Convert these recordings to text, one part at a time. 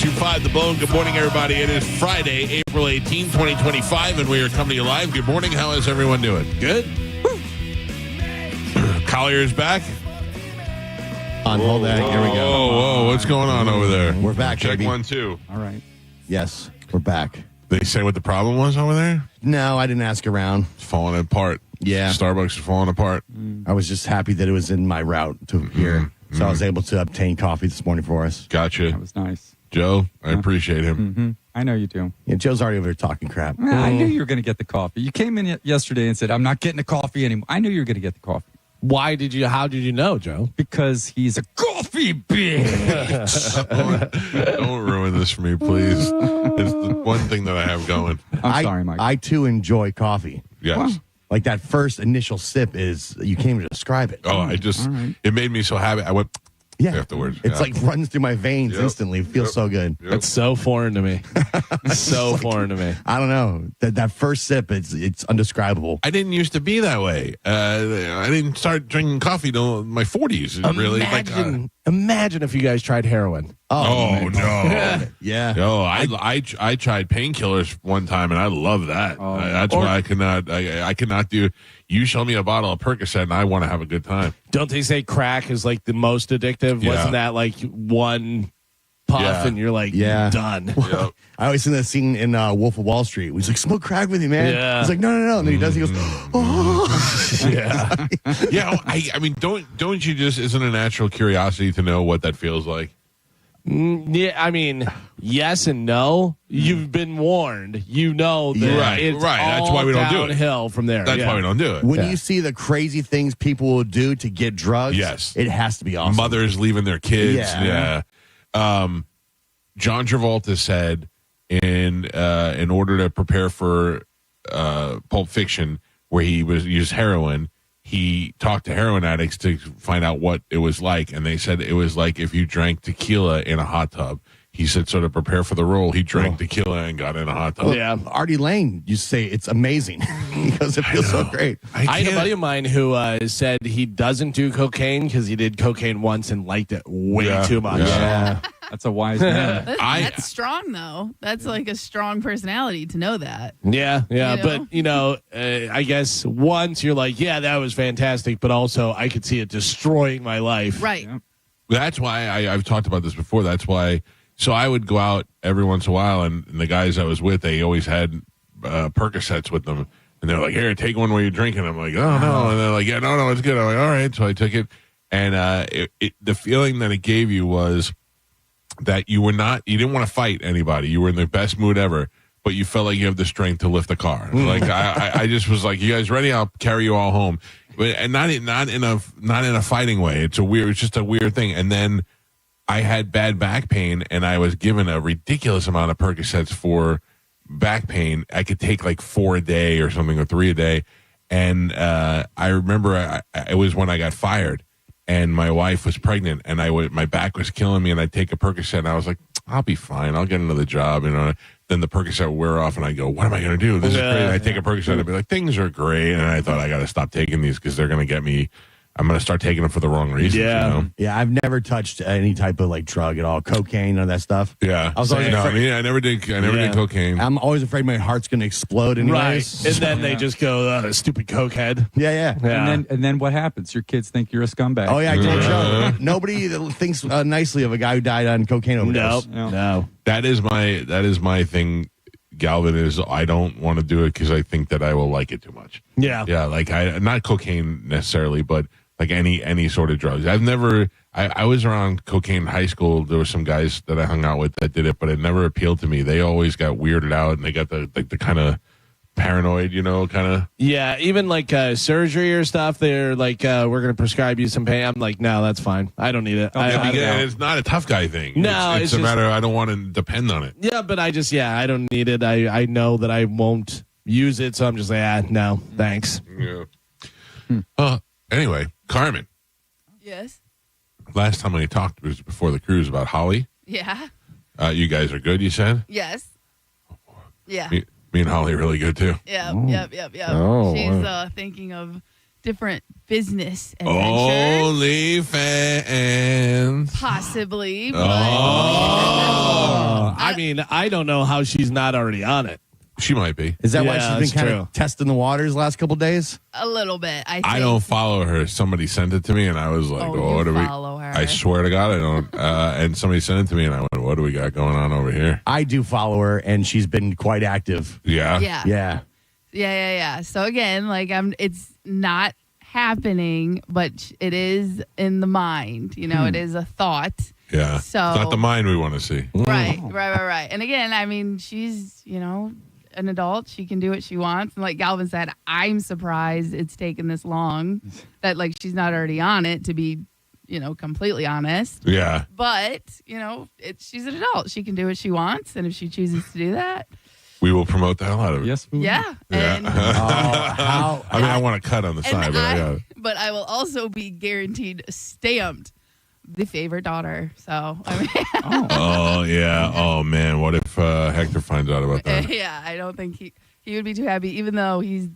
1025 The Bone. Good morning, everybody. It is Friday, April 18, 2025, and we are coming to you live. Good morning. How is everyone doing? Good? Collier's back. Hold that. Here we go. Whoa. What's going on over there? We're back, Check baby. 1, 2. All right. Yes, we're back. They say what the problem was over there? No, I didn't ask around. It's falling apart. Yeah. Starbucks is falling apart. I was just happy that it was in my route to here. So I was able to obtain coffee this morning for us. Gotcha. That was nice. Joe, I appreciate him. Mm-hmm. I know you do. Yeah, Joe's already over there talking crap. I knew you were going to get the coffee. You came in yesterday and said, I'm not getting the coffee anymore. I knew you were going to get the coffee. How did you know, Joe? Because he's a coffee bitch. Don't ruin this for me, please. It's the one thing that I have going. I'm sorry, Mike. I too enjoy coffee. Yes. Wow. Like that first initial sip is, you can't even describe it. Oh, it made me so happy. I went afterwards. It's like runs through my veins instantly. It feels so good. Yep. That's so foreign to me. So foreign to me. I don't know. That first sip, it's undescribable. I didn't used to be that way. I didn't start drinking coffee till my 40s. Really, Imagine if you guys tried heroin. Oh no! Yeah. No, I tried painkillers one time and I love that. That's why I cannot do. You show me a bottle of Percocet and I want to have a good time. Don't they say crack is like the most addictive? Yeah. Wasn't that like one puff and you're like done? Yep. I always see that scene in Wolf of Wall Street. He's like, smoke crack with me, man. Yeah. He's like, no. And then he does. He goes, oh. Yeah. Yeah. I mean, don't you just? Isn't a natural curiosity to know what that feels like? Yeah, I mean, yes and no. You've been warned. You know that it's right. That's why we don't do it. Downhill from there. That's why we don't do it. When you see the crazy things people will do to get drugs, Yes. it has to be awesome. Mothers leaving their kids. Yeah. John Travolta said in order to prepare for Pulp Fiction, where he used heroin, he talked to heroin addicts to find out what it was like, and they said it was like if you drank tequila in a hot tub. He said, so to prepare for the role, he drank tequila and got in a hot tub. Yeah. Artie Lang, you say it's amazing because it feels so great. I had a buddy of mine who said he doesn't do cocaine because he did cocaine once and liked it way too much. Yeah. That's a wise man. That's strong, though. That's like a strong personality to know that. Yeah. You know? But, I guess once you're like, yeah, that was fantastic, but also I could see it destroying my life. Right. Yeah. That's why I've talked about this before. That's why. So I would go out every once in a while, and the guys I was with, they always had Percocets with them. And they're like, here, take one while you're drinking. I'm like, oh, no. And they're like, yeah, no, it's good. I'm like, all right. So I took it. And the feeling that it gave you was that you didn't want to fight anybody. You were in the best mood ever, but you felt like you have the strength to lift a car. Like I just was like, you guys ready? I'll carry you all home. And not in a fighting way. It's just a weird thing. And then I had bad back pain, and I was given a ridiculous amount of Percocets for back pain. I could take like 4 a day or something, or 3 a day. And I remember it was when I got fired, and my wife was pregnant, and my back was killing me, and I'd take a Percocet, and I was like, I'll be fine. I'll get another job. Then the Percocet would wear off, and I go, what am I going to do? This is crazy. I take a Percocet, I'd be like, things are great. And I thought I got to stop taking these because they're going to get me. I'm going to start taking them for the wrong reasons. Yeah. You know? Yeah, I've never touched any type of like drug at all. Cocaine, none of that stuff. Yeah. I was always afraid. I never did cocaine. I'm always afraid my heart's going to explode anyways. Right. And then they just go, stupid cokehead. Yeah. And then what happens? Your kids think you're a scumbag. Oh, yeah, I told Joe. Nobody thinks nicely of a guy who died on cocaine overdose. No. That is my thing, Galvin, is I don't want to do it because I think that I will like it too much. Yeah. Yeah, like not cocaine necessarily, but like any sort of drugs. I was around cocaine in high school. There were some guys that I hung out with that did it, but it never appealed to me. They always got weirded out, and they got the kind of paranoid, kind of. Yeah, even like surgery or stuff, they're like, we're going to prescribe you some pain. I'm like, no, that's fine. I don't need it. It's not a tough guy thing. No, it's a matter of I don't want to depend on it. Yeah, but I don't need it. I know that I won't use it, so I'm just like, no, thanks. Yeah. Anyway, Carmen. Yes. Last time we talked was before the cruise about Holly. Yeah. You guys are good, you said? Yes. Yeah. Me and Holly are really good, too. Yep. Oh. Yep. Oh, She's thinking of different business adventures. OnlyFans. Possibly. But I mean, I don't know how she's not already on it. She might be. Is that why Yeah, she's that's been kind true. of testing the waters the last couple days? a little bit. I I think. don't follow her. Somebody sent it to me, and I was like, Oh, "Oh, you what do we?" follow her. I swear to God, I don't. And somebody sent it to me, and I went, "What do we got going on over here?" I do follow her, and she's been quite active. Yeah. Yeah. Yeah. So again, like it's not happening, but it is in the mind. You know, it is a thought. Yeah. So- It's not the mind we want to see. Right. And again, I mean, she's, an adult. She can do what she wants. And like Galvin said, I'm surprised it's taken this long that like she's not already on it, to be, completely honest. Yeah. But, she's an adult. She can do what she wants. And if she chooses to do that, We will promote the hell out of it. Yes. yeah. Yeah. And, How? I mean, I want to cut on the side, but I got it. but I will also be guaranteed stamped the favorite daughter. So, I mean, Oh, yeah. Oh, man. What if Hector finds out about that? yeah, I don't think he would be too happy, even though he's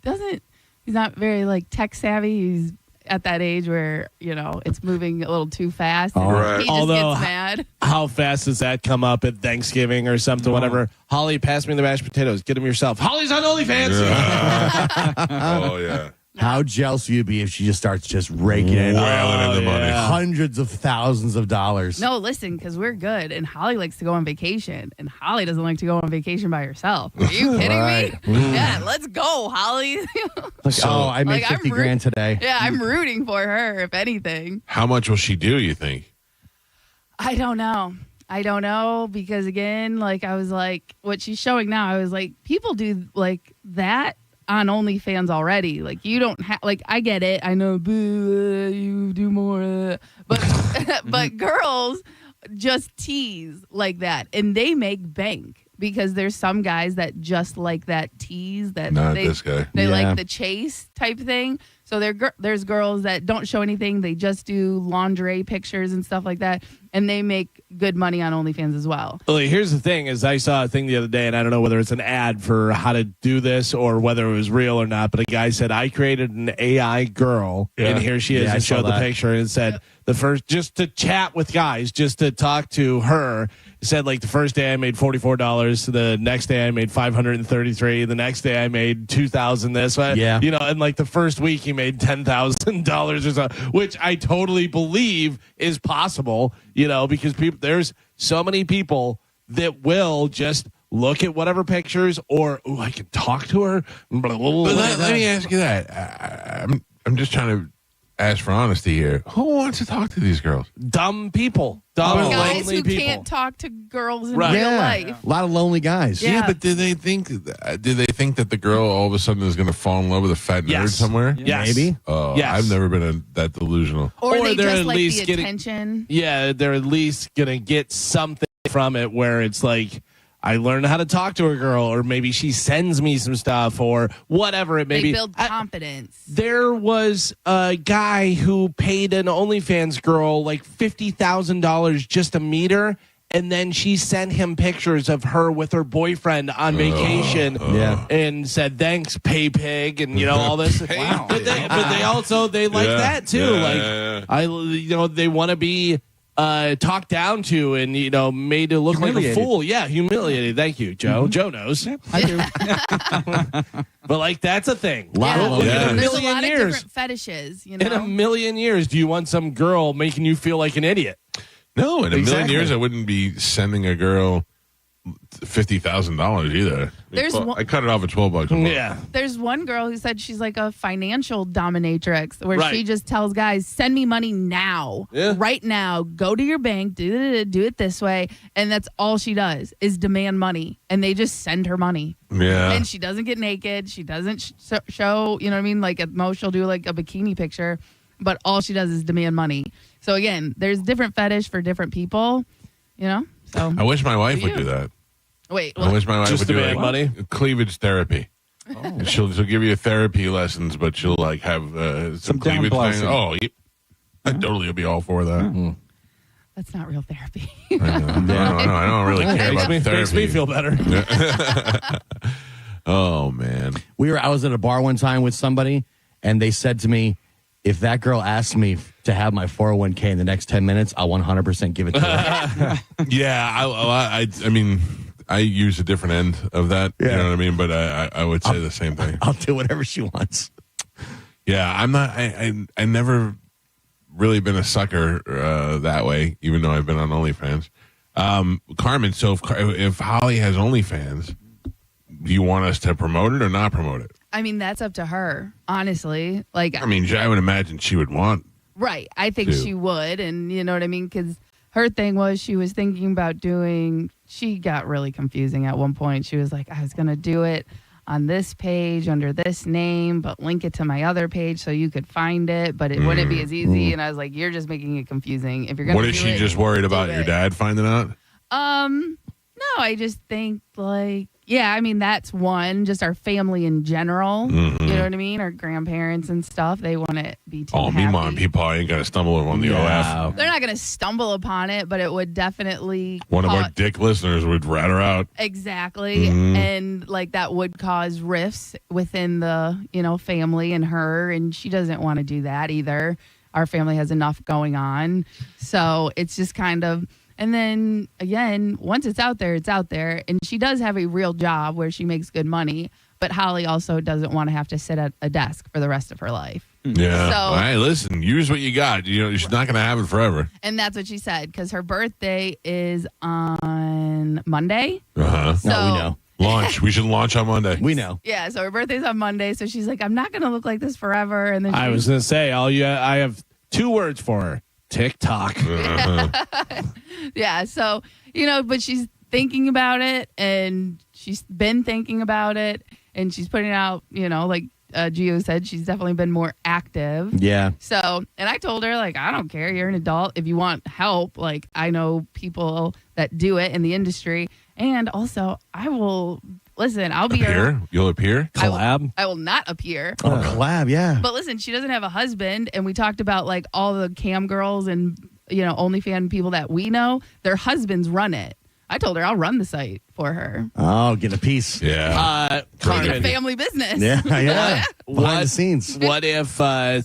not very like tech savvy. He's at that age where, it's moving a little too fast. And Right. He just Although- gets mad. How fast does that come up at Thanksgiving or something? Whatever. Holly, pass me the mashed potatoes. Get them yourself. Holly's on OnlyFans. Oh, yeah. How jealous would you be if she just starts just raking in Wailing in the money. yeah. hundreds of thousands of dollars? No, listen, because we're good. And Holly likes to go on vacation. And Holly doesn't like to go on vacation by herself. Are you kidding Right. me? Yeah, let's go, Holly. Like, So- oh, I made Like, I'm 50 grand today. Yeah, I'm rooting for her, if anything. How much will she do, you think? I don't know. Because again, like I was like, what she's showing now, I was like, people do like that on OnlyFans already. Like you don't have, like I get it. I know, boo, you do more, but but girls just tease like that, and they make bank because there's some guys that just like that tease that Not they this guy. they Yeah. like the chase type thing. So there's girls that don't show anything. They just do lingerie pictures and stuff like that. And they make good money on OnlyFans as well. Well, here's the thing: is I saw a thing the other day, and I don't know whether it's an ad for how to do this or whether it was real or not. But a guy said, "I created an AI girl, Yeah. and here she is," Yeah, I and saw showed the that. picture, and it said the first just to chat with guys, just to talk to her. It said like the first day I made $44, the next day I made $533, the next day I made $2,000. This, Yeah. and like the first week he made $10,000 or something, which I totally believe is possible. Because there's so many people that will just look at whatever pictures or, I can talk to her. But let me ask you that. I'm just trying to ask for honesty here. Who wants to talk to these girls? Dumb people. Dumb, Guys lonely who people. can't talk to girls in Right. real Yeah. life. A lot of lonely guys. Yeah. But do they think that the girl all of a sudden is going to fall in love with a fat nerd Yes. somewhere? Yes. Maybe. Oh, Yes. I've never been that delusional. Or Or they they're just at like least the getting- attention. Yeah, they're at least going to get something from it where it's like, I learned how to talk to a girl, or maybe she sends me some stuff, or whatever it may They be. build confidence. There was a guy who paid an OnlyFans girl like $50,000 just to meet her, and then she sent him pictures of her with her boyfriend on vacation, Yeah. and said thanks, pay pig, and all this. Wow. But they also like Yeah. that too. Yeah, like yeah. they want to be talked down to and made to look like a Humiliated. fool. Yeah, humiliated. Thank you, Joe. Joe knows. I do. But like that's a thing. Lot of lonely Yeah. guys. In a There's a million lot of years. different fetishes, In a know. million years, do you want some girl making you feel like an idiot? No, in a million Exactly. years, I wouldn't be sending a girl $50,000 either. There's one- I cut it off at $12 a month. Yeah. There's one girl who said she's like a financial dominatrix where Right. she just tells guys, send me money now, Yeah. right now, go to your bank, do it this way. And that's all she does is demand money. And they just send her money. Yeah. And she doesn't get naked. She doesn't show, you know what I mean? Like at most she'll do like a bikini picture, but all she does is demand money. So again, there's different fetish for different people, So I wish my wife For would you. do that. wait, I wish my wife Just would do demand like money? cleavage therapy. And she'll give you therapy lessons, but she'll like have some Some cleavage down thing. blousing. Oh, I totally would be all for that. that's not real therapy. I don't really care about Makes therapy. me feel better. Oh man. I was at a bar one time with somebody, and they said to me, if that girl asks me to have my 401k in the next 10 minutes, I'll 100% give it to her. Yeah, I mean, I use a different end of that. Yeah. You know what I mean? But I would say the same thing. I'll do whatever she wants. Yeah, I'm not. I never really been a sucker that way, even though I've been on OnlyFans. Carmen, so if Holly has OnlyFans, do you want us to promote it or not promote it? I mean, that's up to her, honestly. Like, I mean, I would imagine she would want. right. I think to. she would. And you know what I mean? Because her thing was she was thinking about she got really confusing at one point. She was like, I was going to do it on this page under this name, but link it to my other page so you could find it, but it wouldn't be as easy. And I was like, you're just making it confusing. If you're going to What is she just worried about your dad finding out? No, I just think like, yeah, I mean, that's one, just our family in general. Mm-hmm. You know what I mean? Our grandparents and stuff, they wouldn't be too happy. Meanwhile, people ain't going to stumble on the OF. They're not going to stumble upon it, but it would definitely One of our dick listeners would rat her out. Exactly. And like that would cause rifts within the, family and her, and she doesn't want to do that either. Our family has enough going on. So it's just kind of, and then again, once it's out there, and she does have a real job where she makes good money, but Holly also doesn't want to have to sit at a desk for the rest of her life. Yeah. So, all right, listen, use what you got. She's not going to have it forever. And that's what she said, because her birthday is on Monday. Uh-huh. So, No, we know. Launch. We should launch on Monday. We know. Yeah, so her birthday's on Monday, so she's like, I'm not going to look like this forever. And then I was going to say, I have 2 words for her. TikTok. Yeah, so, but she's thinking about it, and she's been thinking about it, and she's putting out, like Gio said, she's definitely been more active. Yeah. So, and I told her, like, I don't care. You're an adult. If you want help, like, I know people that do it in the industry. And also, I will, listen, I'll be Appear? You'll appear? Collab? I will not appear. Oh, collab, yeah. But listen, she doesn't have a husband, and we talked about, like, all the cam girls and, OnlyFans people that we know. Their husbands run it. I told her I'll run the site for her. Oh, get a piece. Yeah. Make it a Carmen, family business. Yeah. Behind What- the scenes. what if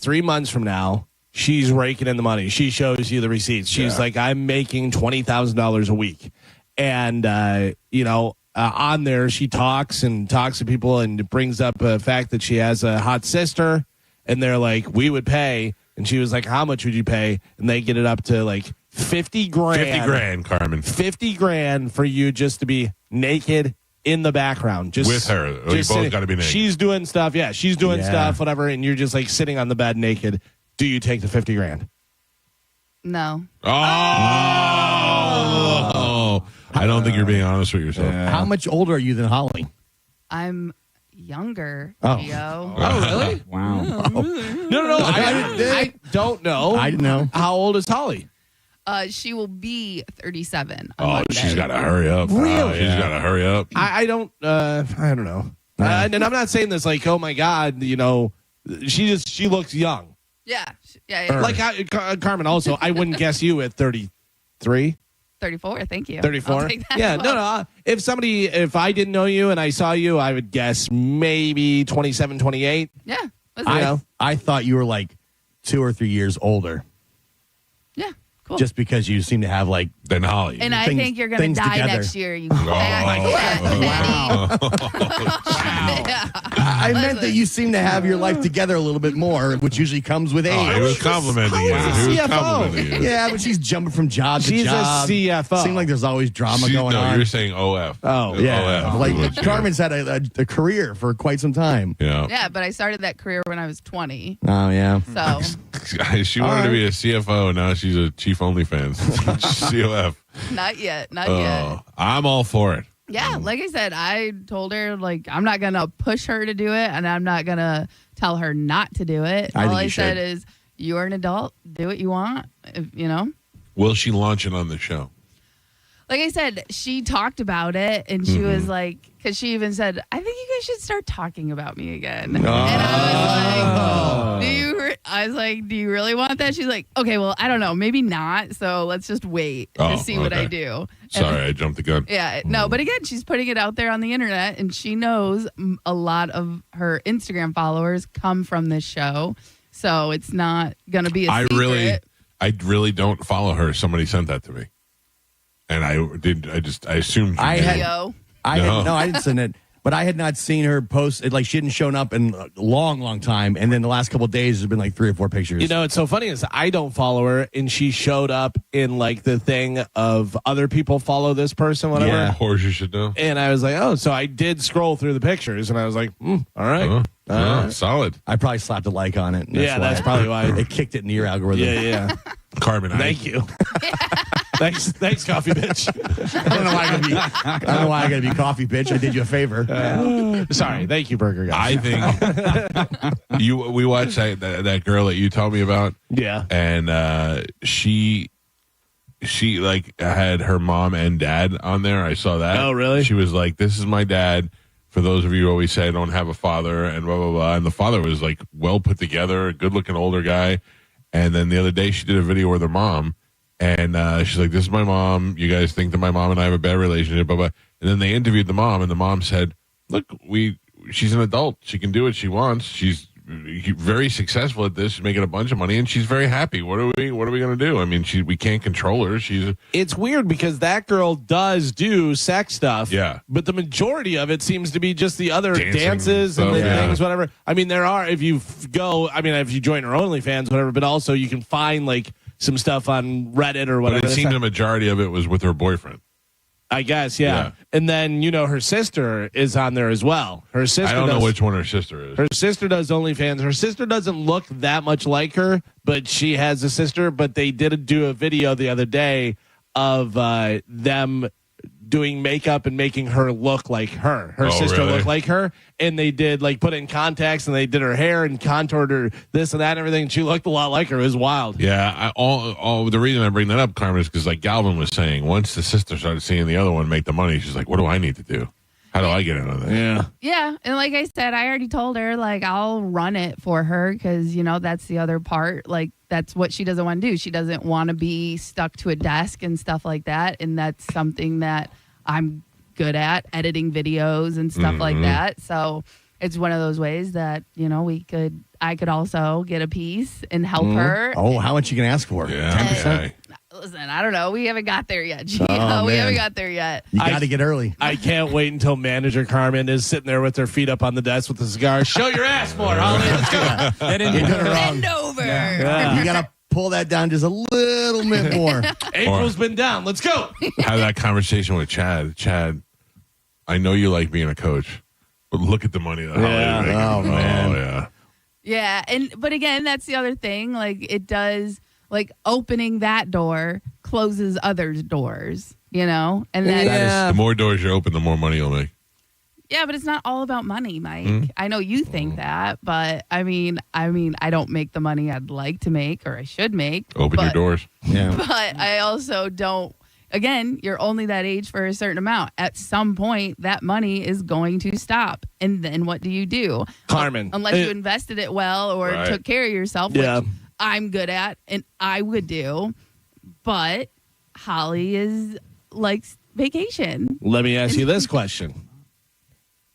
3 months from now she's raking in the money? She shows you the receipts. She's like, I'm making $20,000 a week, and on there she talks to people and brings up the fact that she has a hot sister, and they're like, we would pay, and she was like, how much would you pay? And they get it up to like 50 grand. 50 grand, Carmen. 50 grand for you just to be naked in the background, just With her. You both sitting- gotta be naked. She's doing stuff. Yeah, she's doing Yeah. stuff, whatever, and you're just like sitting on the bed naked. Do you take the 50 grand? No. Oh! I don't think you're being honest with yourself. How much older are you than Holly? I'm younger, Oh. Gio. Oh, really? Wow. No. I don't know. I didn't know. How old is Holly? She will be 37 on Oh, Monday. she's got to hurry up. Really? She's got to hurry up. I don't know. And I'm not saying this like, oh my God, she looks young. Yeah. Yeah. Like Carmen, also, I wouldn't guess you at 33. 34. Thank you. 34. I'll take that Yeah, as well. no. If I didn't know you and I saw you, I would guess maybe 27, 28. Yeah. Listen, I thought you were like 2 or 3 years older, yeah. Cool. just because you seem to have like. Then Holly. and I things- think you're going to things die together. next year. You fat, Wow. yeah. I meant that you seem to have your life together a little bit more, which usually comes with age. Oh, he was complimenting you. How is He he was CFO? complimenting you. Yeah, but she's jumping from job to She's a job. CFO. Seems like there's always drama going no, on. you're saying OF. Oh, Yeah, OF. like What you- Carmen's had a career for quite some time. Yeah. Yeah, but I started that career when I was 20. Oh yeah. So, She wanted to be a CFO. Now she's a chief OnlyFans. COF. not yet. Not yet. Oh, I'm all for it. Yeah, like I said, I told her, like, I'm not going to push her to do it, and I'm not going to tell her not to do it. I All think I you said should. is, you're an adult. Do what you want, Will she launch it on the show? Like I said, she talked about it, and she was like, because she even said, I think you guys should start talking about me again. And I was like, I was like, do you really want that? She's like, okay, well, I don't know. Maybe not. So let's just wait to see what I okay. do. Sorry, I jumped the gun. Yeah, no, but again, she's putting it out there on the internet, and she knows a lot of her Instagram followers come from this show. So it's not going to be a secret. I really don't follow her. Somebody sent that to me. And I assumed you did. Yo. I didn't send it. But I had not seen her post. Like, she hadn't shown up in a long, long time. And then the last couple of days, there's been like 3 or 4 pictures. You know, it's so funny is I don't follow her, and she showed up in like the thing of other people follow this person, whatever. Yeah. Of course you should know. And I was like, oh, so I did scroll through the pictures, and I was like, all right. Solid. I probably slapped a like on it. Yeah, that's probably why. It kicked it in your algorithm. Yeah. Carmen, Thank you. Thanks, coffee bitch. I don't know why I gotta be coffee, bitch. I did you a favor. Sorry, thank you, Burger Guy. I think we watched that girl that you told me about. Yeah. And she like had her mom and dad on there. I saw that. Oh, really? She was like, "This is my dad." For those of you who always say I don't have a father, and blah blah blah. And the father was like well put together, good looking older guy. And then the other day she did a video with her mom, and she's like, "This is my mom. You guys think that my mom and I have a bad relationship, blah blah." And then they interviewed the mom, and the mom said, "Look, she's an adult. She can do what she wants. She's very successful at this. She's making a bunch of money, and she's very happy. What are we going to do? I mean, we can't control her. It's weird because that girl does do sex stuff. Yeah. But the majority of it seems to be just the other Dancing dances and stuff, things, whatever. I mean, there are, if you join her OnlyFans, whatever, but also you can find like some stuff on Reddit or whatever. But it seemed the majority of it was with her boyfriend. I guess, yeah. And then, her sister is on there as well. Her sister. I don't know which one her sister is. Her sister does OnlyFans. Her sister doesn't look that much like her, but she has a sister. But they did do a video the other day of them doing makeup and making her look like her. Her sister really? looked like her. And they did put in contacts, and they did her hair and contoured her this and that and everything. And she looked a lot like her. It was wild. Yeah, all the reason I bring that up, Carmen, is because like Galvin was saying, once the sister started seeing the other one make the money, she's like, "What do I need to do? How do I get out of this?" Yeah. Yeah, and like I said, I already told her I'll run it for her because that's the other part. That's what she doesn't want to do. She doesn't want to be stuck to a desk and stuff like that, and that's something that I'm good at, editing videos and stuff like that. So it's one of those ways that I could also get a piece and help her. Oh, how much you can ask for? Yeah. 10%? Listen, I don't know. We haven't got there yet. Gio. Oh, we man. haven't got there yet. You got to get early. I can't wait until manager Carmen is sitting there with her feet up on the desk with a cigar. Show your ass for it, Holly. Let's go. You're doing it wrong. Bend over. You got to pull that down just a little bit more. April's been down. Let's go. Have that conversation with Chad. Chad, I know you like being a coach, but look at the money that Holly's making. Oh, man. Oh, yeah. Yeah, but again, that's the other thing. It does, opening that door closes others' doors, and that's, The more doors you open, the more money you'll make. yeah, but it's not all about money, Mike. I know you think that, but I mean, I don't make the money I'd like to make or I should make. Open your doors. Yeah. But I also don't. Again, you're only that age for a certain amount. At some point, that money is going to stop. And then what do you do? Carmen. Unless you invested it well or Right. took care of yourself, Yeah. which I'm good at and I would do. But Holly is likes vacation. Let me ask you this question.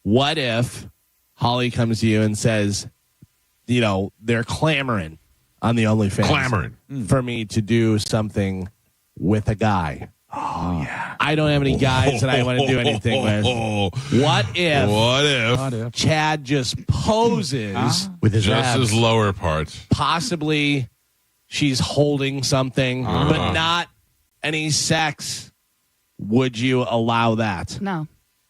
What if Holly comes to you and says, they're clamoring on the OnlyFans Clamoring. for me to do something with a guy? Oh, yeah. I don't have any guys that I want to do anything with. What if What if Chad just poses, With his just abs. his lower parts? possibly she's holding something, but not any sex? Would you allow that? No,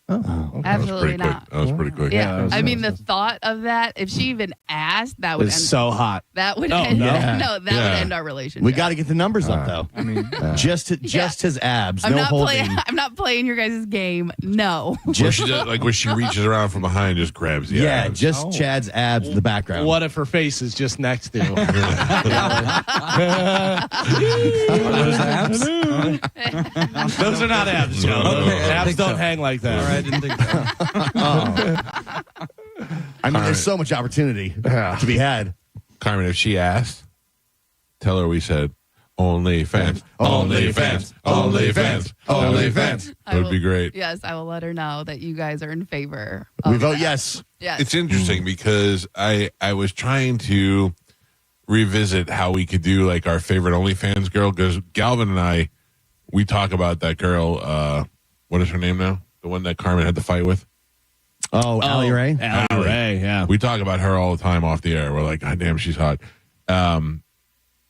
That was absolutely pretty quick. not. That was pretty quick. Yeah, that I mean the thought of that. If she even asked, that would It's end. so hot. That would Oh, end. no? No, that Yeah. would end our relationship. We got to get the numbers up, though. I mean, Just his abs. I'm no not holding. playing. I'm not playing your guys' game. No. Where she does, where she reaches around from behind, and just grabs the Yeah, abs. just Chad's abs in the background. What if her face is just next to you? are those abs? Those are not abs, Joe. Okay, I Abs think don't so. hang like that. All right, I didn't think so. I mean, there's so much opportunity to be had. Carmen, if she asked, tell her we said OnlyFans, OnlyFans, OnlyFans, OnlyFans. That would be great. Yes, I will let her know that you guys are in favor. We of vote that. yes. Yes. It's interesting because I was trying to revisit how we could do like our favorite OnlyFans girl, because Galvin and I, we talk about that girl. What is her name now? The one that Carmen had the fight with. Oh, Allie Ray. Allie Ray, yeah. We talk about her all the time off the air. We're like, God damn, she's hot.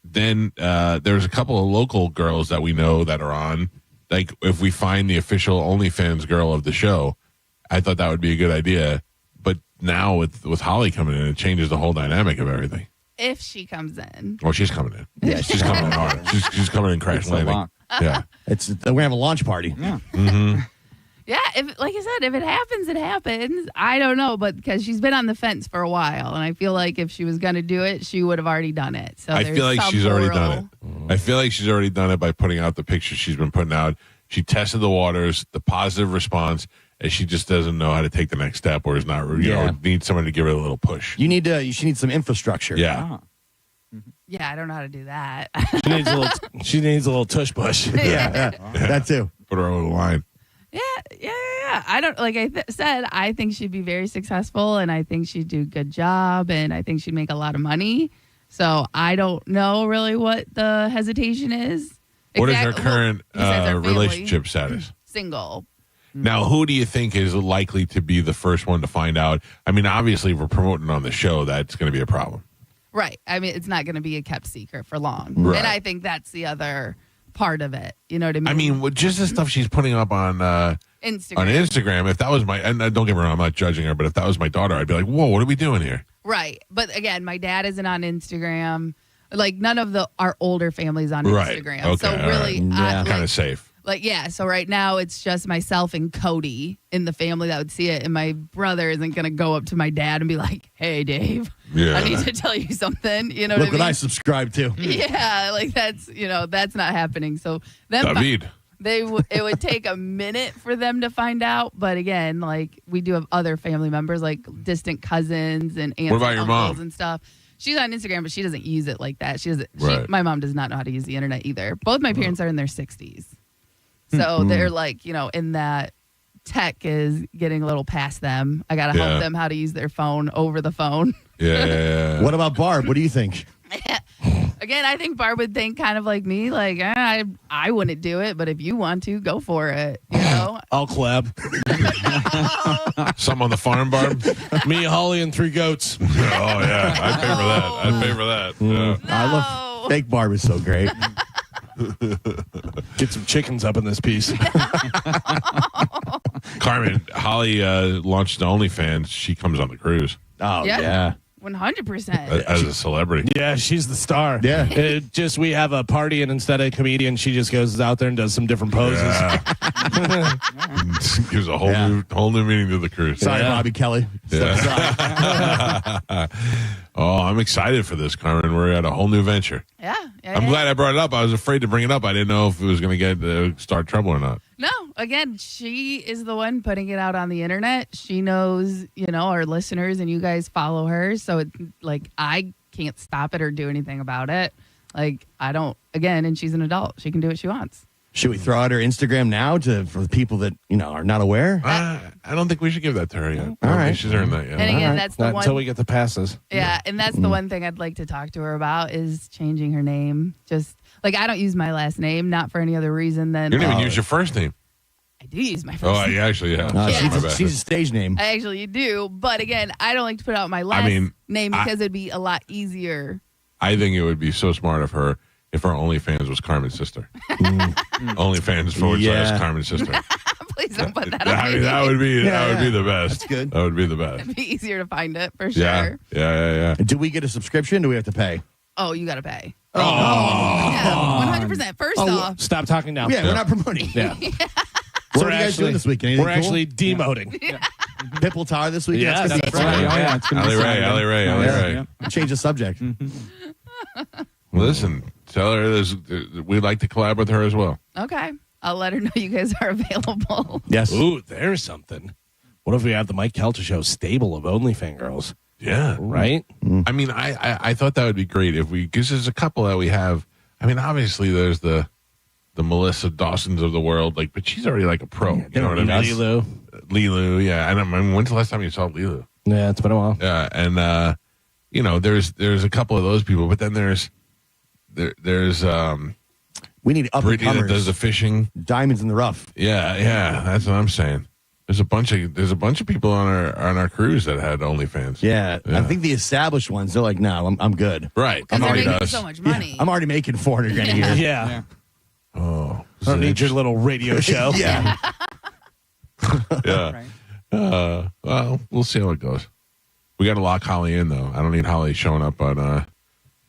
Then there's a couple of local girls that we know that are on. Like, if we find the official OnlyFans girl of the show, I thought that would be a good idea. But now with Holly coming in, it changes the whole dynamic of everything. If she comes in. Well, she's coming in. Yeah, she's coming in hard. She's coming in crash It's a landing. lot. Yeah. We're gonna have a launch party. Yeah. Yeah, if like I said, if it happens, it happens. I don't know, but because she's been on the fence for a while, and I feel like if she was going to do it, she would have already done it. So I there's feel like some she's already moral- done it. I feel like she's already done it by putting out the pictures she's been putting out. She tested the waters, the positive response, and she just doesn't know how to take the next step, or is not, needs someone to give her a little push. You she needs some infrastructure. Yeah. Yeah, I don't know how to do that. She needs a little tush push. Yeah. That too. Put her over the line. Yeah. I don't like I said. I think she'd be very successful, and I think she'd do a good job, and I think she'd make a lot of money. So I don't know really what the hesitation is. What is her Exact- current besides our family. relationship status? Single. Now, who do you think is likely to be the first one to find out? I mean, obviously, if we're promoting on the show, that's going to be a problem. Right. I mean, it's not going to be a kept secret for long. Right. And I think that's the other part of it. You know what I mean? I mean, with just the stuff she's putting up on Instagram, if that was and don't get me wrong, I'm not judging her, but if that was my daughter, I'd be like, whoa, what are we doing here? Right. But again, my dad isn't on Instagram. Like, none of our older families on Right. Instagram. Okay, So all really, right. Yeah. Kind of safe. So right now it's just myself and Cody in the family that would see it. And my brother isn't going to go up to my dad and be like, hey, Dave, Yeah. I need to tell you something. You know Look what what I I mean? subscribe to. Yeah, like that's not happening. So them David. it would take a minute for them to find out, but again, like we do have other family members, like distant cousins and aunts What about and your uncles mom? and stuff. She's on Instagram, but she doesn't use it like that. Right. My mom does not know how to use the internet either. Both my parents are in their 60s, so they're like in that tech is getting a little past them. I got to Yeah. help them how to use their phone over the phone. Yeah. What about Barb? What do you think? Again, I think Barb would think kind of like me, like I wouldn't do it, but if you want to, go for it. You know, I'll collab. Something on the farm, Barb? Me, Holly, and 3 goats. Oh, yeah. I'd pay for that. Yeah. I love fake Barb is so great. Get some chickens up in this piece. Carmen, Holly launched the OnlyFans. She comes on the cruise Oh Yeah. yeah. 100%. as a celebrity. Yeah, she's the star. Yeah. It just we have a party, and instead of a comedian, she just goes out there and does some different poses. Yeah. Gives a whole new meaning to the cruise. Sorry, Bobby Kelly. Yeah. Step aside. Oh, I'm excited for this, Carmen. We're at a whole new venture. Yeah. I'm glad I brought it up. I was afraid to bring it up. I didn't know if it was going to get start trouble or not. No, again, she is the one putting it out on the internet. She knows, our listeners and you guys follow her. So it's like, I can't stop it or do anything about it. Like, I don't, again, and she's an adult. She can do what she wants. Should we throw out her Instagram now for the people that are not aware? I don't think we should give that to her yet. I don't right. think she's earned that yet. And again, right. that's the Not one. until we get the passes. Yeah, and that's the one thing I'd like to talk to her about is changing her name. Just like I don't use my last name, not for any other reason than You didn't even use your first name. I do use my first Oh, name. you actually have. No, Yeah. My bad. she's a stage name. I actually do, but again, I don't like to put out my last name because it'd be a lot easier. I think it would be so smart of her if her OnlyFans was Carmen's sister. OnlyFans / Carmen's sister. Please don't put that on I me. mean, that would be Yeah. the best. That's good. That would be the best. It'd be easier to find it for sure. Yeah. Do we get a subscription? Do we have to pay? Oh, you got to pay. Yeah, 100%. First off, Stop talking now. Yeah, we're not promoting. Yeah. What are you guys doing this weekend? Anything We're cool? actually demoting. Pipple Tower this weekend. Yeah, That's that's gonna be right. fun. Oh, yeah, it's gonna be Allie Ray. Saturday. Change the subject. Listen, tell her we'd like to collab with her as well. okay. I'll let her know you guys are available. Yes. Ooh, there's something. What if we have the Mike Kelter Show stable of OnlyFans girls? Yeah. right? I mean, I thought that would be great if because there's a couple that we have. I mean, obviously there's the Melissa Dawsons of the world, like, but she's already like a pro. Yeah, You know what I mean? Lilu. Lilu, yeah. And I mean, when's the last time you saw Lilu? Yeah, it's been a while. Yeah, and you know, there's a couple of those people, but then there's We need up and Brittany that comers. does the fishing. Diamonds in the rough. Yeah, that's what I'm saying. There's a bunch of people on our cruise that had OnlyFans. Yeah, I think the established ones, they're like, no, I'm good. Right. Because they're Marty making does. so much money. I'm already making $400 grand a year. Yeah. Oh, I don't need your little radio show. Yeah. yeah. Well, we'll see how it goes. We got to lock Holly in though. I don't need Holly showing up on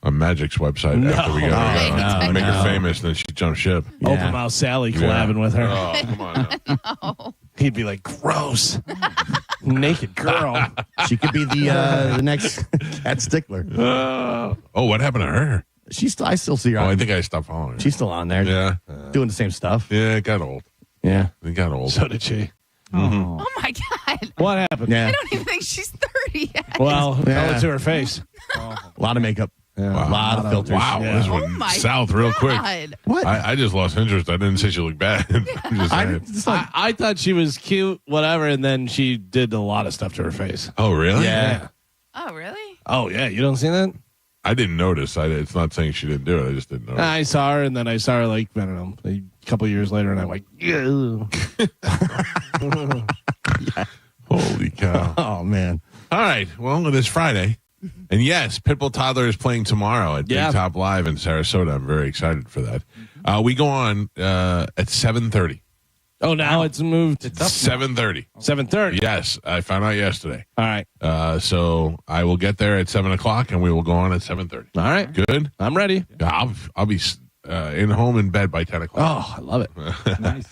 Magic's website after we get her No, make her no. famous, and then she jumps ship. Yeah. Open Mouth Sally collabing with her. Oh, come on. now. He'd be like, gross. Naked girl. She could be the next cat stickler. Oh, what happened to her? I still see her. Oh, on. I think I stopped following her. She's still on there. Yeah. Doing the same stuff. Yeah, it got old. Yeah. It got old. So did she. Oh my God. What happened? Yeah. I don't even think she's 30 yet. Well, tell Yeah. it to her face. A lot of makeup. Yeah. A lot of filters. Wow, Yeah. this Oh went my south real quick. God. What? I just lost interest. I didn't say she looked bad. I'm just I, saying. it's like, I thought she was cute, whatever, and then she did a lot of stuff to her face. Oh, really? Yeah. Oh, really? Oh, yeah. You don't see that? I didn't notice. It's not saying she didn't do it. I just didn't notice. I saw her, and then I saw her, like, I don't know, a couple years later, and I'm like, ew. Holy cow. oh, man. All right. Well, it is Friday. And yes, Pitbull Toddler is playing tomorrow at Yeah. Big Top Live in Sarasota. I'm very excited for that. We go on at 7:30. Oh, now it's moved. It's up. 7:30. 7:30. Yes, I found out yesterday. All right. So I will get there at 7 o'clock, and we will go on at 7:30. All right. Good. I'm ready. I'll be in bed by 10 o'clock. Oh, I love it. Nice.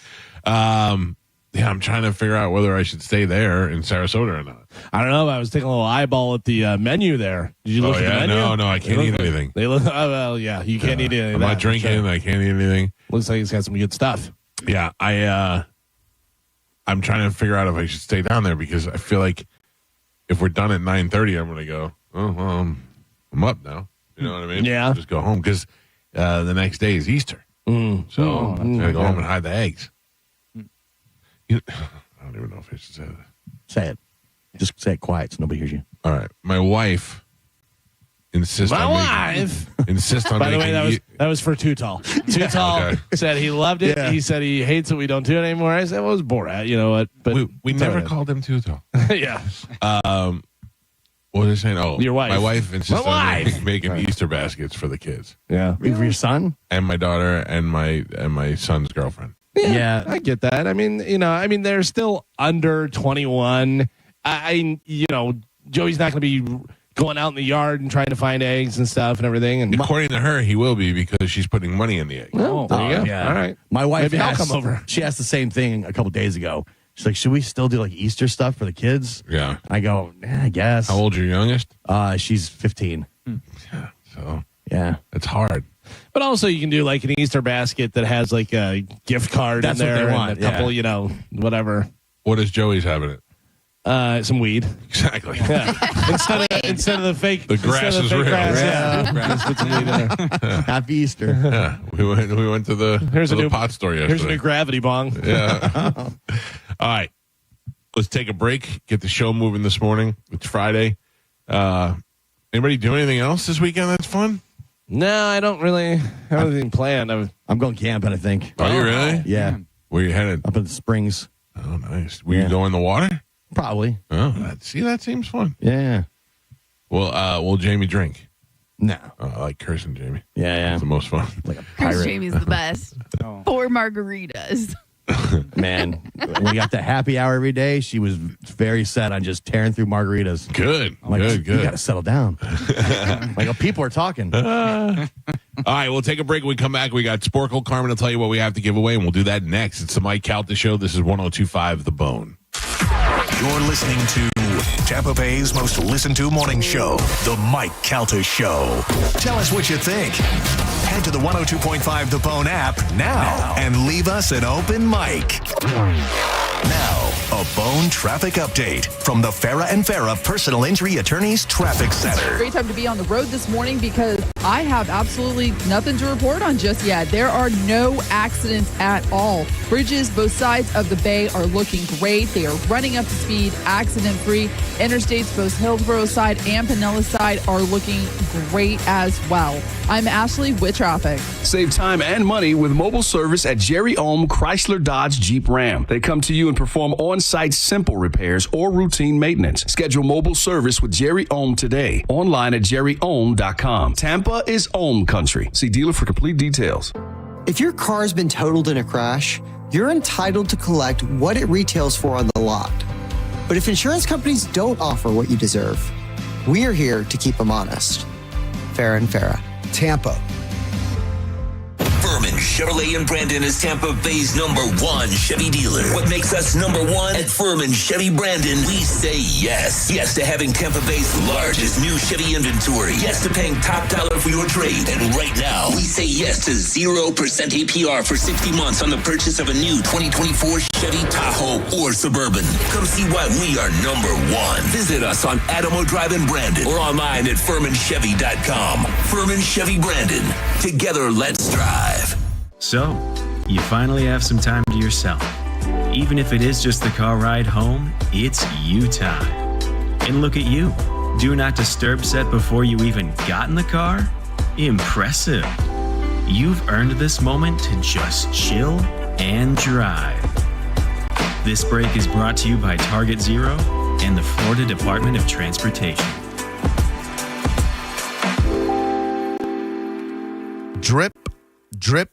Yeah, I'm trying to figure out whether I should stay there in Sarasota or not. I don't know. I was taking a little eyeball at the menu there. Did you look at the menu? No, I can't They eat look- anything. They look. Oh, well, yeah. You can't eat anything. I'm not drinking. I can't eat anything. Looks like it's got some good stuff. Yeah, I'm trying to figure out if I should stay down there because I feel like if we're done at 9:30, I'm going to go. Oh, well, I'm up now. You know what I mean? Yeah. Just go home because the next day is Easter, so I'm going to go home and hide the eggs. I don't even know if I should say that. Say it. Just say it quiet so nobody hears you. All right, my wife insists My on wife. insists on By the making. way, that was for Too Tall. Too Tall Okay. said he loved it. Yeah. He said he hates it. We don't do it anymore. I said, well, it was Borat. You know what? But we never called him too tall. yeah. What was I saying? Oh, Your wife. My wife insists My on wife. making Easter baskets for the kids Yeah. For your son? and my daughter and my son's girlfriend. Yeah. I get that. I mean, they're still under 21. Joey's not going to be going out in the yard and trying to find eggs and stuff and everything. And According to her, he will be because she's putting money in the egg. oh, there you go. Yeah. All right. My wife Maybe I'll asked, come over. She asked the same thing a couple days ago. She's like, should we still do like Easter stuff for the kids? Yeah. I go, I guess. How old's your youngest? She's 15. So Yeah. it's hard. But also, you can do like an Easter basket that has like a gift card That's in what there they want, and a couple, yeah. whatever. What is Joey's having it? Some weed. Exactly. Yeah. instead of the fake. The grass instead of is fake real. grass, Yeah. yeah. Just put some weed in there. Happy Easter. Yeah. We went to the Here's to a the new pot store yesterday. Here's a new gravity bong. Yeah. All right. Let's take a break. Get the show moving this morning. It's Friday. Anybody do anything else this weekend that's fun? No, I don't really have anything planned. I'm going camping, I think. Are you really? Yeah. Where you headed? Up in the Springs. Oh, nice. Will Yeah. you go in the water? Probably. Oh, that seems fun. Yeah. Well, will Jamie drink? No. I like cursing Jamie. Yeah, It's the most fun. Like a Chris pirate. Jamie's the best. Oh. 4 margaritas. Man, when we got the happy hour every day, she was very set on just tearing through margaritas. Good. I'm like, Good. you got to settle down. Like, oh, people are talking. All right, we'll take a break. When we come back, we got Sporkle Carmen to tell you what we have to give away, and we'll do that next. It's the Mike Calta Show. This is 102.5 The Bone. You're listening to Tampa Bay's most listened to morning show, The Mike Calta Show. Tell us what you think. Head to the 102.5 The Bone app now and leave us an open mic. Now, a phone traffic update from the Farah and Farah Personal Injury Attorneys Traffic Center. Great time to be on the road this morning because I have absolutely nothing to report on just yet. There are no accidents at all. Bridges both sides of the bay are looking great. They are running up to speed, accident-free. Interstates, both Hillsborough side and Pinellas side, are looking great as well. I'm Ashley with traffic. Save time and money with mobile service at Jerry Ohm Chrysler Dodge Jeep Ram. They come to you and perform on-site simple repairs or routine maintenance. Schedule mobile service with Jerry Ohm today. Online at jerryohm.com. Tampa is Ohm country. See dealer for complete details. If your car's been totaled in a crash, you're entitled to collect what it retails for on the lot. But if insurance companies don't offer what you deserve, we are here to keep them honest. Farah and Farah. Tampa. Furman Chevrolet in Brandon is Tampa Bay's #1 Chevy dealer. What makes us #1 at Furman Chevy Brandon? We say yes. Yes to having Tampa Bay's largest new Chevy inventory. Yes to paying top dollar for your trade. And right now, we say yes to 0% APR for 60 months on the purchase of a new 2024 Chevy Tahoe or Suburban. Come see why we are #1. Visit us on Adamo Drive in Brandon or online at FurmanChevy.com. Furman Chevy Brandon. Together, let's drive. So, you finally have some time to yourself. Even if it is just the car ride home, it's you time. And look at you. Do not disturb set before you even got in the car? Impressive. You've earned this moment to just chill and drive. This break is brought to you by Target Zero and the Florida Department of Transportation. Drip, drip,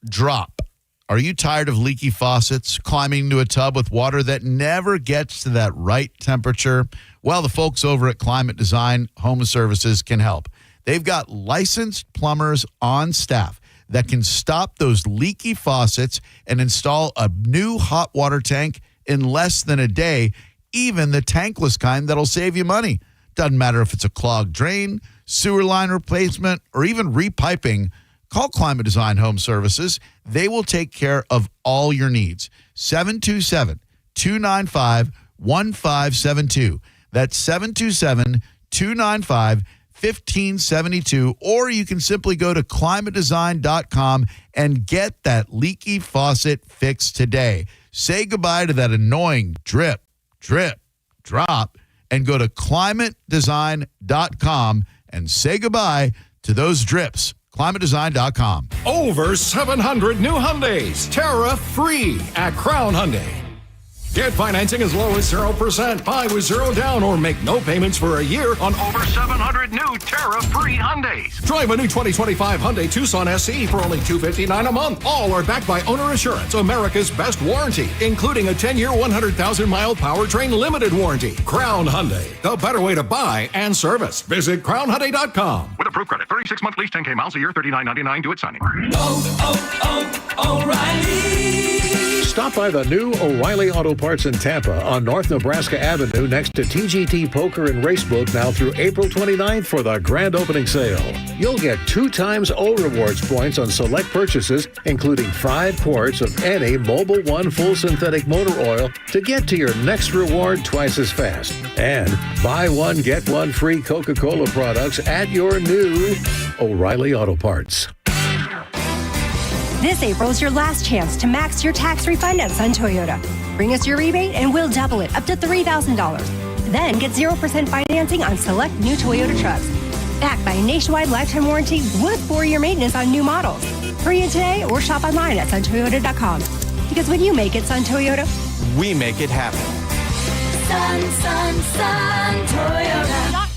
drop. Are you tired of leaky faucets, climbing into a tub with water that never gets to that right temperature? Well, the folks over at Climate Design Home Services can help. They've got licensed plumbers on staff that can stop those leaky faucets and install a new hot water tank in less than a day, even the tankless kind that'll save you money. Doesn't matter if it's a clogged drain, sewer line replacement, or even repiping. Call Climate Design Home Services. They will take care of all your needs. 727-295-1572. That's 727-295-1572. Or you can simply go to climatedesign.com and get that leaky faucet fixed today. Say goodbye to that annoying drip, drip, drop, and go to climatedesign.com and say goodbye to those drips. ClimateDesign.com. Over 700 new Hyundais, tariff-free at Crown Hyundai. Get financing as low as 0%, buy with zero down, or make no payments for a year on over 700 new tariff-free Hyundais. Drive a new 2025 Hyundai Tucson SE for only $259 a month. All are backed by Owner Assurance, America's best warranty, including a 10-year, 100,000-mile powertrain limited warranty. Crown Hyundai, the better way to buy and service. Visit CrownHyundai.com. With approved credit, 36-month lease, 10K miles a year, $39.99. Do it signing. O'Reilly. Stop by the new O'Reilly Auto Parts in Tampa on North Nebraska Avenue next to TGT Poker and Racebook now through April 29th for the grand opening sale. You'll get 2 times O Rewards points on select purchases, including 5 quarts of any Mobil 1 full synthetic motor oil to get to your next reward twice as fast. And buy one, get one free Coca-Cola products at your new O'Reilly Auto Parts. This April is your last chance to max your tax refund at Sun Toyota. Bring us your rebate and we'll double it up to $3,000. Then get 0% financing on select new Toyota trucks. Backed by a nationwide lifetime warranty with 4-year maintenance on new models. Hurry in today or shop online at suntoyota.com. Because when you make it Sun Toyota, we make it happen. Toyota.com.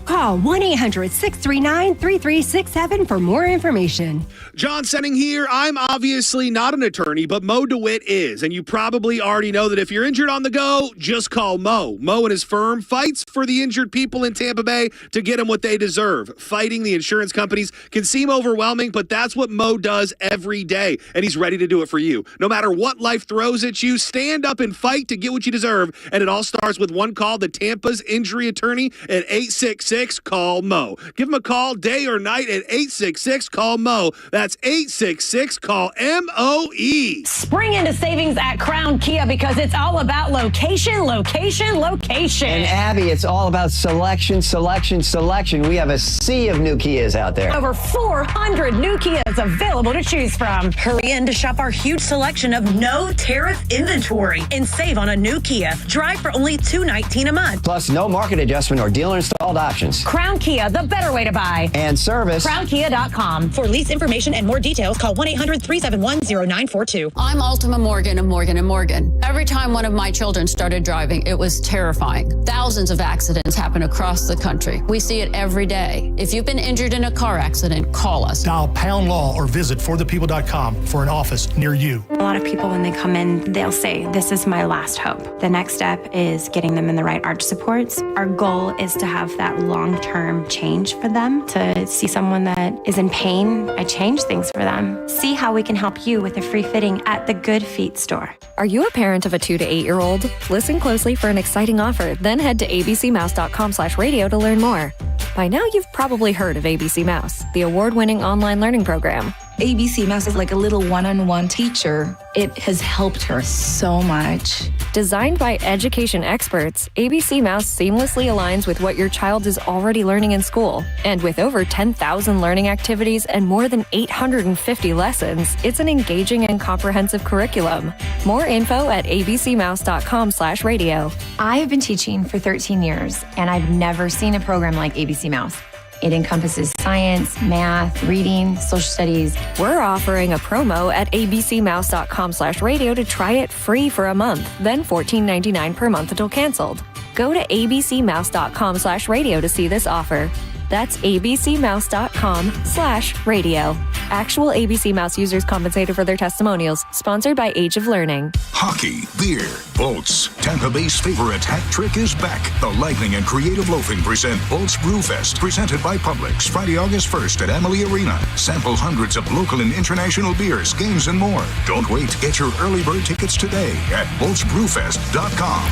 Call 1-800-639-3367 for more information. John Senning here. I'm obviously not an attorney, but Mo DeWitt is. And you probably already know that if you're injured on the go, just call Mo. Mo and his firm fights for the injured people in Tampa Bay to get them what they deserve. Fighting the insurance companies can seem overwhelming, but that's what Mo does every day. And he's ready to do it for you. No matter what life throws at you, stand up and fight to get what you deserve. And it all starts with one call to Tampa's injury attorney at 866 866-CALL-MO. Give them a call day or night at 866-CALL-MO. That's 866-CALL-MOE. Spring into savings at Crown Kia because it's all about location, location, location. And Abby, it's all about selection, selection, selection. We have a sea of new Kias out there. Over 400 new Kias available to choose from. Hurry in to shop our huge selection of no tariff inventory and save on a new Kia. Drive for only $219 a month. Plus, no market adjustment or dealer installed options. Crown Kia, the better way to buy. And service. CrownKia.com. For lease information and more details, call 1-800-371-0942. I'm Ultima Morgan of Morgan & Morgan. Every time one of my children started driving, it was terrifying. Thousands of accidents happen across the country. We see it every day. If you've been injured in a car accident, call us. Dial pound law or visit forthepeople.com for an office near you. A lot of people, when they come in, they'll say, this is my last hope. The next step is getting them in the right arch supports. Our goal is to have that long-term change for them, to see someone that is in pain. I change things for them. See how we can help you with a free fitting at the Good Feet store. Are you a parent of a 2 to 8 year old? Listen closely for an exciting offer, then head to abcmouse.com/radio to learn more. By now, you've probably heard of ABC Mouse, the award-winning online learning program. ABC Mouse is like a little one-on-one teacher. It has helped her so much. Designed by education experts, ABC Mouse seamlessly aligns with what your child is already learning in school. And with over 10,000 learning activities and more than 850 lessons, it's an engaging and comprehensive curriculum. More info at abcmouse.com/radio. I have been teaching for 13 years, and I've never seen a program like ABC Mouse. It encompasses science, math, reading, social studies. We're offering a promo at abcmouse.com/radio to try it free for a month, then $14.99 per month until canceled. Go to abcmouse.com/radio to see this offer. That's abcmouse.com/radio. Actual ABC Mouse users compensated for their testimonials. Sponsored by Age of Learning. Hockey, beer, Bolts. Tampa Bay's favorite hat trick is back. The Lightning and Creative Loafing present Bolts Brewfest, presented by Publix, Friday, August 1st at Amalie Arena. Sample hundreds of local and international beers, games, and more. Don't wait. Get your early bird tickets today at boltsbrewfest.com.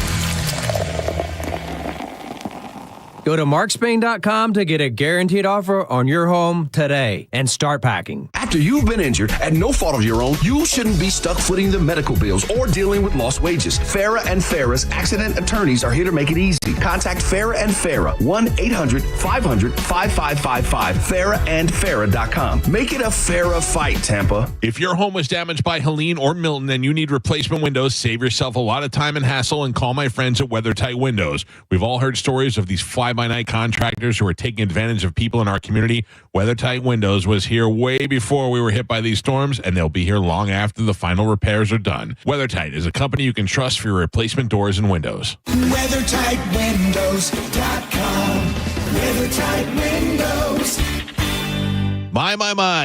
Go to markspain.com to get a guaranteed offer on your home today and start packing. After you've been injured at no fault of your own, you shouldn't be stuck footing the medical bills or dealing with lost wages. Farah and Farah's accident attorneys are here to make it easy. Contact Farah and Farah, 1-800-500-5555, farahandfarah.com. Make it a Farah fight, Tampa. If your home was damaged by Helene or Milton and you need replacement windows, save yourself a lot of time and hassle and call my friends at WeatherTight Windows. We've all heard stories of these fly-by-night contractors who are taking advantage of people in our community. WeatherTight Windows was here way before we were hit by these storms, and they'll be here long after the final repairs are done. WeatherTight is a company you can trust for your replacement doors and windows. WeatherTightWindows.com. WeatherTight Windows. My.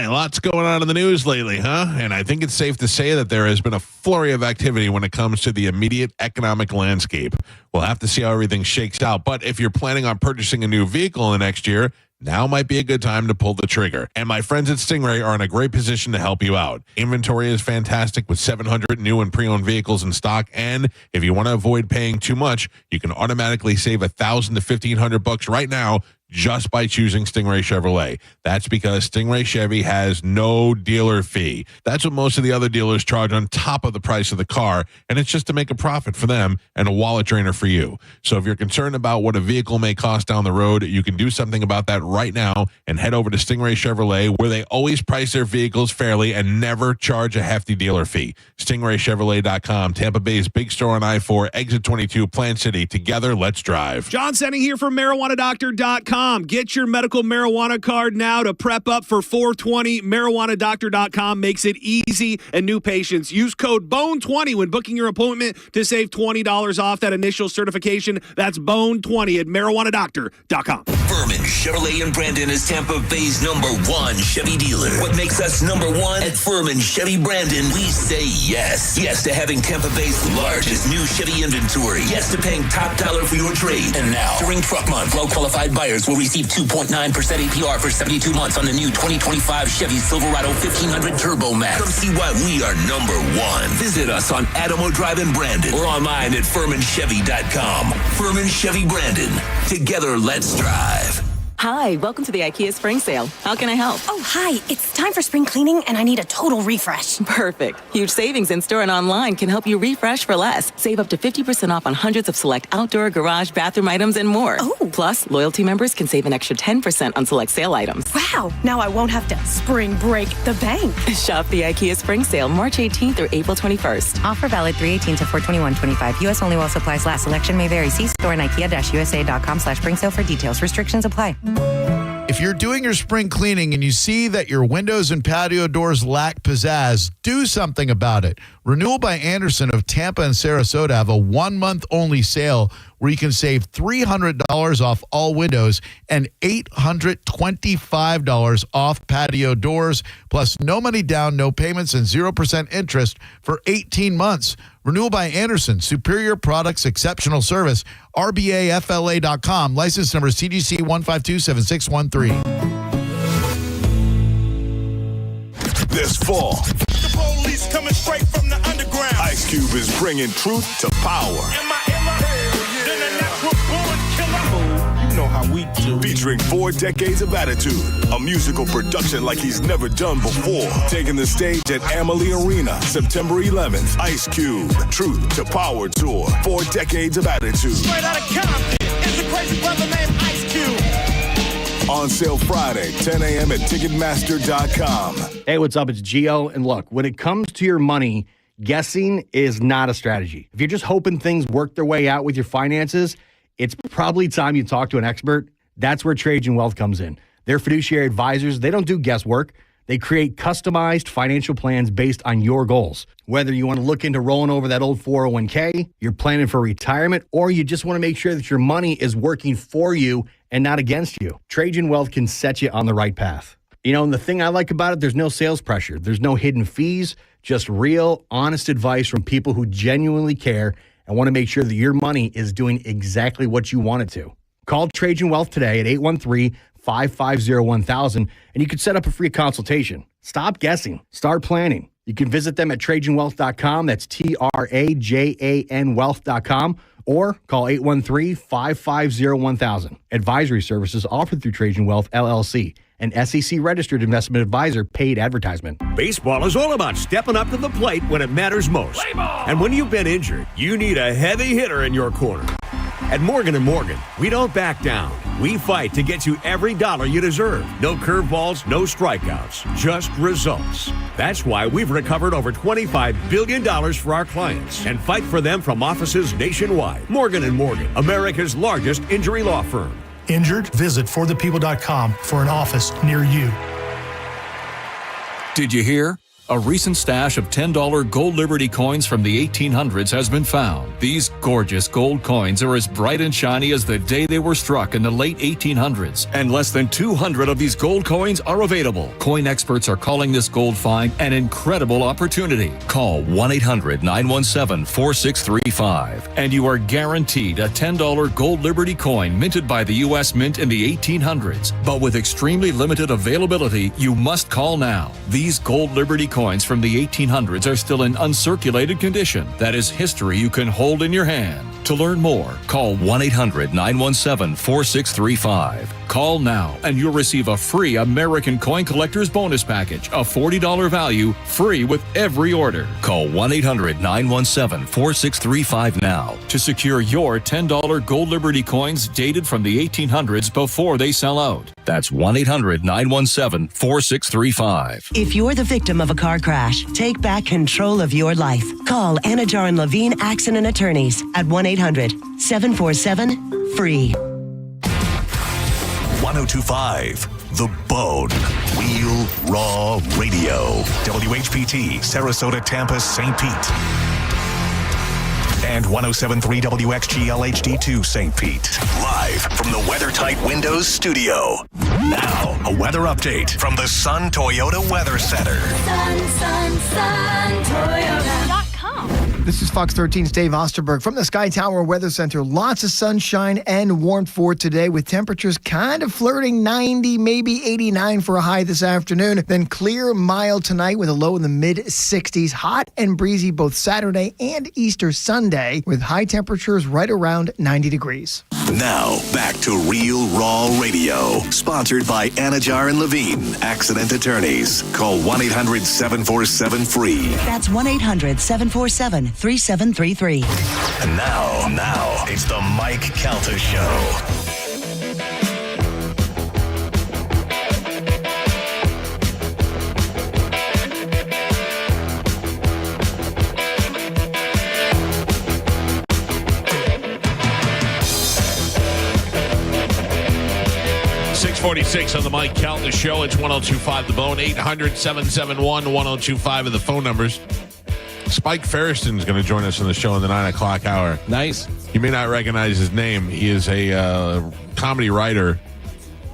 Lots going on in the news lately, huh? And I think it's safe to say that there has been a flurry of activity when it comes to the immediate economic landscape. We'll have to see how everything shakes out. But if you're planning on purchasing a new vehicle in the next year, now might be a good time to pull the trigger. And my friends at Stingray are in a great position to help you out. Inventory is fantastic with 700 new and pre-owned vehicles in stock. And if you want to avoid paying too much, you can automatically save $1,000 to $1,500 right now just by choosing Stingray Chevrolet. That's because Stingray Chevy has no dealer fee. That's what most of the other dealers charge on top of the price of the car, and it's just to make a profit for them and a wallet drainer for you. So if you're concerned about what a vehicle may cost down the road, you can do something about that right now and head over to Stingray Chevrolet, where they always price their vehicles fairly and never charge a hefty dealer fee. StingrayChevrolet.com, Tampa Bay's big store on I-4, exit 22, Plant City. Together, let's drive. John Senning here from MarijuanaDoctor.com. Get your medical marijuana card now to prep up for 420. MarijuanaDoctor.com makes it easy, and new patients use code BONE20 when booking your appointment to save $20 off that initial certification. That's BONE20 at MarijuanaDoctor.com. Furman Chevrolet in Brandon is Tampa Bay's #1 Chevy dealer. What makes us #1 at Furman Chevy Brandon? We say yes. Yes to having Tampa Bay's largest new Chevy inventory. Yes to paying top dollar for your trade. And now, during truck month, well-qualified buyers will receive 2.9% APR for 72 months on the new 2025 Chevy Silverado 1500 Turbo Max. Come see why we are #1. Visit us on Adamo Drive in Brandon or online at FurmanChevy.com. Furman Chevy Brandon. Together, let's drive. Hi, welcome to the IKEA Spring Sale. How can I help? Oh, hi. It's time for spring cleaning, and I need a total refresh. Perfect. Huge savings in-store and online can help you refresh for less. Save up to 50% off on hundreds of select outdoor, garage, bathroom items, and more. Oh. Plus, loyalty members can save an extra 10% on select sale items. Wow. Now I won't have to spring break the bank. Shop the IKEA Spring Sale March 18th through April 21st. Offer valid 3/18 to 4/21/25. U.S. only while supplies last. Selection may vary. See store and IKEA-USA.com/spring sale for details. Restrictions apply. If you're doing your spring cleaning and you see that your windows and patio doors lack pizzazz, do something about it. Renewal by Andersen of Tampa and Sarasota have a 1-month only sale where you can save $300 off all windows and $825 off patio doors, plus no money down, no payments, and 0% interest for 18 months. Renewal by Andersen, superior products, exceptional service. RBAFLA.com. License number CGC 1527613. This fall, the police coming straight from the underground. Ice Cube is bringing truth to power. Then a natural born killer. You know how we do. Featuring 4 decades of attitude, a musical production like he's never done before. Taking the stage at Amalie Arena, September 11th. Ice Cube, Truth to Power Tour. 4 decades of attitude. Straight out of Compton, it's a crazy brother named Ice Cube. On sale Friday, 10 a.m. at Ticketmaster.com. Hey, what's up? It's Gio. And look, when it comes to your money, guessing is not a strategy. If you're just hoping things work their way out with your finances, it's probably time you talk to an expert. That's where Trajan Wealth comes in. They're fiduciary advisors. They don't do guesswork. They create customized financial plans based on your goals. Whether you want to look into rolling over that old 401k, you're planning for retirement, or you just want to make sure that your money is working for you and not against you, Trajan Wealth can set you on the right path. You know, and the thing I like about it, there's no sales pressure. There's no hidden fees, just real, honest advice from people who genuinely care and want to make sure that your money is doing exactly what you want it to. Call Trajan Wealth today at 813-550-1000, and you can set up a free consultation. Stop guessing. Start planning. You can visit them at TrajanWealth.com. That's TRAJAN Wealth.com. Or call 813-550-1000. Advisory services offered through Trajan Wealth, LLC, an SEC-registered investment advisor, paid advertisement. Baseball is all about stepping up to the plate when it matters most. And when you've been injured, you need a heavy hitter in your corner. At Morgan & Morgan, we don't back down. We fight to get you every dollar you deserve. No curveballs, no strikeouts, just results. That's why we've recovered over $25 billion for our clients and fight for them from offices nationwide. Morgan & Morgan, America's largest injury law firm. Injured? Visit forthepeople.com for an office near you. Did you hear? A recent stash of $10 gold Liberty coins from the 1800s has been found. These gorgeous gold coins are as bright and shiny as the day they were struck in the late 1800s, and less than 200 of these gold coins are available. Coin experts are calling this gold find an incredible opportunity. Call 1-800-917-4635, and you are guaranteed a $10 gold Liberty coin minted by the U.S. Mint in the 1800s. But with extremely limited availability, you must call now. These gold Liberty coins from the 1800s are still in uncirculated condition. That is history you can hold in your hand. To learn more, call 1-800-917-4635. Call now and you'll receive a free American Coin Collector's Bonus Package, a $40 value, free with every order. Call 1-800-917-4635 now to secure your $10 gold Liberty coins dated from the 1800s before they sell out. That's 1-800-917-4635. If you're the victim of a car crash, take back control of your life. Call Anajar and Levine Accident Attorneys at 1-800-747-FREE. 1025 The Bone. Wheel Raw Radio. WHPT, Sarasota, Tampa, St. Pete. And 107.3 WXGL-HD2 St. Pete. Live from the WeatherTight Windows studio. Now, a weather update from the Sun Toyota Weather Center. Sun, Toyota.com. This is Fox 13's Dave Osterberg from the Sky Tower Weather Center. Lots of sunshine and warmth for today with temperatures kind of flirting 90, maybe 89 for a high this afternoon. Then clear, mild tonight with a low in the mid-60s. Hot and breezy both Saturday and Easter Sunday with high temperatures right around 90 degrees. Now, back to Real Raw Radio. Sponsored by Anajar and Levine, Accident Attorneys. Call 1-800-747-FREE. That's 1-800-747-3733. And now, it's the Mike Calta Show. .46 on the Mike Calta Show. It's 102.5 The Bone. 800-771-1025 are the phone numbers. Spike Ferriston's going to join us on the show in the 9 o'clock hour. Nice. You may not recognize his name. He is a comedy writer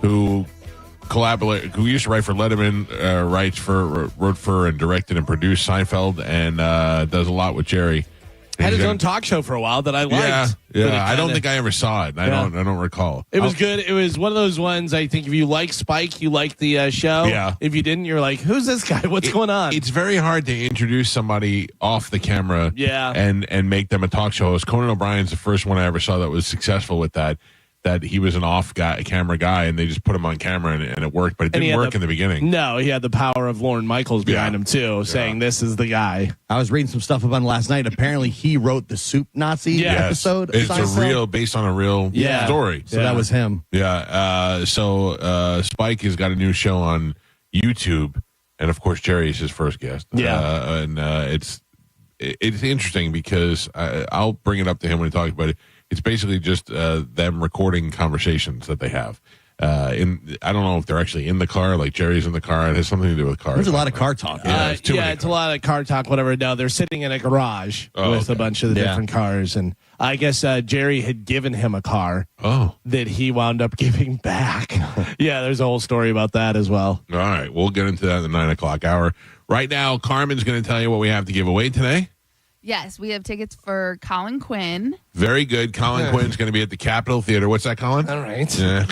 who used to write for Letterman, wrote for and directed and produced Seinfeld, and does a lot with Jerry. Had his own talk show for a while that I liked. Yeah. I don't think I ever saw it. I don't recall. It was good. It was one of those ones, I think, if you like Spike, you like the show. Yeah. If you didn't, you're like, who's this guy? What's going on? It's very hard to introduce somebody off the camera and make them a talk show host. Conan O'Brien's the first one I ever saw that was successful with that he was an camera guy, and they just put him on camera, and it worked, but it didn't work in the beginning. No, he had the power of Lorne Michaels behind him, too, saying this is the guy. I was reading some stuff about him last night. Apparently, he wrote the Soup Nazi episode. It's based on a real story. So that was him. Yeah. So Spike has got a new show on YouTube, and of course, Jerry is his first guest. Yeah. It's interesting because I'll bring it up to him when he talks about it. It's basically just them recording conversations that they have. I don't know if they're actually in the car, like Jerry's in the car. It has something to do with cars. There's a lot of car talk. It's a lot of car talk, whatever. No, they're sitting in a garage with a bunch of the different cars. And I guess Jerry had given him a car that he wound up giving back. There's a whole story about that as well. All right. We'll get into that in the 9 o'clock hour. Right now, Carmen's going to tell you what we have to give away today. Yes, we have tickets for Colin Quinn. Very good. Colin Quinn's going to be at the Capitol Theater. What's that, Colin? All right. Yeah.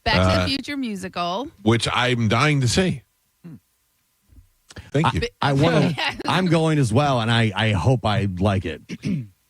Back to the Future musical. Which I'm dying to see. Thank you. I'm going as well, and I hope I like it.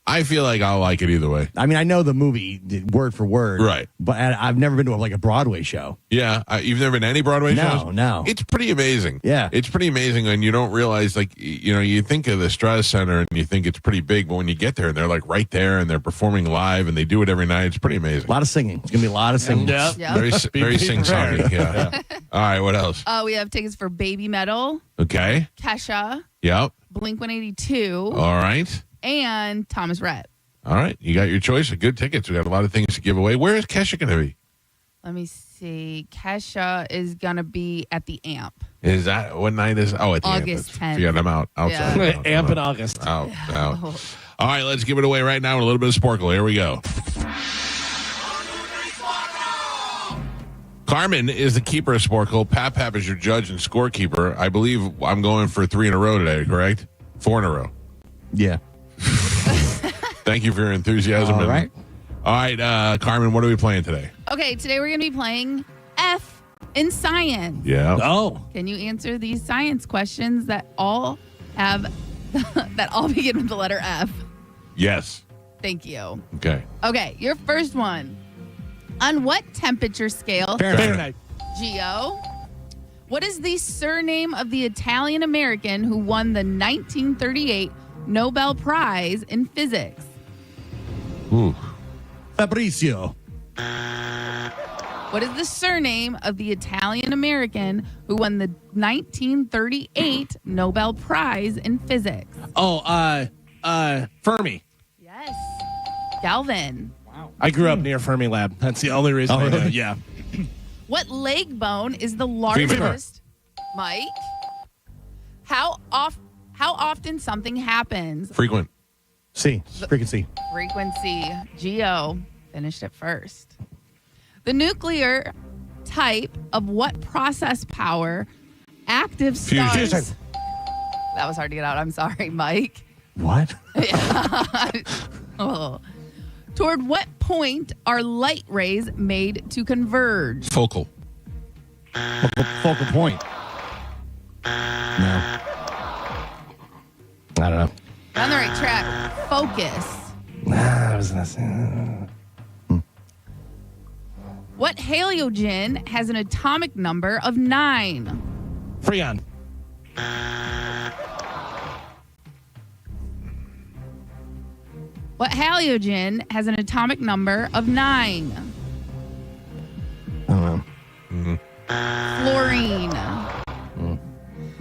I feel like I'll like it either way. I mean, I know the movie word for word. Right. But I've never been to a Broadway show. Yeah. You've never been to any Broadway shows? No. It's pretty amazing. Yeah. It's pretty amazing when you don't realize, you think of the Strauss Center and you think it's pretty big, but when you get there and they're right there and they're performing live and they do it every night, it's pretty amazing. A lot of singing. It's going to be a lot of singing. Yep. Very sing-songy. Yeah. All right, what else? We have tickets for Baby Metal. Okay. Kesha. Yep. Blink-182. All right. And Thomas Rhett. All right. You got your choice of good tickets. We got a lot of things to give away. Where is Kesha going to be? Let me see. Kesha is going to be at the AMP. Is that what night is? Oh, at the August AMP. 10th. Yeah, I'm out. Outside. Yeah. AMP in August. Out. All right, let's give it away right now with a little bit of Sporkle. Here we go. Carmen is the keeper of Sporkle. Pap is your judge and scorekeeper. I believe I'm going for 3 in a row today, correct? 4 in a row. Yeah. Thank you for your enthusiasm. All right. All right, Carmen, what are we playing today? Okay, today we're going to be playing F in science. Yeah. Oh. Can you answer these science questions that all begin with the letter F? Yes. Thank you. Okay. Okay, your first one. On what temperature scale? Fahrenheit. Geo. What is the surname of the Italian American who won the 1938 Nobel Prize in Physics? Ooh. Fabrizio. What is the surname of the Italian American who won the 1938 Nobel Prize in Physics? Oh, Fermi. Yes. Galvin. I grew up near Fermi Lab. That's the only reason I know. Yeah. What leg bone is the largest? Mike. How often something happens? Frequent. Frequency. Frequency. Geo finished it first. The nuclear type of what process power active stars? Fusion. That was hard to get out. I'm sorry, Mike. What? Oh. Toward what point are light rays made to converge? Focal. Focal point. No. I don't know. You're on the right track. Focus. I was gonna say. What halogen has an atomic number of 9? Freon. What halogen has an atomic number of 9? I don't know. Fluorine.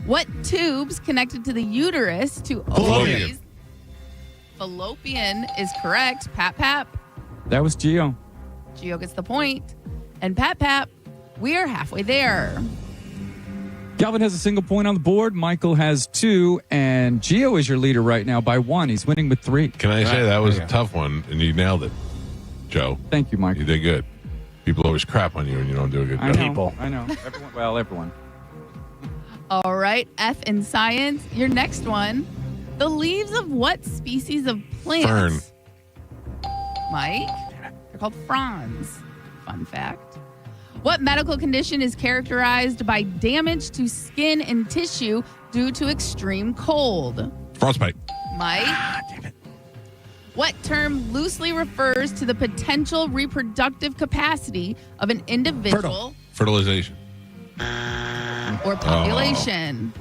What tubes connected to the uterus to ovaries? Fallopian is correct. Pap. That was Gio. Gio gets the point. And Pap, we are halfway there. Calvin has a single point on the board. Michael has 2, and Gio is your leader right now by 1. He's winning with 3. Can I say that was a tough one, and you nailed it, Joe? Thank you, Michael. You did good. People always crap on you when you don't do a good job. I know. Everyone. All right, F in science. Your next one. The leaves of what species of plants? Fern. Mike? They're called fronds. Fun fact. What medical condition is characterized by damage to skin and tissue due to extreme cold? Frostbite. Mike? Damn it. What term loosely refers to the potential reproductive capacity of an individual Fertilization. or population?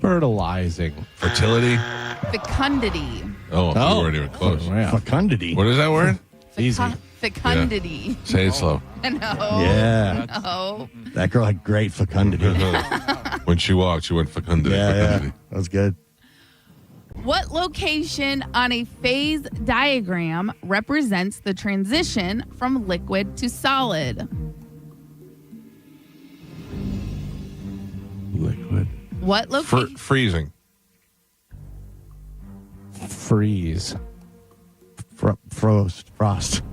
Fertilizing. Fertility. Fecundity. Oh, we weren't even close. Fecundity. What is that word? Easy. Fecundity. Say it slow. No. Yeah. No. That girl had great fecundity. When she walked, she went fecundity. Yeah. That was good. What location on a phase diagram represents the transition from liquid to solid? Liquid. What location? Freezing. Freeze. Frost.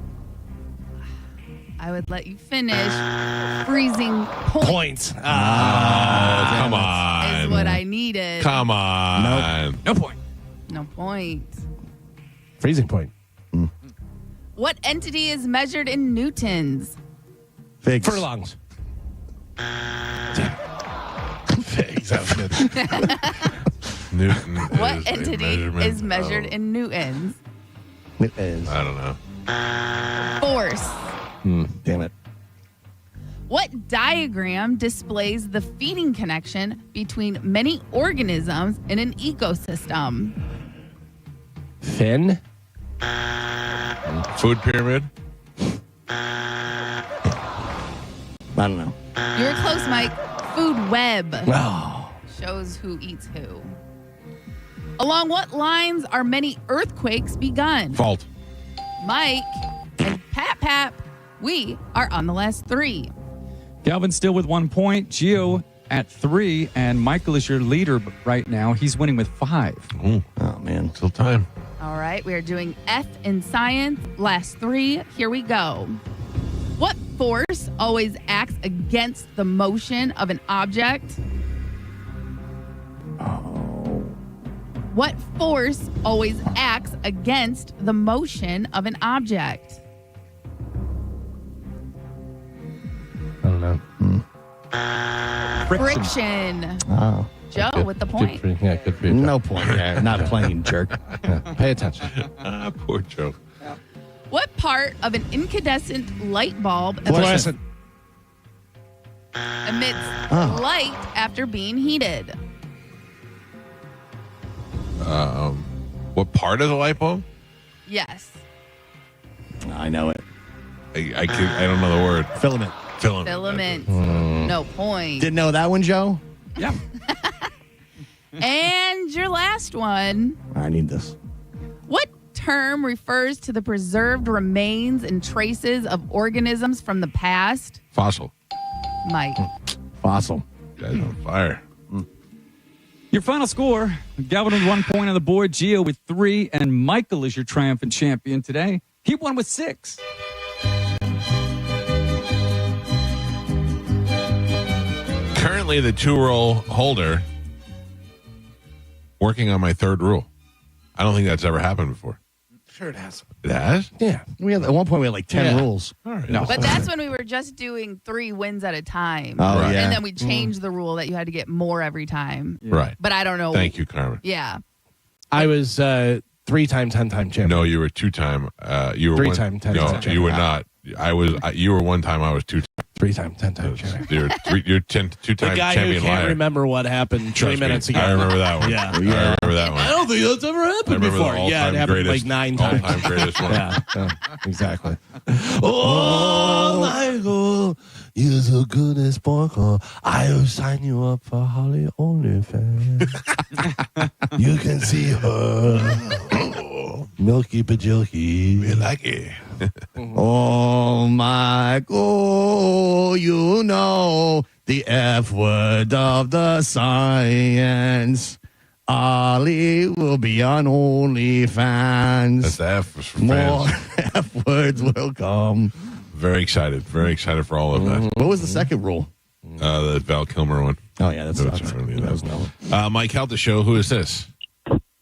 I would let you finish. Freezing Points. Come on. is what I needed. Come on. No point. No point. Freezing point. What entity is measured in newtons? Figs. Furlongs. Figs. That was good. Newton. What entity is measured in newtons? It is. I don't know. Force. Damn it. What diagram displays the feeding connection between many organisms in an ecosystem? Fin. Food pyramid. I don't know. You were close, Mike. Food web. Oh. Shows who eats who. Along what lines are many earthquakes begun? Fault. Mike and Pap, we are on the last 3. Calvin still with 1 point. Gio at 3, and Michael is your leader right now. He's winning with 5. Oh, man. Still time. All right, we are doing F in science. Last 3. Here we go. What force always acts against the motion of an object? What force always acts against the motion of an object? I don't know. Friction. Oh. Joe Good. with the point. Good for you, Joe. No point. Yeah, not playing, jerk. Yeah, pay attention. Poor Joe. What part of an incandescent light bulb Fluorescent. emits light after being heated? What part of the light bulb? Yes. I know it. I don't know the word. Filament. Filament. No point. Didn't know that one, Joe? Yeah. And your last one. I need this. What term refers to the preserved remains and traces of organisms from the past? Fossil. Mike. Fossil. Guys on fire. Your final score, Galvin with 1 point on the board, Gio with 3, and Michael is your triumphant champion today. He won with 6. Currently, the 2-roll holder working on my third rule. I don't think that's ever happened before. Sure it has. It has? Yeah. At one point we had like 10 rules. All right. No. But that's when we were just doing 3 wins at a time. Oh, And yeah. then we changed the rule that you had to get more every time. Right. But I don't know. Thank you, Carmen. Yeah. I was 3-time, 10-time champion. No, you were 2-time. You were 3-time, 10-time No, champion. you were not. You were 1 time. I was 2 time. 3-time, 10-time champion. You're 2-time The guy who champion can't liar. remember what happened 3 Trust me, minutes ago. I remember that one. Yeah. I remember that one. I don't think that's ever I happened remember before. the all-time Yeah, it happened greatest, like 9 times. all-time greatest one. Yeah, exactly. Oh, Michael, you're the goodest boy. I will sign you up for Holly OnlyFans. You can see her. Milky Bajilky. We like it. Oh, Michael, you know the F word of the science. Ollie will be on OnlyFans. That's the F for More fans. F words will come. Very excited for all of that. What was the second rule? The Val Kilmer one. Oh, yeah, that's Mike Out the show. Who is this?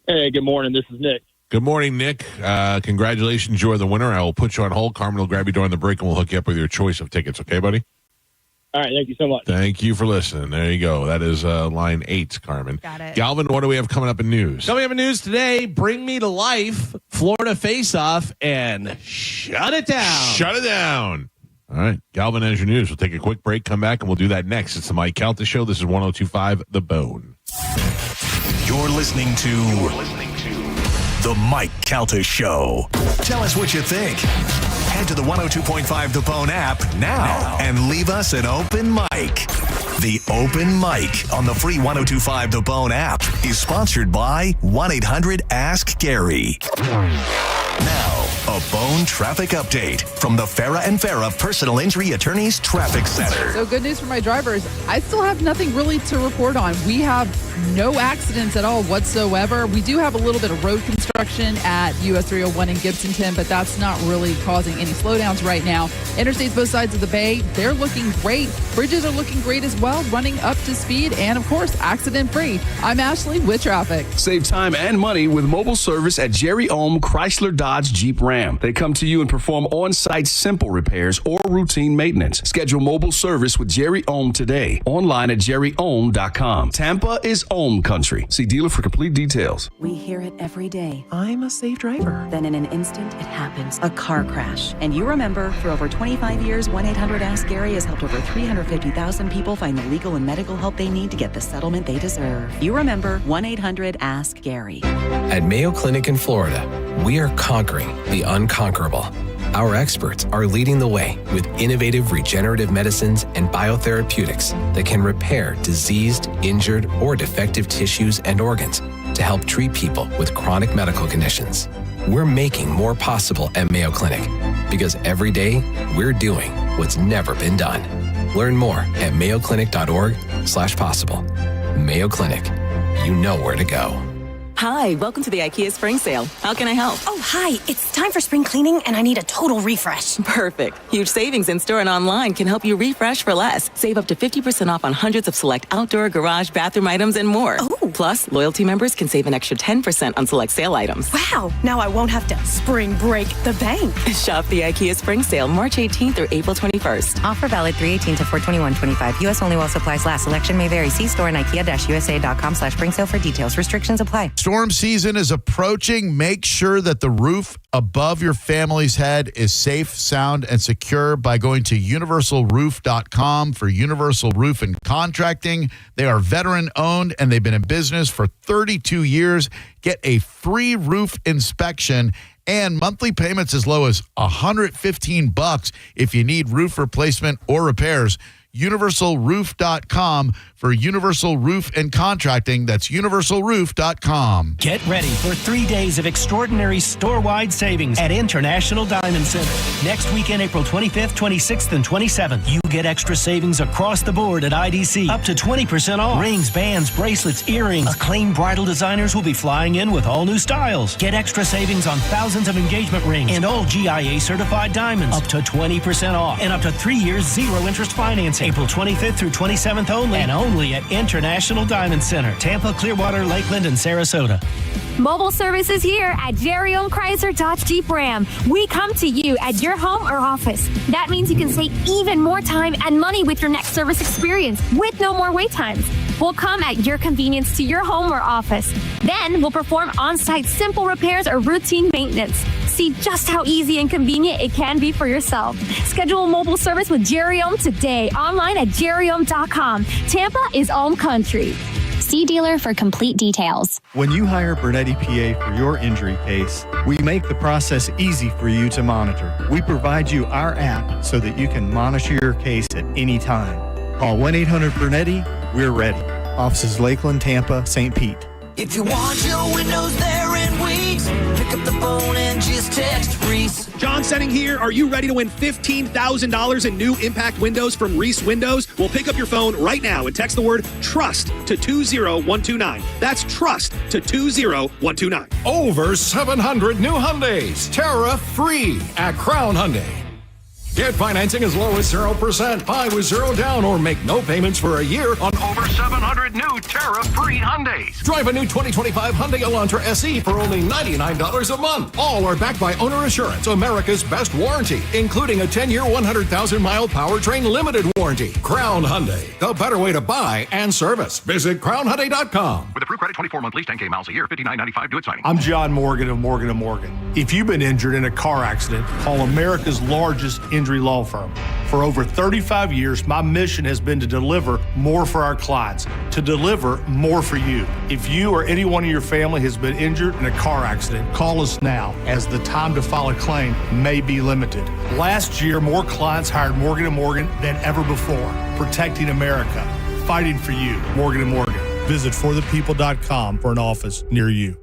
Hey, good morning. This is Nick. Good morning, Nick. Congratulations. You're the winner. I will put you on hold. Carmen will grab you during the break and we'll hook you up with your choice of tickets. Okay, buddy? All right. Thank you so much. Thank you for listening. There you go. That is line 8, Carmen. Got it. Galvin, what do we have coming up in news? Coming up in news today, Bring Me to Life, Florida Face-Off, and Shut It Down. Shut it down. All right. Galvin has your news. We'll take a quick break, come back, and we'll do that next. It's the Mike Calta Show. This is 102.5 The Bone. You're listening to The Mike Calta Show. Tell us what you think. Head to the 102.5 The Bone app now and leave us an open mic. The Open Mic on the free 102.5 The Bone app is sponsored by 1-800-ASK-GARY. Now, a Bone traffic update from the Farah and Farah Personal Injury Attorneys Traffic Center. So good news for my drivers. I still have nothing really to report on. We have no accidents at all whatsoever. We do have a little bit of road construction at US 301 in Gibsonton, but that's not really causing any slowdowns right now. Interstates both sides of the bay, they're looking great. Bridges are looking great as well, running up to speed and, of course, accident-free. I'm Ashley with traffic. Save time and money with mobile service at Jerry Ohm Chrysler Dodge Jeep Ram. They come to you and perform on-site simple repairs or routine maintenance. Schedule mobile service with Jerry Ohm today. Online at jerryohm.com. Tampa is Ohm country. See dealer for complete details. We hear it every day. I'm a safe driver. Then in an instant, it happens. A car crash. And you remember, for over 25 years, 1-800-ASK-GARY has helped over 350,000 people find the legal and medical help they need to get the settlement they deserve. You remember 1-800-ASK-GARY. At Mayo Clinic in Florida, we are conquering the unconquerable. Our experts are leading the way with innovative regenerative medicines and biotherapeutics that can repair diseased, injured, or defective tissues and organs to help treat people with chronic medical conditions. We're making more possible at Mayo Clinic because every day we're doing what's never been done. Learn more at mayoclinic.org/possible. Mayo Clinic, you know where to go. Hi, welcome to the IKEA Spring Sale. How can I help? Oh, hi. It's time for spring cleaning, and I need a total refresh. Perfect. Huge savings in store and online can help you refresh for less. Save up to 50% off on hundreds of select outdoor, garage, bathroom items, and more. Oh. Plus, loyalty members can save an extra 10% on select sale items. Wow. Now I won't have to spring break the bank. Shop the IKEA Spring Sale March 18th through April 21st. Offer valid 3/18 to 4/21/25. U.S. only while supplies last. Selection may vary. See store and IKEA-USA.com/spring sale for details. Restrictions apply. Storm season is approaching. Make sure that the roof above your family's head is safe, sound, and secure by going to universalroof.com for Universal Roof and Contracting. They are veteran owned and they've been in business for 32 years. Get a free roof inspection and monthly payments as low as $115 if you need roof replacement or repairs. universalroof.com for Universal Roof and Contracting. That's universalroof.com. Get ready for 3 days of extraordinary store-wide savings at International Diamond Center. Next weekend, April 25th, 26th, and 27th, you get extra savings across the board at IDC. Up to 20% off. Rings, bands, bracelets, earrings. Acclaimed bridal designers will be flying in with all new styles. Get extra savings on thousands of engagement rings and all GIA certified diamonds. Up to 20% off and up to 3 years zero interest financing. April 25th through 27th only, and only at International Diamond Center, Tampa, Clearwater, Lakeland, and Sarasota. Mobile service is here at Jerry Ohm Chrysler Dodge Jeep Ram. We come to you at your home or office. That means you can save even more time and money with your next service experience with no more wait times. We'll come at your convenience to your home or office. Then we'll perform on-site simple repairs or routine maintenance. See just how easy and convenient it can be for yourself. Schedule a mobile service with Jerry Ohm today online at jerryohm.com. Tampa is Ohm Country. See dealer for complete details. When you hire Bernetti PA for your injury case, we make the process easy for you to monitor. We provide you our app so that you can monitor your case at any time. Call 1-800-BERNETTI. We're ready. Offices Lakeland, Tampa, St. Pete. If you want your windows there in weeks, pick up the phone and just text Reese. John Setting here. Are you ready to win $15,000 in new impact windows from Reese Windows? Well, pick up your phone right now and text the word TRUST to 20129. That's TRUST to 20129. Over 700 new Hyundais, tariff-free at Crown Hyundai. Get financing as low as 0%, buy with zero down, or make no payments for a year on over 700 new tariff-free Hyundais. Drive a new 2025 Hyundai Elantra SE for only $99 a month. All are backed by Owner Assurance, America's best warranty, including a 10-year, 100,000-mile powertrain limited warranty. Crown Hyundai, the better way to buy and service. Visit crownhyundai.com. With approved credit, 24-month lease, 10K miles a year, $59.95 due at signing. I'm John Morgan of Morgan & Morgan. If you've been injured in a car accident, call America's largest injury law firm. For over 35 years, my mission has been to deliver more for our clients, to deliver more for you. If you or anyone in your family has been injured in a car accident, call us now, as the time to file a claim may be limited. Last year, more clients hired Morgan & Morgan than ever before, protecting America, fighting for you. Morgan & Morgan. Visit forthepeople.com for an office near you.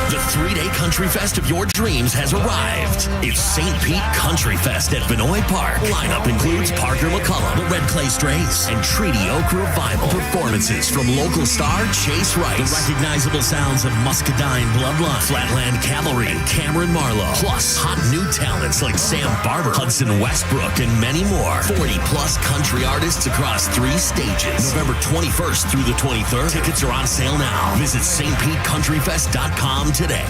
The 3-day Country Fest of your dreams has arrived. It's St. Pete Country Fest at Vinoy Park. Lineup includes Parker McCullum, the Red Clay Strays, and Treaty Oak Revival. Performances from local star Chase Rice, the recognizable sounds of Muscadine Bloodline, Flatland Cavalry, and Cameron Marlowe. Plus, hot new talents like Sam Barber, Hudson Westbrook, and many more. 40-plus country artists across 3 stages. November 21st through the 23rd. Tickets are on sale now. Visit stpetecountryfest.com today.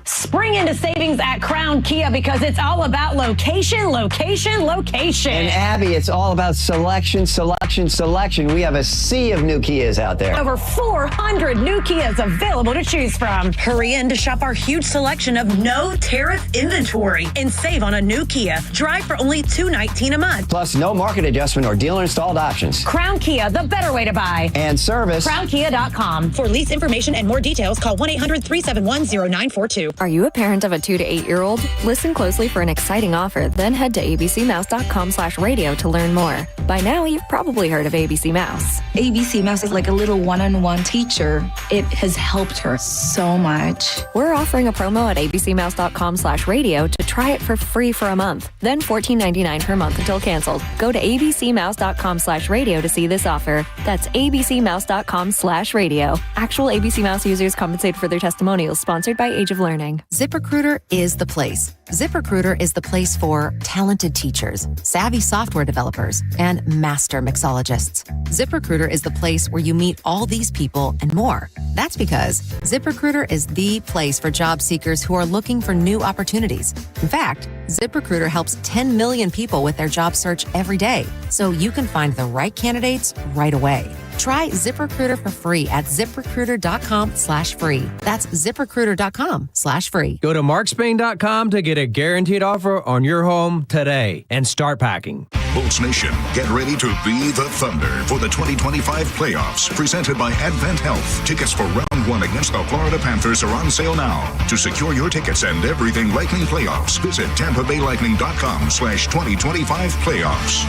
Spring into savings at Crown Kia because it's all about location, location, location. And Abby, it's all about selection, selection, selection. We have a sea of new Kias out there. Over 400 new Kias available to choose from. Hurry in to shop our huge selection of no tariff inventory and save on a new Kia. Drive for only $219 a month. Plus, no market adjustment or dealer installed options. Crown Kia, the better way to buy. And service. CrownKia.com. For lease information and more details, call 1-800-371-0942. Are you a parent of a 2 to 8-year-old? Listen closely for an exciting offer, then head to abcmouse.com/radio to learn more. By now, you've probably heard of ABC Mouse. ABC Mouse is like a little one-on-one teacher. It has helped her so much. We're offering a promo at abcmouse.com/radio to try it for free for a month, then $14.99 per month until canceled. Go to abcmouse.com/radio to see this offer. That's abcmouse.com/radio. Actual ABC Mouse users compensate for their testimonials, sponsored by Age of Learning. ZipRecruiter is the place. ZipRecruiter is the place for talented teachers, savvy software developers, and master mixologists. ZipRecruiter is the place where you meet all these people and more. That's because ZipRecruiter is the place for job seekers who are looking for new opportunities. In fact, ZipRecruiter helps 10 million people with their job search every day, so you can find the right candidates right away. Try ZipRecruiter for free at ZipRecruiter.com/free. That's ZipRecruiter.com/free. Go to markspain.com to get a guaranteed offer on your home today and start packing. Bulls Nation, get ready to be the Thunder for the 2025 playoffs, presented by Advent Health. Tickets for round 1 against the Florida Panthers are on sale now. To secure your tickets and everything Lightning playoffs, visit TampaBayLightning.com/2025 playoffs.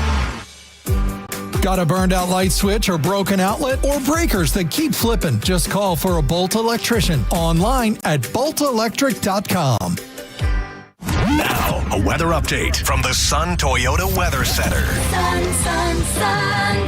Got a burned out light switch or broken outlet or breakers that keep flipping? Just call for a Bolt electrician online at boltelectric.com. Now, a weather update from the Sun Toyota Weather Center. Sun,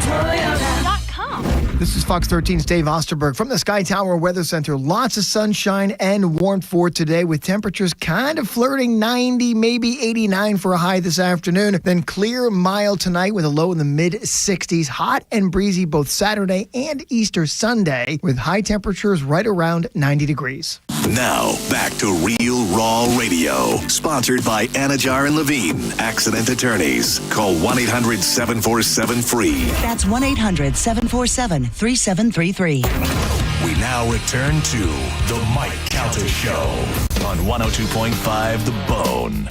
Toyota.com. This is Fox 13's Dave Osterberg from the Sky Tower Weather Center. Lots of sunshine and warmth for today with temperatures kind of flirting 90, maybe 89 for a high this afternoon. Then clear, mild tonight with a low in the mid-60s. Hot and breezy both Saturday and Easter Sunday with high temperatures right around 90 degrees. Now, back to Real Raw Radio. Sponsored by Anajar and Levine, accident attorneys. Call 1-800-747-FREE. That's 1-800-747-3733. We now return to The Mike Calta Show on 102.5 The Bone.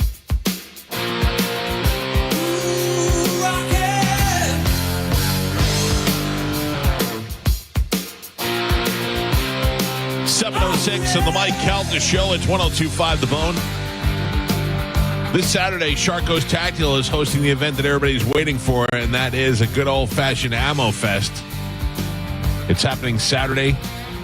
On the Mike Calta Show. It's 102.5 The Bone. This Saturday, Shark Coast Tactical is hosting the event that everybody's waiting for, and that is a good old-fashioned ammo fest. It's happening Saturday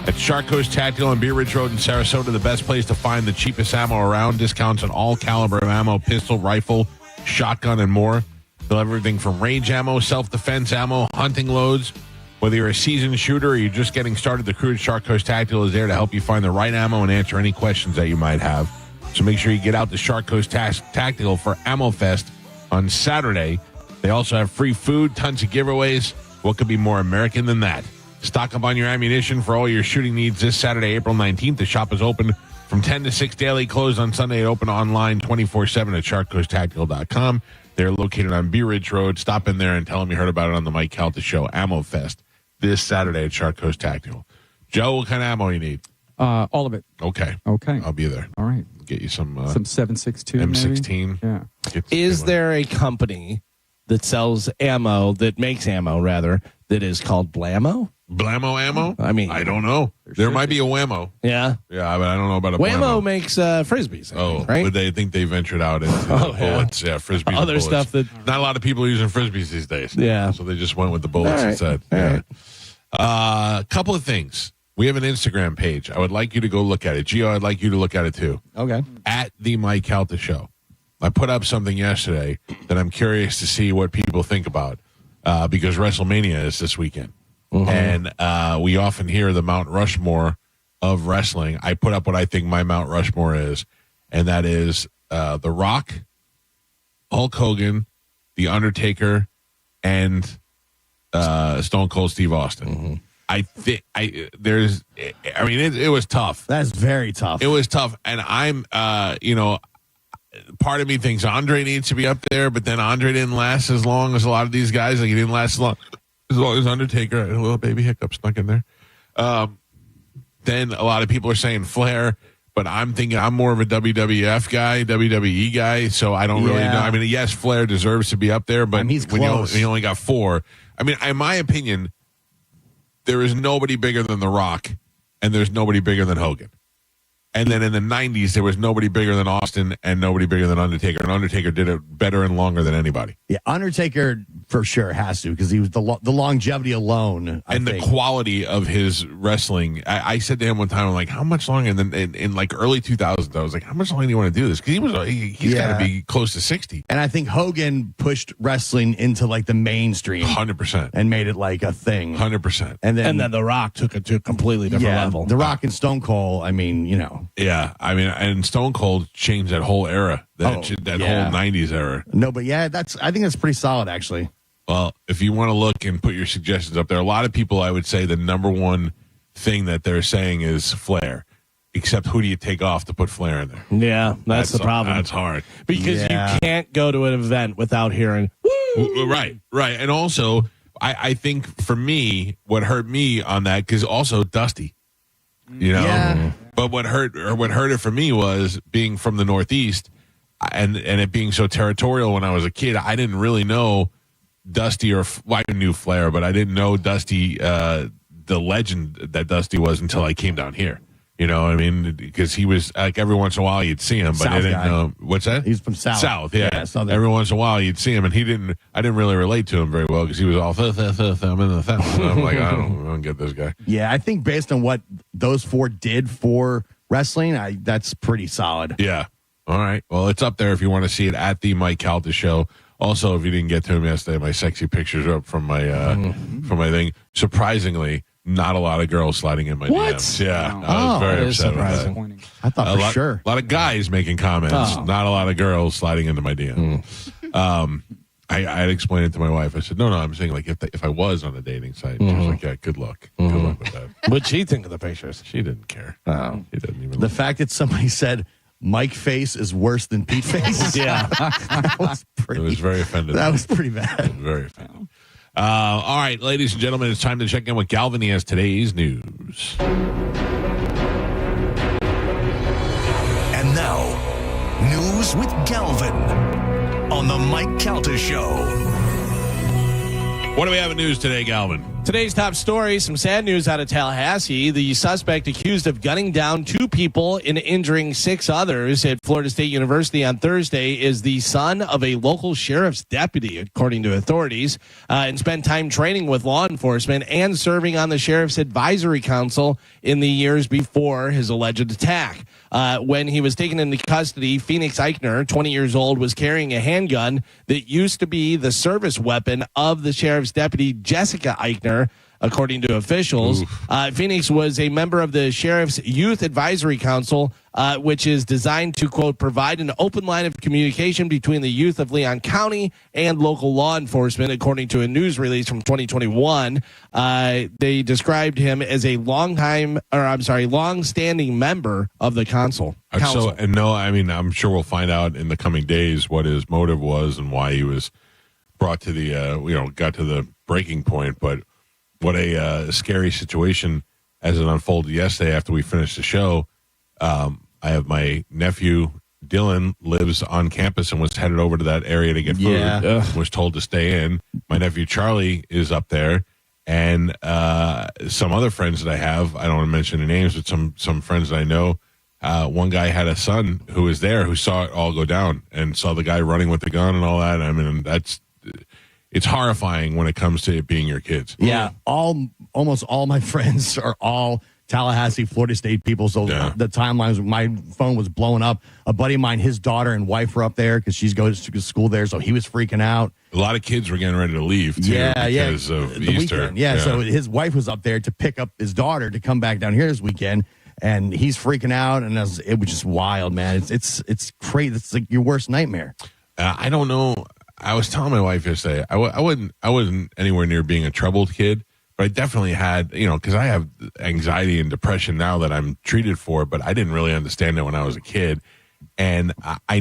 at Shark Coast Tactical on Beer Ridge Road in Sarasota, the best place to find the cheapest ammo around. Discounts on all caliber of ammo, pistol, rifle, shotgun, and more. They'll have everything from range ammo, self-defense ammo, hunting loads. Whether you're a seasoned shooter or you're just getting started, the crew at Shark Coast Tactical is there to help you find the right ammo and answer any questions that you might have. So make sure you get out to Shark Coast Tactical for Ammo Fest on Saturday. They also have free food, tons of giveaways. What could be more American than that? Stock up on your ammunition for all your shooting needs this Saturday, April 19th. The shop is open from 10 to 6 daily, closed on Sunday, and open online 24/7 at sharkcoasttactical.com. They're located on Bee Ridge Road. Stop in there and tell them you heard about it on the Mike Calta Show. Ammo Fest this Saturday at Shark Coast Tactical. Joe, what kind of ammo you need? All of it. Okay. I'll be there. All right. Get you some 7.62 M16. Maybe? Yeah. Is there a company that sells ammo, that makes ammo rather, that is called Blammo? Blammo ammo? I mean, I don't know. There might be a Whammo. Yeah. Yeah, but I don't know about a Whammo Blammo. makes frisbees. I think, right? But they think they ventured out into bullets. Yeah, frisbees. Other and bullets. stuff that not a lot of people are using frisbees these days. Yeah. So they just went with the bullets instead. All yeah. right. A couple of things. We have an Instagram page. I would like you to go look at it. Gio, I'd like you to look at it too. Okay. At the Mike Calta Show. I put up something yesterday that I'm curious to see what people think about because WrestleMania is this weekend. And we often hear the Mount Rushmore of wrestling. I put up what I think my Mount Rushmore is, and that is The Rock, Hulk Hogan, The Undertaker, and Stone Cold Steve Austin. I think it was tough. That's very tough. It was tough, and I'm part of me thinks Andre needs to be up there, but then Andre didn't last as long as a lot of these guys. Like he didn't last as long as Undertaker. A little baby hiccup snuck in there. Then a lot of people are saying Flair, but I'm thinking I'm more of a WWF guy, WWE guy, so I don't really know. I mean, yes, Flair deserves to be up there, but he's when close. you only got 4. I mean, in my opinion, there is nobody bigger than The Rock, and there's nobody bigger than Hogan. And then in the 90s, there was nobody bigger than Austin and nobody bigger than Undertaker. And Undertaker did it better and longer than anybody. Yeah, Undertaker for sure has to because he was the longevity alone. I think. The quality of his wrestling. I said to him one time, I'm like, how much longer? And then in like early 2000s, I was like, how much longer do you want to do this? Because he's got to be close to 60. And I think Hogan pushed wrestling into like the mainstream. 100%. And made it like a thing. 100%. And then The Rock took it to a completely different level. The Rock and Stone Cold, I mean, you know. Yeah, I mean, and Stone Cold changed that whole era, that whole 90s era. No, but yeah, I think that's pretty solid, actually. Well, if you want to look and put your suggestions up there, a lot of people, I would say the number one thing that they're saying is Flair. Except who do you take off to put Flair in there? Yeah, that's the problem. That's hard. Because you can't go to an event without hearing, woo! Right. And also, I think for me, what hurt me on that, because also Dusty. You know? Yeah. But what hurt it for me was being from the Northeast and it being so territorial when I was a kid. I didn't really know Dusty I knew Flair, but I didn't know Dusty, the legend that Dusty was until I came down here. You know what I mean? Because he was like every once in a while you'd see him, but I didn't know. What's that? He's from South. South, yeah. Every once in a while you'd see him, and I didn't really relate to him very well because he was all, I'm in the South. And I'm like, I don't get this guy. Yeah, I think based on what those 4 did for wrestling, that's pretty solid. Yeah. All right. Well, it's up there if you want to see it at the Mike Calta Show Also, if you didn't get to him yesterday, my sexy pictures are up from my thing. Surprisingly, not a lot of girls sliding in my DMs. Yeah, I was very upset with that. I thought A lot of guys making comments, not a lot of girls sliding into my DM. I had explained it to my wife. I said, no, I'm saying like if I was on a dating site. She was like, yeah, good luck. Good luck with that. What'd she think of the pictures? She didn't care. Oh. She didn't even The fact that somebody said Mike face is worse than Pete face. Yeah. That was It was very offended. That was pretty bad. Very offended. All right, ladies and gentlemen, it's time to check in with Galvin. He has today's news. And now, news with Galvin on the Mike Calta Show. What do we have in news today, Galvin? Today's top story, some sad news out of Tallahassee. The suspect accused of gunning down 2 people and injuring 6 others at Florida State University on Thursday is the son of a local sheriff's deputy, according to authorities, and spent time training with law enforcement and serving on the Sheriff's Advisory Council in the years before his alleged attack. When he was taken into custody, Phoenix Eichner, 20 years old, was carrying a handgun that used to be the service weapon of the sheriff's deputy, Jessica Eichner, according to officials. Phoenix was a member of the Sheriff's Youth Advisory Council, which is designed to, quote, provide an open line of communication between the youth of Leon County and local law enforcement, according to a news release from 2021. They described him as a long-standing member of the council. I'm sure we'll find out in the coming days what his motive was and why he was brought to the, got to the breaking point. But what a scary situation as it unfolded yesterday after we finished the show. I have my nephew, Dylan, lives on campus and was headed over to that area to get food. Yeah. Was told to stay in. My nephew, Charlie, is up there. And some other friends that I have, I don't want to mention their names, but some friends that I know, one guy had a son who was there who saw it all go down and saw the guy running with the gun and all that. I mean, it's horrifying when it comes to it being your kids. Yeah, almost all my friends are all Tallahassee, Florida State people. So the timelines, my phone was blowing up. A buddy of mine, his daughter and wife were up there because she goes to school there. So he was freaking out. A lot of kids were getting ready to leave, too, because of the Easter. Weekend. So his wife was up there to pick up his daughter to come back down here this weekend. And he's freaking out. And it was just wild, man. It's crazy. It's like your worst nightmare. I don't know. I was telling my wife yesterday, I wasn't anywhere near being a troubled kid, but I definitely had, because I have anxiety and depression now that I'm treated for, but I didn't really understand it when I was a kid. And I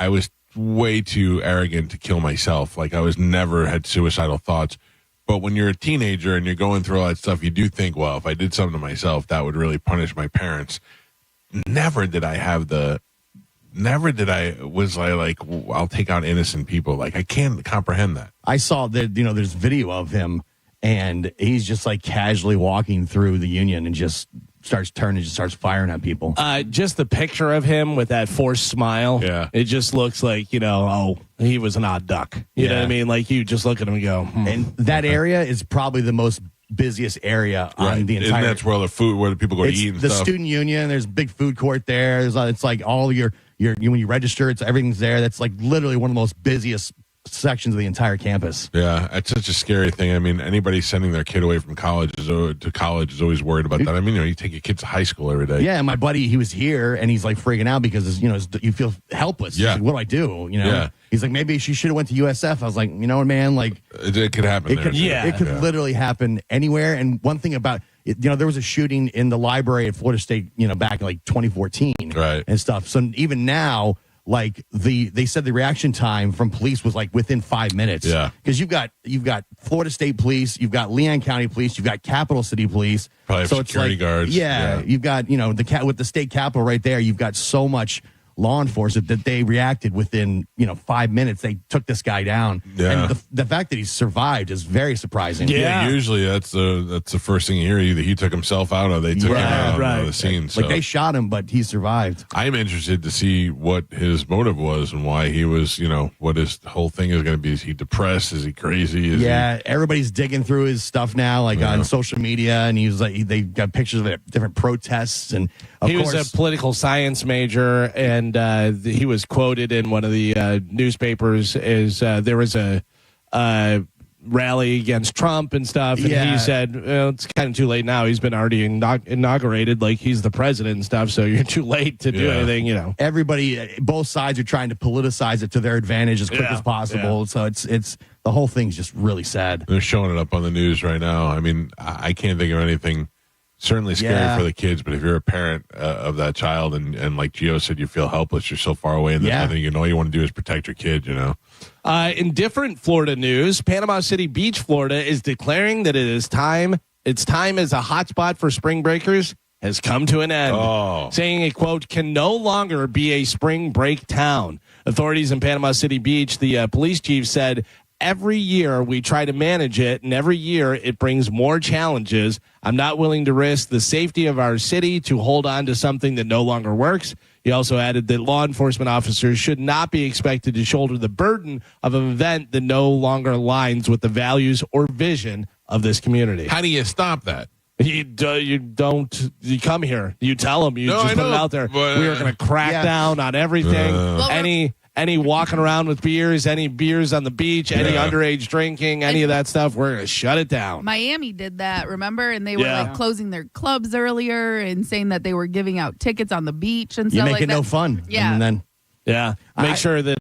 was way too arrogant to kill myself. Like I never had suicidal thoughts. But when you're a teenager and you're going through all that stuff, you do think, well, if I did something to myself, that would really punish my parents. Never did I was like, I'll take out innocent people. Like, I can't comprehend that. I saw that, there's video of him and he's just like casually walking through the Union and just starts firing at people. Just the picture of him with that forced smile. Yeah. It just looks like, he was an odd duck. You know what I mean? Like you just look at him and go, And that area is probably the most busiest area on the entire. And that's where where the people go to eat and the stuff. Student Union. There's a big food court there. It's like all your when you register, everything's there. That's like literally one of the most busiest sections of the entire campus. Yeah, it's such a scary thing. I mean, anybody sending their kid away from college is always worried about that. I mean, you take your kids to high school every day. Yeah, and my buddy, he was here, and he's like freaking out because you feel helpless. Yeah, like, what do I do? Yeah. He's like, maybe she should have went to USF. I was like, you know what, man? Like, it could happen. It could literally happen anywhere. And one thing about it, there was a shooting in the library at Florida State, back in like 2014, right, and stuff. So even now. Like they said the reaction time from police was like within 5 minutes. Yeah. Because you've got Florida State Police, you've got Leon County Police, you've got Capital City Police. Probably have security guards. Yeah. You've got, with the state capitol right there, you've got so much law enforcement that they reacted within 5 minutes. They took this guy down. Yeah. And the fact that he survived is very surprising. Yeah, usually that's the first thing you hear. Either he took himself out or they took him out of the scene. Like they shot him, but he survived. I'm interested to see what his motive was and why he was, what his whole thing is going to be. Is he depressed? Is he crazy? Everybody's digging through his stuff now, on social media, and he was like, they got pictures of different protests, and he was a political science major, and and he was quoted in one of the newspapers as there was a rally against Trump and stuff, and he said, well, it's kind of too late now. He's been already inaugurated, like he's the president and stuff, so you're too late to do anything, you know. Everybody, both sides are trying to politicize it to their advantage as quick as possible, so it's the whole thing's just really sad. They're showing it up on the news right now. I mean, I can't think of anything certainly scary for the kids, but if you're a parent of that child and like Gio said, you feel helpless, you're so far away, and I think all you want to do is protect your kid, you know. In different Florida news, Panama City Beach, Florida is declaring that its time as a hotspot for spring breakers has come to an end, saying it, quote, can no longer be a spring break town. Authorities in Panama City Beach, the police chief said, every year we try to manage it, and every year it brings more challenges. I'm not willing to risk the safety of our city to hold on to something that no longer works. He also added that law enforcement officers should not be expected to shoulder the burden of an event that no longer aligns with the values or vision of this community. How do you stop that? You don't. You come here. You tell them. You just put it out there. But, we are going to crack down on everything. Any walking around with beers, any beers on the beach, any underage drinking, any of that stuff, we're going to shut it down. Miami did that, remember? And they were like closing their clubs earlier and saying that they were giving out tickets on the beach and stuff like that. You make it no fun. Yeah. And then make sure that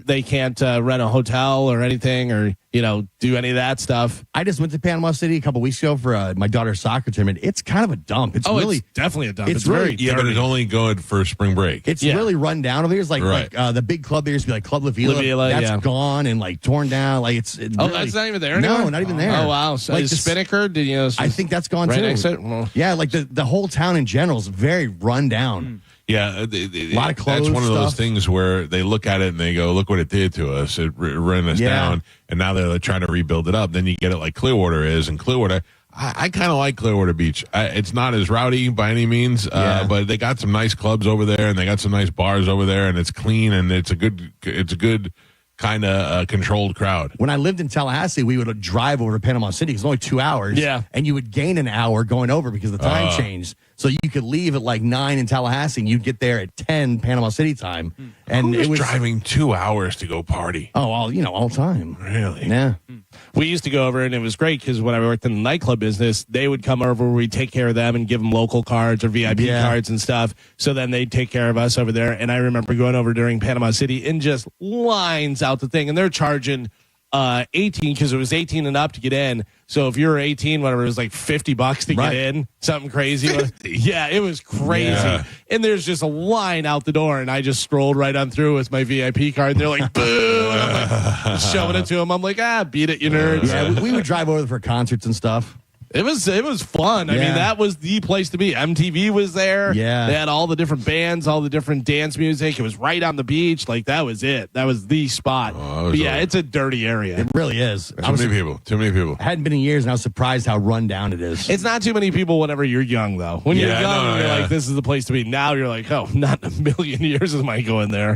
they can't rent a hotel or anything, or do any of that stuff. I just went to Panama City a couple weeks ago for my daughter's soccer tournament. It's kind of a dump. It's definitely a dump. It's really dirty. But it's only good for spring break. It's really run down over here. It's like the big club there used to be like Club La Vila. That's gone and like torn down. Like it's really, that's not even there anymore? No, not even there. Oh wow. So like is Spinnaker? I think that's gone too. Exit? Well, yeah, like the whole town in general is very run down. Yeah, a lot of clothes. That's one of those things where they look at it and they go, "Look what it did to us! It ran us down." And now they're trying to rebuild it up. Then you get it like Clearwater is, and Clearwater. I kind of like Clearwater Beach. It's not as rowdy by any means, but they got some nice clubs over there, and they got some nice bars over there, and it's clean, and it's a good kind of controlled crowd. When I lived in Tallahassee, we would drive over to Panama City. It's only 2 hours. Yeah. And you would gain an hour going over because the time changed. So you could leave at like 9 in Tallahassee and you'd get there at 10 Panama City time. And it was driving 2 hours to go party. Oh, all the time. Really? Yeah. We used to go over and it was great because when I worked in the nightclub business, they would come over, we'd take care of them and give them local cards or VIP cards and stuff. So then they'd take care of us over there. And I remember going over during Panama City and just lines out the thing. And they're charging 18 because it was 18 and up to get in. So if you're 18, whatever, it was like $50 to get in, something crazy. Yeah, it was crazy. Yeah. And there's just a line out the door, and I just strolled right on through with my VIP card. And they're like, boo! And I'm like showing it to them. I'm like, beat it, you nerds. Yeah, we would drive over for concerts and stuff. It was fun. I mean, that was the place to be. MTV was there. Yeah. They had all the different bands, all the different dance music. It was right on the beach. Like, that was it. That was the spot. But it's a dirty area. It really is. Too many people. I hadn't been in years, and I was surprised how run down it is. It's not too many people whenever you're young, though. When you're young, you're like, this is the place to be. Now you're like, oh, not in a million years am I going there.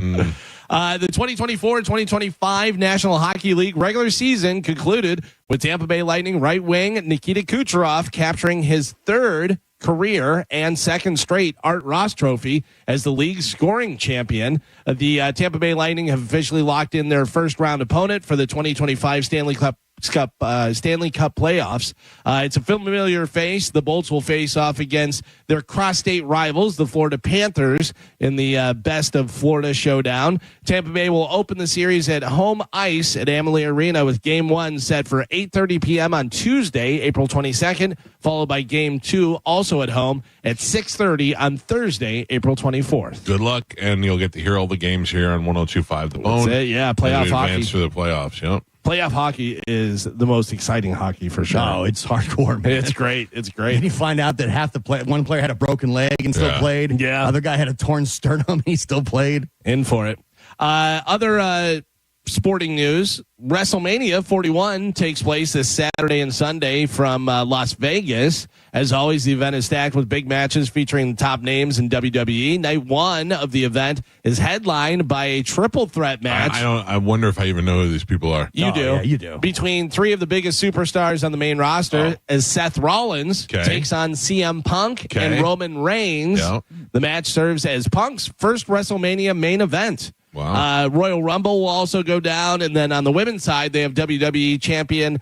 The 2024-2025 National Hockey League regular season concluded with Tampa Bay Lightning right wing Nikita Kucherov capturing his third career and second straight Art Ross Trophy as the league's scoring champion. The Tampa Bay Lightning have officially locked in their first round opponent for the 2025 Stanley Cup playoffs. It's a familiar face. The Bolts will face off against their cross-state rivals, the Florida Panthers, in the Best of Florida showdown. Tampa Bay will open the series at home ice at Amalie Arena with Game 1 set for 8:30 p.m. on Tuesday, April 22nd, followed by Game 2 also at home at 6:30 on Thursday, April 24th. Good luck, and you'll get to hear all the games here on 102.5 The Bone. That's it, yeah, playoff hockey. Advance to the playoffs, yep. Playoff hockey is the most exciting hockey for sure. Oh, it's hardcore, man. It's great. It's great. And you find out that half one player had a broken leg and still played. Yeah. Other guy had a torn sternum and he still played. In for it. Other sporting news, WrestleMania 41 takes place this Saturday and Sunday from Las Vegas. As always, the event is stacked with big matches featuring the top names in WWE. Night one of the event is headlined by a triple threat match. I wonder if I even know who these people are. You do. Yeah, you do. Between three of the biggest superstars on the main roster, as Seth Rollins takes on CM Punk and Roman Reigns. Yep. The match serves as Punk's first WrestleMania main event. Wow. Royal Rumble will also go down. And then on the women's side, they have WWE champion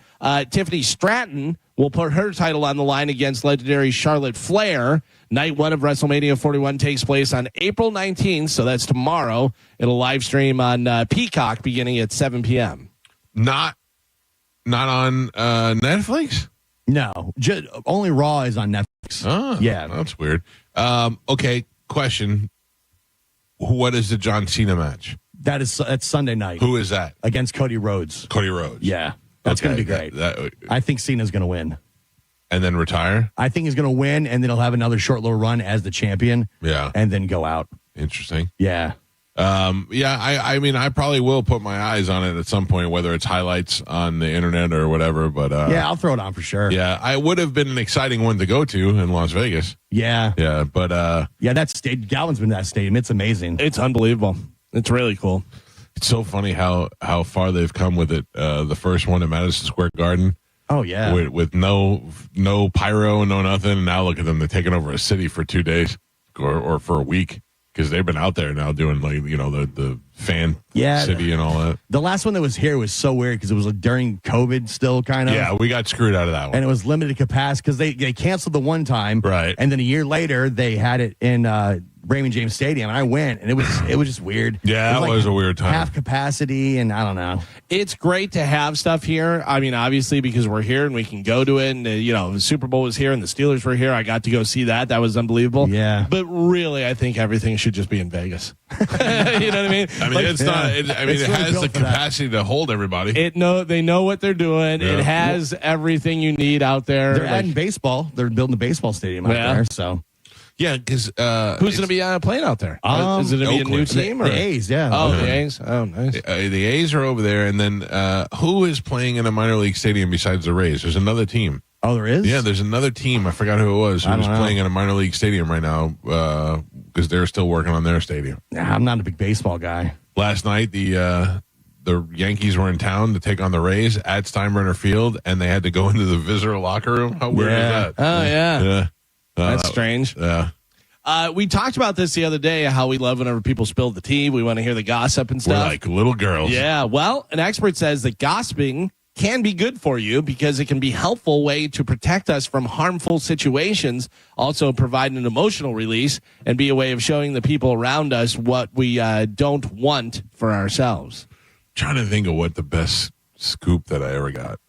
Tiffany Stratton will put her title on the line against legendary Charlotte Flair. Night one of WrestleMania 41 takes place on April 19th. So that's tomorrow. It'll live stream on Peacock beginning at 7 p.m. Not on Netflix? No, only Raw is on Netflix. Oh, yeah. That's weird. Okay, question. What is the John Cena match? That's Sunday night. Who is that? Against Cody Rhodes. Cody Rhodes. Yeah. That's going to be great. I think Cena's going to win. And then retire? I think he's going to win, and then he'll have another short little run as the champion. Yeah. And then go out. Interesting. Yeah. I mean, I probably will put my eyes on it at some point, whether it's highlights on the internet or whatever. But yeah, I'll throw it on for sure. Yeah, I would have been an exciting one to go to in Las Vegas. Yeah. Yeah, but that Galvin's been to that stadium. It's amazing. It's unbelievable. It's really cool. It's so funny how far they've come with it. The first one at Madison Square Garden. Oh yeah, with no pyro, no nothing. And now look at them; they're taking over a city for 2 days or for a week. Because they've been out there now doing the fan city and all that. The last one that was here was so weird because it was during COVID still kind of. Yeah, we got screwed out of that one. And it was limited capacity because they canceled the one time. Right. And then a year later they had it in Raymond James Stadium, and I went, and it was just weird. Yeah, that was a weird time. Half capacity, and I don't know. It's great to have stuff here. I mean, obviously, because we're here and we can go to it. And, the Super Bowl was here and the Steelers were here. I got to go see that. That was unbelievable. Yeah. But really, I think everything should just be in Vegas. You know what I mean? I mean, it's not. It has the capacity to hold everybody. They know what they're doing. Yeah. It has everything you need out there. They're adding baseball. They're building a baseball stadium out there. So. Yeah, because who's going to be playing out there? Is it going to be a new team? The A's, yeah. Oh, the A's. Oh, nice. The A's are over there, and then who is playing in a minor league stadium besides the Rays? There's another team. Oh, there is? Yeah, there's another team. I forgot who it was. Who's playing in a minor league stadium right now because they're still working on their stadium. Nah, I'm not a big baseball guy. Last night, the Yankees were in town to take on the Rays at Steinbrenner Field, and they had to go into the visitor locker room. How weird is that? Oh, yeah. Yeah. That's strange. Yeah. We talked about this the other day, how we love whenever people spill the tea. We want to hear the gossip and stuff. We're like little girls. Yeah. Well, an expert says that gossiping can be good for you because it can be a helpful way to protect us from harmful situations, also provide an emotional release, and be a way of showing the people around us what we don't want for ourselves. I'm trying to think of what the best scoop that I ever got.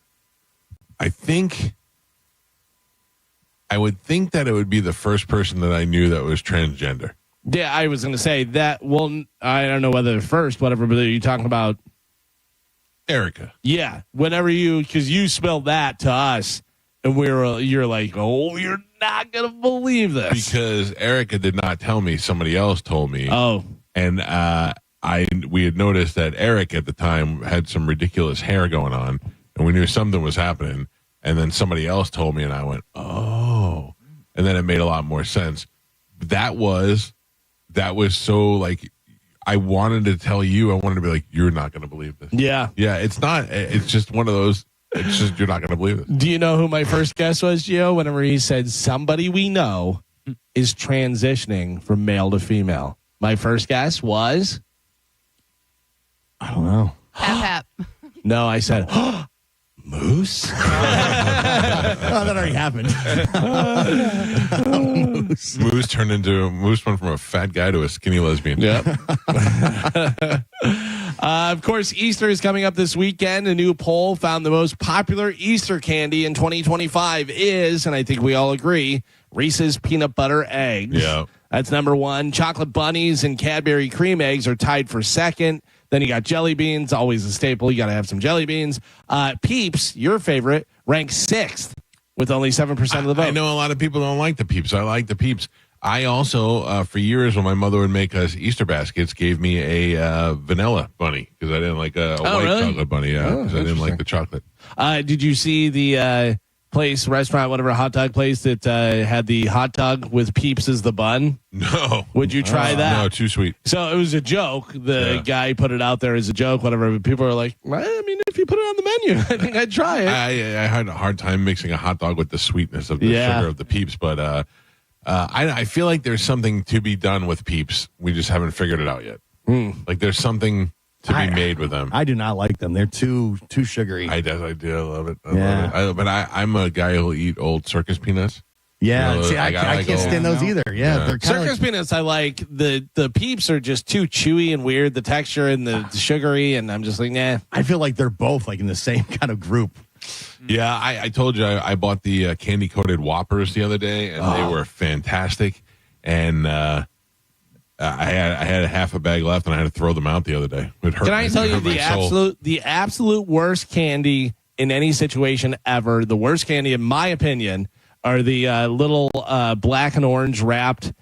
I would think that it would be the first person that I knew that was transgender. Yeah, I was going to say that. Well, I don't know whether first, whatever, but are you talking about Erica? Yeah, because you spelled that to us, and you're like, oh, you're not going to believe this. Because Erica did not tell me, somebody else told me. Oh. And we had noticed that Eric at the time had some ridiculous hair going on, and we knew something was happening. And then somebody else told me, and I went, oh. And then it made a lot more sense. That was so, like, I wanted to tell you. I wanted to be like, you're not going to believe this. Yeah. Yeah, it's not. It's just one of those. It's just, you're not going to believe it. Do you know who my first guess was, Gio? Whenever he said somebody we know is transitioning from male to female. My first guess was? I don't know. Hap. No, I said, Moose? That already happened. Moose went from a fat guy to a skinny lesbian. Yep. Of course, Easter is coming up this weekend. A new poll found the most popular Easter candy in 2025 is, and I think we all agree, Reese's peanut butter eggs. Yeah. That's number one. Chocolate bunnies and Cadbury cream eggs are tied for second. Then you got jelly beans, always a staple. You got to have some jelly beans. Peeps, your favorite, ranks sixth with only 7% of the vote. I know a lot of people don't like the Peeps. I like the Peeps. I also, for years, when my mother would make us Easter baskets, gave me a vanilla bunny because I didn't like a white chocolate bunny. Yeah, because I didn't like the chocolate. Did you see the restaurant, whatever, hot dog place that had the hot dog with Peeps as the bun? No. Would you try that? No, too sweet. So it was a joke. The guy put it out there as a joke, whatever. But people are like, I mean, if you put it on the menu, I think I'd try it. I had a hard time mixing a hot dog with the sweetness of the sugar of the Peeps, but I feel like there's something to be done with Peeps. We just haven't figured it out yet. Like there's something to be made with them. I do not like them. They're too sugary. I do. I love it. Love it. I'm a guy who'll eat old circus peanuts. Yeah, see, I can't stand those either. Yeah, they're circus peanuts. I like the Peeps are just too chewy and weird. The texture and the sugary, and I'm just like, nah. I feel like they're both like in the same kind of group. Yeah, I told you I bought the candy coated Whoppers the other day, and they were fantastic. And I had a half a bag left, and I had to throw them out the other day. Can I tell you the absolute worst candy in any situation ever? The worst candy, in my opinion, are the little black and orange wrapped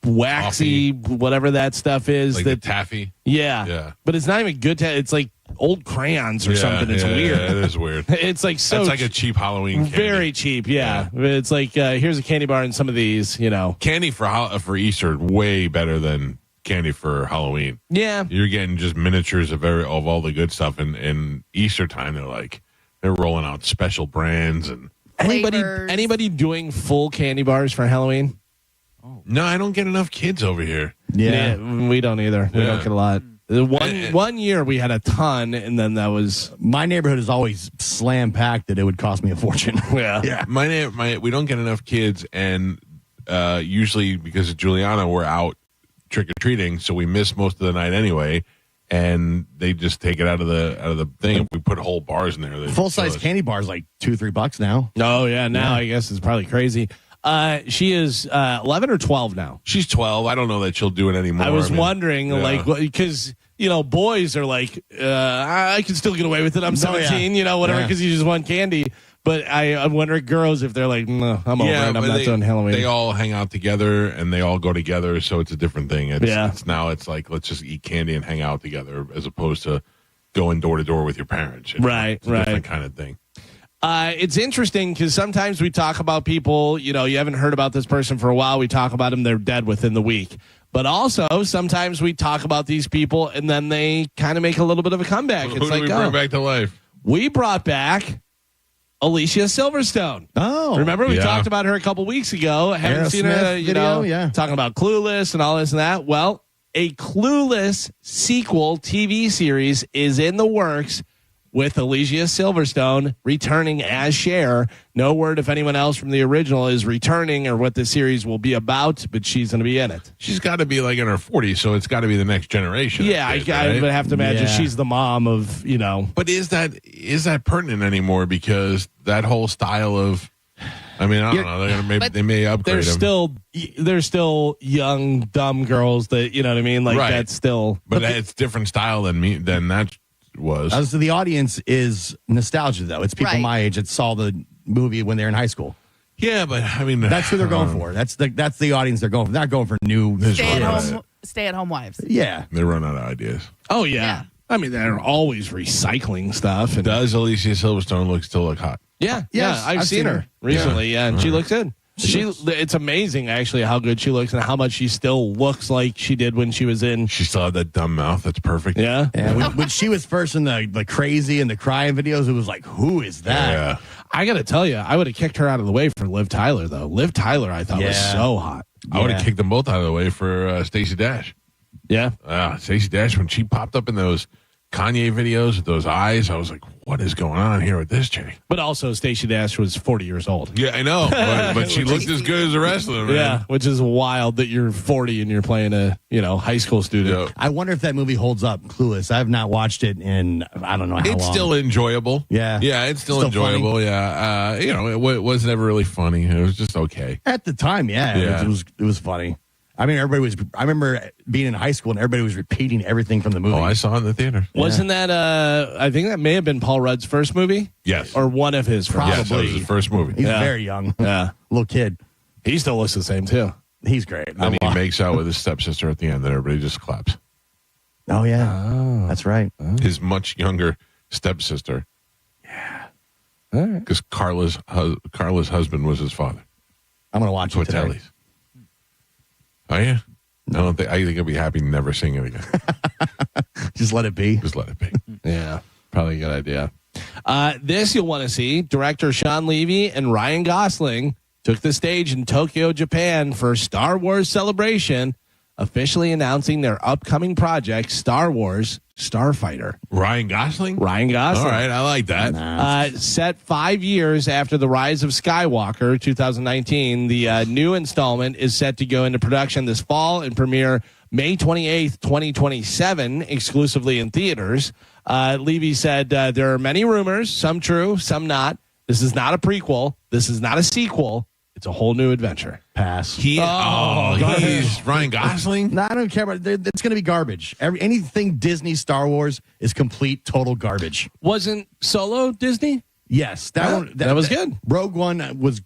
waxy whatever that stuff is. Like the taffy? Yeah. But it's not even good. It's like old crayons or something. It's weird. Yeah, it is weird. It's like so. It's like a cheap Halloween candy. Very cheap, yeah. It's like here's a candy bar and some of these, Candy for Easter way better than candy for Halloween. Yeah. You're getting just miniatures of all the good stuff. And in Easter time, they're rolling out special brands and anybody doing full candy bars for Halloween? No, I don't get enough kids over here. Yeah, we don't either. We don't get a lot. One year we had a ton, and then that was my neighborhood is always slam packed that it would cost me a fortune. Yeah. We don't get enough kids, and usually because of Juliana, we're out trick or treating, so we miss most of the night anyway. And they just take it out of the thing. We put whole bars in there. Full size candy bars like $2-3 now. Oh yeah, now I guess it's probably crazy. She is 11 or 12 now. She's 12. I don't know that she'll do it anymore. I was wondering, because boys are like, I can still get away with it. I'm 17, whatever, because you just want candy. But I wonder, girls, if they're like, no, I'm over it. I'm not doing Halloween. They all hang out together and they all go together, so it's a different thing. It's like let's just eat candy and hang out together, as opposed to going door to door with your parents. Right. It's a different kind of thing. It's interesting because sometimes we talk about people, you haven't heard about this person for a while. We talk about them, they're dead within the week. But also, sometimes we talk about these people and then they kind of make a little bit of a comeback. Who do we bring back to life? We brought back Alicia Silverstone. Oh. Remember we talked about her a couple weeks ago. Haven't seen her, talking about Clueless and all this and that. Well, a Clueless sequel TV series is in the works with Alicia Silverstone returning as Cher. No word if anyone else from the original is returning or what the series will be about, but she's going to be in it. She's got to be like in her 40s, so it's got to be the next generation. Yeah, I would have to imagine she's the mom of, But is that pertinent anymore? Because that whole style of, I don't know. They may upgrade them. They're still young, dumb girls that, you know what I mean? Like that's still. But it's different style than that was. So the audience is nostalgia, though. It's people my age that saw the movie when they're in high school. Yeah, but that's who they're going for. That's the audience they're going for. They're not going for new stay at home wives. Yeah, they run out of ideas. Oh yeah. I mean, they're always recycling stuff. And does Alicia Silverstone still look hot? Yeah, I've seen her recently. Yeah, and she looks good. It's amazing actually how good she looks and how much she still looks like she did when she was in. She still had that dumb mouth. That's perfect. Yeah. When she was first in the crazy and the crying videos, it was like, who is that? Yeah. I got to tell you, I would have kicked her out of the way for Liv Tyler though. Liv Tyler, I thought was so hot. I would have kicked them both out of the way for Stacey Dash. Yeah. Stacey Dash, when she popped up in those Kanye videos with those eyes, I was like, what is going on here with this chick? But also, Stacey Dash was 40 years old. Yeah, I know. But she looked as good as the rest of them, man. Yeah, which is wild that you're 40 and you're playing a, high school student. Yeah. I wonder if that movie holds up, Clueless. I have not watched it in, I don't know how long. It's still enjoyable. Yeah. Yeah, it's still enjoyable. Funny. Yeah. It was never really funny. It was just okay. At the time, it was funny. I mean, I remember being in high school and everybody was repeating everything from the movie. Oh, I saw it in the theater. Wasn't that, I think that may have been Paul Rudd's first movie? Yes. Or one of his first. Probably. Yes, that was his first movie. He's very young. Yeah. Little kid. He still looks the same, too. He's great. And he makes out with his stepsister at the end, and everybody just claps. Oh, yeah. That's right. His much younger stepsister. Yeah. Because Carla's husband was his father. I'm going to watch it today. Telly's. Oh, yeah? I think he'll be happy never seeing it again. Just let it be. Just let it be. Yeah, probably a good idea. This you'll want to see. Director Sean Levy and Ryan Gosling took the stage in Tokyo, Japan for Star Wars Celebration, officially announcing their upcoming project, Star Wars Starfighter. Ryan Gosling? Ryan Gosling. All right, I like that. Set 5 years after The Rise of Skywalker, 2019, the new installment is set to go into production this fall and premiere May 28th, 2027, exclusively in theaters. Levy said there are many rumors, some true, some not. This is not a prequel. This is not a sequel. It's a whole new adventure. Pass. He's Ryan Gosling? No, I don't care about it. It's going to be garbage. Anything Disney Star Wars is complete, total garbage. Wasn't Solo Disney? Yes. That was good. Rogue One was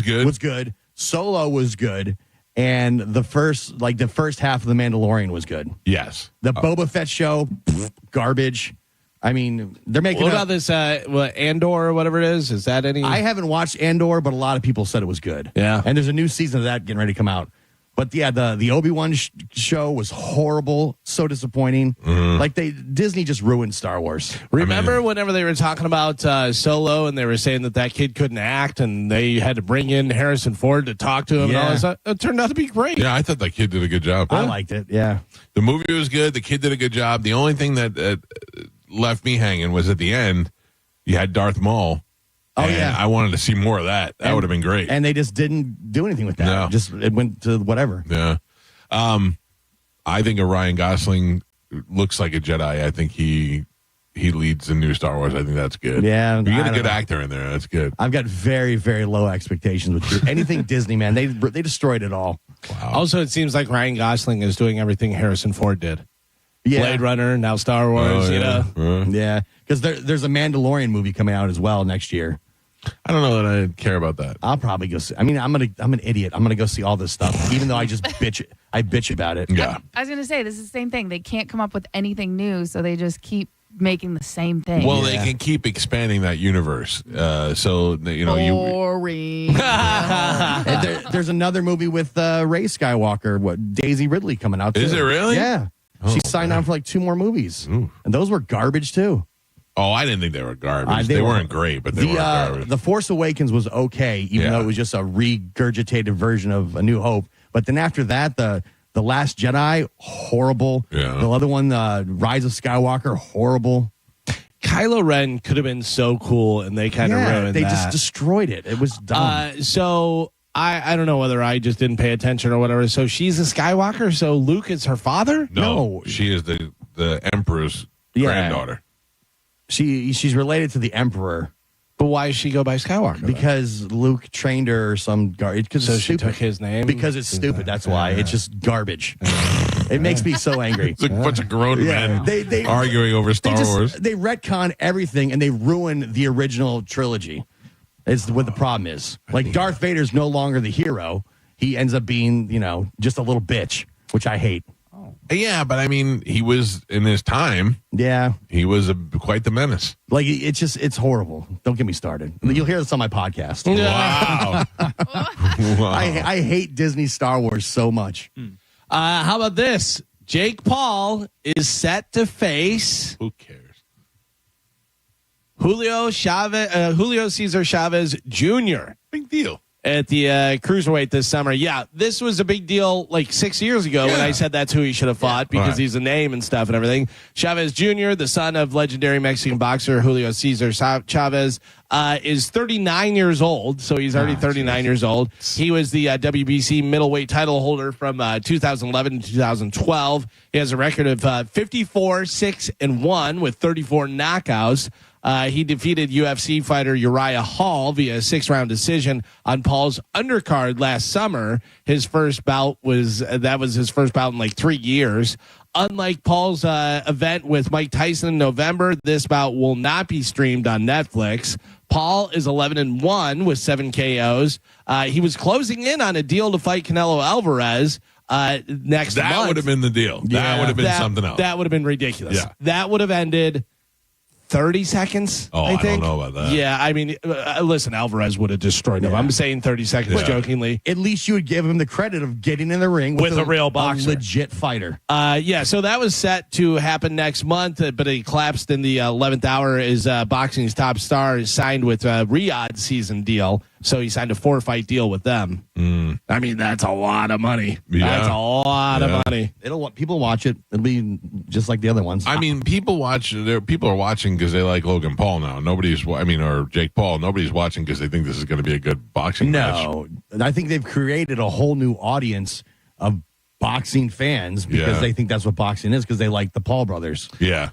good. Was good. Solo was good. And the first half of The Mandalorian was good. Yes. The Boba Fett show, garbage. I mean, they're making. What about this Andor or whatever it is? Is that any? I haven't watched Andor, but a lot of people said it was good. Yeah. And there's a new season of that getting ready to come out. But yeah, the Obi-Wan show was horrible, so disappointing. Mm-hmm. Like Disney just ruined Star Wars. Remember whenever they were talking about Solo and they were saying that kid couldn't act and they had to bring in Harrison Ford to talk to him and all that stuff? It turned out to be great. Yeah, I thought that kid did a good job. I liked it, yeah. The movie was good. The kid did a good job. The only thing that left me hanging was at the end, you had Darth Maul. Oh, yeah. I wanted to see more of that. That would have been great. And they just didn't do anything with that. No. It went to whatever. Yeah. I think a Ryan Gosling looks like a Jedi. I think he leads the new Star Wars. I think that's good. Yeah. You get a good actor in there. That's good. I've got very, very low expectations with anything Disney, man. They destroyed it all. Wow. Also, it seems like Ryan Gosling is doing everything Harrison Ford did. Yeah. Blade Runner, now Star Wars, Yeah. Because there's a Mandalorian movie coming out as well next year. I don't know that I care about that. I'll probably go see. I mean, I'm an idiot. I'm gonna go see all this stuff, even though I just bitch about it. Yeah. I was gonna say this is the same thing. They can't come up with anything new, so they just keep making the same thing. Well, they can keep expanding that universe. So boring. There's another movie with Ray Skywalker, Daisy Ridley coming out. Is too. it really? Yeah. She signed on for like 2 more movies, and those were garbage too. Oh, I didn't think they were garbage. They weren't great, but they weren't garbage. The Force Awakens was okay, even though it was just a regurgitated version of A New Hope. But then after that, the Last Jedi, horrible. Yeah. The other one, Rise of Skywalker, horrible. Kylo Ren could have been so cool, and they kind of ruined they that. just destroyed it. It was dumb. So I don't know whether I just didn't pay attention or whatever. So she's a Skywalker, so Luke is her father? No. She is the Emperor's granddaughter. She's related to the Emperor. But why does she go by Skywalker? Because Luke trained her or some garbage. So she took his name? Because it's stupid. That's why. It's just garbage. It makes me so angry. It's like a bunch of grown men they arguing over Star Wars. They retcon everything and they ruin the original trilogy. It's what the problem is. Like Darth Vader's no longer the hero. He ends up being, just a little bitch, which I hate. Yeah, but I mean, he was in his time. Yeah, he was quite the menace. Like it's horrible. Don't get me started. You'll hear this on my podcast. Wow. Wow. I hate Disney Star Wars so much. How about this? Jake Paul is set to face. Who cares? Julio Cesar Chavez Jr. Big deal. At the cruiserweight this summer. Yeah, this was a big deal like 6 years ago when I said that's who he should have fought because he's a name and stuff and everything. Chavez Jr., the son of legendary Mexican boxer Julio Cesar Chavez, is 39 years old, so he's already 39 years old. He was the WBC middleweight title holder from 2011 to 2012. He has a record of 54-6-1 with 34 knockouts. He defeated UFC fighter Uriah Hall via a 6-round decision on Paul's undercard last summer. His first bout was his first bout in like 3 years. unlike Paul's event with Mike Tyson in November, this bout will not be streamed on Netflix. Paul is 11-1 with 7 KOs. He was closing in on a deal to fight Canelo Alvarez next month. That would have been the deal. That would have been something else. That would have been ridiculous. Yeah. That would have ended 30 seconds. I think. don't know about that. Yeah, I mean, listen, Alvarez would have destroyed him. I'm saying 30 seconds jokingly. At least you would give him the credit of getting in the ring with a real boxer, legit fighter. So that was set to happen next month, but it collapsed in the 11th hour. Is boxing's top star is signed with a Riyadh season deal, so he signed a 4-fight deal with them. I mean, that's a lot of money. Yeah. That's a lot of money. People watch it. It'll be just like the other ones. I mean, people are watching because they like Logan Paul now. Or Jake Paul. Nobody's watching because they think this is going to be a good boxing match. No, I think they've created a whole new audience of boxing fans because they think that's what boxing is because they like the Paul brothers. Yeah.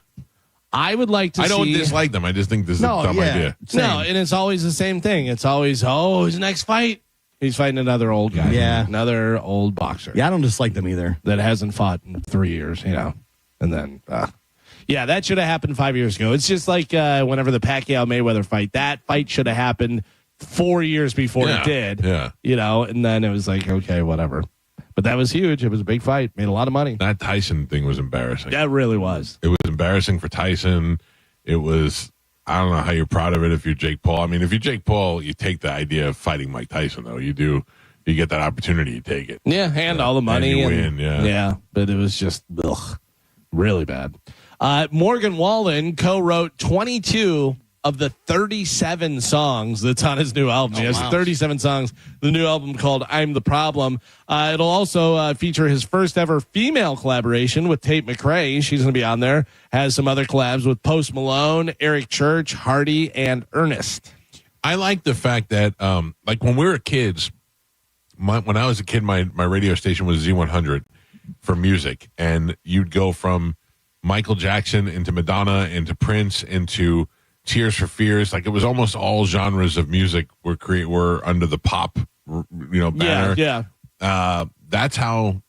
I would like to see... I don't dislike them. I just think this is a dumb idea. No, and it's always the same thing. It's always, his next fight, he's fighting another old guy. Yeah. Another old boxer. Yeah, I don't dislike them either. That hasn't fought in 3 years, And then, that should have happened 5 years ago. It's just like whenever the Pacquiao-Mayweather fight. That fight should have happened 4 years before it did. Yeah. And then it was like, okay, whatever. But that was huge. It was a big fight. Made a lot of money. That Tyson thing was embarrassing. That really was. It was embarrassing for Tyson. It was, I don't know how you're proud of it if you're Jake Paul. I mean, if you're Jake Paul, you take the idea of fighting Mike Tyson, though. You do. You get that opportunity, you take it. Yeah, and all the money. And you win, yeah. Yeah, but it was just really bad. Morgan Wallen co-wrote 22 of the 37 songs that's on his new album. He has 37 songs. The new album called I'm the Problem. It'll also feature his first ever female collaboration with Tate McRae. She's going to be on there. Has some other collabs with Post Malone, Eric Church, Hardy, and Ernest. I like the fact that, when we were kids, when I was a kid, my radio station was Z100 for music. And you'd go from Michael Jackson into Madonna into Prince into Tears for Fears. Like, it was almost all genres of music were under the pop, banner. Yeah. That's how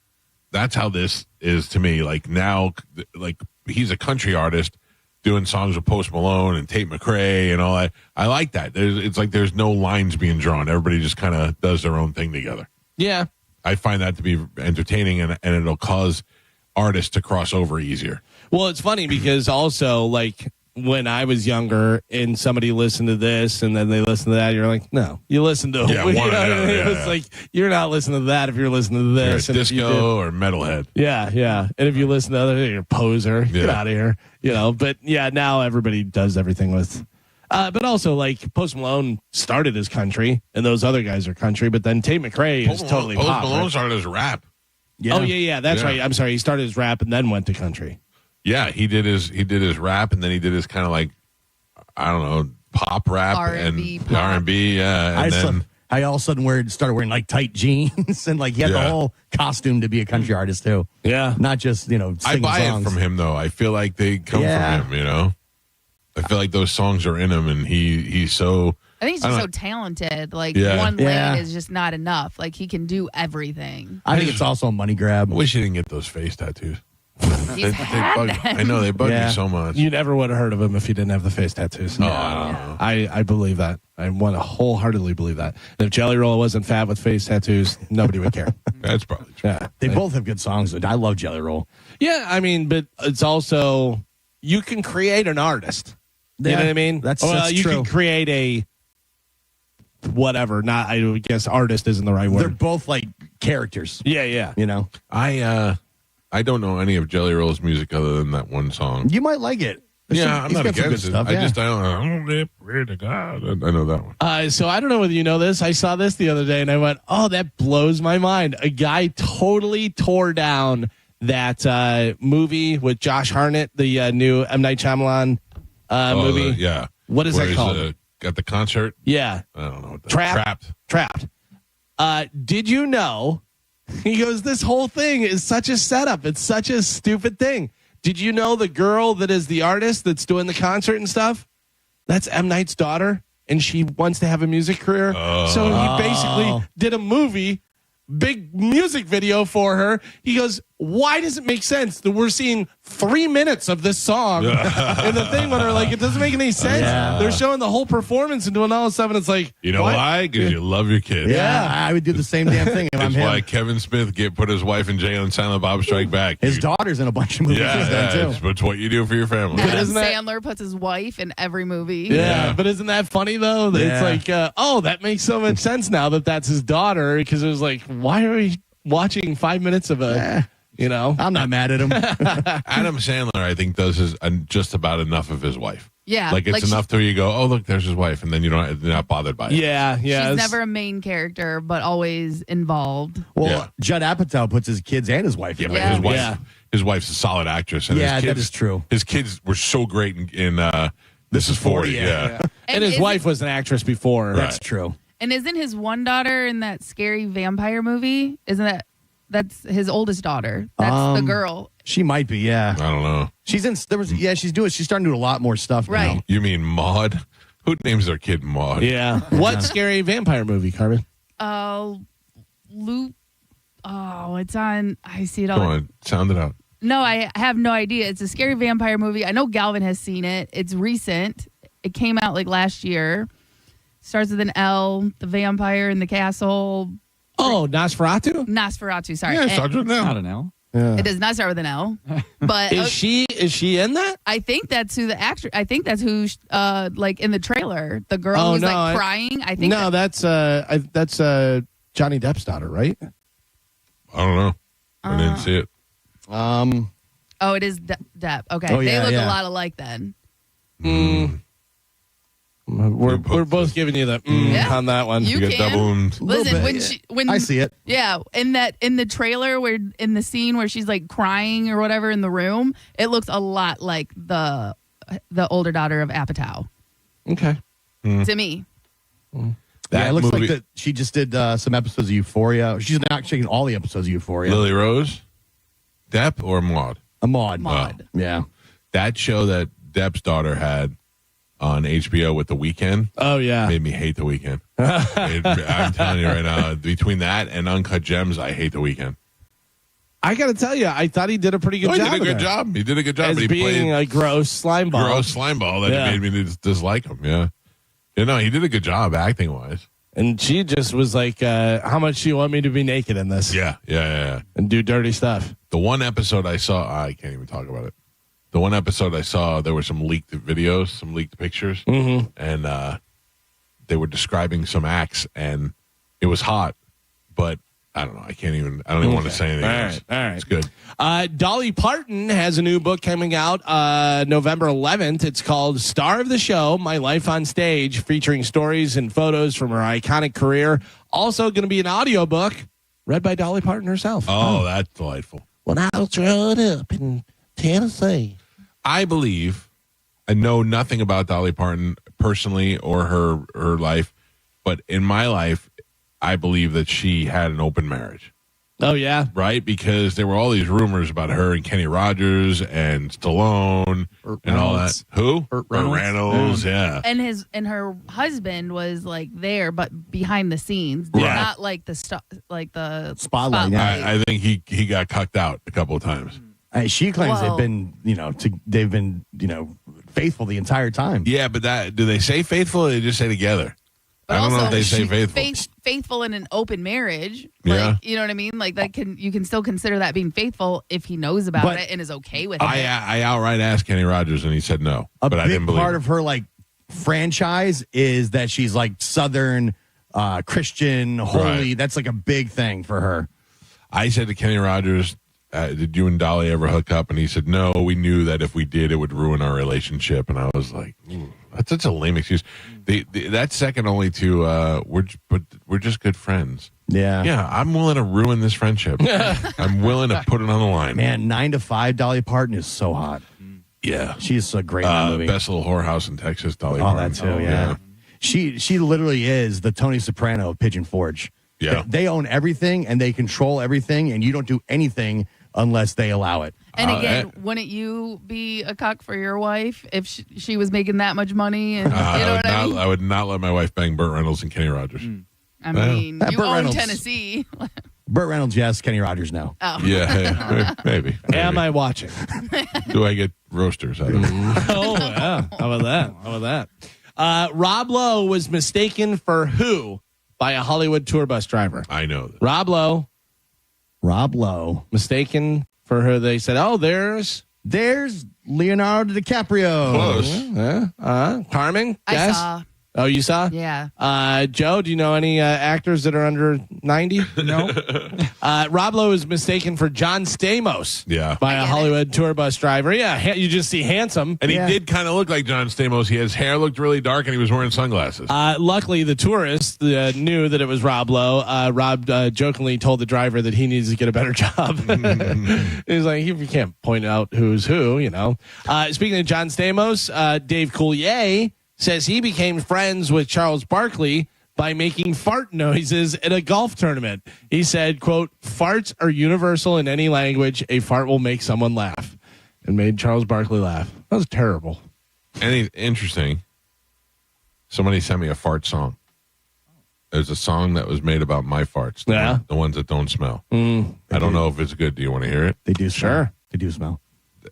this is to me. Like, now, like, he's a country artist doing songs with Post Malone and Tate McRae and all that. I like that. It's like there's no lines being drawn. Everybody just kind of does their own thing together. Yeah. I find that to be entertaining, and it'll cause artists to cross over easier. Well, it's funny because also, like, when I was younger and somebody listened to this and then they listened to that, you're like, no, you listen to it's like, you're not listening to that if you're listening to this. You're disco or metalhead. Yeah. And if you listen to other, you're a poser. Get out of here. But yeah, now everybody does everything with. But also, like, Post Malone started as country and those other guys are country, but then Tate McRae is totally pop. Post Malone started as rap. Yeah. Oh, yeah. That's right. I'm sorry. He started as rap and then went to country. Yeah, he did his rap, and then he did his kind of like, I don't know, pop rap R&B, and R&B. Yeah, I all of a sudden started wearing like tight jeans and like he had the whole costume to be a country artist too. Yeah, not just singing I buy songs. it from him though. I feel like they come from him. I feel like those songs are in him, and he's so. I think he's just so talented. Like, one lane is just not enough. Like, he can do everything. I think it's also a money grab. I wish he didn't get those face tattoos. I know they bug me so much. You never would have heard of him if he didn't have the face tattoos. Oh, I don't know. I believe that. I want to wholeheartedly believe that. And if Jelly Roll wasn't fat with face tattoos, nobody would care. That's probably true. Yeah, they both have good songs. I love Jelly Roll. Yeah, I mean, but it's also you can create an artist. You know what I mean? That's you true. can create a whatever. Not, I guess, artist isn't the right word. They're both like characters. Yeah. I don't know any of Jelly Roll's music other than that one song. You might like it. I'm not against it. I don't pray to God. I know that one. So I don't know whether you know this. I saw this the other day and I went, oh, that blows my mind. A guy totally tore down that movie with Josh Hartnett, the new M. Night Shyamalan movie. What is that called? At the concert? Yeah. I don't know. What Trapped. Did you know? He goes, this whole thing is such a setup. It's such a stupid thing. Did you know the girl that is the artist that's doing the concert and stuff? That's M. Night's daughter, and she wants to have a music career. So he basically did a movie, big music video for her. He goes, why does it make sense that we're seeing 3 minutes of this song in the thing when they're like, it doesn't make any sense. Yeah. They're showing the whole performance and doing all of a sudden it's like, You know what? why? Because you love your kids. Yeah, I would do the same damn thing if I'm That's him. why Kevin Smith put his wife in jail and Silent Bob Strike Back. His daughter's in a bunch of movies too. It's what you do for your family. Adam Sandler puts his wife in every movie. Yeah, but isn't that funny though? That Yeah. It's like, that makes so much sense now that that's his daughter, because it was like, why are we watching 5 minutes of a, I'm not mad at him. Adam Sandler, I think, does just about enough of his wife. Yeah, Like, it's like enough till you go, oh, look, there's his wife. And then you're not bothered by it. Yeah. She's never a main character, but always involved. Well, Judd Apatow puts his kids and his wife in Yeah, it. but his wife's a solid actress. And Yeah, his kids, that is true. His kids were so great in This is 40. Yeah. And his wife was an actress before. That's true. And isn't his one daughter in that scary vampire movie? That's his oldest daughter? That's the girl. She might be, yeah. I don't know. She's starting to do a lot more stuff Right. now. You mean Maud? Who names their kid Maud? Yeah. What scary vampire movie, Carmen? Luke. Oh, it's on. I see it all. Come on, sound it out. No, I have no idea. It's a scary vampire movie. I know Galvin has seen it. It's recent. It came out like last year. Starts with an L. The vampire in the castle. Oh, Nosferatu? Nosferatu. Sorry. Yeah, it starts with an L. Not an L. Yeah. It does not start with an L. But Is she in that? I think that's who the actor. I think that's who. Like in the trailer, the girl who's like crying. I think. No, that's Johnny Depp's daughter, right? I don't know. I didn't see it. Oh, it is Depp. Okay, Oh, yeah, they look yeah. a lot alike then. We're both giving you the on that one. You get can. double. Listen, when I see it. Yeah, in the trailer where in the scene where she's like crying or whatever in the room, it looks a lot like the older daughter of Apatow. Okay. To me. Yeah, it looks movie- like she just did some episodes of Euphoria. She's not taking all the episodes of Euphoria. Lily Rose? Depp or Maud? A Maud. Maud. Yeah. That show that Depp's daughter had on HBO with The Weeknd Oh yeah. made me hate The Weeknd. I'm telling you right now, between that and Uncut Gems, I hate The Weeknd. I got to tell you, I thought he did a pretty good He job. did a good of that. job. He did a good job. As but he being played a gross slime ball. gross slimeball that Yeah. made me dislike him. Yeah. He did a good job acting wise. And she just was like, how much do you want me to be naked in this? Yeah. And do dirty stuff. The one episode I saw, I can't even talk about it. The one episode I saw, there were some leaked videos, some leaked pictures, and they were describing some acts, and it was hot, but I don't know. I don't even want to say anything else. All right. It's good. Dolly Parton has a new book coming out November 11th. It's called Star of the Show, My Life on Stage, featuring stories and photos from her iconic career. Also going to be an audiobook read by Dolly Parton herself. Oh, that's delightful. When I was growing up in Tennessee. I know nothing about Dolly Parton personally or her life, but in my life, I believe that she had an open marriage. Oh, yeah. Right? Because there were all these rumors about her and Kenny Rogers and Stallone and all that. Who? Burt Reynolds, yeah. And her husband was like there, but behind the scenes, Yeah. not like the Spotlight. Yeah. I think he got cucked out a couple of times. She claims Whoa. they've been faithful the entire time. Yeah, but do they say faithful or they just say together? But I don't know also, if they say she- faithful. Faithful in an open marriage. Yeah. Like, you know what I mean? Like you can still consider that being faithful if he knows about But it and is okay with it. I outright asked Kenny Rogers and he said no, but I didn't big believe part it. of her like franchise is that she's like Southern Christian, holy. Right. That's like a big thing for her. I said to Kenny Rogers, did you and Dolly ever hook up? And he said, no, we knew that if we did, it would ruin our relationship. And I was like, that's such a lame excuse. That's second only to, we're just good friends. Yeah. Yeah, I'm willing to ruin this friendship. I'm willing to put it on the line. Man, 9 to 5, Dolly Parton is so hot. Yeah. She's so great in that movie. Best little whorehouse in Texas, Dolly Oh, Parton. that too, yeah. She literally is the Tony Soprano of Pigeon Forge. Yeah. They own everything and they control everything, and you don't do anything unless they allow it. And again, wouldn't you be a cuck for your wife if she was making that much money? And you know what I mean? I would not let my wife bang Burt Reynolds and Kenny Rogers. I mean, you Burt own Reynolds. Tennessee. Burt Reynolds, yes. Kenny Rogers, no. Oh. Yeah, maybe. Am I watching? Do I get roasters out of it? Oh, yeah. How about that? Rob Lowe was mistaken for who by a Hollywood tour bus driver? I know that. Rob Lowe. Mistaken for who. They said, oh, there's Leonardo DiCaprio. Close. Carmen? I Guess? saw. Oh, you saw? Yeah. Joe, do you know any actors that are under 90? No. Rob Lowe is mistaken for John Stamos. Yeah. By a Hollywood tour bus driver. Yeah, you just see handsome. And he did kind of look like John Stamos. His hair looked really dark, and he was wearing sunglasses. Luckily, the tourist knew that it was Rob Lowe. Rob jokingly told the driver that he needs to get a better job. He's like, you can't point out who's who, you know. Speaking of John Stamos, Dave Coulier says he became friends with Charles Barkley by making fart noises at a golf tournament. He said, quote, farts are universal in any language. A fart will make someone laugh. And made Charles Barkley laugh. That was terrible. Interesting. Somebody sent me a fart song. There's a song that was made about my farts. The ones that don't smell. I don't know if it's good. Do you want to hear it? They do smell. Sure. They do smell.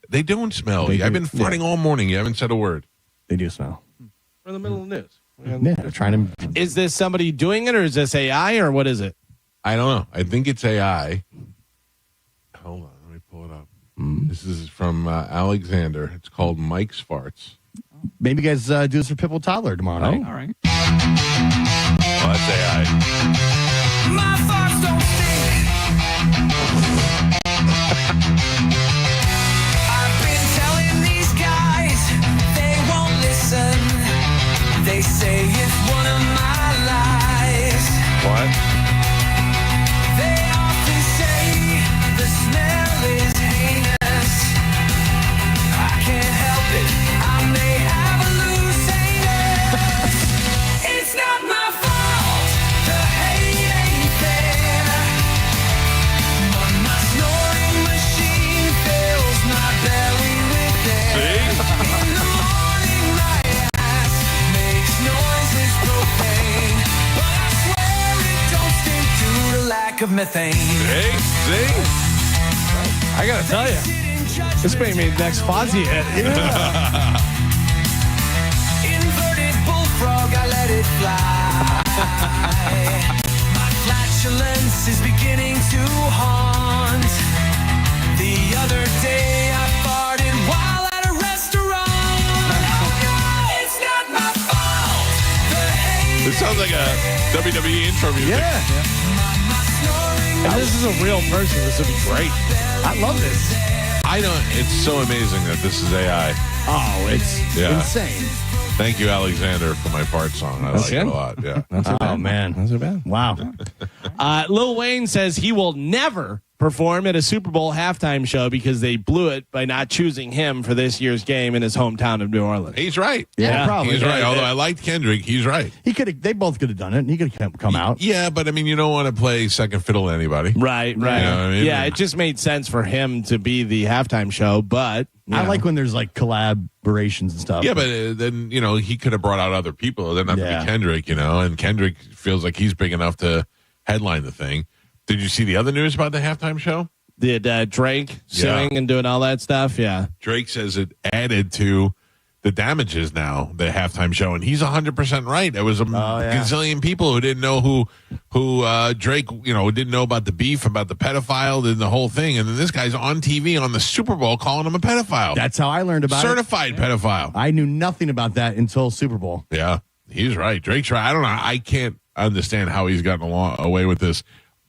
They don't smell. I've been farting all morning. You haven't said a word. They do smell. We're in the middle of the news. Yeah, they're trying to. Is this somebody doing it, or is this AI, or what is it? I don't know. I think it's AI. Hold on, let me pull it up. This is from Alexander. It's called Mike's Farts. Maybe you guys do this for Pipple Toddler tomorrow night. All right. Oh, that's AI. My farts don't stink. I've been telling these guys they won't listen. They say it's one of my lies. What? They often say the smell is heinous. I can't help it. I may have hallucinations. It's not my fault. The hate ain't fair. But my snoring machine fills my belly with air. In the morning, my ass makes noises profane. But I swear it don't stink due to lack of methane. Hey, see? I gotta tell you, this made me next Fonzie hit. Inverted bullfrog, I let it fly. My flatulence is beginning to haunt. The other day I farted while at a restaurant. Oh no, it's not my fault. The hate This sounds like a WWE intro music. If this is a real person, this would be great. I love this. I don't. It's so amazing that this is AI. Oh, it's insane. Thank you, Alexander, for my fart song. I like it a lot. Yeah. Oh, man. That's so bad. Wow. Lil Wayne says he will never perform at a Super Bowl halftime show because they blew it by not choosing him for this year's game in his hometown of New Orleans. He's right. Yeah, probably. He's right. Although I liked Kendrick, he's right. He could have. They both could have done it. He could have come out. Yeah, but I mean, you don't want to play second fiddle to anybody. Right. You know what I mean? Yeah, it just made sense for him to be the halftime show, but I like when there's like collaborations and stuff. Yeah, but then, he could have brought out other people. It doesn't have to be Kendrick, and Kendrick feels like he's big enough to headline the thing. Did you see the other news about the halftime show? Did Drake suing and doing all that stuff? Yeah. Drake says it added to the damages now, the halftime show, and he's 100% right. There was a gazillion people who didn't know who Drake, didn't know about the beef, about the pedophile, and the whole thing. And then this guy's on TV on the Super Bowl calling him a pedophile. That's how I learned about Certified pedophile. I knew nothing about that until Super Bowl. Yeah, he's right. Drake's right. I don't know. I can't understand how he's gotten away with this,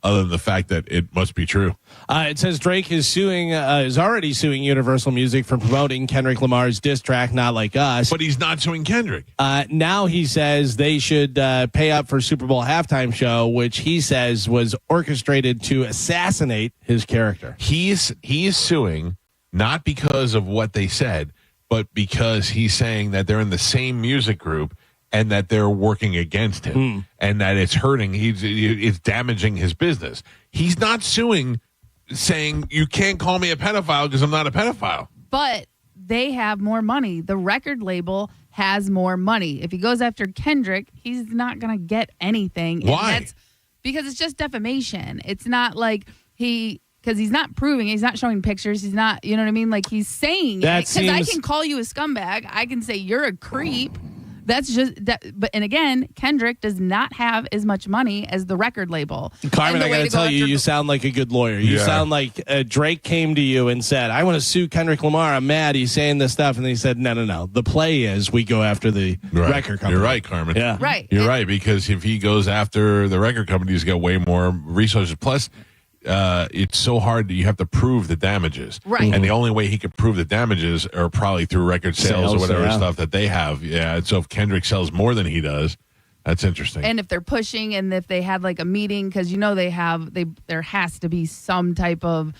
other than the fact that it must be true. It says Drake is already suing Universal Music for promoting Kendrick Lamar's diss track, Not Like Us. But he's not suing Kendrick. Now he says they should pay up for Super Bowl halftime show, which he says was orchestrated to assassinate his character. He is suing not because of what they said, but because he's saying that they're in the same music group and that they're working against him and that it's hurting. It's damaging his business. He's not suing saying you can't call me a pedophile because I'm not a pedophile. But they have more money. The record label has more money. If he goes after Kendrick, he's not going to get anything. Why? And because it's just defamation. It's not like because he's not proving, he's not showing pictures, he's not, you know what I mean? Like he's saying That it. Because I seems- can call you a scumbag. I can say you're a creep. That's just that. But and again, Kendrick does not have as much money as the record label. Carmen, And the I way got to tell you, after- you sound like a good lawyer. You Yeah. sound like Drake came to you and said, I want to sue Kendrick Lamar. I'm mad. He's saying this stuff. And then he said, no. The play is we go after the record company. You're right, Carmen. Yeah. Right. You're right, because if he goes after the record company, he's got way more resources. Plus, it's so hard that you have to prove the damages. Right. And the only way he could prove the damages are probably through record sales or whatever yeah. stuff that they have. Yeah. And so if Kendrick sells more than he does, that's interesting. And if they're pushing, and if they had like a meeting, because there has to be some type of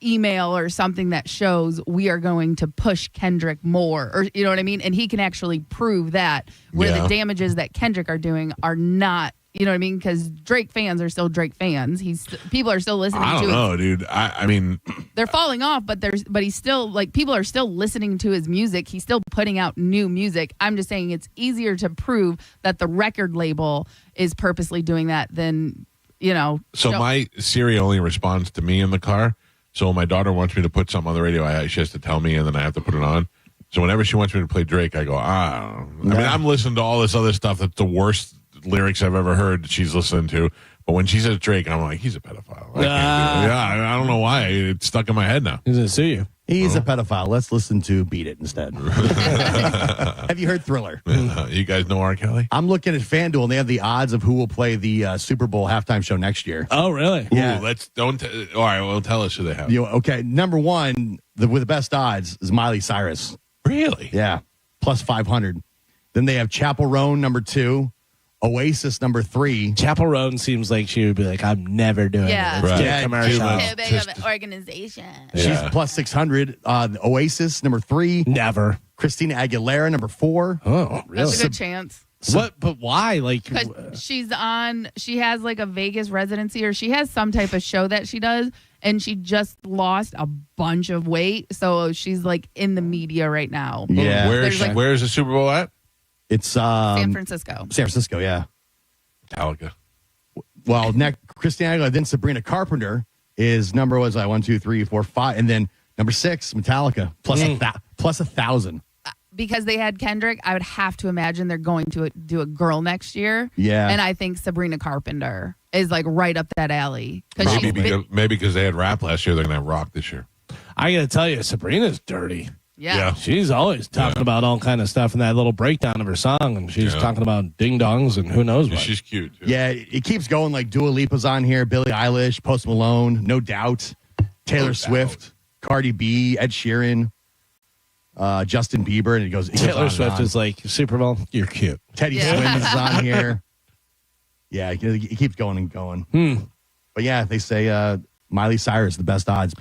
email or something that shows we are going to push Kendrick more, or you know what I mean? And he can actually prove that, where Yeah. the damages that Kendrick are doing are not, you know what I mean? Because Drake fans are still Drake fans. People are still listening I to don't it. know, dude. I mean, They're falling off, but he's still like, people are still listening to his music. He's still putting out new music. I'm just saying it's easier to prove that the record label is purposely doing that than, you know. so my Siri only responds to me in the car. So when my daughter wants me to put something on the radio, she has to tell me, and then I have to put it on. So whenever she wants me to play Drake, I go, I mean, I'm listening to all this other stuff that's the worst lyrics I've ever heard that she's listening to. But when she says Drake, I'm like, he's a pedophile. I don't know why. It's stuck in my head now. He's going to sue you. He's a pedophile. Let's listen to Beat It instead. Have you heard Thriller? You guys know R. Kelly? I'm looking at FanDuel, and they have the odds of who will play the Super Bowl halftime show next year. Oh, really? Yeah. Ooh, all right, well, tell us who they have. Okay, number one, with the best odds is Miley Cyrus. Really? Yeah, plus 500. Then they have Chappell Roan, number 2. Oasis, number 3. Chappell Roan seems like she would be like, I'm never doing Yeah. it. Let's do a Right. commercial. Too big of an organization. She's plus 600. Oasis, number 3. Never. Christina Aguilera, number 4. Oh, really? That's a good chance. What? But why? Like, Because she has like a Vegas residency, or she has some type of show that she does, and she just lost a bunch of weight. So she's like in the media right now. Yeah. Where's the Super Bowl at? It's San Francisco. San Francisco, yeah. Metallica. Well, next, Christina Aguilera, then Sabrina Carpenter is number 1, 2, 3, 4, 5, and then number 6, Metallica, plus 1,000. Because they had Kendrick, I would have to imagine they're going to do a girl next year. Yeah. And I think Sabrina Carpenter is like right up that alley. Maybe because they had rap last year, they're going to have rock this year. I got to tell you, Sabrina's dirty. Yeah. She's always talking about all kind of stuff in that little breakdown of her song, and she's talking about ding dongs and who knows what. She's cute, too. Yeah, it keeps going. Like Dua Lipa's on here, Billie Eilish, Post Malone, No Doubt, Taylor Swift, Cardi B, Ed Sheeran, Justin Bieber, and it goes. Taylor Swift is like, Super Bowl, you're cute. Teddy Swims is on here. Yeah, it keeps going and going. But yeah, they say Miley Cyrus the best odds.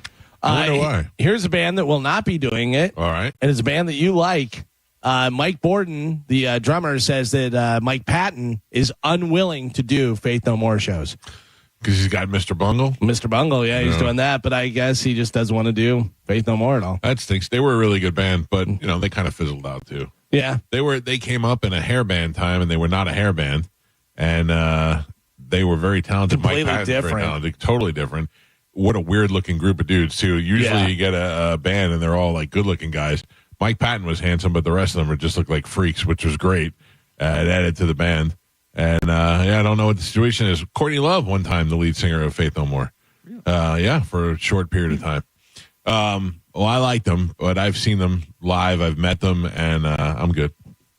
I wonder why. Here's a band that will not be doing it. All right. And it's a band that you like. Mike Borden, the drummer, says that Mike Patton is unwilling to do Faith No More shows. Because he's got Mr. Bungle? Mr. Bungle, yeah, he's doing that. But I guess he just doesn't want to do Faith No More at all. That stinks. They were a really good band, but, they kind of fizzled out, too. Yeah. They came up in a hair band time, and they were not a hair band. And they were very talented. Completely Mike Patton's different. very talented, totally different. What a weird-looking group of dudes, too. Usually you get a band, and they're all, like, good-looking guys. Mike Patton was handsome, but the rest of them just looked like freaks, which was great. It added to the band. And, I don't know what the situation is. Courtney Love, one time, the lead singer of Faith No More. For a short period of time. Well, I liked them, but I've seen them live. I've met them, and I'm good.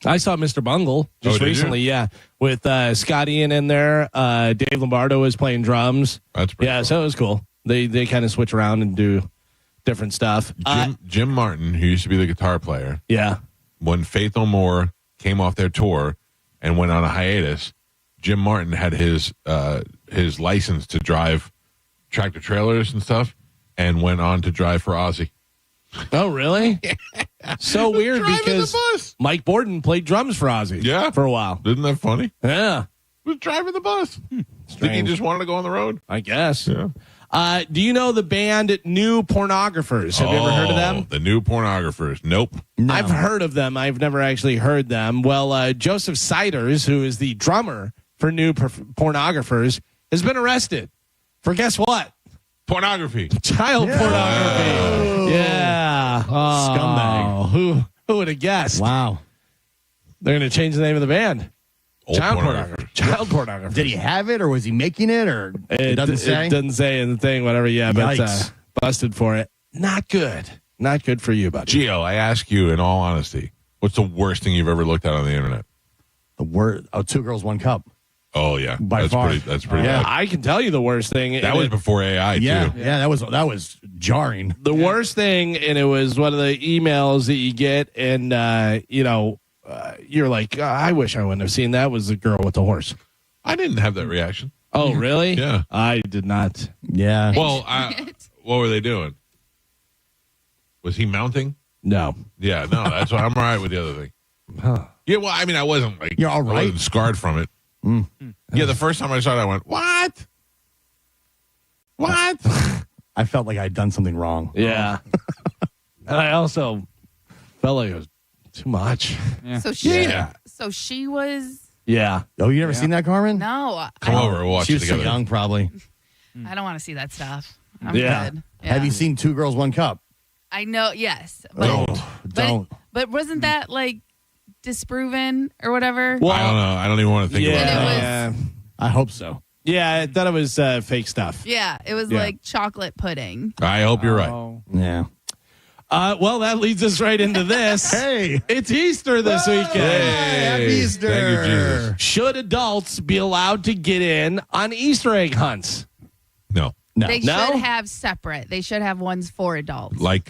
I saw Mr. Bungle just recently, with Scott Ian in there. Dave Lombardo was playing drums. That's pretty cool. So it was cool. They kind of switch around and do different stuff. Jim Martin, who used to be the guitar player, when Faith No More came off their tour and went on a hiatus, Jim Martin had his license to drive tractor trailers and stuff, and went on to drive for Ozzy. Oh, really? So weird because Mike Borden played drums for Ozzy. For a while. Isn't that funny? Yeah. Was driving the bus. Think he just wanted to go on the road? I guess. Yeah. Do you know the band New Pornographers? Have you ever heard of them? The New Pornographers. Nope. No. I've heard of them. I've never actually heard them. Well, Joseph Siders, who is the drummer for New Pornographers, has been arrested for guess what? Pornography. Child pornography. Yeah. Oh, Scumbag. Who would have guessed? Wow. They're going to change the name of the band. Old Child pornography. Child pornography. Did he have it or was he making it or it doesn't say? It doesn't say in the thing, whatever. Yeah, but Yikes. busted for it. Not good. Not good for you, buddy. Gio, I ask you in all honesty, what's the worst thing you've ever looked at on the internet? The word. Oh, 2 girls, 1 cup. Oh yeah, By far. That's pretty. Yeah, bad. I can tell you the worst thing. That was before AI Yeah, too. yeah, that was jarring. The worst thing, and it was one of the emails that you get, and you're like, I wish I wouldn't have seen that. Was the girl with the horse? I didn't have that reaction. Oh, really? Yeah, I did not. Yeah. Well, what were they doing? Was he mounting? No. Yeah, no. That's why I'm all right with the other thing. Huh. Yeah, well, I mean, I wasn't like You're all I right. wasn't scarred from it. Yeah, the first time I saw it, I went, "What? What?" I felt like I'd done something wrong. Yeah. And I also felt like it was too much. Yeah. So she was. Yeah. Oh, you never seen that, Carmen? No, Come over, we'll watch She it was so together. young, probably. I don't want to see that stuff. I'm Yeah. good. Have you seen 2 girls, 1 cup? I know. Yes. But, Don't. But wasn't that like disproven or whatever? Well, I don't know. I don't even want to think about And it it. was- Yeah. I hope so. Yeah, I thought it was fake stuff. Yeah, it was Yeah. like chocolate pudding. I hope you're right. Oh. Yeah. Well, that leads us right into this. Hey. It's Easter this weekend. Happy Easter. Thank you, Jesus. Should adults be allowed to get in on Easter egg hunts? No, No. They No? should have separate. They should have ones for adults. like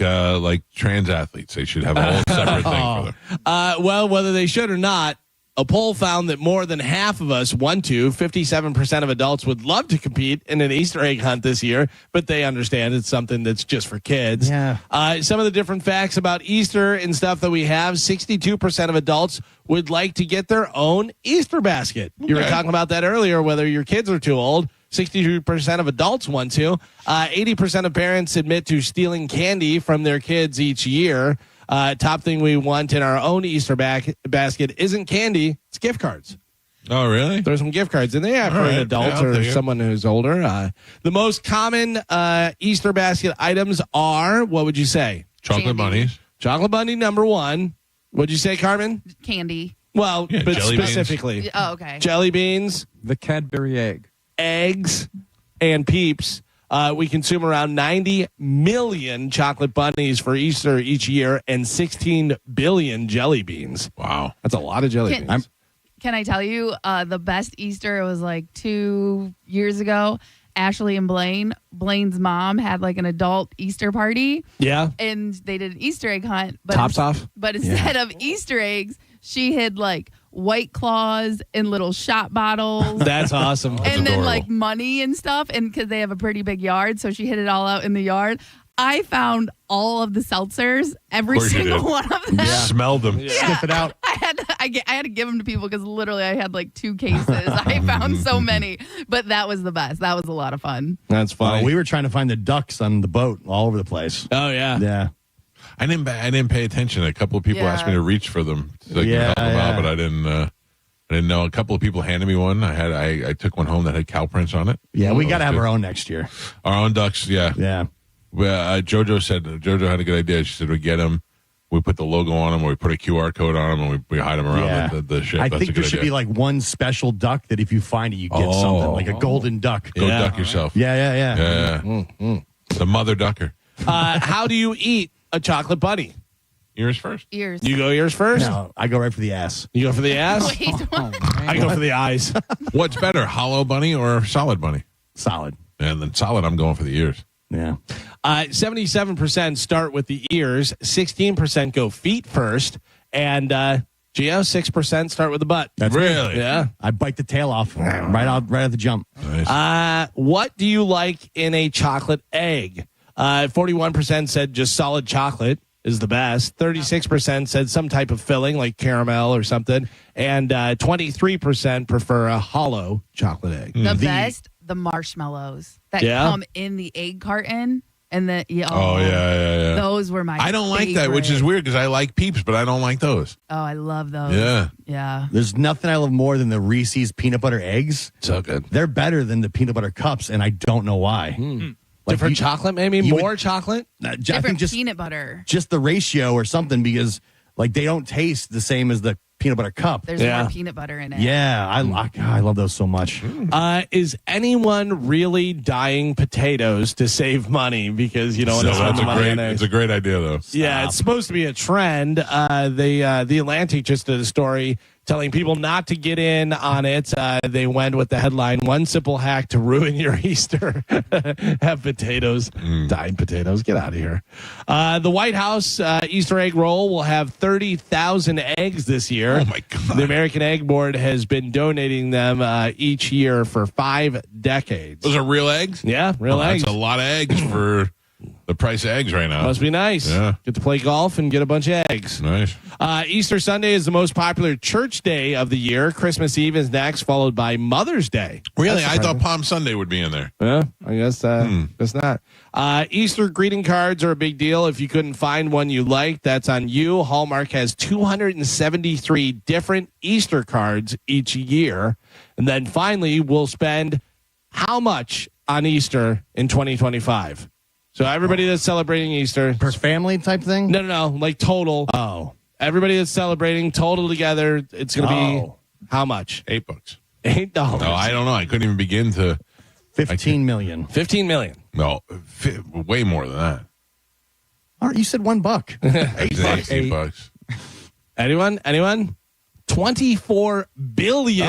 trans athletes, they should have a whole separate thing for them. Well, whether they should or not, a poll found that more than half of us want to. 57% of adults would love to compete in an Easter egg hunt this year, but they understand it's something that's just for kids. Yeah. Some of the different facts about Easter and stuff that we have, 62% of adults would like to get their own Easter basket. You were Okay. talking about that earlier, whether your kids are too old. 62% of adults want to. 80% of parents admit to stealing candy from their kids each year. Top thing we want in our own Easter basket isn't candy, it's gift cards. Oh, really? There's some gift cards in there for All an right. adult Yeah, I'll or take it. someone who's older. The most common Easter basket items are, what would you say? Chocolate Candy. bunnies. Chocolate bunny, number 1. What'd you say, Carmen? Candy. Well, Yeah, but jelly beans. specifically. Oh, okay. Jelly beans, The Cadbury egg. eggs, and Peeps. We consume around 90 million chocolate bunnies for Easter each year and 16 billion jelly beans. Wow. That's a lot of jelly Can- beans. Can I tell you the best Easter? It was like 2 years ago. Ashley and Blaine's mom had like an adult Easter party. Yeah. And they did an Easter egg hunt. But Tops off? But instead of Easter eggs, she hid like White Claws in little shot bottles. That's awesome. and then adorable. like money and stuff. And because they have a pretty big yard, so she hid it all out in the yard. I found all of the seltzers, every Of course you single did. one of them. You smelled them. Sniff it out. I had to give them to people because literally I had like 2 cases. I found so many, but that was the best. That was a lot of fun. That's funny. We were trying to find the ducks on the boat all over the place. Oh, yeah. Yeah. I didn't pay attention. A couple of people Yeah. asked me to reach for them so I Yeah, could help them out, yeah. but I didn't know. A couple of people handed me one. I took one home that had cow prints on it. Yeah, we So got to it was have good. our own next year. Our own ducks, yeah. Yeah. Well, Jojo had a good idea. She said we get them, we put the logo on them, or we put a QR code on them, and we hide them around Yeah. the ship. I That's think a there good should idea. be like one special duck that if you find it, you get something like a golden duck. Go Yeah. duck yourself. Yeah. Yeah. The mother ducker. How do you eat a chocolate bunny? Yours first. Ears. You go yours first? No, I go right for the ass. You go for the ass? Wait, what? I go for the eyes. What's better, hollow bunny or solid bunny? Solid. And then solid, I'm going for the ears. Yeah. 77% start with the ears. 16% go feet first. And, Gio, 6% start with the butt. That's me. Really? Yeah. I bite the tail off right at the jump. Nice. What do you like in a chocolate egg? 41% said just solid chocolate is the best. 36% said some type of filling like caramel or something. And 23% prefer a hollow chocolate egg. The best, the marshmallows that Yeah? come in the egg carton. And then, yeah. Those were my I don't like that, which is weird because I like Peeps, but I don't like those. Oh, I love those. Yeah. Yeah. There's nothing I love more than the Reese's peanut butter eggs. So good. They're better than the peanut butter cups, and I don't know why. Like Different chocolate, maybe? More chocolate? I Different think just peanut butter. Just the ratio or something, because like they don't taste the same as the peanut butter cup. There's more peanut butter in it. Yeah, I love those so much. Is anyone really dyeing potatoes to save money? Because you don't want to spend the money on eggs. It's a great idea, though. Yeah, it's supposed to be a trend. The Atlantic just did a story telling people not to get in on it. They went with the headline, "One simple hack to ruin your Easter." Have potatoes, dyed potatoes. Get out of here. The White House Easter egg roll will have 30,000 eggs this year. Oh, my God. The American Egg Board has been donating them each year for 5 decades. Those are real eggs? Yeah, real eggs. That's a lot of eggs for the price of eggs right now. Must be nice. Yeah. Get to play golf and get a bunch of eggs. Nice. Easter Sunday is the most popular church day of the year. Christmas Eve is next, followed by Mother's Day. Really? I thought Palm Sunday would be in there. Yeah, I guess guess not. Easter greeting cards are a big deal. If you couldn't find one you like, that's on you. Hallmark has 273 different Easter cards each year. And then finally, we'll spend how much on Easter in 2025? So everybody that's celebrating Easter. Per family type thing? No. Like total. Oh. Everybody that's celebrating total together, it's going to be how much? $8. $8. No, I don't know. I couldn't even begin to. 15 million. 15 million. No, way more than that. All right, you said $1. $8. Anyone? $24 billion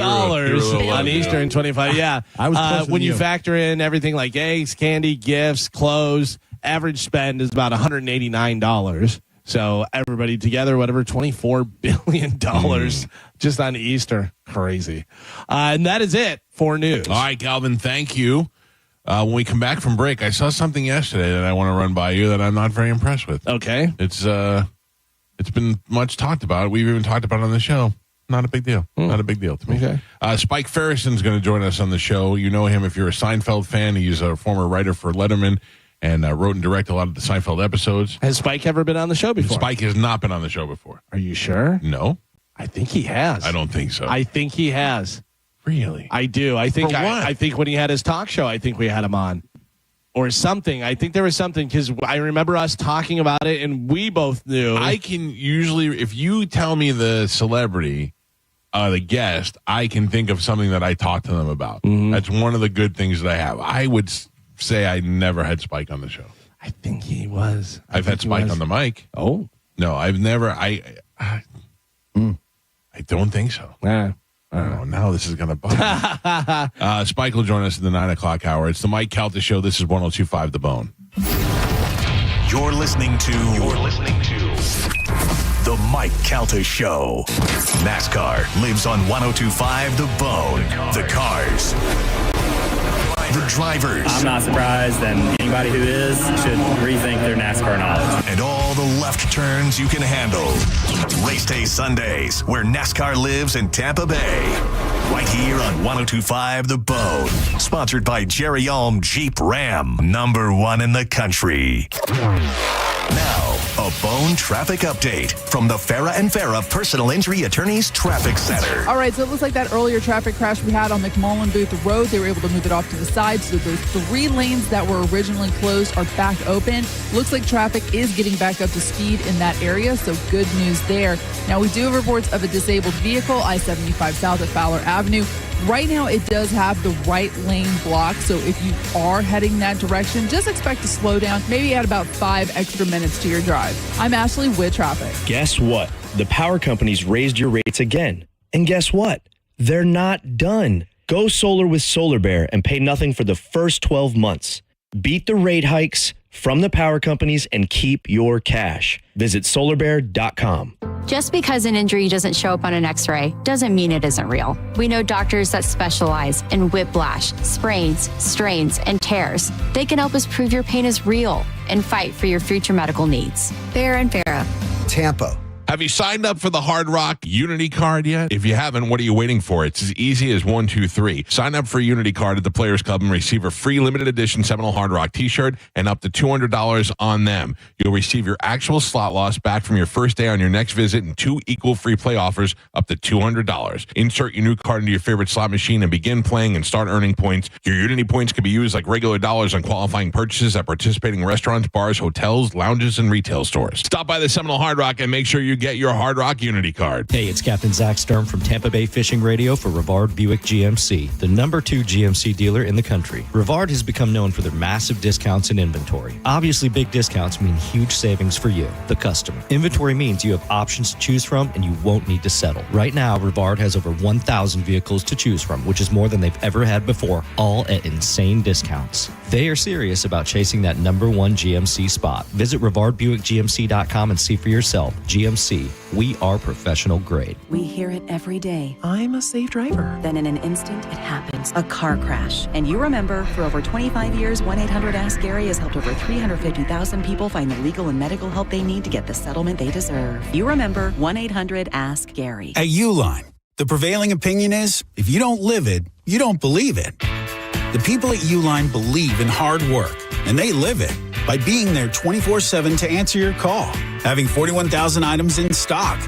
on Easter in 25. Yeah. I was closer when than you you. factor in everything like eggs, candy, gifts, clothes, average spend is about $189. So everybody together, whatever, $24 billion just on Easter. Crazy. And that is it for news. All right, Galvin, thank you. When we come back from break, I saw something yesterday that I want to run by you that I'm not very impressed with. Okay. It's been much talked about. We've even talked about it on the show. Not a big deal. Not a big deal to me. Okay. Spike Ferrison's going to join us on the show. You know him if you're a Seinfeld fan. He's a former writer for Letterman and wrote and directed a lot of the Seinfeld episodes. Has Spike ever been on the show before? Spike has not been on the show before. Are you sure? No. I think he has. I don't think so. I think he has. Really? I do. I think For what? I think when he had his talk show, I think we had him on. Or something. I think there was something because I remember us talking about it and we both knew. I can usually, if you tell me the celebrity, the guest, I can think of something that I talked to them about. That's one of the good things that I have. I would say I never had Spike on the show. I think he was. I've had Spike on the mic. Oh. No, I've never. I don't think so. Yeah. I don't know. Now this is going to bother me. Spike will join us in the 9 o'clock hour. It's the Mike Calta Show. This is 102.5 The Bone. You're listening to The Mike Calta Show. NASCAR lives on 102.5 The Bone. The cars. The drivers. I'm not surprised, and anybody who is should rethink their NASCAR knowledge. And all the left turns you can handle. Race Day Sundays, where NASCAR lives in Tampa Bay. Right here on 102.5 The Bone. Sponsored by Jerry Ulm Jeep Ram. #1 in the country. Now, a Bone traffic update from the Farah and Farah Personal Injury Attorneys Traffic Center. All right, so it looks like that earlier traffic crash we had on McMullen Booth Road, they were able to move it off to the side, so those 3 lanes that were originally closed are back open. Looks like traffic is getting back up to speed in that area, so good news there. Now, we do have reports of a disabled vehicle, I-75 South at Fowler Avenue. Right now, it does have the right lane blocked, so if you are heading that direction, just expect to slow down, maybe add about 5 extra minutes to your drive. I'm Ashley with traffic. Guess what? The power companies raised your rates again. And guess what? They're not done. Go solar with Solar Bear and pay nothing for the first 12 months. Beat the rate hikes from the power companies and keep your cash. Visit solarbear.com. Just because an injury doesn't show up on an x-ray doesn't mean it isn't real. We know doctors that specialize in whiplash, sprains, strains, and tears. They can help us prove your pain is real and fight for your future medical needs. Farah and Farah. Tampa. Have you signed up for the Hard Rock Unity Card yet? If you haven't, what are you waiting for? It's as easy as 1, 2, 3. Sign up for Unity Card at the Players Club and receive a free limited edition Seminole Hard Rock t-shirt and up to $200 on them. You'll receive your actual slot loss back from your first day on your next visit and 2 equal free play offers up to $200. Insert your new card into your favorite slot machine and begin playing and start earning points. Your Unity points can be used like regular dollars on qualifying purchases at participating restaurants, bars, hotels, lounges, and retail stores. Stop by the Seminole Hard Rock and make sure you get your Hard Rock Unity Card. Hey, it's Captain Zach Sturm from Tampa Bay Fishing Radio for Rivard Buick GMC, the #2 GMC dealer in the country. Rivard has become known for their massive discounts in inventory. Obviously, big discounts mean huge savings for you, the customer. Inventory means you have options to choose from and you won't need to settle. Right now, Rivard has over 1,000 vehicles to choose from, which is more than they've ever had before, all at insane discounts. They are serious about chasing that #1 GMC spot. Visit RivardBuickGMC.com and see for yourself. GMC, we are professional grade. We hear it every day. I'm a safe driver. Then in an instant, it happens. A car crash. And you remember, for over 25 years, 1-800-ASK-GARY has helped over 350,000 people find the legal and medical help they need to get the settlement they deserve. You remember 1-800-ASK-GARY. At Uline, the prevailing opinion is, if you don't live it, you don't believe it. The people at Uline believe in hard work, and they live it by being there 24/7 to answer your call, having 41,000 items in stock,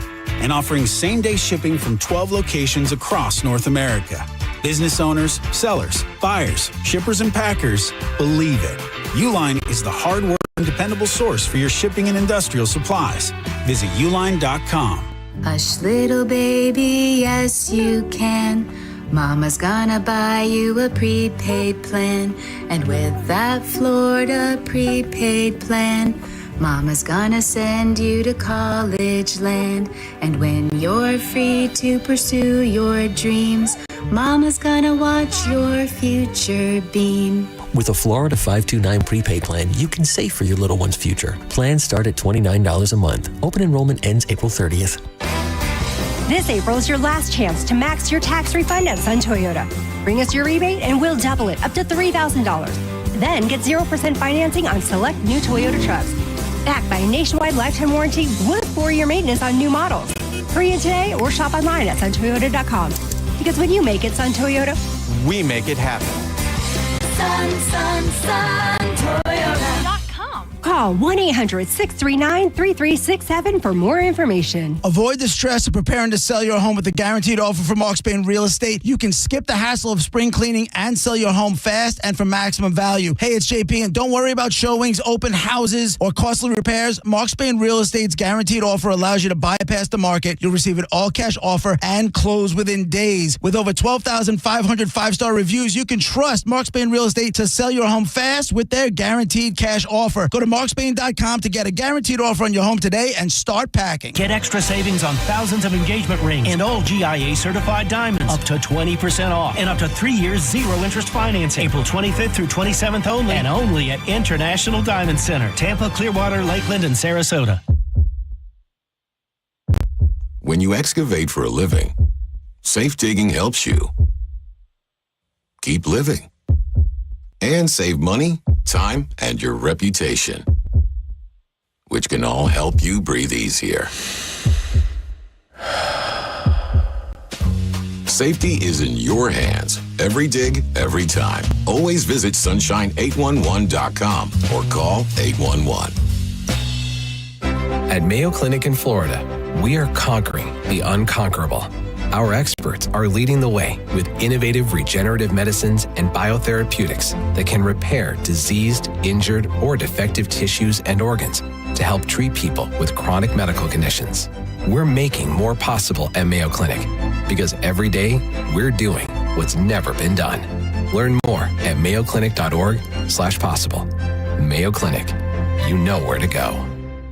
and offering same-day shipping from 12 locations across North America. Business owners, sellers, buyers, shippers, and packers believe it. Uline is the hard work and dependable source for your shipping and industrial supplies. Visit uline.com. Hush, little baby, yes you can. Mama's gonna buy you a prepaid plan. And with that Florida prepaid plan, Mama's gonna send you to college land. And when you're free to pursue your dreams, Mama's gonna watch your future beam. With a Florida 529 prepaid plan, you can save for your little one's future. Plans start at $29 a month. Open enrollment ends April 30th. This April is your last chance to max your tax refund at Sun Toyota. Bring us your rebate and we'll double it up to $3,000. Then get 0% financing on select new Toyota trucks. Backed by a nationwide lifetime warranty with 4-year maintenance on new models. Hurry in today or shop online at suntoyota.com. Because when you make it Sun Toyota, we make it happen. Sun Toyota.com. Call 1-800-639-3367 for more information. Avoid the stress of preparing to sell your home with a guaranteed offer from Mark Spain Real Estate. You can skip the hassle of spring cleaning and sell your home fast and for maximum value. Hey, it's JP, and don't worry about showings, open houses, or costly repairs. Mark Spain Real Estate's guaranteed offer allows you to bypass the market. You'll receive an all-cash offer and close within days. With over 12,500 five-star reviews, you can trust Mark Spain Real Estate to sell your home fast with their guaranteed cash offer. Go to markspain.com to get a guaranteed offer on your home today and start packing. Get extra savings on thousands of engagement rings and all GIA certified diamonds. Up to 20% off and up to 3 years, zero interest financing. April 25th through 27th only, and only at International Diamond Center, Tampa, Clearwater, Lakeland, and Sarasota. When you excavate for a living, safe digging helps you keep living and save money, time, and your reputation, which can all help you breathe easier. Safety is in your hands. Every dig, every time. Always visit sunshine811.com or call 811. At Mayo Clinic in Florida, we are conquering the unconquerable. Our experts are leading the way with innovative regenerative medicines and biotherapeutics that can repair diseased, injured, or defective tissues and organs to help treat people with chronic medical conditions. We're making more possible at Mayo Clinic because every day we're doing what's never been done. Learn more at mayoclinic.org/possible. Mayo Clinic, you know where to go.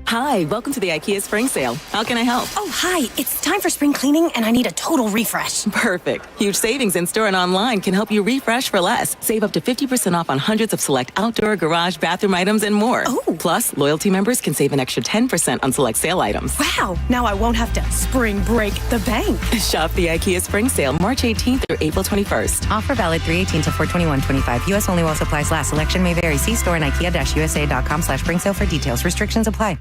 Hi, welcome to the IKEA Spring Sale. How can I help? Oh, hi. It's time for spring cleaning and I need a total refresh. Perfect. Huge savings in store and online can help you refresh for less. Save up to 50% off on hundreds of select outdoor, garage, bathroom items and more. Oh. Plus, loyalty members can save an extra 10% on select sale items. Wow. Now I won't have to spring break the bank. Shop the IKEA Spring Sale March 18th through April 21st. Offer valid 3/18 to 4/21/25. U.S. only while supplies last. Selection may vary. See store and IKEA-USA.com/spring sale for details. Restrictions apply.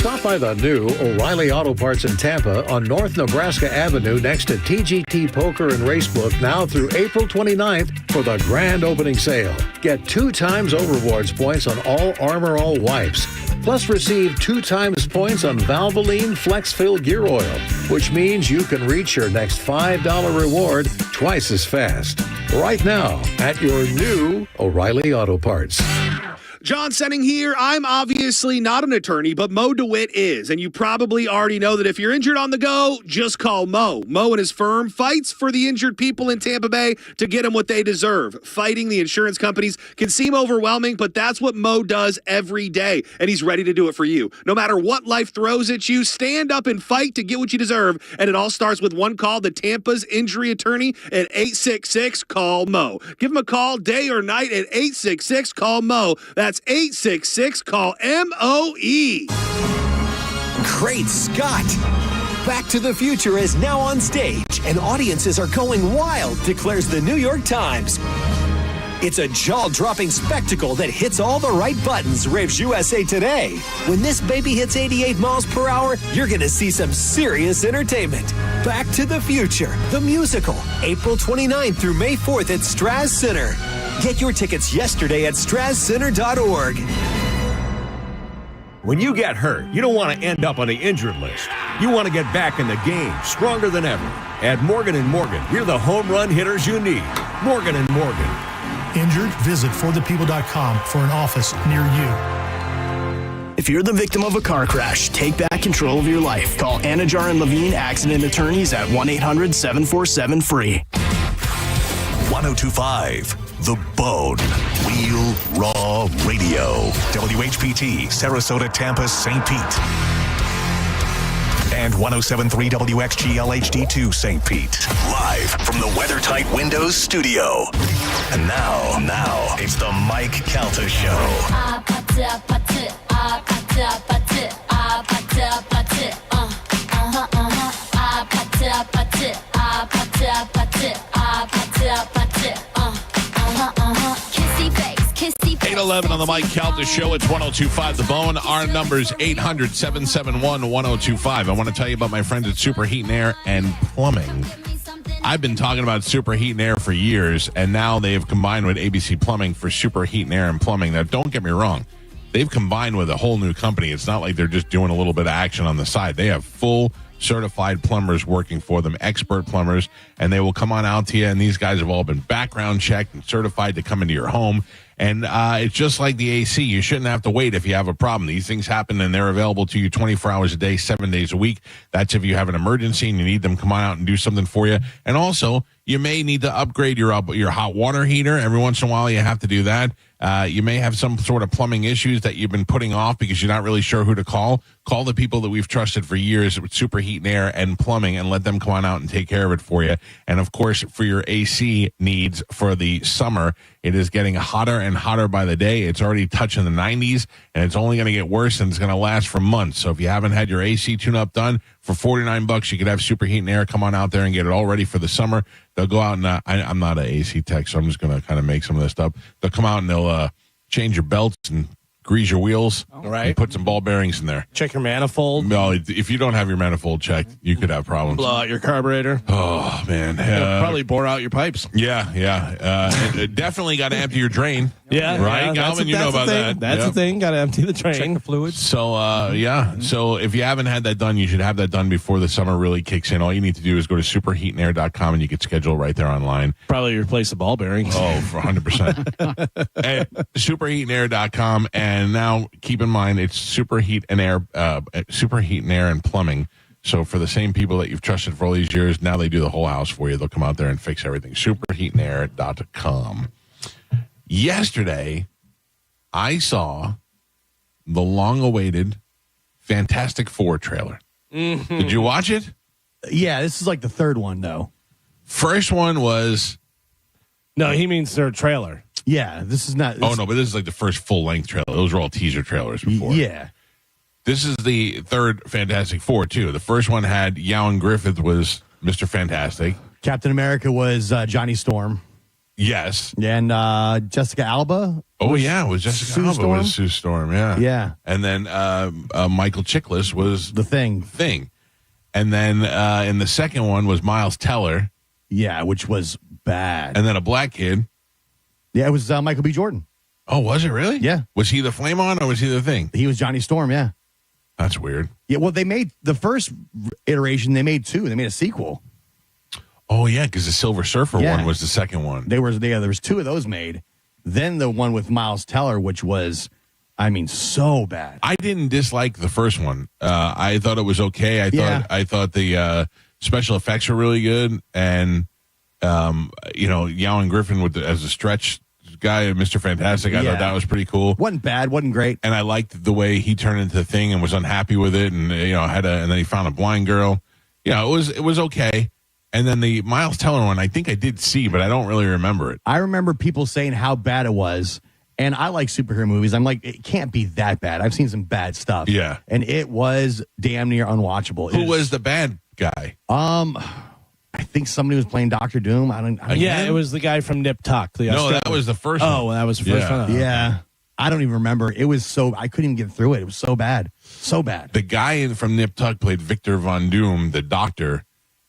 Stop by the new O'Reilly Auto Parts in Tampa on North Nebraska Avenue next to TGT Poker and Racebook now through April 29th for the grand opening sale. Get 2 times O-Rewards points on all Armor All wipes. Plus receive 2 times points on Valvoline Flex Fill Gear Oil, which means you can reach your next $5 reward twice as fast. Right now at your new O'Reilly Auto Parts. John Senning here. I'm obviously not an attorney, but Mo DeWitt is. And you probably already know that if you're injured on the go, just call Mo. Mo and his firm fights for the injured people in Tampa Bay to get them what they deserve. Fighting the insurance companies can seem overwhelming, but that's what Mo does every day. And he's ready to do it for you. No matter what life throws at you, stand up and fight to get what you deserve. And it all starts with one call to Tampa's injury attorney at 866-CALL-MO. Give him a call day or night at 866-CALL-MO. That's 866-CALL-MOE. Great Scott! Back to the Future is now on stage, and audiences are going wild, declares the New York Times. It's a jaw-dropping spectacle that hits all the right buttons, raves USA Today. When this baby hits 88 miles per hour, you're going to see some serious entertainment. Back to the Future, the musical, April 29th through May 4th at Straz Center. Get your tickets yesterday at StrazCenter.org. When you get hurt, you don't want to end up on the injured list. You want to get back in the game, stronger than ever. At Morgan & Morgan, we're the home run hitters you need. Morgan & Morgan. Injured? Visit forthepeople.com for an office near you. If you're the victim of a car crash, take back control of your life. Call Anajar and Levine Accident Attorneys at 1-800-747-FREE. 1025 The Bone. Real Raw Radio. WHPT, Sarasota, Tampa, St. Pete. And 1073 WXGL HD2 St. Pete. Live from the WeatherTight Windows studio. And now, it's the Mike Calta Show. Kissy face, 811 on the Mike Calta Show. It's 1025 The Bone. Our number's 800-771-1025. I want to tell you about my friends at Super Heat and Air and Plumbing. I've been talking about Super Heat and Air for years, and now they have combined with ABC Plumbing for Super Heat and Air and Plumbing. Now, don't get me wrong. They've combined with a whole new company. It's not like they're just doing a little bit of action on the side. They have full certified plumbers working for them, expert plumbers, and they will come on out to you. And these guys have all been background checked and certified to come into your home. And it's just like the AC. You shouldn't have to wait if you have a problem. These things happen, and they're available to you 24 hours a day, 7 days a week. That's if you have an emergency and you need them to come on out and do something for you. And also, you may need to upgrade your hot water heater. Every once in a while, you have to do that. You may have some sort of plumbing issues that you've been putting off because you're not really sure who to call. Call the people that we've trusted for years with Super Heat and Air and Plumbing and let them come on out and take care of it for you. And, of course, for your AC needs for the summer, it is getting hotter and hotter by the day. It's already touching the 90s, and it's only going to get worse, and it's going to last for months. So if you haven't had your AC tune-up done, for $49, you could have Super Heat and Air come on out there and get it all ready for the summer. They'll go out and I'm not an AC tech, so I'm just going to kind of make some of this stuff. They'll come out and they'll change your belts and grease your wheels. All right. And put some ball bearings in there. Check your manifold. No, if you don't have your manifold checked, you could have problems. Blow out your carburetor. Oh, man. Probably bore out your pipes. Yeah. Definitely got to empty your drain. Yeah. Right, yeah, Galvin? You know about that. That's the thing. Got to empty the drain. Check the fluids. So, So if you haven't had that done, you should have that done before the summer really kicks in. All you need to do is go to superheatandair.com, and you can schedule right there online. Probably replace the ball bearings. Oh, for 100%. At superheatandair.com. And now keep in mind, it's Super Heat and Air and Plumbing. So for the same people that you've trusted for all these years, now they do the whole house for you. They'll come out there and fix everything. Superheatandair.com. Yesterday, I saw the long-awaited Fantastic Four trailer. Mm-hmm. Did you watch it? Yeah, this is like the third one, though. First one was... No, he means their trailer. Yeah, this is not... Oh, no, but this is like the first full-length trailer. Those were all teaser trailers before. Yeah. This is the third Fantastic Four, too. The first one had Ewan Griffith was Mr. Fantastic. Captain America was Johnny Storm. Yes. And Jessica Alba. Oh, yeah. It was Jessica Sue Alba Storm? was Sue Storm. Yeah. Yeah. And then Michael Chiklis was The Thing. And then in the second one was Miles Teller. Yeah, which was bad. And then a black kid. Yeah, it was Michael B. Jordan. Oh, was it really? Yeah. Was he the Flame On or was he the Thing? He was Johnny Storm, yeah. That's weird. Yeah, well, they made the first iteration, they made two. They made a sequel. Oh, yeah, because the Silver Surfer Yeah. one was the second one. There was two of those made. Then the one with Miles Teller, which was, so bad. I didn't dislike the first one. I thought it was okay. I thought the special effects were really good, and Yowan Griffin as a stretch guy, Mr. Fantastic. I thought that was pretty cool. Wasn't bad, wasn't great. And I liked the way he turned into the Thing and was unhappy with it, and and then he found a blind girl. Yeah, it was okay. And then the Miles Teller one, I think I did see, but I don't really remember it. I remember people saying how bad it was. And I like superhero movies. I'm like, it can't be that bad. I've seen some bad stuff. Yeah. And it was damn near unwatchable. Who was the bad guy? I think somebody was playing Dr. Doom. I don't it was the guy from Nip Tuck. That was the first one. Oh, that was the first one. Yeah. I don't even remember. It was I couldn't even get through it. It was so bad. So bad. The guy from Nip Tuck played Victor Von Doom, the doctor,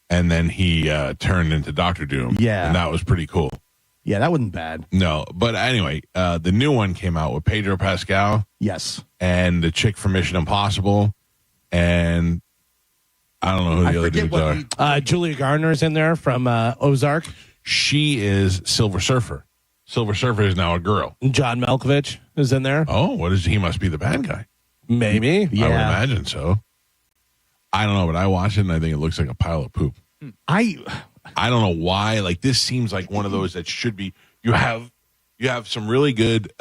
and then he turned into Dr. Doom. Yeah. And that was pretty cool. Yeah, that wasn't bad. No, but anyway, the new one came out with Pedro Pascal. Yes. And the chick from Mission Impossible. And I don't know who the other dudes are. Julia Garner's in there from Ozark. She is Silver Surfer. Silver Surfer is now a girl. John Malkovich is in there. Oh, he must be the bad guy. Maybe. I would imagine so. I don't know, but I watched it and I think it looks like a pile of poop. I don't know why. Like, this seems like one of those that should be. You have some really good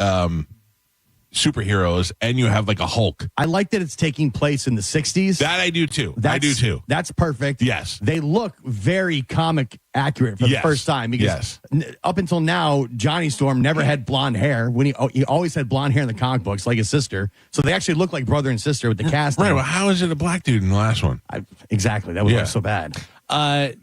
superheroes, and you have like a Hulk. I like that it's taking place in the 60s. That I do too. I do too. That's perfect. Yes. They look very comic accurate for the first time. Because up until now, Johnny Storm never had blonde hair. When he always had blonde hair in the comic books, like his sister. So they actually look like brother and sister with the casting. Right. Well, how is it a black dude in the last one? Exactly. That was so bad.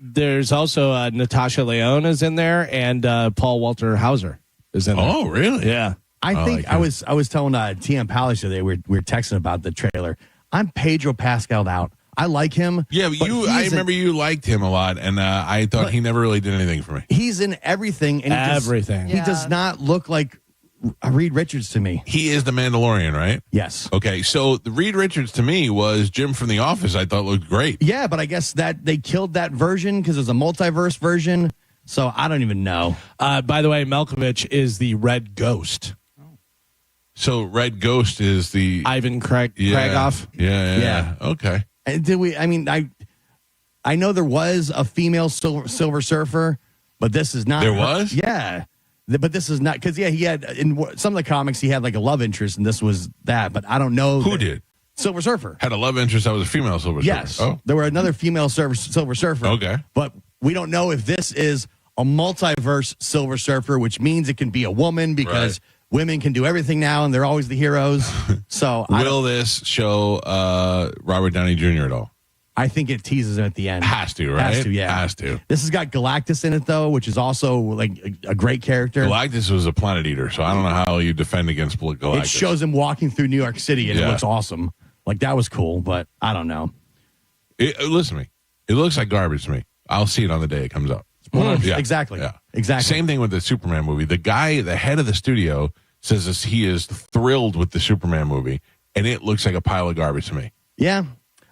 There's also Natasha Lyonne is in there, and Paul Walter Hauser is in there. Oh, really? Yeah. I think I was telling TM Palace today, we were texting about the trailer. I'm Pedro Pascal out. I like him. Yeah, but I remember you liked him a lot, and I thought he never really did anything for me. He's in everything. And he does not look like Reed Richards to me. He is the Mandalorian, right? Yes. Okay, so the Reed Richards to me was Jim from The Office. I thought looked great. Yeah, but I guess that they killed that version because there's a multiverse version. So I don't even know. By the way, Malkovich is the Red Ghost. So Red Ghost is the Ivan Kragoff. Yeah. Okay. And did we? I mean, I know there was a female Silver Surfer, but this is not. There was? Yeah. But this is not because he had in some of the comics he had like a love interest, and this was that. But I don't know who did. Silver Surfer had a love interest that was a female Silver Surfer. Yes. Oh, there were another female Silver Surfer. Okay. But we don't know if this is a multiverse Silver Surfer, which means it can be a woman because women can do everything now, and they're always the heroes. So will this show Robert Downey Jr. at all? I think it teases him at the end. Has to, right? Has to, yeah. Has to. This has got Galactus in it, though, which is also like a great character. Galactus was a planet eater, so I don't know how you defend against Galactus. It shows him walking through New York City, and it looks awesome. Like, that was cool, but I don't know. Listen to me. It looks like garbage to me. I'll see it on the day it comes out. Exactly. Yeah. Exactly. Same thing with the Superman movie. The guy, the head of the studio, says he is thrilled with the Superman movie, and it looks like a pile of garbage to me. Yeah.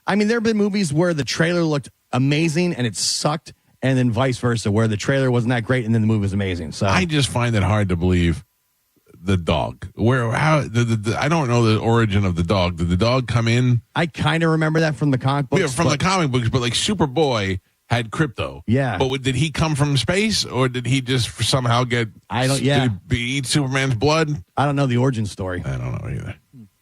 I mean, there have been movies where the trailer looked amazing and it sucked, and then vice versa, where the trailer wasn't that great and then the movie was amazing. So I just find it hard to believe the dog. I don't know the origin of the dog. Did the dog come in? I kind of remember that from the comic books. Yeah, from the comic books, but like Superboy had Krypto. Yeah. But did he come from space, or did he just somehow get? Did he eat Superman's blood? I don't know the origin story. I don't know either.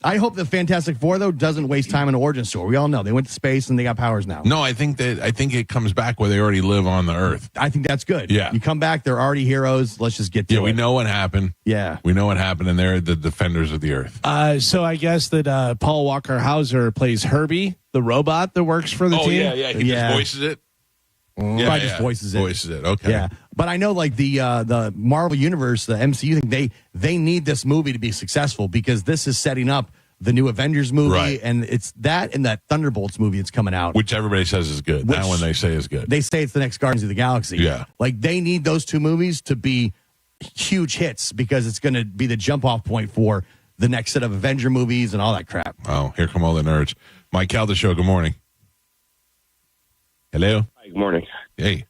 I hope the Fantastic Four, though, doesn't waste time in an origin story. We all know they went to space and they got powers now. No, I think it comes back where they already live on the Earth. I think that's good. Yeah. You come back, they're already heroes. Let's just get to it. Yeah, we know what happened. Yeah. We know what happened, and they're the defenders of the Earth. So I guess that Paul Walker Hauser plays Herbie, the robot that works for the team. Yeah. He just voices it. Probably just voices it. Voices it. Okay. Yeah, but I know like the Marvel Universe, the MCU thing, they need this movie to be successful because this is setting up the new Avengers movie, Right. and it's that and that Thunderbolts movie that's coming out. Which everybody says is good. That one they say is good. They say it's the next Guardians of the Galaxy. Yeah. Like they need those two movies to be huge hits because it's going to be the jump off point for the next set of Avenger movies and all that crap. Oh, here come all the nerds. Mike Calda Show, good morning. Hello. Hi, good morning. Hey.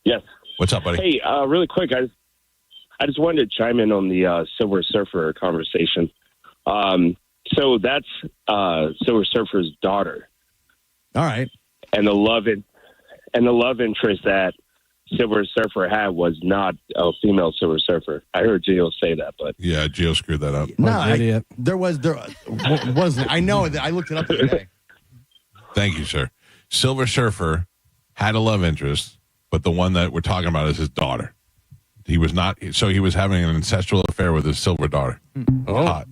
Yes. What's up, buddy? Hey, really quick, I just wanted to chime in on the Silver Surfer conversation. So that's Silver Surfer's daughter. All right. And the love interest that Silver Surfer had was not a female Silver Surfer. I heard Gio say that, but Yeah, Gio screwed that up. No, there wasn't. I know that I looked it up today. Thank you, sir. Silver Surfer had a love interest, but the one that we're talking about is his daughter. He was not, so he was having an incestual affair with his silver daughter. Hot.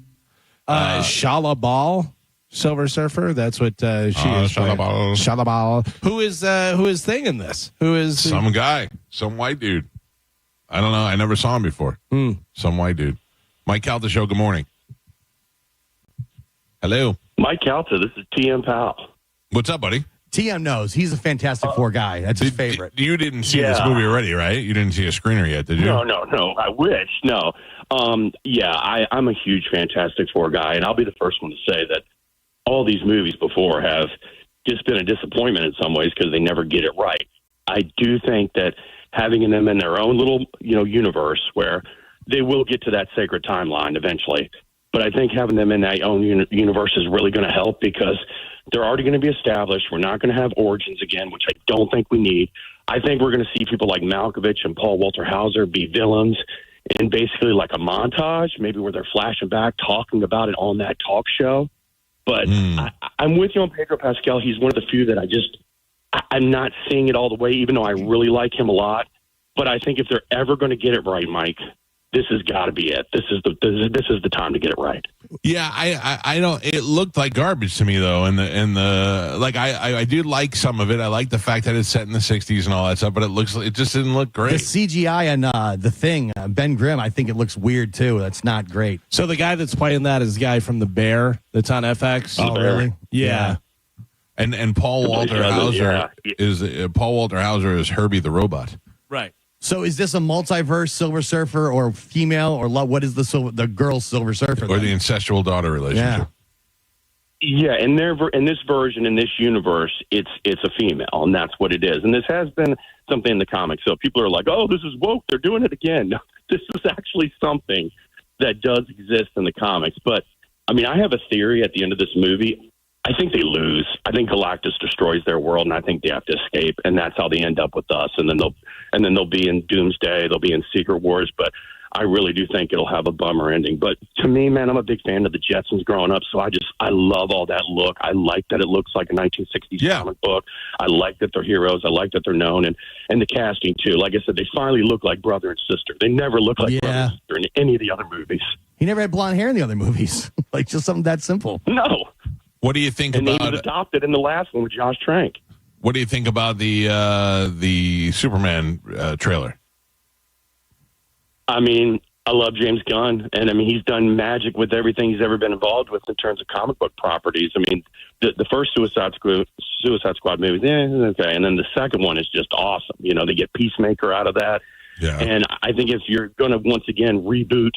Shala Ball, Silver Surfer. That's what she is. Shala Ball. Shala Ball. Who is Thing in this? Who is Some guy, some white dude. I don't know. I never saw him before. Some white dude. Mike Calta Show, good morning. Hello. Mike Calta, this is TM Powell. What's up, buddy? TM knows. He's a Fantastic Four guy. That's his favorite. You didn't see this movie already, right? You didn't see a screener yet, did you? No. I wish. No. I'm a huge Fantastic Four guy, and I'll be the first one to say that all these movies before have just been a disappointment in some ways because they never get it right. I do think that having them in their own little, universe where they will get to that sacred timeline eventually. But I think having them in that own universe is really going to help because they're already going to be established. We're not going to have origins again, which I don't think we need. I think we're going to see people like Malkovich and Paul Walter Hauser be villains in basically like a montage, maybe where they're flashing back, talking about it on that talk show. But I'm with you on Pedro Pascal. He's one of the few that I'm not seeing it all the way, even though I really like him a lot. But I think if they're ever going to get it right, Mike, this has got to be it. This is the time to get it right. Yeah, I don't. It looked like garbage to me though, and the like. I do like some of it. I like the fact that it's set in the '60s and all that stuff, but it just didn't look great. The CGI and the Thing, Ben Grimm, I think it looks weird too. That's not great. So the guy that's playing that is the guy from The Bear that's on FX. Oh, really? Yeah. And Paul Walter Hauser is Herbie the Robot. Right. So is this a multiverse Silver Surfer or female or what is the girl Silver Surfer? Or the incestual daughter relationship? Yeah, in this version, in this universe, it's a female, and that's what it is. And this has been something in the comics. So people are like, "Oh, this is woke. They're doing it again." No, this is actually something that does exist in the comics. But I mean, I have a theory at the end of this movie. I think they lose. I think Galactus destroys their world, and I think they have to escape, and that's how they end up with us. And then they'll be in Doomsday, they'll be in Secret Wars. But I really do think it'll have a bummer ending. But to me, man, I'm a big fan of the Jetsons growing up, so I love all that look. I like that it looks like a 1960s comic book. I like that they're heroes. I like that they're known, and the casting too. Like I said, they finally look like brother and sister. They never look like brother and sister in any of the other movies. He never had blonde hair in the other movies. Like just something that simple. No. What do you think and about? he was adopted in the last one with Josh Trank. What do you think about the Superman trailer? I mean, I love James Gunn, and I mean he's done magic with everything he's ever been involved with in terms of comic book properties. I mean, the first Suicide Squad movie, okay, and then the second one is just awesome. They get Peacemaker out of that, and I think if you're going to once again reboot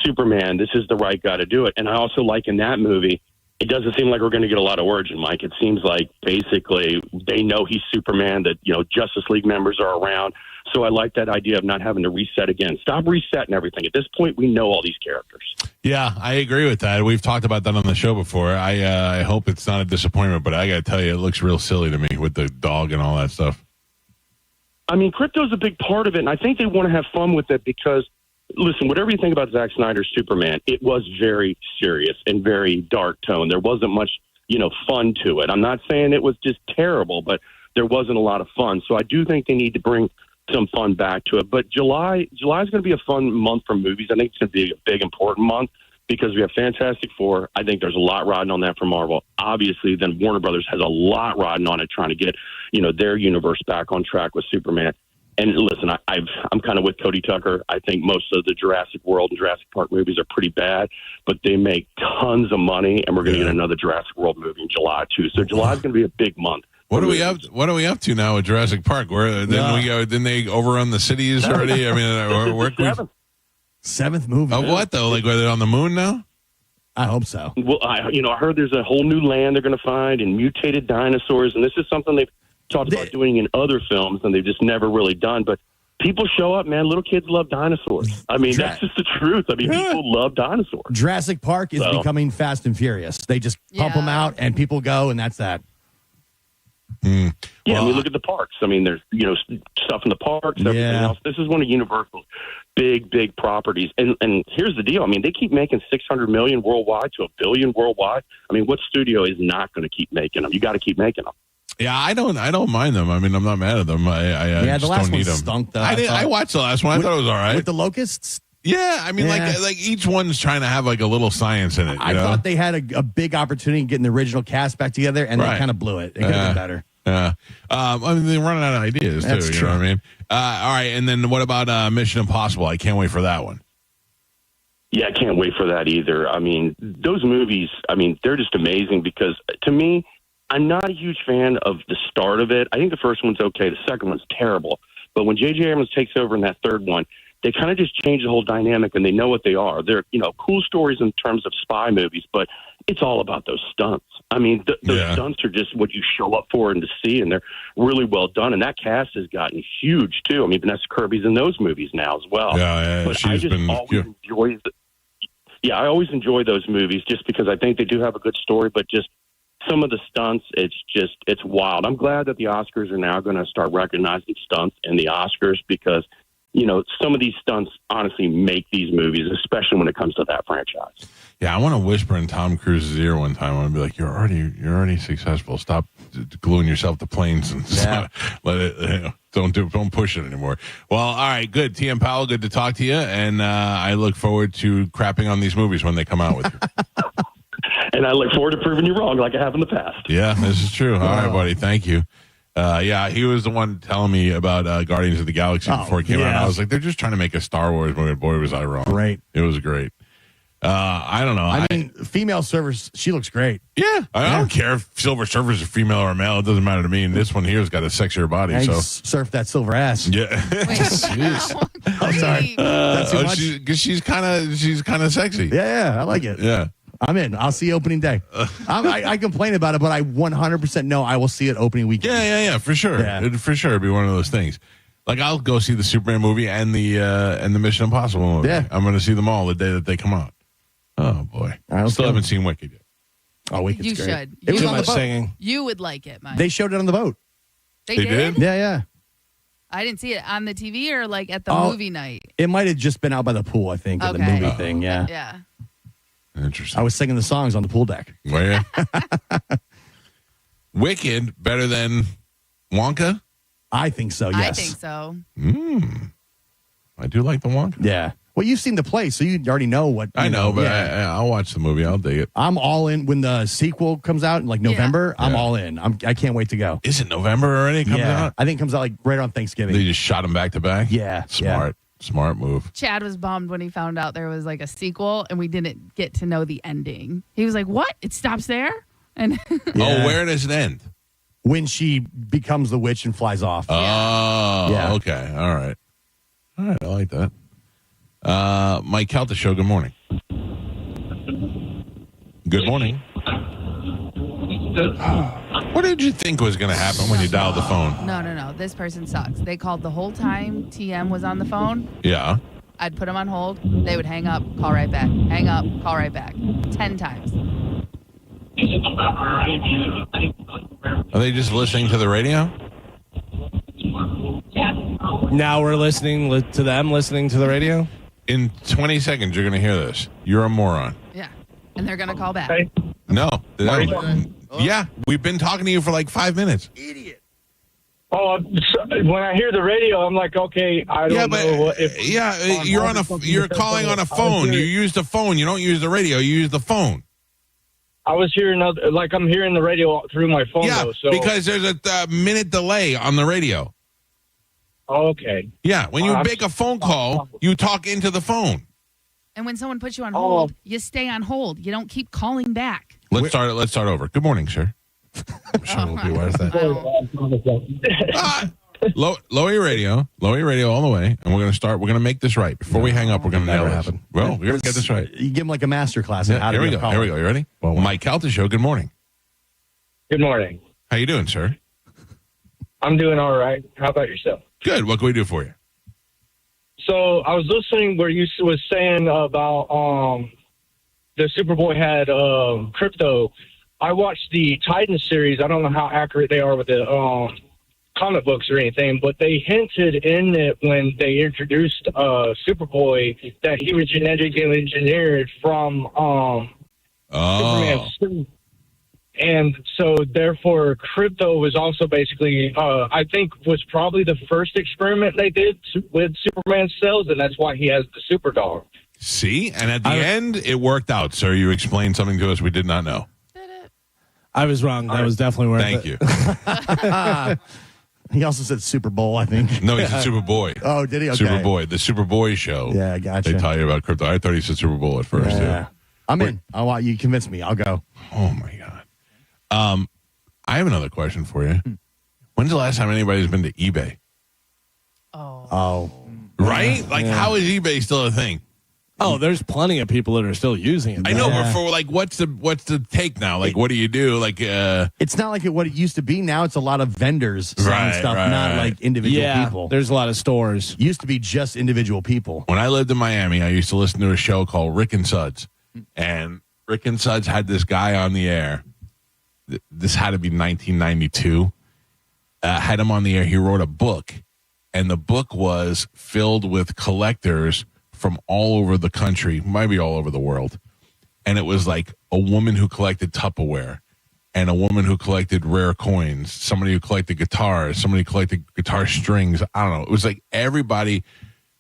Superman, this is the right guy to do it. And I also like in that movie. It doesn't seem like we're going to get a lot of origin, Mike. It seems like basically they know he's Superman, that, Justice League members are around. So I like that idea of not having to reset again. Stop resetting everything. At this point, we know all these characters. Yeah, I agree with that. We've talked about that on the show before. I hope it's not a disappointment, but I got to tell you, it looks real silly to me with the dog and all that stuff. I mean, crypto's a big part of it, and I think they want to have fun with it because listen, whatever you think about Zack Snyder's Superman, it was very serious and very dark tone. There wasn't much, fun to it. I'm not saying it was just terrible, but there wasn't a lot of fun. So I do think they need to bring some fun back to it. But July is going to be a fun month for movies. I think it's going to be a big, important month. because we have Fantastic Four. I think there's a lot riding on that for Marvel. Obviously, then Warner Brothers has a lot riding on it, trying to get, their universe back on track with Superman. And listen, I'm kind of with Cody Tucker. I think most of the Jurassic World and Jurassic Park movies are pretty bad, but they make tons of money, and we're going to get another Jurassic World movie in July too. So July is going to be a big month. What are we up to now with Jurassic Park? Where Didn't they overrun the cities already? I mean, seventh movie. Of what though? Like, are they on the moon now? I hope so. Well, I heard there's a whole new land they're going to find and mutated dinosaurs, and this is something they've talked about doing in other films, and they've just never really done. But people show up, man. Little kids love dinosaurs. I mean, that's just the truth. I mean, people love dinosaurs. Jurassic Park is becoming Fast and Furious. They just pump them out, and people go, and that's that. Yeah, I mean, look at the parks. I mean, there's stuff in the parks, everything else. This is one of Universal's big properties. And here's the deal. I mean, they keep making $600 million worldwide to $1 billion worldwide. I mean, what studio is not going to keep making them? You got to keep making them. Yeah, I don't mind them. I mean, I'm not mad at them. I the just last don't need one them. stunk, though. I watched the last one. I thought it was all right. With the locusts? Yeah, I mean, like each one's trying to have like a little science in it. I thought they had a big opportunity getting the original cast back together, and they kind of blew it. It could have been better. Yeah. I mean, they're running out of ideas, That's too. true. You know what I mean? All right, and then what about Mission Impossible? I can't wait for that one. Yeah, I can't wait for that either. I mean, those movies, they're just amazing because, to me, I'm not a huge fan of the start of it. I think the first one's okay. The second one's terrible. But when J.J. Abrams takes over in that third one, they kind of just change the whole dynamic, and they know what they are. They're, cool stories in terms of spy movies, but it's all about those stunts. I mean, those stunts are just what you show up for and to see, and they're really well done. And that cast has gotten huge, too. I mean, Vanessa Kirby's in those movies now as well. Yeah, but I just always enjoy I always enjoy those movies just because I think they do have a good story, but just some of the stunts, it's wild. I'm glad that the Oscars are now going to start recognizing stunts in the Oscars because, some of these stunts honestly make these movies, especially when it comes to that franchise. Yeah, I want to whisper in Tom Cruise's ear one time. I want to be like, "You're already successful. Stop gluing yourself to planes and let it. Don't push it anymore." Well, all right, good. TM Powell, good to talk to you, and I look forward to crapping on these movies when they come out with you. And I look forward to proving you wrong like I have in the past. Yeah, this is true. All right, buddy. Thank you. He was the one telling me about Guardians of the Galaxy before it came out. I was like, they're just trying to make a Star Wars movie. Boy, was I wrong. Great. It was great. I don't know. I mean, female servers, she looks great. Yeah. I don't care if Silver Surfer's a female or a male. It doesn't matter to me. And this one here's got a sexier body. So surf that silver ass. Yeah. I'm sorry. That's too much. Because she's kind of sexy. Yeah, I like it. Yeah. I'm in. I'll see you opening day. I complain about it, but I 100% know I will see it opening weekend. Yeah, for sure. Yeah. For sure, it'd be one of those things. Like I'll go see the Superman movie and the Mission Impossible movie. Yeah. I'm going to see them all the day that they come out. Oh boy, I still haven't seen Wicked yet. Oh, Wicked's You great. should. It was You on the would- boat. Singing. You would like it, Mike. They showed it on the boat. They They did? did? Yeah. I didn't see it on the TV or like at the Oh. movie night. It might have just been out by the pool, I think, or the Okay. movie thing. Yeah. Yeah. Interesting. I was singing the songs on the pool deck. Were you? Wicked better than Wonka? I think so, yes. I think so. I do like the Wonka. Yeah. Well, you've seen the play, so you already know what. I know, but yeah. I'll watch the movie. I'll dig it. I'm all in. When the sequel comes out in like November, I'm Yeah. all in. I can't wait to go. Is it November already? It comes out? I think it comes out like right on Thanksgiving. They just shot them back to back? Yeah. Smart move. Chad was bummed when he found out there was like a sequel and we didn't get to know the ending. He was like, "What? It stops there?" And Oh, where does it end? When she becomes the witch and flies off. Oh, Yeah. okay. All right. I like that. Mike Calta Show, good morning. Good morning. What did you think was going to happen when you dialed the phone? no. This person sucks. They called the whole time TM was on the phone. Yeah. I'd put them on hold. They would hang up, call right back. Hang up, call right back. 10 times. Are they just listening to the radio? Now we're listening to them listening to the radio? In 20 seconds, you're going to hear this. You're a moron. Yeah. And they're going to call back. No. Yeah, we've been talking to you for like 5 minutes. Idiot. Oh, when I hear the radio, I'm like, okay, I don't know what. You're calling on a phone. You use the phone. You don't use the radio. You use the phone. I was hearing I'm hearing the radio through my phone. Yeah, though, so. because there's a minute delay on the radio. Okay. Yeah, when you make a phone call, you talk into the phone. And when someone puts you on hold, you stay on hold. You don't keep calling back. Let's start over. Good morning, sir. I'm sure we'll be aware of that. Lower your radio all the way, and we're going to make this right. Before we hang up, we're going to nail this. Well, we're going to get this right. You give them like a master class. Here we go. You ready? Well, Mike Calta Show, good morning. Good morning. How you doing, sir? I'm doing all right. How about yourself? Good. What can we do for you? So I was listening where you was saying about the Superboy had crypto. I watched the Titan series. I don't know how accurate they are with the comic books or anything, but they hinted in it when they introduced Superboy that he was genetically engineered from Superman's suit. And so, therefore, crypto was also basically, I think, was probably the first experiment they did with Superman's cells, and that's why he has the super dog. See? And at the end, it worked out, sir. You explained something to us we did not know. I was wrong. That was definitely worth Thank it. you. He also said Super Bowl, I think. No, he said Superboy. Oh, did he? Okay. Superboy. The Superboy show. Yeah, gotcha. They tell you about crypto. I thought he said Super Bowl at first, Yeah. too. I'm in. I want you to convince me. I'll go. Oh, my God. I have another question for you. When's the last time anybody's been to eBay? Oh. Right? Like, how is eBay still a thing? Oh, there's plenty of people that are still using it. I know, but for like, what's the take now? Like, what do you do? Like, it's not like what it used to be. Now it's a lot of vendors selling stuff, not like individual people. There's a lot of stores. Used to be just individual people. When I lived in Miami, I used to listen to a show called Rick and Suds, and Rick and Suds had this guy on the air. This had to be 1992. Had him on the air. He wrote a book, and the book was filled with collectors from all over the country, maybe all over the world. And it was like a woman who collected Tupperware and a woman who collected rare coins, somebody who collected guitars, somebody who collected guitar strings. I don't know. It was like everybody.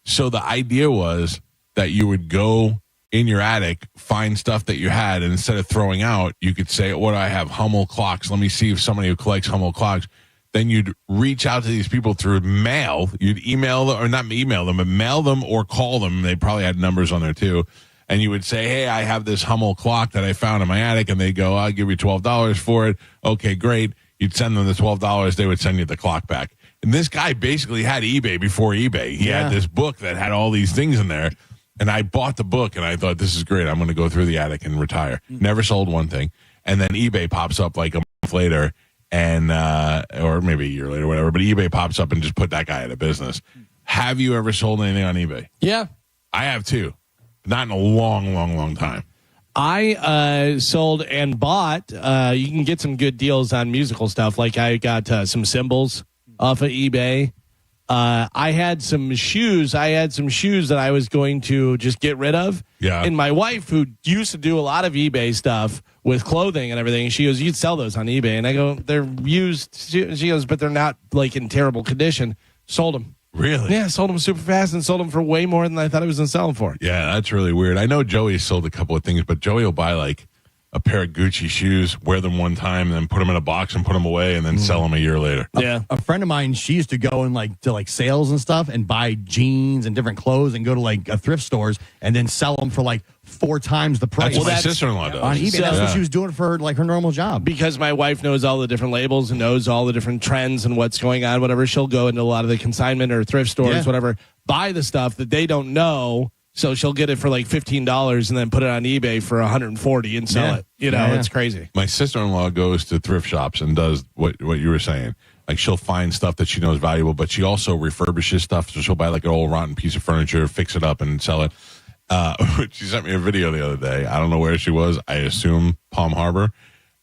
So the idea was that you would go in your attic, find stuff that you had, and instead of throwing out, you could say, what do I have? Hummel clocks. Let me see if somebody who collects Hummel clocks. Then you'd reach out to these people through mail. You'd email them, or not email them, but mail them or call them. They probably had numbers on there too. And you would say, hey, I have this Hummel clock that I found in my attic. And they'd go, I'll give you $12 for it. Okay, great. You'd send them the $12. They would send you the clock back. And this guy basically had eBay before eBay. He had this book that had all these things in there. And I bought the book and I thought, this is great. I'm going to go through the attic and retire. Never sold one thing. And then eBay pops up like a month later. And or maybe a year later, whatever. But eBay pops up and just put that guy out of business. Have you ever sold anything on eBay? Yeah, I have too. Not in a long time. I sold and bought. You can get some good deals on musical stuff. Like I got some cymbals off of eBay. I had some shoes. That I was going to just get rid of. Yeah. And my wife, who used to do a lot of eBay stuff with clothing and everything, she goes, "You'd sell those on eBay." And I go, "They're used." She goes, "But they're not like in terrible condition." Sold them. Really? Yeah, sold them super fast and sold them for way more than I thought I was going to sell them for. Yeah, that's really weird. I know Joey sold a couple of things, but Joey will buy like a pair of Gucci shoes, wear them one time, and then put them in a box and put them away, and then sell them a year later. Yeah. A friend of mine, she used to go and to sales and stuff and buy jeans and different clothes and go to like thrift stores and then sell them for like 4 times the price. That's what my sister-in-law does. On eBay. So- That's what she was doing for like her normal job. Because my wife knows all the different labels and knows all the different trends and what's going on, whatever. She'll go into a lot of the consignment or thrift stores, whatever, buy the stuff that they don't know. So she'll get it for like $15 and then put it on eBay for $140 and sell it. You know, it's crazy. My sister-in-law goes to thrift shops and does what you were saying. Like she'll find stuff that she knows valuable, but she also refurbishes stuff. So she'll buy like an old rotten piece of furniture, fix it up, and sell it. She sent me a video the other day. I don't know where she was. I assume Palm Harbor.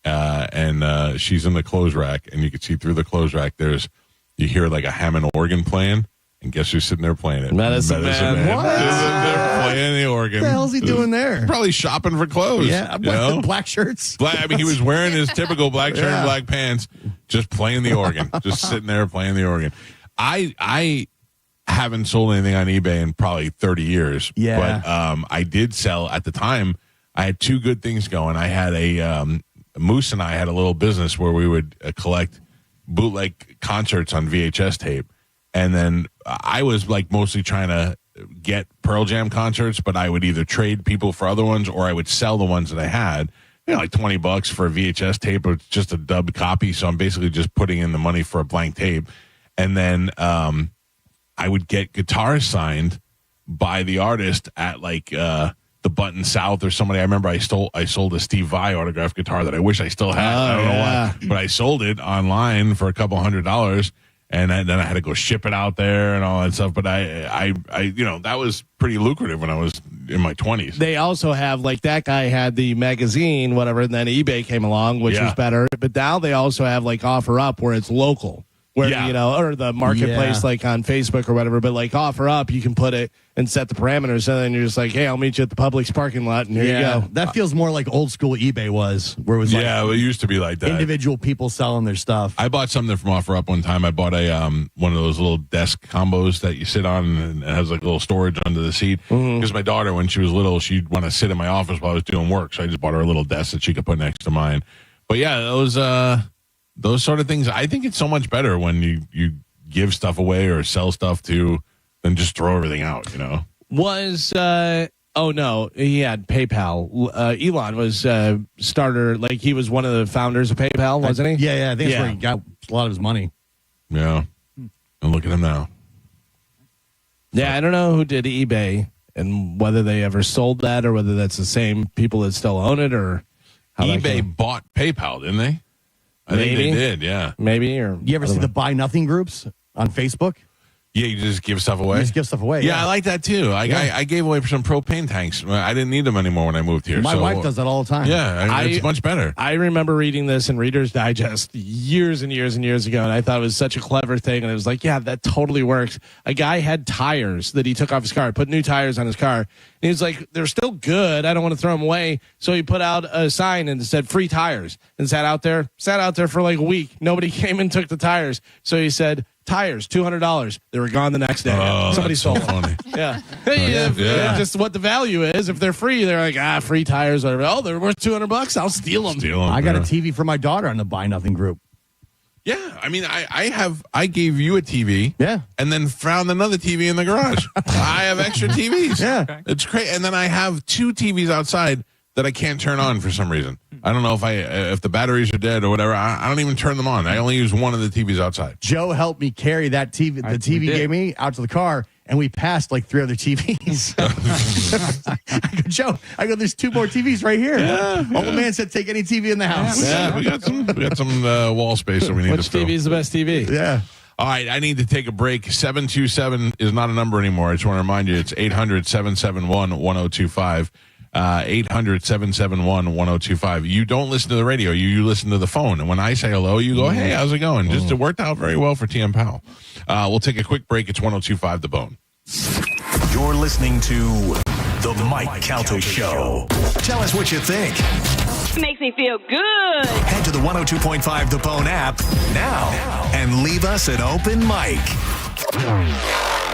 And she's in the clothes rack, and you can see through the clothes rack. You hear like a Hammond organ playing. And guess who's sitting there playing it? Medicine Man. What? They're playing the organ. What the hell's he doing there? Probably shopping for clothes. Yeah, black shirts. He was wearing his typical black shirt and black pants, Just playing the organ. Just sitting there playing the organ. I haven't sold anything on eBay in probably 30 years. Yeah. But I did sell at the time. I had two good things going. I had Moose and I had a little business where we would collect bootleg concerts on VHS tape. And then I was like mostly trying to get Pearl Jam concerts, but I would either trade people for other ones or I would sell the ones that I had. Like $20 for a VHS tape, or it's just a dubbed copy. So I'm basically just putting in the money for a blank tape. And then I would get guitars signed by the artist at like the Button South or somebody. I remember I sold a Steve Vai autographed guitar that I wish I still had. I don't know why, but I sold it online for a couple $100. And then I had to go ship it out there and all that stuff. But I that was pretty lucrative when I was in my 20s. They also have, like, that guy had the magazine, whatever, and then eBay came along, which was better. But now they also have, like, Offer Up, where it's local. Where, or the marketplace, like on Facebook or whatever. But, like, Offer Up, you can put it and set the parameters. And then you're just like, hey, I'll meet you at the Publix parking lot. And here you go. That feels more like old school eBay was, where it was like, it used to be like that. Individual people selling their stuff. I bought something from Offer Up one time. I bought a one of those little desk combos that you sit on and it has like a little storage under the seat. Because my daughter, when she was little, she'd want to sit in my office while I was doing work. So I just bought her a little desk that she could put next to mine. But yeah, those sort of things, I think it's so much better when you give stuff away or sell stuff than just throw everything out, Oh, no, he had PayPal. Elon was starter, like he was one of the founders of PayPal, wasn't he? Yeah, I think that's where he got a lot of his money. Yeah, and look at him now. Yeah, I don't know who did eBay and whether they ever sold that or whether that's the same people that still own it or how eBay bought PayPal, didn't they? I think they did, yeah. Maybe. Or you ever see the Buy Nothing groups on Facebook? Yeah, you just give stuff away. You just give stuff away. Yeah, I like that too. I gave away some propane tanks. I didn't need them anymore when I moved here. My wife does that all the time. Yeah, it's much better. I remember reading this in Reader's Digest years and years and years ago, and I thought it was such a clever thing. And it was like, yeah, that totally works. A guy had tires that he took off his car, put new tires on his car. And he was like, they're still good. I don't want to throw them away. So he put out a sign and said free tires and sat out there for like a week. Nobody came and took the tires. So he said, tires, $200. They were gone the next day. Oh, somebody sold them. Yeah. Just what the value is. If they're free, they're like, free tires. Or, they're worth $200. I'll steal them. I got a TV for my daughter on the Buy Nothing group. Yeah, I mean, I gave you a TV. Yeah. And then found another TV in the garage. I have extra TVs. Yeah. It's crazy. And then I have two TVs outside that I can't turn on for some reason. I don't know if the batteries are dead or whatever. I don't even turn them on. I only use one of the TVs outside. Joe helped me carry that TV. The TV gave me out to the car, and we passed like 3 other TVs. I go, Joe, there's 2 more TVs right here. Yeah, Old man said, take any TV in the house. Yeah, we got some wall space that we need to fill. Which TV is the best TV? Yeah. All right, I need to take a break. 727 is not a number anymore. I just want to remind you, it's 800-771-1025. 800-771-1025. You don't listen to the radio. You listen to the phone. And when I say hello, you go, hey, how's it going? Just it worked out very well for TM Powell. We'll take a quick break. It's 1025 The Bone. You're listening to The Mike Calta Show. Tell us what you think. Makes me feel good. Head to the 102.5 The Bone app now and leave us an open mic.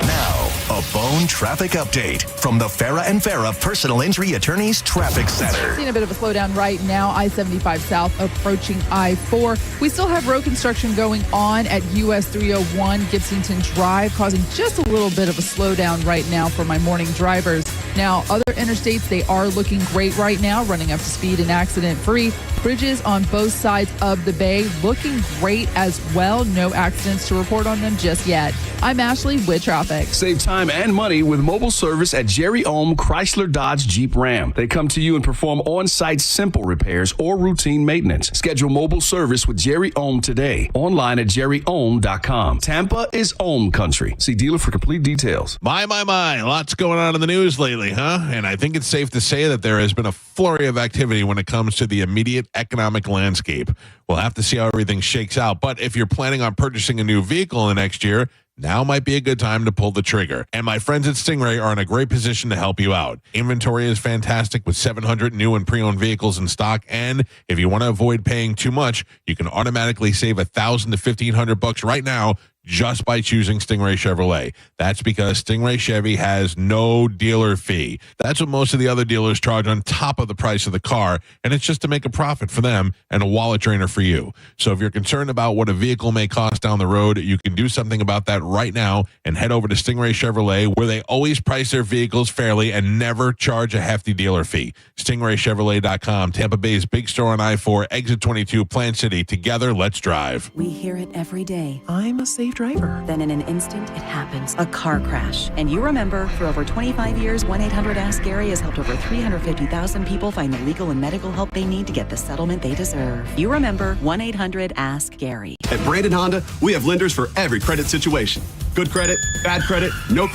Now, a Bone traffic update from the Farah and Farah Personal Injury Attorneys Traffic Center. Seeing a bit of a slowdown right now, I-75 South approaching I-4. We still have road construction going on at US 301 Gibsonton Drive, causing just a little bit of a slowdown right now for my morning drivers. Now, other interstates, they are looking great right now, running up to speed and accident-free. Bridges on both sides of the bay looking great as well. No accidents to report on them just yet. I'm Ashley with traffic. Save time and money with mobile service at Jerry Ohm Chrysler Dodge Jeep Ram. They come to you and perform on-site simple repairs or routine maintenance. Schedule mobile service with Jerry Ohm today. Online at jerryohm.com. Tampa is Ohm country. See dealer for complete details. My. Lots going on in the news lately, huh? And I think it's safe to say that there has been a flurry of activity when it comes to the immediate economic landscape. We'll have to see how everything shakes out. But if you're planning on purchasing a new vehicle in the next year, now might be a good time to pull the trigger. And my friends at Stingray are in a great position to help you out. Inventory is fantastic with 700 new and pre-owned vehicles in stock. And if you want to avoid paying too much, you can automatically save $1,000 to $1,500 right now just by choosing Stingray Chevrolet. That's because Stingray Chevy has no dealer fee. That's what most of the other dealers charge on top of the price of the car, and it's just to make a profit for them and a wallet drainer for you. So if you're concerned about what a vehicle may cost down the road, you can do something about that right now and head over to Stingray Chevrolet, where they always price their vehicles fairly and never charge a hefty dealer fee. StingrayChevrolet.com, Tampa Bay's big store on I-4, exit 22, Plant City. Together, let's drive. We hear it every day. I'm a safe driver. Then in an instant, it happens. A car crash. And you remember, for over 25 years, 1-800-ASK-GARY has helped over 350,000 people find the legal and medical help they need to get the settlement they deserve. You remember 1-800-ASK-GARY. At Brandon Honda, we have lenders for every credit situation. Good credit, bad credit, no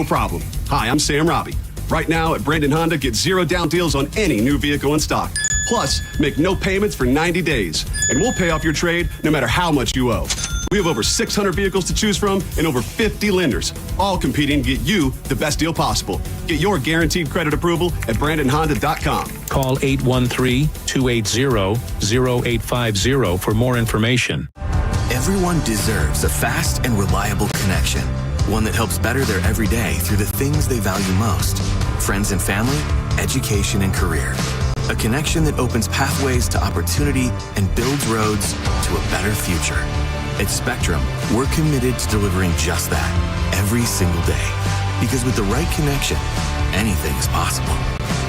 problem. Hi, I'm Sam Robbie. Right now at Brandon Honda, get zero down deals on any new vehicle in stock. Plus, make no payments for 90 days. And we'll pay off your trade no matter how much you owe. We have over 600 vehicles to choose from and over 50 lenders, all competing to get you the best deal possible. Get your guaranteed credit approval at BrandonHonda.com. Call 813-280-0850 for more information. Everyone deserves a fast and reliable connection. One that helps better their everyday through the things they value most. Friends and family, education and career. A connection that opens pathways to opportunity and builds roads to a better future. At Spectrum, we're committed to delivering just that every single day. Because with the right connection, anything is possible.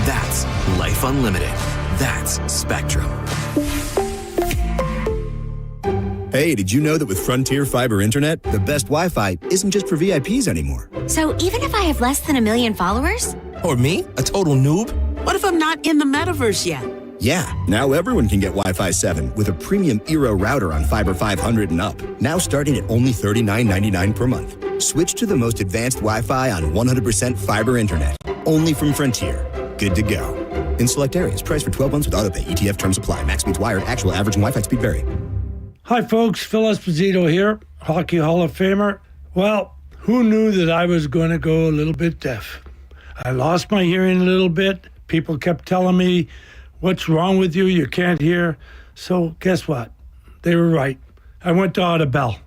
That's Life Unlimited. That's Spectrum. Hey, did you know that with Frontier Fiber Internet, the best Wi-Fi isn't just for VIPs anymore? So even if I have less than 1 million followers? Or me, a total noob? What if I'm not in the metaverse yet? Yeah, now everyone can get Wi-Fi 7 with a premium Eero router on Fiber 500 and up. Now starting at only $39.99 per month. Switch to the most advanced Wi-Fi on 100% fiber internet. Only from Frontier. Good to go. In select areas, price for 12 months with autopay. ETF terms apply. Max speeds wired. Actual average and Wi-Fi speed vary. Hi, folks. Phil Esposito here, Hockey Hall of Famer. Well, who knew that I was going to go a little bit deaf? I lost my hearing a little bit. People kept telling me, "What's wrong with you? You can't hear." So guess what? They were right. I went to Audibel.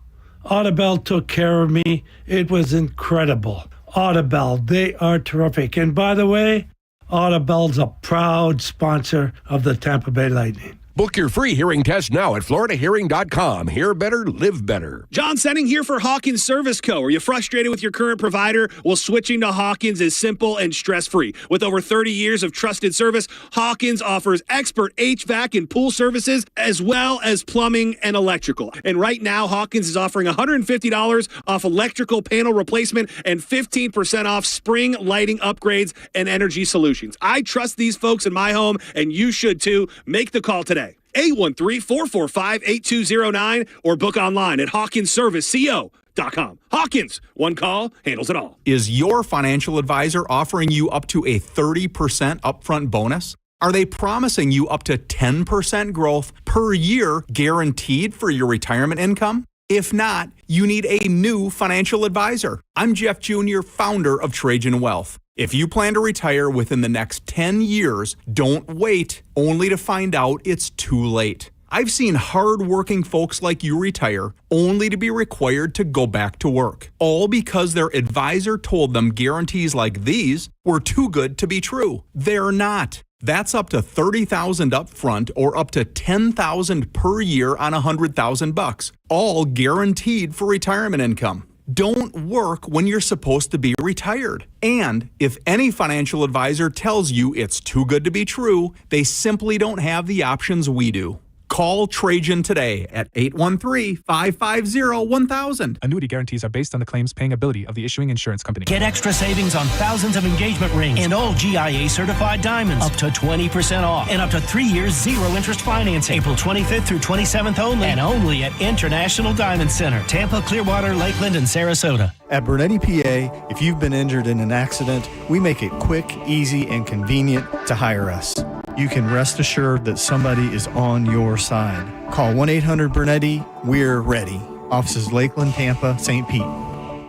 Audibel took care of me. It was incredible. Audibel, they are terrific. And by the way, Audibel's a proud sponsor of the Tampa Bay Lightning. Book your free hearing test now at floridahearing.com. Hear better, live better. John Senning here for Hawkins Service Co. Are you frustrated with your current provider? Well, switching to Hawkins is simple and stress-free. With over 30 years of trusted service, Hawkins offers expert HVAC and pool services, as well as plumbing and electrical. And right now, Hawkins is offering $150 off electrical panel replacement and 15% off spring lighting upgrades and energy solutions. I trust these folks in my home, and you should too. Make the call today. 813-445-8209 or book online at HawkinsServiceCO.com. Hawkins, one call handles it all. Is your financial advisor offering you up to a 30% upfront bonus? Are they promising you up to 10% growth per year guaranteed for your retirement income? If not, you need a new financial advisor. I'm Jeff Jr., founder of Trajan Wealth. If you plan to retire within the next 10 years, don't wait only to find out it's too late. I've seen hard-working folks like you retire only to be required to go back to work, all because their advisor told them guarantees like these were too good to be true. They're not. That's up to $30,000 up front or up to $10,000 per year on $100,000, all guaranteed for retirement income. Don't work when you're supposed to be retired. And if any financial advisor tells you it's too good to be true, they simply don't have the options we do. Call Trajan today at 813-550-1000. Annuity guarantees are based on the claims paying ability of the issuing insurance company. Get extra savings on thousands of engagement rings and all GIA certified diamonds. Up to 20% off and up to 3 years zero interest financing. April 25th through 27th only, and only at International Diamond Center, Tampa, Clearwater, Lakeland, and Sarasota. At Bernetti PA, if you've been injured in an accident, we make it quick, easy, and convenient to hire us. You can rest assured that somebody is on your side. Call 1-800-BERNETTI. We're ready. Offices Lakeland, Tampa, St. Pete.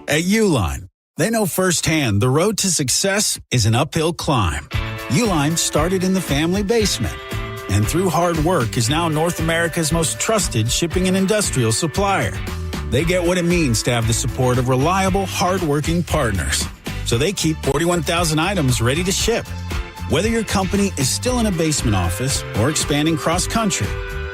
At Uline, they know firsthand the road to success is an uphill climb. Uline started in the family basement, and through hard work is now North America's most trusted shipping and industrial supplier. They get what it means to have the support of reliable, hardworking partners. So they keep 41,000 items ready to ship. Whether your company is still in a basement office or expanding cross-country,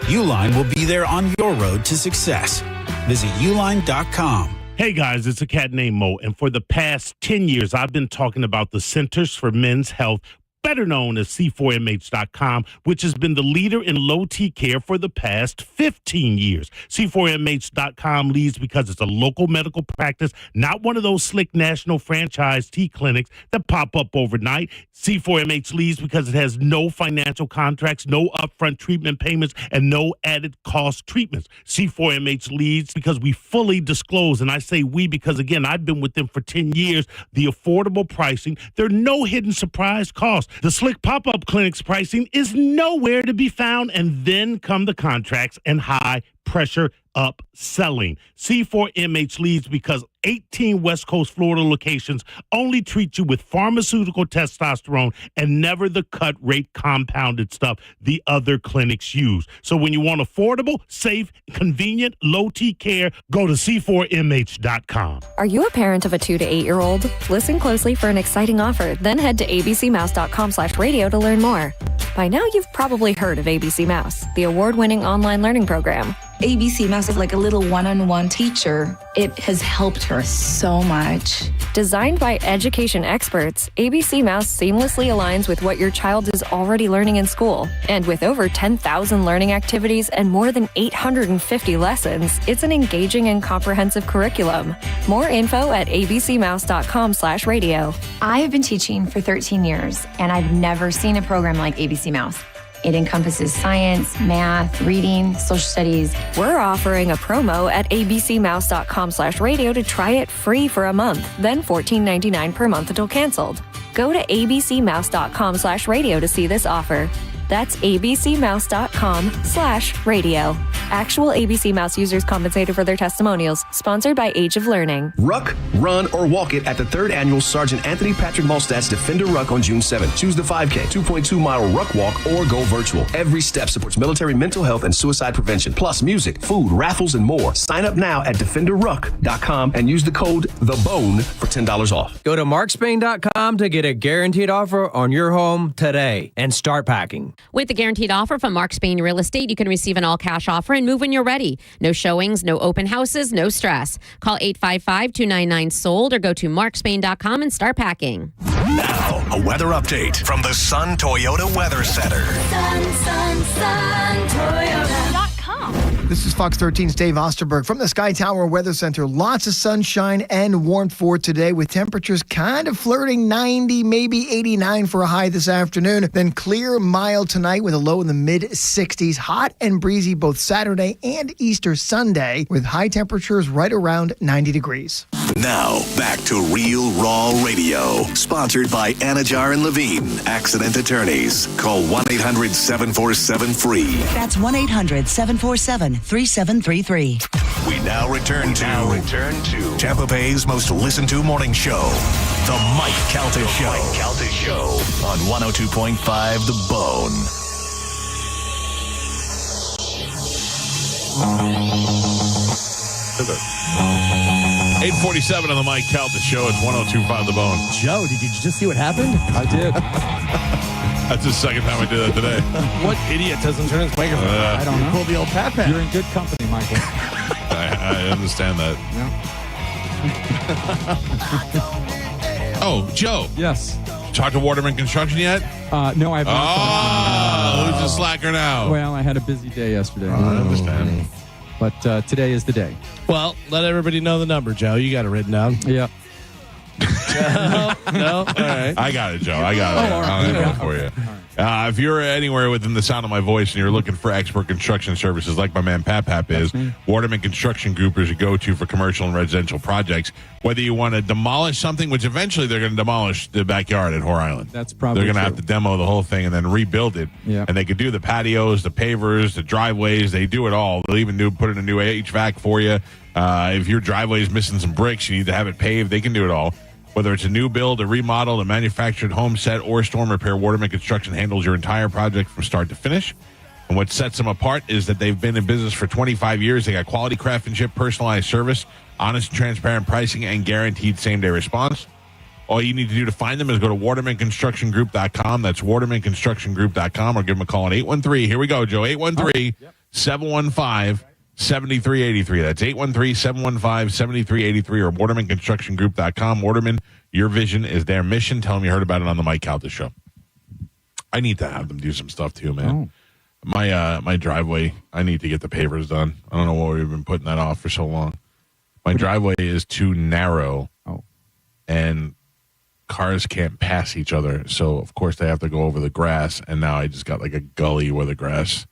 Uline will be there on your road to success. Visit uline.com. Hey guys, it's a cat named Mo, and for the past 10 years, I've been talking about the Centers for Men's Health, better known as C4MH.com, which has been the leader in low T care for the past 15 years. C4MH.com leads because it's a local medical practice, not one of those slick national franchise T clinics that pop up overnight. C4MH leads because it has no financial contracts, no upfront treatment payments, and no added cost treatments. C4MH leads because we fully disclose, and I say we because, again, I've been with them for 10 years, the affordable pricing. There are no hidden surprise costs. The slick pop-up clinic's pricing is nowhere to be found, and then come the contracts and high-pressure upselling. C4MH leads because 18 West Coast Florida locations only treat you with pharmaceutical testosterone and never the cut rate compounded stuff the other clinics use. So when you want affordable, safe, convenient, low T care, go to C4MH.com. Are you a parent of a 2 to 8 year old? Listen closely for an exciting offer, then head to abcmouse.com/radio to learn more. By now, you've probably heard of ABC Mouse, the award-winning online learning program. ABC Mouse is like a little one-on-one teacher. It has helped her so much. Designed by education experts, ABC Mouse seamlessly aligns with what your child is already learning in school. And with over 10,000 learning activities and more than 850 lessons, it's an engaging and comprehensive curriculum. More info at abcmouse.com/radio. I have been teaching for 13 years, and I've never seen a program like ABC Mouse. It encompasses science, math, reading, social studies. We're offering a promo at abcmouse.com/radio to try it free for a month, then $14.99 per month until canceled. Go to abcmouse.com/radio to see this offer. That's abcmouse.com/radio. Actual ABC Mouse users compensated for their testimonials. Sponsored by Age of Learning. Ruck, run, or walk it at the 3rd Annual Sergeant Anthony Patrick Malstat's Defender Ruck on June 7th. Choose the 5K, 2.2-mile Ruck Walk, or go virtual. Every step supports military mental health and suicide prevention, plus music, food, raffles, and more. Sign up now at defenderruck.com and use the code THEBONE for $10 off. Go to markspain.com to get a guaranteed offer on your home today and start packing. With the guaranteed offer from Mark Spain Real Estate, you can receive an all-cash offer and move when you're ready. No showings, no open houses, no stress. Call 855-299-SOLD or go to markspain.com and start packing. Now, a weather update from the Sun Toyota Weather Center. Sun, Toyota.com. This is Fox 13's Dave Osterberg from the Sky Tower Weather Center. Lots of sunshine and warmth for today, with temperatures kind of flirting 90, maybe 89 for a high this afternoon. Then clear, mild tonight with a low in the mid-60s. Hot and breezy both Saturday and Easter Sunday, with high temperatures right around 90 degrees. Now, back to Real Raw Radio. Sponsored by Anajar and Levine, Accident Attorneys. Call 1-800-747-FREE. That's 1-800-747-3733. We now return to Tampa Bay's most listened to morning show, The Mike Calta Show. On 102.5 The Bone. $8:47 on the Mike Calta Show. It's 102.5 The Bone. Joe, did you just see what happened? I did. That's the second time I did that today. What idiot doesn't turn his microphone? I don't know. Pull the old Pat Pat. You're in good company, Michael. I understand that. Yeah. Oh, Joe. Yes. Talk to Waterman Construction yet? No, I have not. Oh, who's the slacker now? Well, I had a busy day yesterday. I understand. But today is the day. Well, let everybody know the number, Joe. You got it written down. Yeah. No. All right. I got it, Joe. I got it. I'll handle it for you. If you're anywhere within the sound of my voice and you're looking for expert construction services like my man Pap is, Waterman Construction Group is your go-to for commercial and residential projects. Whether you want to demolish something, which eventually they're going to demolish the backyard at Whore Island. That's probably They're going to have to demo the whole thing and then rebuild it. Yeah. And they could do the patios, the pavers, the driveways. They do it all. They'll even put in a new HVAC for you. If your driveway is missing some bricks, you need to have it paved. They can do it all. Whether it's a new build, a remodel, a manufactured home set, or storm repair, Waterman Construction handles your entire project from start to finish. And what sets them apart is that they've been in business for 25 years. They got quality craftsmanship, personalized service, honest and transparent pricing, and guaranteed same-day response. All you need to do to find them is go to watermanconstructiongroup.com. That's watermanconstructiongroup.com, or give them a call at 813. Here we go, Joe. 813-715-7383. That's 813-715-7383 or watermanconstructiongroup.com. Waterman, your vision is their mission. Tell them you heard about it on the Mike Calta show. I need to have them do some stuff too, man. My driveway, I need to get the pavers done. I don't know why we've been putting that off for so long. My driveway is too narrow, and cars can't pass each other. So, of course, they have to go over the grass, and now I just got like a gully where the grass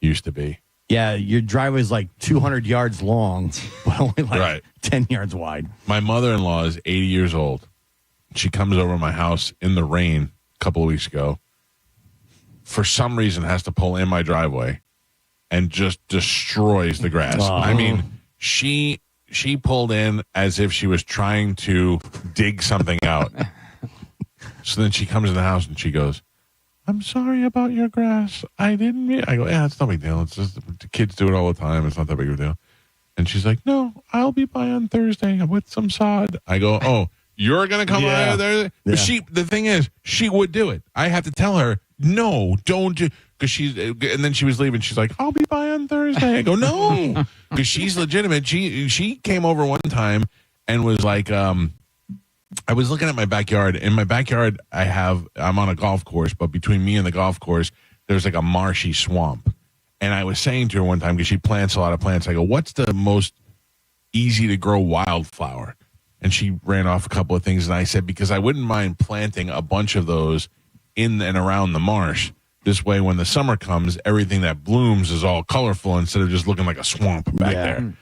used to be. Yeah, your driveway is like 200 yards long, but only like 10 yards wide. My mother-in-law is 80 years old. She comes over to my house in the rain a couple of weeks ago. For some reason, has to pull in my driveway and just destroys the grass. Oh. I mean, she pulled in as if she was trying to dig something out. So then she comes in the house and she goes, "I'm sorry about your grass. I didn't mean." I go, "Yeah, it's no big deal. It's just the kids do it all the time. It's not that big of a deal." And she's like, "No, I'll be by on Thursday with some sod." I go, "Oh, you're gonna come by there?" But the thing is, she would do it. I have to tell her, "No, don't do." Because and then she was leaving. She's like, "I'll be by on Thursday." I go, "No," because she's legitimate. She came over one time and was like, I was looking at my backyard. In my backyard, I'm on a golf course, but between me and the golf course, there's like a marshy swamp. And I was saying to her one time, because she plants a lot of plants, I go, "What's the most easy to grow wildflower?" And she ran off a couple of things, and I said, because I wouldn't mind planting a bunch of those in and around the marsh. This way, when the summer comes, everything that blooms is all colorful instead of just looking like a swamp back there.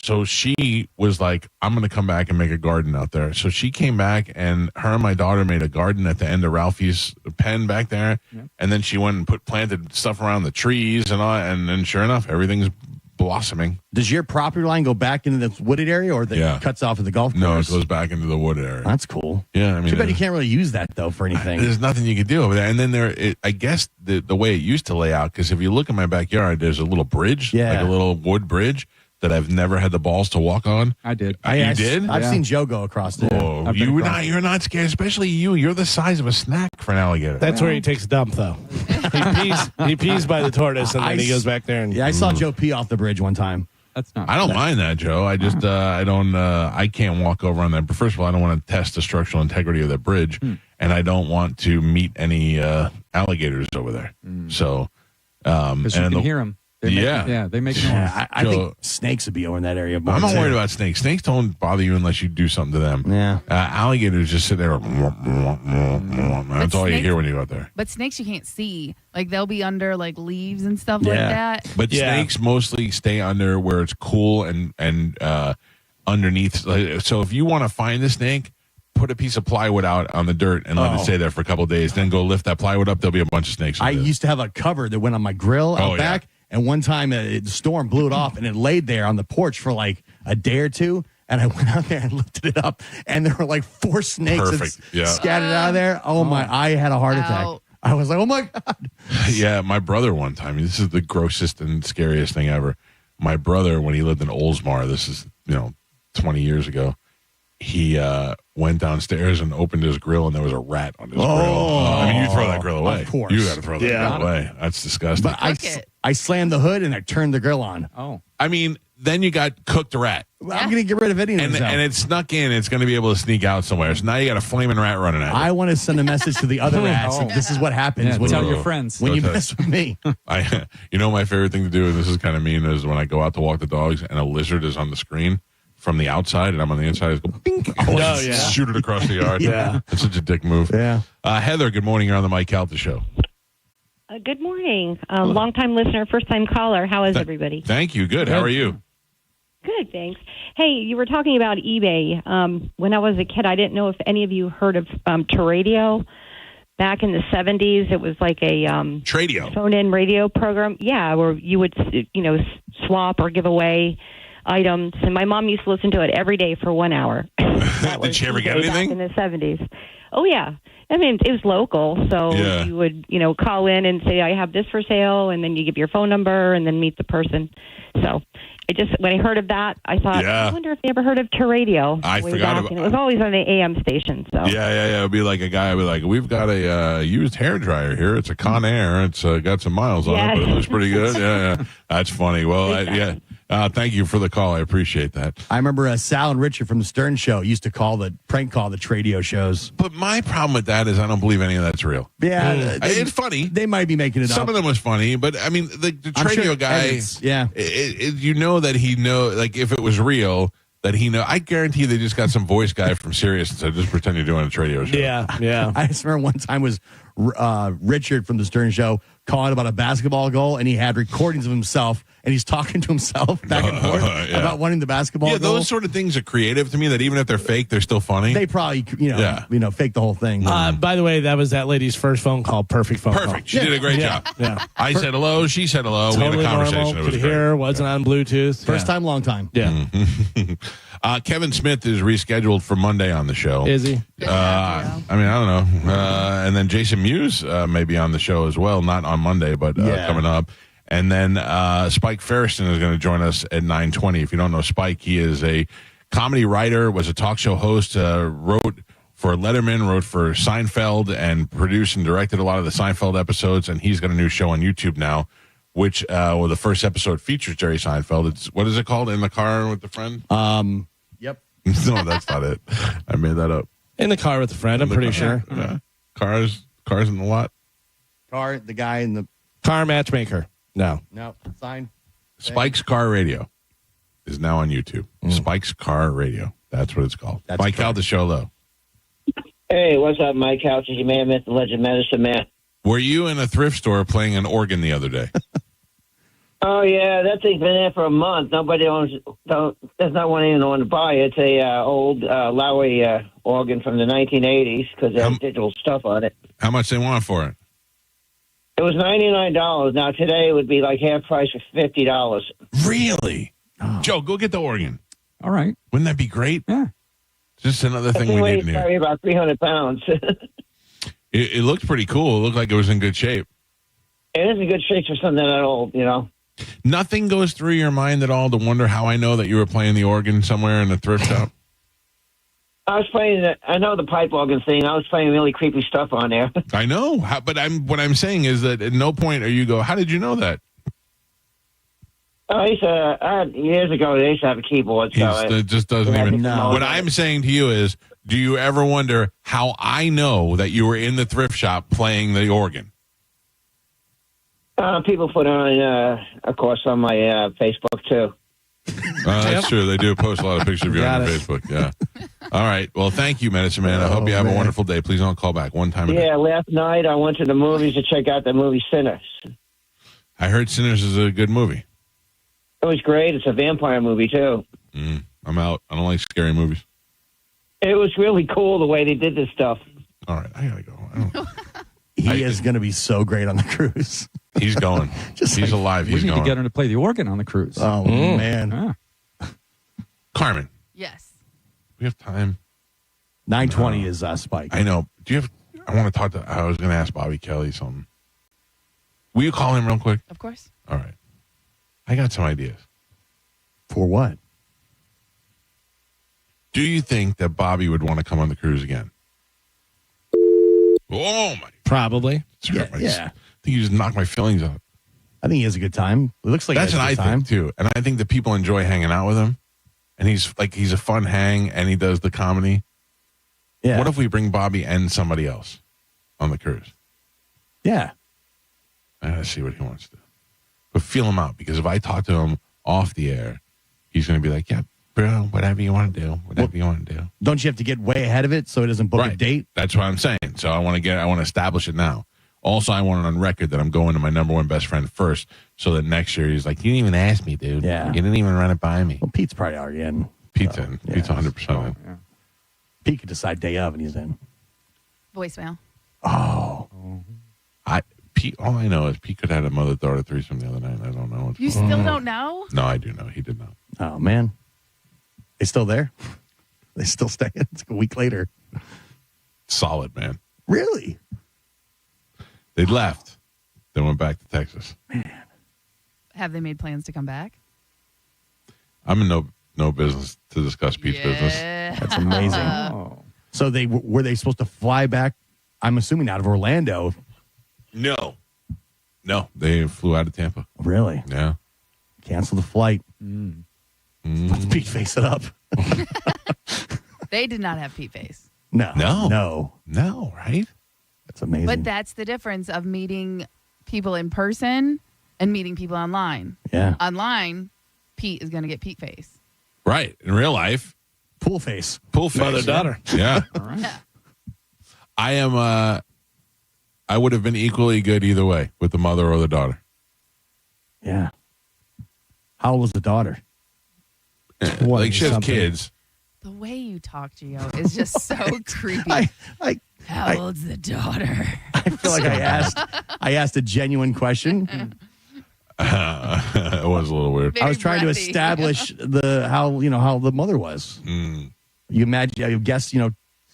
So she was like, "I'm going to come back and make a garden out there." So she came back, and her and my daughter made a garden at the end of Ralphie's pen back there. And then she went and planted stuff around the trees and all. And then sure enough, everything's blossoming. Does your property line go back into the wooded area, or that cuts off at the golf course? No, it goes back into the wooded area. That's cool. Yeah, I mean, too bad you can't really use that though for anything. There's nothing you can do over there. And then I guess the way it used to lay out, because if you look in my backyard, there's a little bridge, like a little wood bridge that I've never had the balls to walk on. I did. You did? I've seen Joe go across there. Oh, you're not scared, especially you. You're the size of a snack for an alligator. That's where he takes a dump, though. He pees by the tortoise, and then he goes back there. And I saw Joe pee off the bridge one time. That's not. I don't mind that, Joe. I just I can't walk over on that. But first of all, I don't want to test the structural integrity of that bridge, and I don't want to meet any alligators over there. So, because you can hear them. They make noise. I think snakes would be over in that area. I'm not worried about snakes. Snakes don't bother you unless you do something to them. Yeah. Alligators just sit there. That's all you hear when you go out there. But snakes you can't see. Like they'll be under like leaves and stuff like that. But snakes mostly stay under where it's cool and underneath. So if you want to find a snake, put a piece of plywood out on the dirt and let it stay there for a couple of days. Then go lift that plywood up. There'll be a bunch of snakes. I used to have a cover that went on my grill out back. And one time the storm blew it off, and it laid there on the porch for like a day or two. And I went out there and lifted it up, and there were like 4 snakes scattered out of there. Oh my! I had a heart attack. I was like, "Oh my God!" Yeah, my brother one time. This is the grossest and scariest thing ever. My brother, when he lived in Oldsmar, this is 20 years ago. He went downstairs and opened his grill, and there was a rat on his grill. I mean, you throw that grill away. Of course. You got to throw that grill away. That's disgusting. But I slammed the hood and I turned the grill on. Oh. I mean, then you got cooked rat. I'm going to get rid of any of these. And it snuck in. It's going to be able to sneak out somewhere. So now you got a flaming rat running at you. I want to send a message to the other rats. This is what happens when tell your friends. When you mess with me. My favorite thing to do, and this is kind of mean, is when I go out to walk the dogs and a lizard is on the screen. from the outside, and I'm on the inside. I go, bink. Shoot it across the yard. Yeah. It's such a dick move. Yeah. Heather, good morning. You're on the Mike Calta Show. Good morning. Long-time listener, first-time caller. How is everybody? Thank you. Good. How are you? Good, thanks. Hey, you were talking about eBay. When I was a kid, I didn't know if any of you heard of Tradio. Back in the 70s, it was like a Tradio phone-in radio program. Yeah, where you would, swap or give away items. And my mom used to listen to it every day for 1 hour. Did she ever get anything? Back in the 70s. Oh, yeah. I mean, it was local, so you would, call in and say, I have this for sale, and then you give your phone number and then meet the person. So when I heard of that, I thought, I wonder if they ever heard of Tradio. I forgot about it. It was always on the AM station. So Yeah. It'd be like a guy would be like, we've got a used hairdryer here. It's a Conair. It's got some miles on it, but it looks pretty good. Yeah. That's funny. Well, exactly. Thank you for the call. I appreciate that. I remember Sal and Richard from the Stern Show used to prank call the Tradio shows. But my problem with that is I don't believe any of that's real. Yeah. It's funny. They might be making it up. Some of them was funny, but I mean, the Tradio guy, that he like if it was real, that he know. I guarantee they just got some voice guy from Sirius and said, just pretend you're doing a Tradio show. Yeah. I just remember one time was Richard from the Stern Show calling about a basketball goal, and he had recordings of himself, and he's talking to himself back and forth about winning the basketball goal. Those sort of things are creative to me, that even if they're fake, they're still funny. They probably, fake the whole thing. By the way, that was that lady's first phone call. Perfect phone call. She did a great job. Yeah. I said hello. She said hello. Totally we had a conversation. Normal. It was Could great. hear. Wasn't on Bluetooth. First time, long time. Yeah. Kevin Smith is rescheduled for Monday on the show. Is he? I don't know. And then Jason Mewes may be on the show as well. Not on Monday, but coming up. And then Spike Ferriston is going to join us at 9:20. If you don't know Spike, he is a comedy writer, was a talk show host, wrote for Letterman, wrote for Seinfeld, and produced and directed a lot of the Seinfeld episodes. And he's got a new show on YouTube now, which the first episode features Jerry Seinfeld. It's, what is it called? In the Car with the Friend? Yep. No, that's not it. I made that up. In the Car with a Friend, I'm pretty sure. Yeah. Cars in the lot. Car, the guy in the Car Matchmaker. No, sign. Spike's Car Radio is now on YouTube. Spike's Car Radio. That's what it's called. That's Mike Calta Show, though. Hey, what's up, Mike Couch? Your man, myth, the legend, medicine man. Were you in a thrift store playing an organ the other day? Oh, yeah, that thing's been there for a month. Nobody owns it. There's not one anyone to buy it. It's a old Lowry organ from the 1980s because it has digital stuff on it. How much they want for it? It was $99. Now, today it would be like half price for $50. Really? Oh. Joe, go get the organ. All right. Wouldn't that be great? Yeah. Just another thing we need in here. Probably about 300 pounds. It looked pretty cool. It looked like it was in good shape. It is in good shape for something that old, Nothing goes through your mind at all to wonder how I know that you were playing the organ somewhere in a thrift shop? I was playing, I know the pipe organ thing. I was playing really creepy stuff on there. I know, but what I'm saying is that at no point are you go, how did you know that? Years ago, they used to have a keyboard. It just doesn't even know. What I'm saying to you is, do you ever wonder how I know that you were in the thrift shop playing the organ? People put it on, of course, on my Facebook, too. That's true. They do post a lot of pictures of you on your Facebook. Yeah. All right. Well, thank you, Medicine Man. I hope you have a wonderful day. Please don't call back one time a day. Yeah, last night I went to the movies to check out the movie Sinners. I heard Sinners is a good movie. It was great. It's a vampire movie, too. I'm out. I don't like scary movies. It was really cool the way they did this stuff. All right. I got to go. He is going to be so great on the cruise. He's going. He's alive. He's we need going. to get him to play the organ on the cruise. Oh, man. Carmen. Yes. We have time. 9:20 is Spike. I know. I want to talk to, I was going to ask Bobby Kelly something. Will you call him real quick? Of course. All right. I got some ideas. For what? Do you think that Bobby would want to come on the cruise again? Oh, my. Probably. Yeah. I think you just knocked my feelings out. I think he has a good time. It looks like that's he what has a I good time. think, too. And I think that people enjoy hanging out with him. And he's a fun hang, and he does the comedy. Yeah. What if we bring Bobby and somebody else on the cruise? Yeah. I got to see what he wants to do. But feel him out, because if I talk to him off the air, he's going to be like, yeah, Bro, whatever you want to do. Whatever you want to do. Don't you have to get way ahead of it so it doesn't book a date? That's what I'm saying. So I want to establish it now. Also, I want it on record that I'm going to my number one best friend first, so that next year he's like, you didn't even ask me, dude. Yeah. You didn't even run it by me. Well, Pete's probably already in. Pete's in. Yeah. Pete's 100% in. Yeah. Pete could decide day of, and he's in. Voicemail. Oh. Pete. All I know is Pete could have had a mother-daughter threesome the other night. I don't know. You still don't know? No, I do know. He did not. Oh, man. They still there? They still staying? It's like a week later. Solid, man. Really? They left. They went back to Texas. Man. Have they made plans to come back? I'm in no business to discuss Pete's business. That's amazing. So were they supposed to fly back, I'm assuming, out of Orlando? No, they flew out of Tampa. Really? Yeah. Cancel the flight. Let's Pete face it up. They did not have Pete face. No, right? That's amazing. But that's the difference of meeting people in person and meeting people online. Yeah. Online, Pete is going to get Pete face. Right. In real life, pool face. Mother-daughter. Yeah. All right. I would have been equally good either way with the mother or the daughter. Yeah. How old was the daughter? Like she has kids. The way you talk, Gio, is just so creepy. How old's the daughter? I feel like I asked a genuine question. It was a little weird. I was trying to establish how the mother was. You imagine, I guess,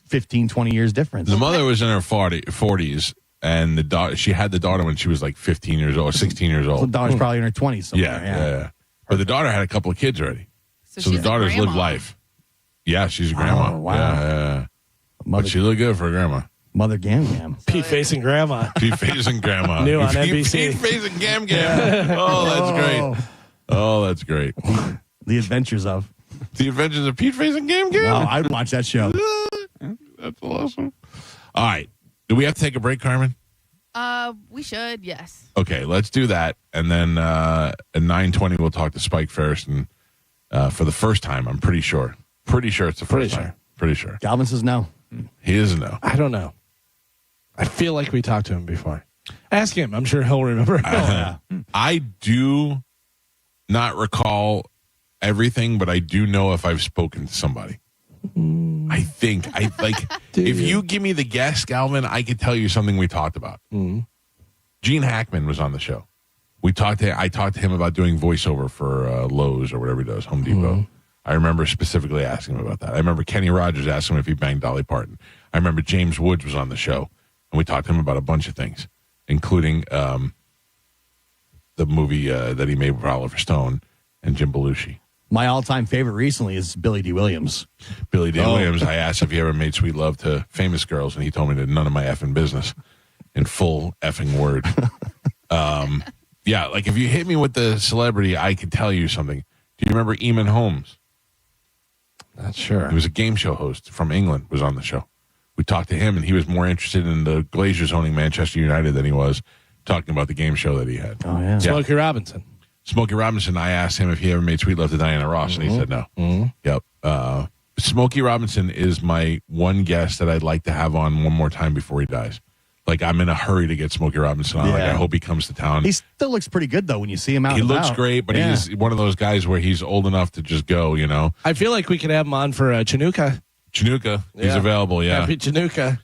15, 20 years difference. The mother was in her 40s, and the daughter, she had the daughter when she was like 15 years old, 16 years old. So the daughter's probably in her 20s somewhere. Yeah. But the daughter had a couple of kids already. So the daughter's lived life. Yeah, she's a grandma. Oh, wow. Yeah. But she looked good for a grandma. Mother Gam Gam. Pete facing grandma. Pete facing grandma. New on NBC. Pete facing Gam Gam. Oh, that's great. Oh, that's great. The Adventures of Pete facing Gam Gam. Oh, I'd watch that show. That's awesome. All right. Do we have to take a break, Carmen? We should, yes. Okay, let's do that. And then at 9:20, we'll talk to Spike Ferris. And for the first time, I'm pretty sure. Pretty sure it's the first time. Pretty sure. Galvin says no. He is a no. I don't know. I feel like we talked to him before. Ask him. I'm sure he'll remember. I do not recall everything, but I do know if I've spoken to somebody. I think. If you give me the guess, Galvin, I could tell you something we talked about. Gene Hackman was on the show. I talked to him about doing voiceover for Lowe's or whatever he does, Home Depot. I remember specifically asking him about that. I remember Kenny Rogers asking him if he banged Dolly Parton. I remember James Woods was on the show, and we talked to him about a bunch of things, including the movie that he made with Oliver Stone and Jim Belushi. My all-time favorite recently is Billy D. Williams. Billy D. Williams, I asked if he ever made sweet love to famous girls, and he told me that none of my effing business in full effing word. Yeah, like if you hit me with the celebrity, I could tell you something. Do you remember Eamon Holmes? Not sure. He was a game show host from England, was on the show. We talked to him, and he was more interested in the Glazers owning Manchester United than he was talking about the game show that he had. Oh, yeah. Smokey Robinson. Smokey Robinson, I asked him if he ever made sweet love to Diana Ross, and he said no. Yep. Smokey Robinson is my one guest that I'd like to have on one more time before he dies. Like, I'm in a hurry to get Smokey Robinson on. Like, I hope he comes to town. He still looks pretty good, though, when you see him out. He looks great, but he's one of those guys where he's old enough to just go, I feel like we could have him on for Chinooka. Chinooka, he's available, yeah. Happy Chinooka.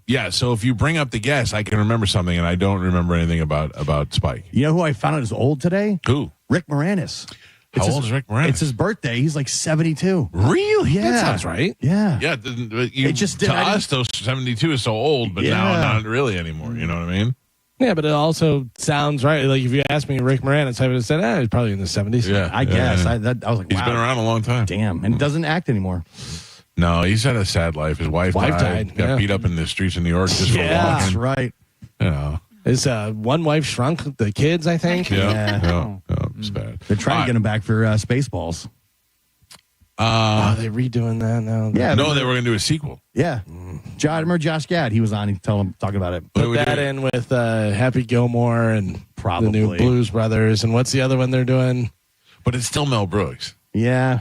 Yeah, so if you bring up the guest, I can remember something, and I don't remember anything about Spike. You know who I found out is old today? Who? Rick Moranis. How old is Rick Moranis? It's his birthday. He's like 72. Really? Yeah. That sounds right. Yeah. Yeah. To us, those 72 is so old, but now not really anymore. You know what I mean? Yeah, but it also sounds right. Like if you asked me Rick Moranis, I would have said, he's probably in the 70s. Yeah, I guess. yeah. I was like, wow. He's been around a long time. Damn. And doesn't act anymore. No, he's had a sad life. His wife died. Got beat up in the streets of New York just for walking. That's right. His one wife shrunk the kids, I think. Yeah. It's bad. They're trying to get him back for Spaceballs. Are they redoing that now? Yeah. No, they were going to do a sequel. Yeah. Remember Josh Gad? He was on. He talking about it. Put that in with Happy Gilmore and probably the new Blues Brothers. And what's the other one they're doing? But it's still Mel Brooks. Yeah.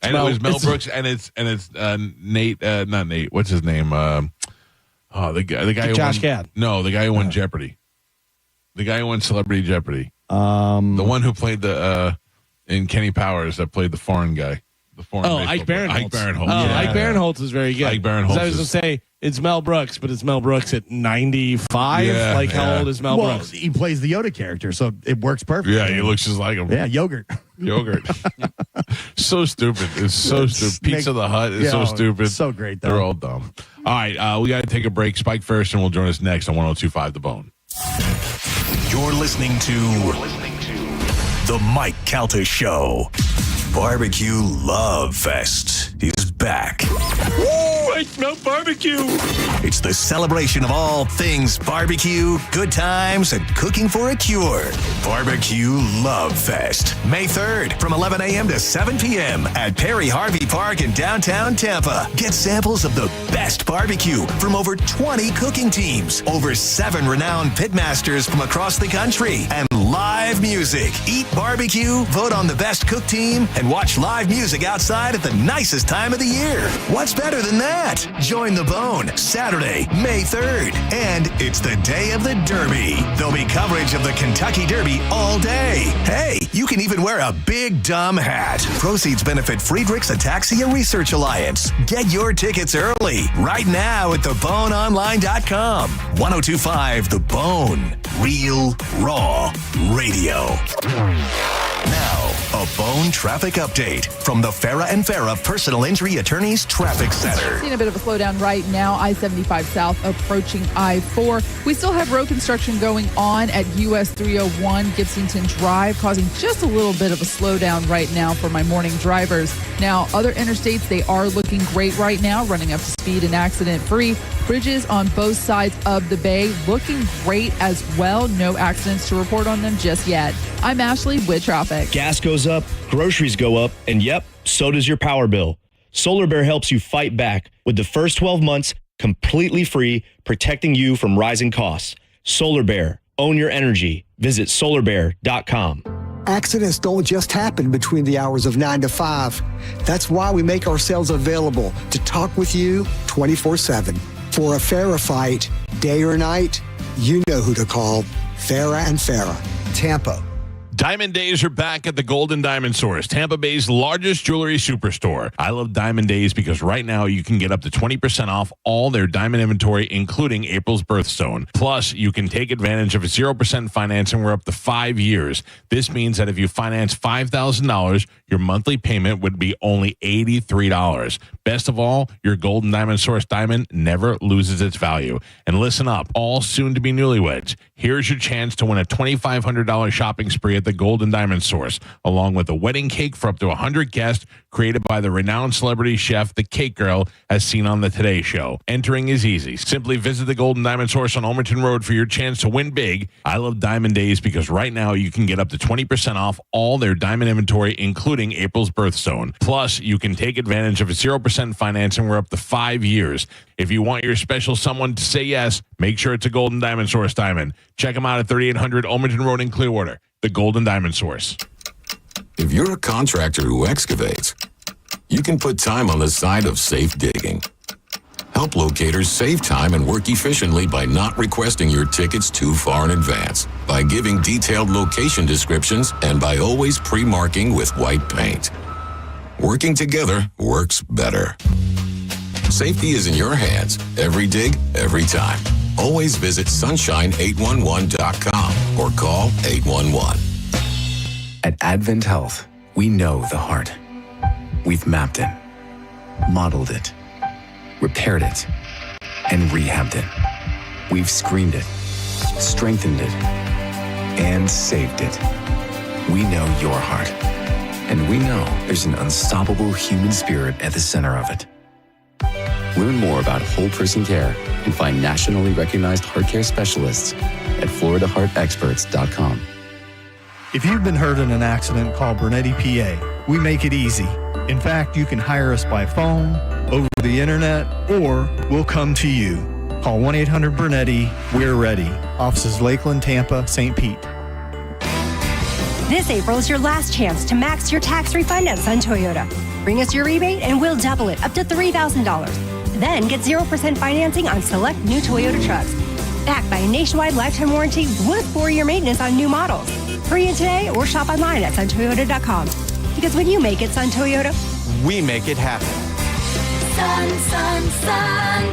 And it was Mel Brooks, and it's Nate, not Nate. What's his name? The guy who Josh won, Gad. No, the guy who won Jeopardy. The guy who won Celebrity Jeopardy. The one who played in Kenny Powers that played the foreign guy. Ike Barinholtz. Ike Barinholtz. Ike Barinholtz is very good. Ike Barinholtz. I was going to say it's Mel Brooks, but it's Mel Brooks at 95. How old is Mel Brooks? He plays the Yoda character, so it works perfectly. Yeah, he looks just like him. Yeah, yogurt. So stupid. It's so stupid. Pizza the Hut is so stupid. So great, though. They're all dumb. All right, we got to take a break. Spike Ferguson will join us next on 102.5 The Bone. You're listening to The Mike Calta Show. Barbecue Love Fest is back. Ooh, I smell barbecue. It's the celebration of all things barbecue, good times, and cooking for a cure. Barbecue Love Fest, May 3rd from 11 a.m. to 7 p.m. at Perry Harvey Park in downtown Tampa. Get samples of the best barbecue from over 20 cooking teams, over 7 renowned pitmasters from across the country, and live music. Eat barbecue, vote on the best cook team, and watch live music outside at the nicest time of the year. What's better than that? Join the Bone Saturday, May 3rd. And it's the day of the Derby. There'll be coverage of the Kentucky Derby all day. Hey, you can even wear a big dumb hat. Proceeds benefit Friedrich's Ataxia Research Alliance. Get your tickets early right now at theboneonline.com. 102.5 The Bone. Real, raw radio. Now, a Bone traffic update from the Farah and Farah Personal Injury Attorneys Traffic Center. Seeing a bit of a slowdown right now, I-75 South approaching I-4. We still have road construction going on at US 301 Gibsonton Drive, causing just a little bit of a slowdown right now for my morning drivers. Now, other interstates, they are looking great right now, running up to speed and accident-free. Bridges on both sides of the bay looking great as well. No accidents to report on them just yet. I'm Ashley with traffic. Gas goes up, groceries go up, and yep, so does your power bill. Solar Bear helps you fight back with the first 12 months completely free, protecting you from rising costs. Solar Bear, own your energy. Visit solarbear.com. Accidents don't just happen between the hours of 9 to 5. That's why we make ourselves available to talk with you 24/7. For a Farah fight, day or night, you know who to call. Farah and Farah, Tampa. Diamond Days are back at the Golden Diamond Source, Tampa Bay's largest jewelry superstore. I love Diamond Days because right now you can get up to 20% off all their diamond inventory, including April's birthstone. Plus, you can take advantage of a 0% financing for up to 5 years. This means that if you finance $5,000, your monthly payment would be only $83. Best of all, your Golden Diamond Source diamond never loses its value. And listen up, all soon-to-be newlyweds. Here's your chance to win a $2,500 shopping spree at the Golden Diamond Source, along with a wedding cake for up to 100 guests created by the renowned celebrity chef, the Cake Girl, as seen on the Today Show. Entering is easy. Simply visit the Golden Diamond Source on Almerton Road for your chance to win big. I love Diamond Days because right now you can get up to 20% off all their diamond inventory, including April's birthstone. Plus, you can take advantage of a 0% financing for up to 5 years. If you want your special someone to say yes, make sure it's a Golden Diamond Source diamond. Check them out at 3800 Almerton Road in Clearwater. The Golden Diamond Source. If you're a contractor who excavates, you can put time on the side of safe digging. Help locators save time and work efficiently by not requesting your tickets too far in advance, by giving detailed location descriptions, and by always pre-marking with white paint. Working together works better. Safety is in your hands. Every dig, every time. Always visit sunshine811.com or call 811. At Advent Health, we know the heart. We've mapped it, modeled it, repaired it, and rehabbed it. We've screened it, strengthened it, and saved it. We know your heart, and we know there's an unstoppable human spirit at the center of it. Learn more about whole person care and find nationally recognized heart care specialists at floridaheartexperts.com. If you've been hurt in an accident, call Bernetti PA. We make it easy. In fact, you can hire us by phone, over the internet, or we'll come to you. Call 1-800-BERNETTI. We're ready. Offices Lakeland, Tampa, St. Pete. This April is your last chance to max your tax refund at Sun Toyota. Bring us your rebate and we'll double it up to $3,000. Then get 0% financing on select new Toyota trucks. Backed by a nationwide lifetime warranty with 4-year maintenance on new models. Hurry in today or shop online at suntoyota.com. Because when you make it Sun Toyota, we make it happen.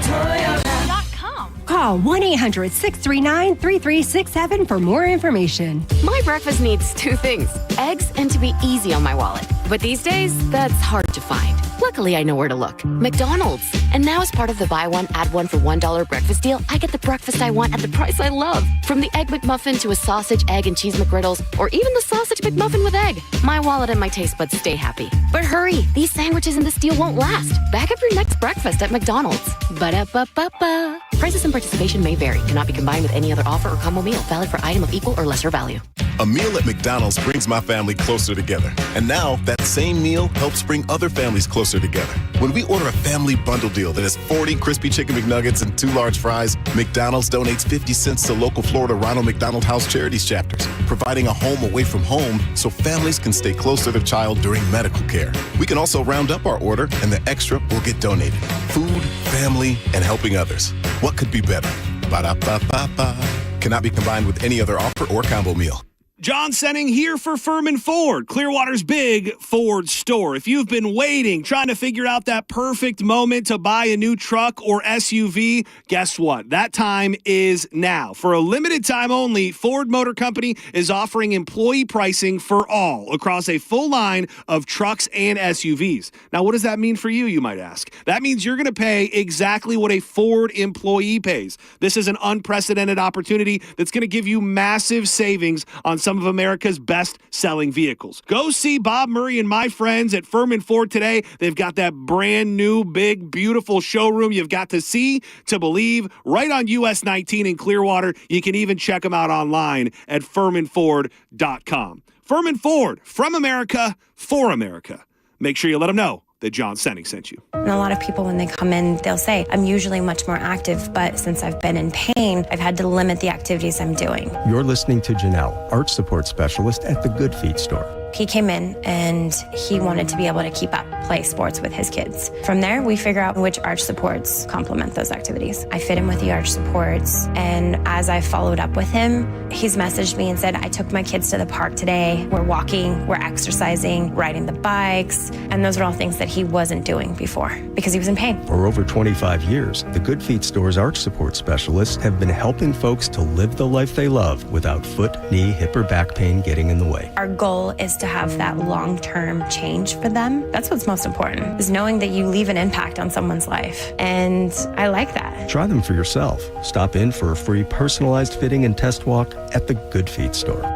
Toyota.com. Call 1-800-639-3367 for more information. My breakfast needs 2 things, eggs and to be easy on my wallet. But these days, that's hard to find. Luckily, I know where to look. McDonald's. And now as part of the buy one, add one for $1 breakfast deal, I get the breakfast I want at the price I love. From the Egg McMuffin to a sausage, egg, and cheese McGriddles, or even the sausage McMuffin with egg. My wallet and my taste buds stay happy. But hurry, these sandwiches and this deal won't last. Back up your next breakfast at McDonald's. Ba-da-ba-ba-ba. Prices and participation may vary. Cannot be combined with any other offer or combo meal. Valid for item of equal or lesser value. A meal at McDonald's brings my family closer together. And now, that same meal helps bring other families closer together. When we order a family bundle deal that has 40 crispy chicken McNuggets and 2 large fries, McDonald's donates 50 cents to local Florida Ronald McDonald House Charities chapters, providing a home away from home so families can stay close to their child during medical care. We can also round up our order, and the extra will get donated. Food, family, and helping others. What could be better? Ba-da-ba-ba-ba. Cannot be combined with any other offer or combo meal. John Senning here for Furman Ford, Clearwater's big Ford store. If you've been waiting, trying to figure out that perfect moment to buy a new truck or SUV, guess what? That time is now. For a limited time only, Ford Motor Company is offering employee pricing for all across a full line of trucks and SUVs. Now, what does that mean for you, you might ask? That means you're going to pay exactly what a Ford employee pays. This is an unprecedented opportunity that's going to give you massive savings on some of America's best-selling vehicles. Go see Bob Murray and my friends at Furman Ford today. They've got that brand new, big, beautiful showroom you've got to see to believe right on US 19 in Clearwater. You can even check them out online at FurmanFord.com. Furman Ford, from America, for America. Make sure you let them know that John Senning sent you. And a lot of people, when they come in, they'll say, I'm usually much more active, but since I've been in pain, I've had to limit the activities I'm doing. You're listening to Janelle, Arch Support Specialist at the Good Feet store. He came in and he wanted to be able to keep up play sports with his kids. From there, we figure out which arch supports complement those activities. I fit him with the arch supports, and as I followed up with him, he's messaged me and said, I took my kids to the park today. We're walking, we're exercising, riding the bikes, and those are all things that he wasn't doing before because he was in pain. For over 25 years, the Good Feet store's arch support specialists have been helping folks to live the life they love without foot, knee, hip, or back pain getting in the way. Our goal is to have that long-term change for them. That's what's most important, is knowing that you leave an impact on someone's life. And I like that. Try them for yourself. Stop in for a free personalized fitting and test walk at the Good Feet store.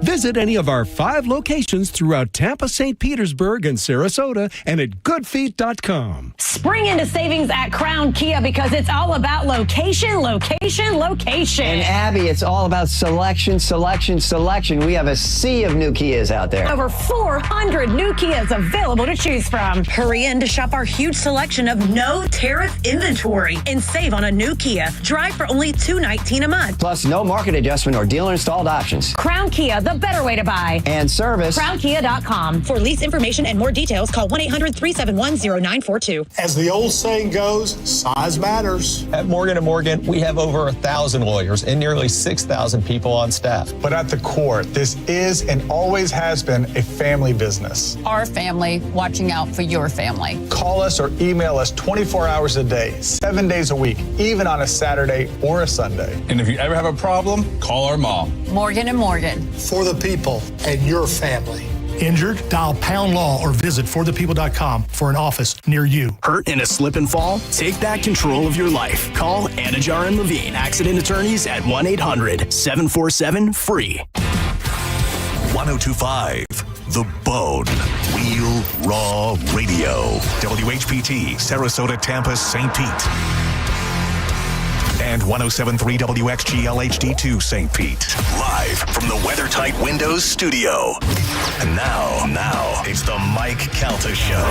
Visit any of our 5 locations throughout Tampa, St. Petersburg, and Sarasota, and at goodfeet.com. Spring into savings at Crown Kia because it's all about location, location, location. And Abby, it's all about selection, selection, selection. We have a sea of new Kias out there. Over 400 new Kias available to choose from. Hurry in to shop our huge selection of no tariff inventory and save on a new Kia. Drive for only $219 a month. Plus no market adjustment or dealer installed options. Crown Kia, the better way to buy. And service. CrownKia.com. For lease information and more details, call 1-800-371-0942. As the old saying goes, size matters. At Morgan & Morgan, we have over 1,000 lawyers and nearly 6,000 people on staff. But at the core, this is and always has been a family business. Our family watching out for your family. Call us or email us 24 hours a day, 7 days a week, even on a Saturday or a Sunday. And if you ever have a problem, call our mom. Morgan & Morgan. For the people and your family. Injured? Dial Pound Law or visit forthepeople.com for an office near you. Hurt in a slip and fall? Take back control of your life. Call Anajar and Levine Accident Attorneys at 1-800-747-FREE. 1025 The Bone. Real Raw Radio. WHPT, Sarasota, Tampa, St. Pete. And 107.3 WXGL HD2 St. Pete. Live from the WeatherTight Windows studio. And now, it's the Mike Calta Show.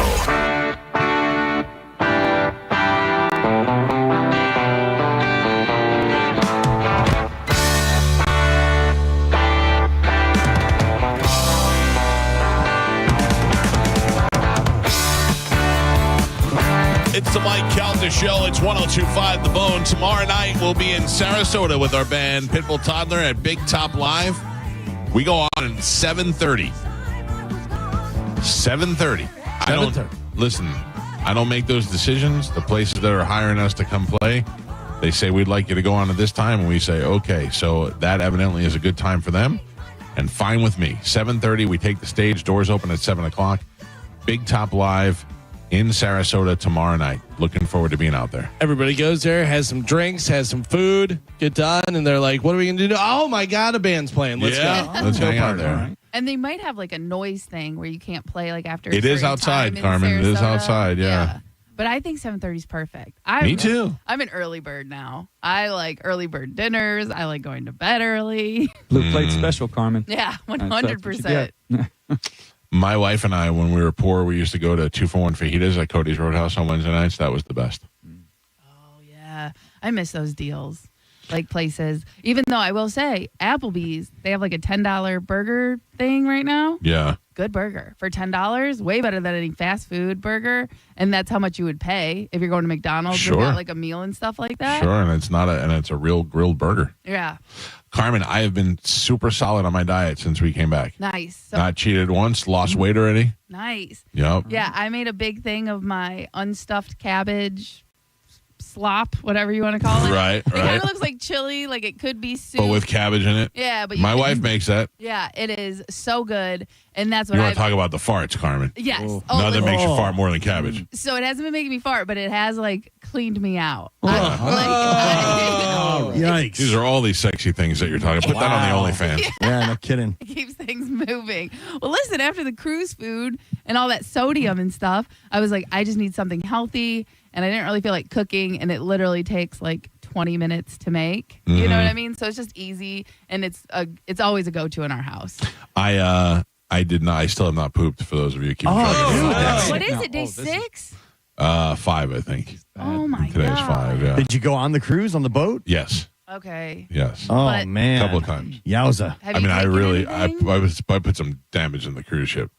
1025 The Bone. Tomorrow night we'll be in Sarasota with our band Pitbull Toddler at Big Top Live. We go on at 7:30. 7:30. Listen, I don't make those decisions. The places that are hiring us to come play, they say we'd like you to go on at this time, and we say okay. So that evidently is a good time for them, and fine with me. 7:30. We take the stage. Doors open at 7 o'clock. Big Top Live in Sarasota tomorrow night. Looking forward to being out there. Everybody goes there, has some drinks, has some food, get done, and they're like, what are we going to do? Oh, my God, a band's playing. Let's go. Let's hang out there. And they might have like a noise thing where you can't play like after. It is outside, Carmen. It is outside, yeah. But I think 7:30 is perfect. Me too. I'm an early bird now. I like early bird dinners. I like going to bed early. Blue plate special, Carmen. Yeah, 100%. My wife and I, when we were poor, we used to go to 2-for-1 fajitas at Cody's Roadhouse on Wednesday nights. That was the best. Oh, yeah. I miss those deals. Like places. Even though I will say, Applebee's, they have like a $10 burger thing right now. Yeah. Good burger. For $10, way better than any fast food burger. And that's how much you would pay if you're going to McDonald's Sure. without like a meal and stuff like that. Sure, and it's a real grilled burger. Yeah. Carmen, I have been super solid on my diet since we came back. Nice. So Not cheated once, lost weight already. nice. Yep. Yeah, I made a big thing of my unstuffed cabbage slop, whatever you want to call it. Right, It kind right. of looks like chili, like it could be soup. But with cabbage in it. Yeah, but my wife makes that. Yeah, it is so good, and that's what You I want to talk about the farts, Carmen? Yes. Nothing makes you listen. fart more than cabbage. So it hasn't been making me fart, but it has like cleaned me out. Yikes. These are all these sexy things that you're talking about. Put that on the OnlyFans. Yeah, no kidding. It keeps things moving. Well, listen, after the cruise food and all that sodium and stuff, I was like, I just need something healthy, and I didn't really feel like cooking, and it literally takes like 20 minutes to make. You know what I mean? So it's just easy, and it's always a go-to in our house. I did not. I still have not pooped. For those of you keeping track of it. What is it? Day 6? 5, I think. Oh my Today's God. 5. Yeah. Did you go on the cruise on the boat? Yes. Okay. Yes. Oh, But- man. A couple of times. Yowza. Have I you mean, I taken really, anything? I put some damage in the cruise ship.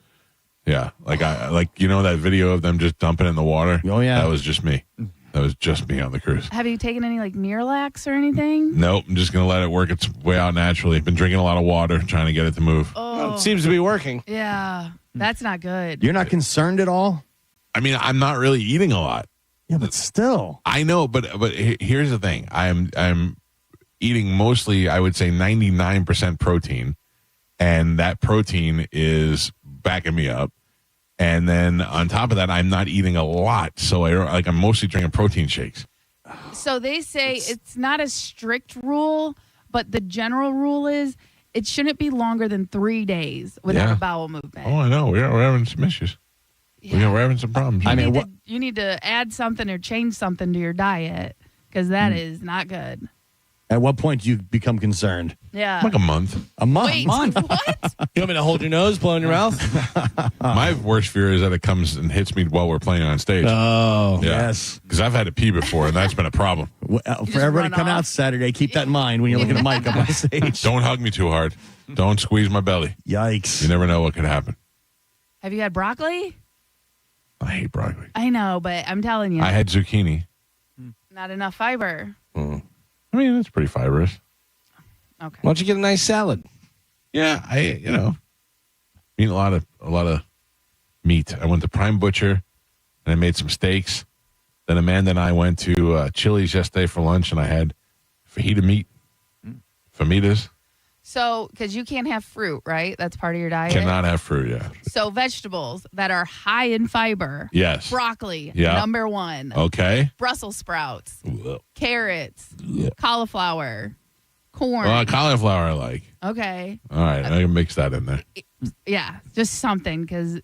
Yeah, like that video of them just dumping in the water. Oh yeah, that was just me. That was just me on the cruise. Have you taken any like Miralax or anything? Nope, I'm just gonna let it work its way out naturally. Been drinking a lot of water, trying to get it to move. Oh, It seems to be working. yeah. That's not good. You're not concerned at all? I mean, I'm not really eating a lot. Yeah, but still. I know, but here's the thing. I'm eating mostly, I would say 99% protein, and that protein is backing me up. And then on top of that, I'm not eating a lot, so I'm mostly drinking protein shakes. So they say it's not a strict rule, but the general rule is it shouldn't be longer than 3 days without Yeah. a bowel movement. Oh, I know. We're having some issues. We're having some problems. You need to add something or change something to your diet because that is not good. At what point do you become concerned? Yeah. Like a month. A month? Wait, what? You want me to hold your nose, blow in your mouth? My worst fear is that it comes and hits me while we're playing on stage. Oh, Yeah. yes. Because I've had to pee before, and that's been a problem. For everybody coming out Saturday, keep that in mind when you're looking at Mike up on stage. Don't hug me too hard. Don't squeeze my belly. Yikes. You never know what could happen. Have you had broccoli? I hate broccoli. I know, but I'm telling you, I had zucchini. not enough fiber. I mean, it's pretty fibrous. Okay. Why don't you get a nice salad? Yeah, eat a lot of meat. I went to Prime Butcher, and I made some steaks. Then Amanda and I went to Chili's yesterday for lunch, and I had fajita meat, fajitas. So, because you can't have fruit, right? That's part of your diet. Cannot have fruit, yeah. So vegetables that are high in fiber. Yes. Broccoli, Yeah. number 1. Okay. Brussels sprouts, Well, carrots, cauliflower, corn. cauliflower I like. Okay. All right, I can mix that in there. Yeah, just something because,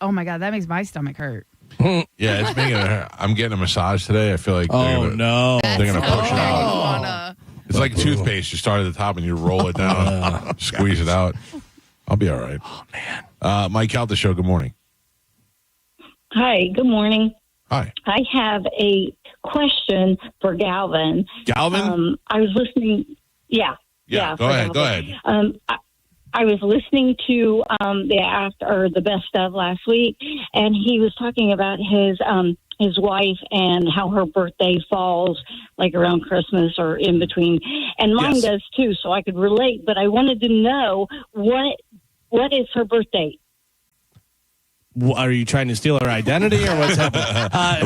oh my God, that makes my stomach hurt. Yeah, it's making it. I'm getting a massage today. I feel like they're gonna push it out. It's like toothpaste. You start at the top and you roll it down, squeeze it out. I'll be all right. Oh man. Mike Calta Show. Good morning. Hi, good morning. Hi. I have a question for Galvin. Galvin? I was listening. Yeah. Go for ahead. Galvin. Go ahead. I was listening to the best of last week, and he was talking about his his wife and how her birthday falls like around Christmas or in between. And mine does too, so I could relate. But I wanted to know what is her birthday? Are you trying to steal her identity or what's happening?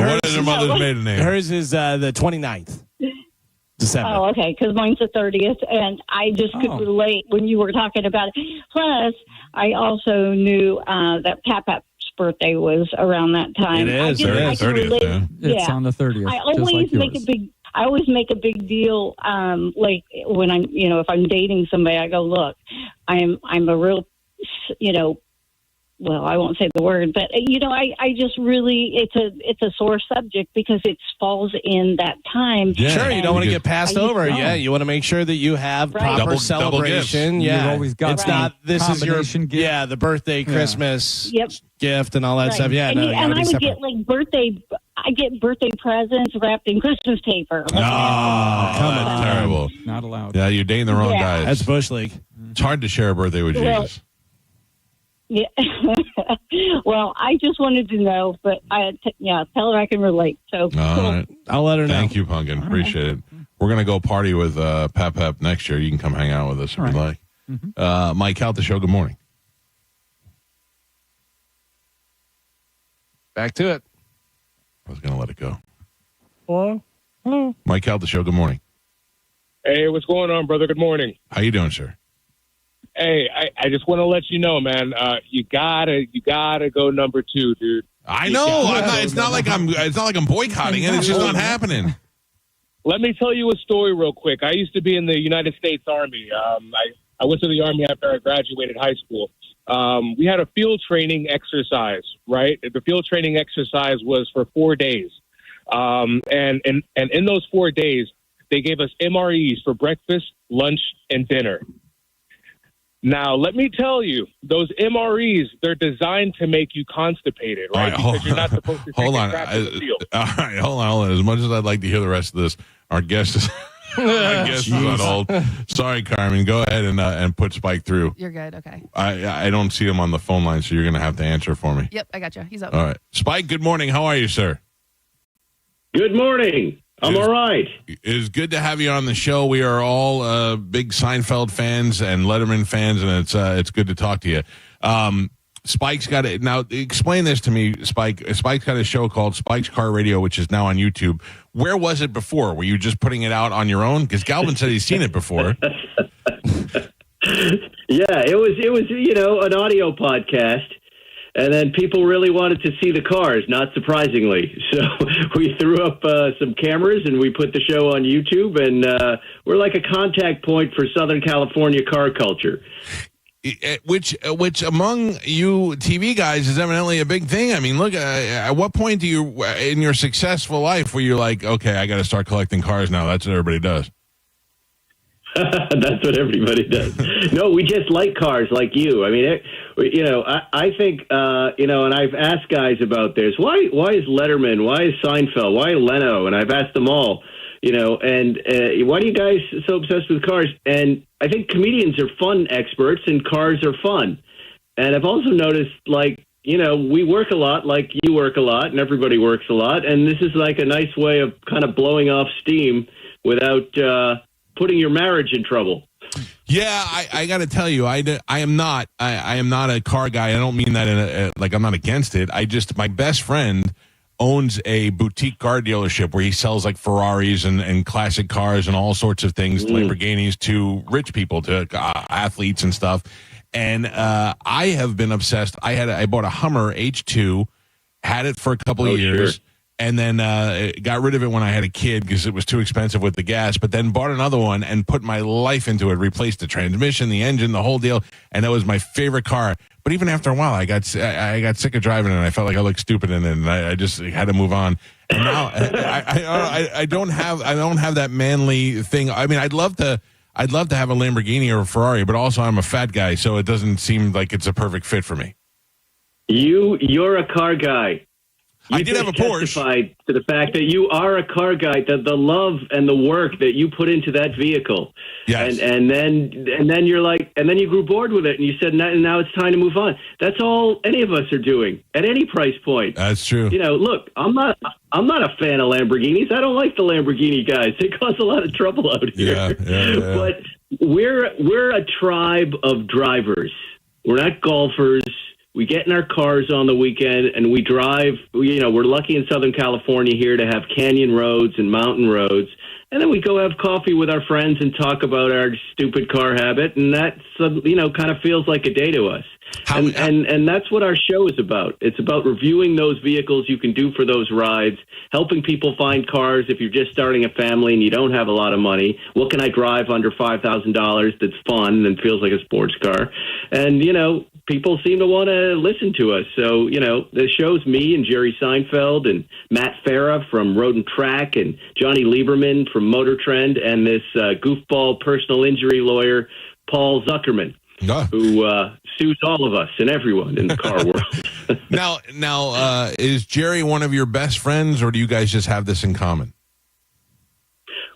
What is her mother's maiden name? Hers is the 29th. December. Oh, okay, because mine's the 30th, and I just could relate when you were talking about it. Plus, I also knew that Pap's birthday was around that time. It is. It is 30th. It's on the 30th. I always make a big deal. Like when I'm, if I'm dating somebody, I go, look, I'm a real, well, I won't say the word, but I just really it's a sore subject because it falls in that time. Yeah. Sure, you don't want to get passed over. Yeah, you want to make sure that you have proper celebration. Double yeah, You've always got it's not. This is your gift. Yeah, the birthday, Christmas gift, and all that stuff. Yeah, and I would separate. get like birthday presents wrapped in Christmas paper. Oh, that's terrible. Not allowed. Yeah, you're dating the wrong guys. That's Bush League. It's hard to share a birthday with Jesus. Yeah. Well, I just wanted to know, but tell her I can relate. So All right. I'll let her know. Thank you, Pumpkin. Appreciate it. We're going to go party with Pep next year. You can come hang out with us if you'd like. Mike, out the show. Good morning. Back to it. I was going to let it go. Hello. Mike, out the show. Good morning. Hey, what's going on, brother? Good morning. How you doing, sir? Hey, I just want to let you know, man. You gotta go number 2, dude. I know. It's not like I'm boycotting it. It's just not happening. Let me tell you a story real quick. I used to be in the United States Army. I went to the Army after I graduated high school. We had a field training exercise, right? The field training exercise was for 4 days. And in those 4 days, they gave us MREs for breakfast, lunch, and dinner. Now, let me tell you, those MREs, they're designed to make you constipated, right? Because you're not supposed to take a crap in the field. All right, hold on. As much as I'd like to hear the rest of this, our guest is on hold. Sorry, Carmen. Go ahead and put Spike through. You're good. Okay. I don't see him on the phone line, so you're going to have to answer for me. Yep, I got you. He's up. All right. Spike, good morning. How are you, sir? Good morning. I'm all right. It's good to have you on the show. We are all big Seinfeld fans and Letterman fans, and it's good to talk to you. Spike's got it. Now, explain this to me, Spike. Spike's got a show called Spike's Car Radio, which is now on YouTube. Where was it before? Were you just putting it out on your own? Because Galvin said he's seen it before. Yeah, it was an audio podcast. And then people really wanted to see the cars, not surprisingly. So we threw up some cameras and we put the show on YouTube, and we're like a contact point for Southern California car culture. Which among you TV guys is evidently a big thing. I mean, look, at what point do you, in your successful life, where you're like, okay, I got to start collecting cars now? That's what everybody does. That's what everybody does. No, we just like cars like you. I mean, I think, and I've asked guys about this. Why is Letterman? Why is Seinfeld? Why Leno? And I've asked them all, and why are you guys so obsessed with cars? And I think comedians are fun experts and cars are fun. And I've also noticed, we work a lot, like you work a lot, and everybody works a lot. And this is like a nice way of kind of blowing off steam without putting your marriage in trouble. Yeah, I got to tell you, I am not a car guy. I don't mean that I'm not against it. My best friend owns a boutique car dealership where he sells like Ferraris and classic cars and all sorts of things, Lamborghinis, to rich people, to athletes and stuff. And I have been obsessed. I bought a Hummer H2, had it for a couple of years. Sure. And then got rid of it when I had a kid because it was too expensive with the gas. But then bought another one and put my life into it, replaced the transmission, the engine, the whole deal. And that was my favorite car. But even after a while, I got sick of driving it, and I felt like I looked stupid in it, and I just had to move on. And now I don't have that manly thing. I mean, I'd love to have a Lamborghini or a Ferrari, but also I'm a fat guy, so it doesn't seem like it's a perfect fit for me. You're a car guy. You I did have a Porsche. Testified to the fact that you are a car guy, the love and the work that you put into that vehicle. Yes. And then you're like, and then you grew bored with it, and you said, now it's time to move on. That's all any of us are doing at any price point. That's true. Look, I'm not a fan of Lamborghinis. I don't like the Lamborghini guys. They cause a lot of trouble out here. Yeah. But we're a tribe of drivers. We're not golfers. We get in our cars on the weekend and we drive. We're lucky in Southern California here to have canyon roads and mountain roads. And then we go have coffee with our friends and talk about our stupid car habit. And that's, kind of feels like a day to us. And that's what our show is about. It's about reviewing those vehicles you can do for those rides, helping people find cars if you're just starting a family and you don't have a lot of money. What can I drive under $5,000 that's fun and feels like a sports car? And, people seem to want to listen to us. So, the show's me and Jerry Seinfeld and Matt Farah from Road and Track and Johnny Lieberman from Motor Trend and this goofball personal injury lawyer, Paul Zuckerman. Who sues all of us and everyone in the car world. Now, is Jerry one of your best friends, or do you guys just have this in common?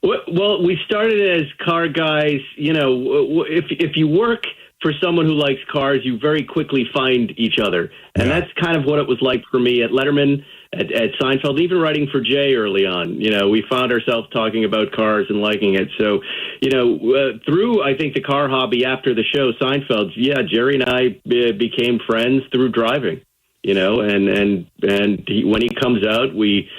Well, we started as car guys. If you work for someone who likes cars, you very quickly find each other. And that's kind of what it was like for me at Letterman, at Seinfeld, even writing for Jay early on. We found ourselves talking about cars and liking it. So, through, I think, the car hobby after the show, Seinfeld, Jerry and I became friends through driving. And when he comes out, we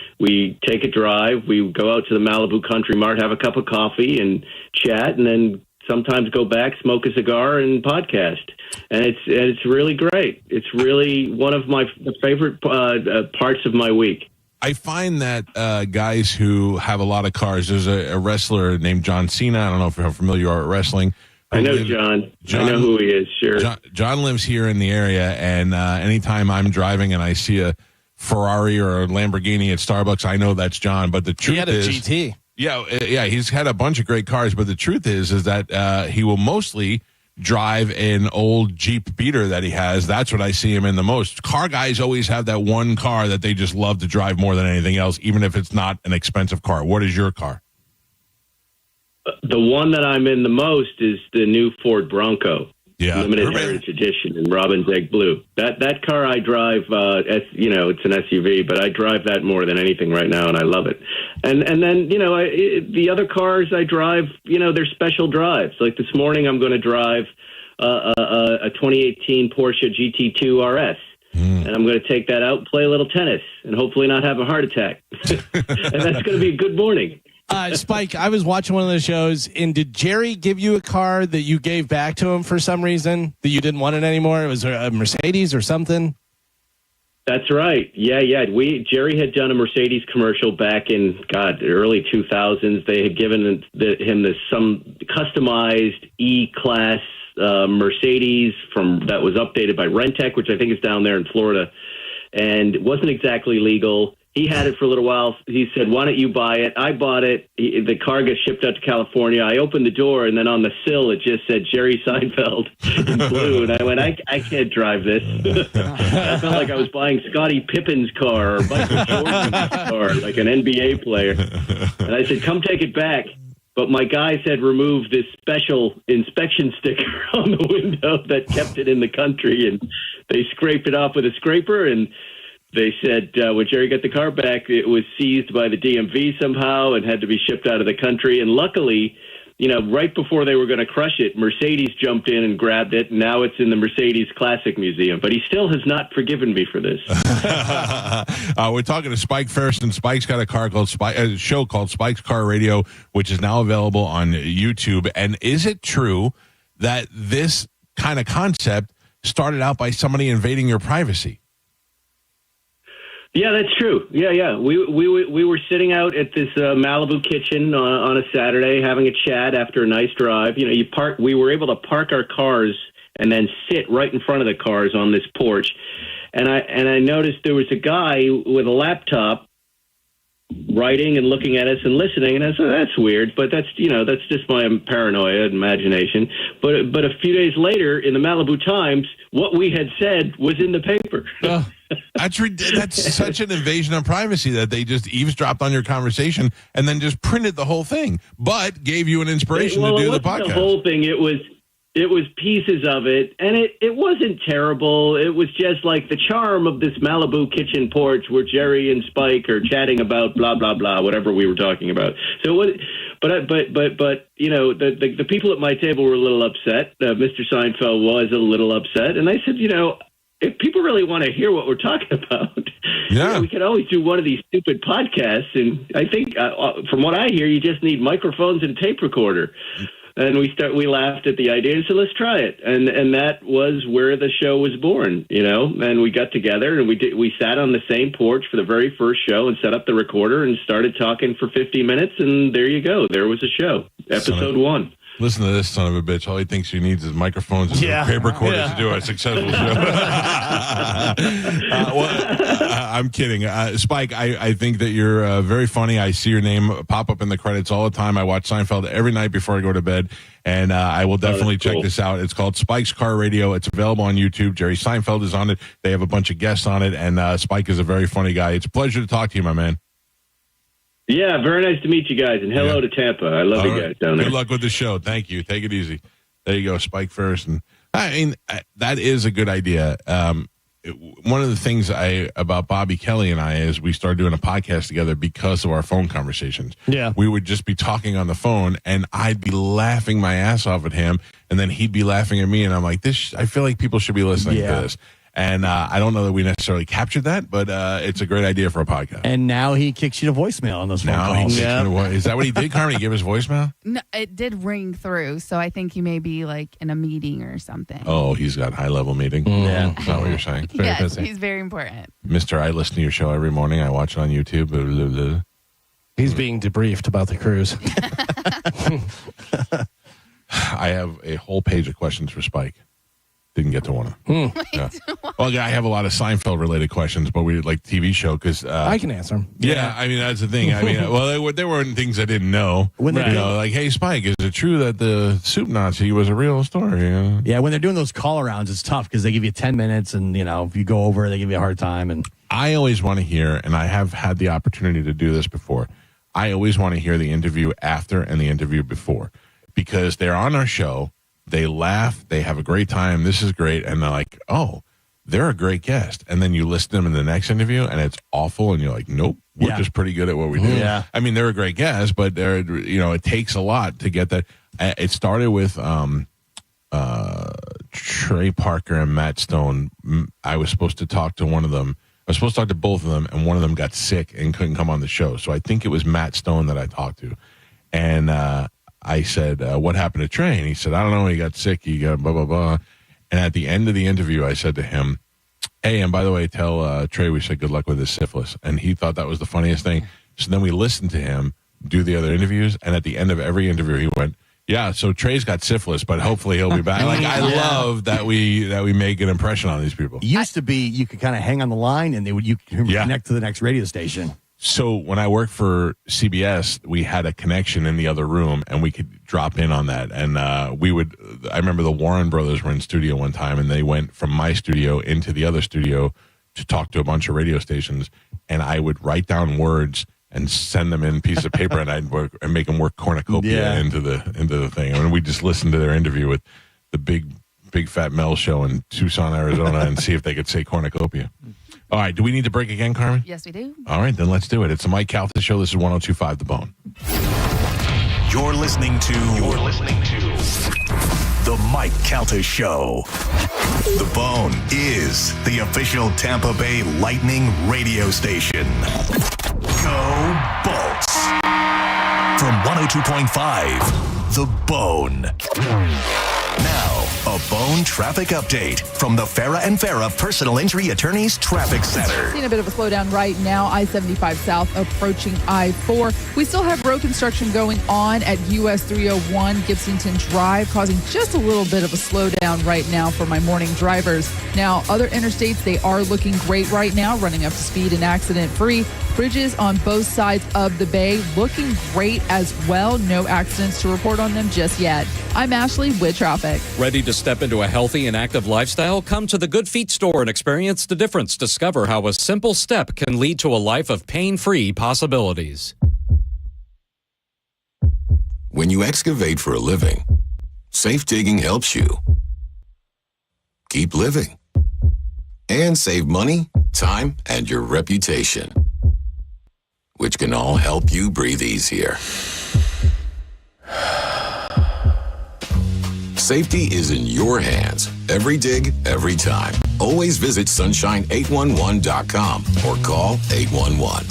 take a drive. We go out to the Malibu Country Mart, have a cup of coffee and chat, and then sometimes go back, smoke a cigar, and podcast. And it's really great. It's really one of my favorite parts of my week. I find that guys who have a lot of cars, there's a wrestler named John Cena. I don't know if you're familiar with wrestling. I know John. I know who he is, sure. John lives here in the area, and anytime I'm driving and I see a Ferrari or a Lamborghini at Starbucks, I know that's John. But the truth is... He had a GT. Yeah, he's had a bunch of great cars, but the truth is that he will mostly drive an old Jeep Beater that he has. That's what I see him in the most. Car guys always have that one car that they just love to drive more than anything else, even if it's not an expensive car. What is your car? The one that I'm in the most is the new Ford Bronco. Yeah, limited heritage edition in Robin's Egg Blue. That car I drive, it's an SUV, but I drive that more than anything right now, and I love it. And then the other cars I drive, they're special drives. Like this morning, I'm going to drive a 2018 Porsche GT2 RS. And I'm going to take that out and play a little tennis and hopefully not have a heart attack. And that's going to be a good morning. Spike, I was watching one of the shows, and did Jerry give you a car that you gave back to him for some reason that you didn't want it anymore? It was a Mercedes or something? That's right. Yeah. Jerry had done a Mercedes commercial back in, the early 2000s. They had given him some customized E-Class Mercedes that was updated by Rentec, which I think is down there in Florida, and it wasn't exactly legal. He had it for a little while. He said, why don't you buy it? I bought it. The car got shipped out to California. I opened the door, and then on the sill, it just said Jerry Seinfeld in blue. And I went, I can't drive this. I felt like I was buying Scottie Pippen's car or Michael Jordan's car, like an NBA player. And I said, come take it back. But my guys had removed this special inspection sticker on the window that kept it in the country, and they scraped it off with a scraper, and they said when Jerry got the car back, it was seized by the DMV somehow and had to be shipped out of the country. And luckily, right before they were going to crush it, Mercedes jumped in and grabbed it. And now it's in the Mercedes Classic Museum. But he still has not forgiven me for this. We're talking to Spike Ferris, and Spike's got a show called Spike's Car Radio, which is now available on YouTube. And is it true that this kind of concept started out by somebody invading your privacy? Yeah, that's true. Yeah. We were sitting out at this Malibu kitchen on a Saturday having a chat after a nice drive. We were able to park our cars and then sit right in front of the cars on this porch. And I noticed there was a guy with a laptop writing and looking at us and listening, and I said, that's weird, but that's just my paranoia and imagination. But a few days later, in the Malibu Times, what we had said was in the paper. That's such an invasion of privacy that they just eavesdropped on your conversation and then just printed the whole thing, but gave you an inspiration to do the podcast. The whole thing, it was pieces of it, and it wasn't terrible. It was just like the charm of this Malibu kitchen porch where Jerry and Spike are chatting about blah blah blah, whatever we were talking about. So what? But you know, the people at my table were a little upset. Mr. Seinfeld was a little upset, and I said, you know, if people really want to hear what we're talking about, we could always do one of these stupid podcasts. And I think, from what I hear, you just need microphones and a tape recorder. And we laughed at the idea and said, let's try it. And that was where the show was born, you know. And we got together and we sat on the same porch for the very first show and set up the recorder and started talking for 50 minutes. And there you go. There was a show, episode 1. Listen to this son of a bitch. All he thinks he needs is microphones and paper recorders to do a successful show. I'm kidding. Spike, I think that you're very funny. I see your name pop up in the credits all the time. I watch Seinfeld every night before I go to bed, and I will definitely check this out. It's called Spike's Car Radio. It's available on YouTube. Jerry Seinfeld is on it. They have a bunch of guests on it, and Spike is a very funny guy. It's a pleasure to talk to you, my man. Yeah, very nice to meet you guys, and hello to Tampa. I love you guys down there. Good luck with the show. Thank you. Take it easy. There you go, Spike first. And I mean, that is a good idea. One of the things about Bobby Kelly and I is we started doing a podcast together because of our phone conversations. Yeah. We would just be talking on the phone, and I'd be laughing my ass off at him, and then he'd be laughing at me, and I'm like, I feel like people should be listening to this. And I don't know that we necessarily captured that, but it's a great idea for a podcast. And now he kicks you to voicemail on those phone calls. Is that what he did, Carmen? He gave us voicemail? No, it did ring through, so I think he may be like in a meeting or something. Oh, he's got high-level meeting? Yeah. Is that what you're saying? Yes, he's very important. Mister, I listen to your show every morning. I watch it on YouTube. Blah, blah, blah. He's being debriefed about the cruise. I have a whole page of questions for Spike. Didn't get to one of them. Yeah. Well, I have a lot of Seinfeld-related questions, but we like TV show because I can answer them. Yeah, I mean that's the thing. I mean, well, there weren't things I didn't know. You know, like, hey, Spike, is it true that the soup Nazi was a real story? Yeah, when they're doing those call-arounds, it's tough because they give you 10 minutes, and you know if you go over, they give you a hard time. And I always want to hear, and I have had the opportunity to do this before. I always want to hear the interview after and the interview before because they're on our show. They laugh, they have a great time, this is great, and they're like, oh, they're a great guest. And then you listen to them in the next interview, and it's awful, and you're like, nope, we're just pretty good at what we do. Yeah. I mean, they're a great guest, but it takes a lot to get that. It started with Trey Parker and Matt Stone. I was supposed to talk to one of them. I was supposed to talk to both of them, and one of them got sick and couldn't come on the show. So I think it was Matt Stone that I talked to. And I said, what happened to Trey? And he said, I don't know. He got sick. He got blah, blah, blah. And at the end of the interview, I said to him, hey, and by the way, tell Trey we said good luck with his syphilis. And he thought that was the funniest thing. So then we listened to him do the other interviews. And at the end of every interview, he went, yeah, so Trey's got syphilis, but hopefully he'll be back. Like, I love that we make an impression on these people. It used to be you could kind of hang on the line and you connect to the next radio station. So when I worked for CBS, we had a connection in the other room, and we could drop in on that. And I remember the Warren brothers were in studio one time, and they went from my studio into the other studio to talk to a bunch of radio stations. And I would write down words and send them in pieces of paper, and I'd work and make them work cornucopia into the thing. I mean, we just listened to their interview with the big fat Mel show in Tucson, Arizona, and see if they could say cornucopia. All right, do we need to break again, Carmen? Yes, we do. All right, then let's do it. It's the Mike Calta Show. This is 102.5 The Bone. You're listening to the Mike Calta Show. The Bone is the official Tampa Bay Lightning radio station. Go Bolts. From 102.5 The Bone. Now, a Bone traffic update from the Farah and Farah Personal Injury Attorneys Traffic Center. Seeing a bit of a slowdown right now, I-75 South approaching I-4. We still have road construction going on at US 301 Gibsonton Drive, causing just a little bit of a slowdown right now for my morning drivers. Now, other interstates, they are looking great right now, running up to speed and accident-free. Bridges on both sides of the bay looking great as well. No accidents to report on them just yet. I'm Ashley with traffic. Ready to step into a healthy and active lifestyle? Come to the Good Feet store and experience the difference. Discover how a simple step can lead to a life of pain-free possibilities. When you excavate for a living, safe digging helps you keep living and save money, time, and your reputation, which can all help you breathe easier. Safety is in your hands. Every dig, every time. Always visit sunshine811.com or call 811.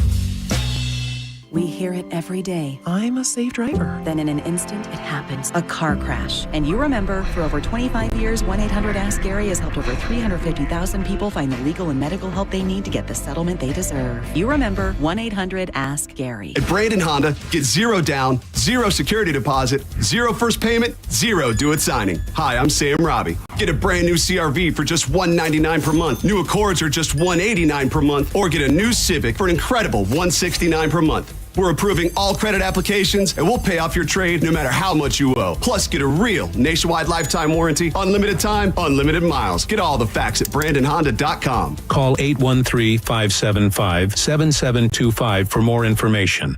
We hear it every day. I'm a safe driver. Then in an instant, it happens. A car crash. And you remember, for over 25 years, 1-800-ASK-GARY has helped over 350,000 people find the legal and medical help they need to get the settlement they deserve. You remember 1-800-ASK-GARY. At Brandon Honda, get 0 down, 0 security deposit, 0 first payment, 0 do-it signing. Hi, I'm Sam Robbie. Get a brand new CRV for just $199 per month. New Accords are just $189 per month. Or get a new Civic for an incredible $169 per month. We're approving all credit applications, and we'll pay off your trade no matter how much you owe. Plus, get a real nationwide lifetime warranty, unlimited time, unlimited miles. Get all the facts at BrandonHonda.com. Call 813-575-7725 for more information.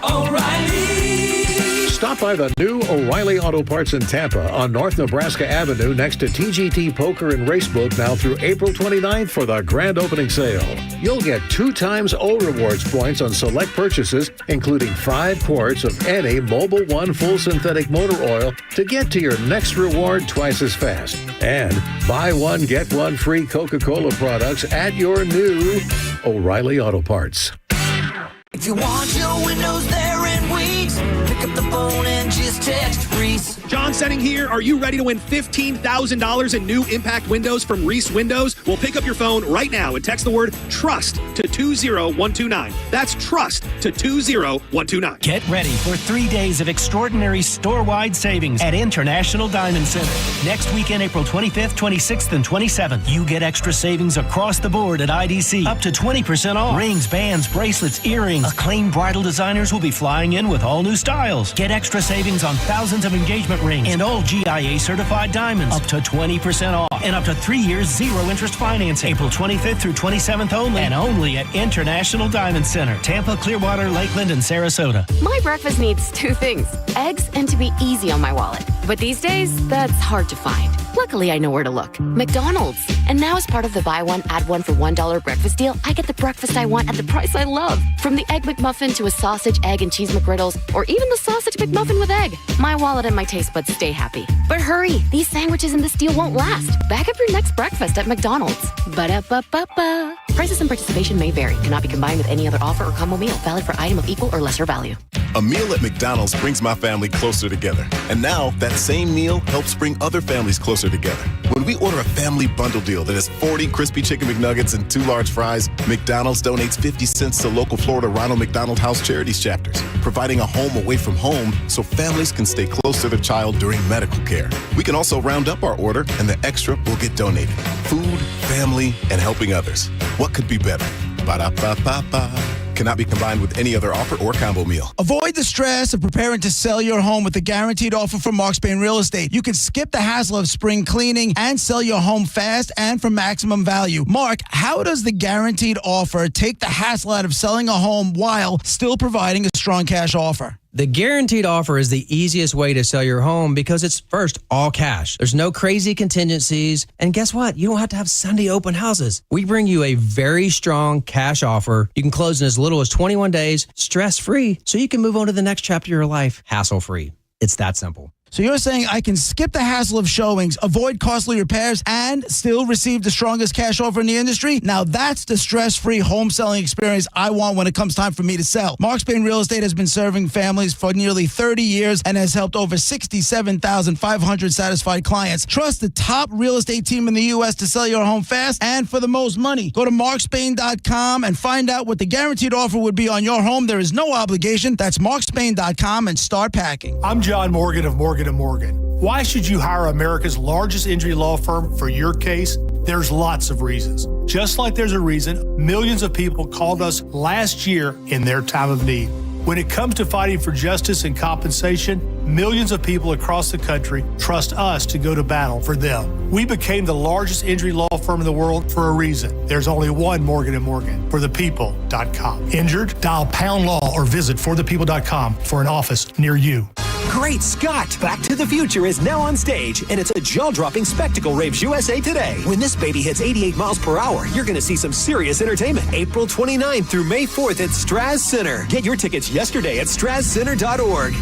O'Reilly. Stop by the new O'Reilly Auto Parts in Tampa on North Nebraska Avenue next to TGT Poker and Racebook now through April 29th for the grand opening sale. You'll get 2 times O Rewards points on select purchases, including 5 quarts of any Mobil 1 full synthetic motor oil to get to your next reward twice as fast. And buy 1, get 1 free Coca-Cola products at your new O'Reilly Auto Parts. If you want your windows there in weeks, pick up the phone and just text Reese. John Senning here. Are you ready to win $15,000 in new impact windows from Reese Windows? Well, pick up your phone right now and text the word TRUST to 20129. That's TRUST to 20129. Get ready for 3 days of extraordinary store-wide savings at International Diamond Center. Next weekend, April 25th, 26th, and 27th, you get extra savings across the board at IDC. Up to 20% off. Rings, bands, bracelets, earrings. Acclaimed bridal designers will be flying in with all new styles. Get extra savings on thousands of engagement rings and all GIA certified diamonds. Up to 20% off and up to 3 years zero interest financing. April 25th through 27th only, and only at International Diamond Center, Tampa, Clearwater, Lakeland, and Sarasota. My breakfast needs 2 things: eggs and to be easy on my wallet. But these days, that's hard to find. Luckily, I know where to look. McDonald's. And now as part of the buy one, add one for $1 breakfast deal, I get the breakfast I want at the price I love. From the Egg McMuffin to a sausage, egg, and cheese McGriddles, or even the sausage McMuffin with egg. My wallet and my taste buds stay happy. But hurry, these sandwiches and this deal won't last. Back up your next breakfast at McDonald's. Ba-da-ba-ba-ba. Prices and participation may vary. Cannot be combined with any other offer or combo meal. Valid for item of equal or lesser value. A meal at McDonald's brings my family closer together. And now, that same meal helps bring other families closer together. When we order a family bundle deal that has 40 crispy chicken McNuggets and 2 large fries, McDonald's donates 50 cents to local Florida Ronald McDonald House Charities chapters, providing a home away from home so families can stay close to their child during medical care. We can also round up our order, and the extra will get donated. Food, family, and helping others. What could be better? Ba-da-ba-ba-ba. Cannot be combined with any other offer or combo meal. Avoid the stress of preparing to sell your home with the guaranteed offer from Mark Spain Real Estate. You can skip the hassle of spring cleaning and sell your home fast and for maximum value. Mark, how does the guaranteed offer take the hassle out of selling a home while still providing a strong cash offer? The guaranteed offer is the easiest way to sell your home because it's first all cash. There's no crazy contingencies. And guess what? You don't have to have Sunday open houses. We bring you a very strong cash offer. You can close in as little as 21 days, stress-free, so you can move on to the next chapter of your life, hassle-free. It's that simple. So you're saying I can skip the hassle of showings, avoid costly repairs, and still receive the strongest cash offer in the industry? Now that's the stress-free home selling experience I want when it comes time for me to sell. Mark Spain Real Estate has been serving families for nearly 30 years and has helped over 67,500 satisfied clients. Trust the top real estate team in the U.S. to sell your home fast and for the most money. Go to markspain.com and find out what the guaranteed offer would be on your home. There is no obligation. That's markspain.com and start packing. I'm John Morgan of Morgan & Morgan. Why should you hire America's largest injury law firm for your case? There's lots of reasons. Just like there's a reason millions of people called us last year in their time of need. When it comes to fighting for justice and compensation, millions of people across the country trust us to go to battle for them. We became the largest injury law firm in the world for a reason. There's only one Morgan & Morgan, forthepeople.com. Injured? Dial pound law or visit forthepeople.com for an office near you. Great Scott! Back to the Future is now on stage, and it's a jaw-dropping spectacle raves USA Today. When this baby hits 88 miles per hour, you're going to see some serious entertainment. April 29th through May 4th at Straz Center. Get your tickets yesterday at strazcenter.org.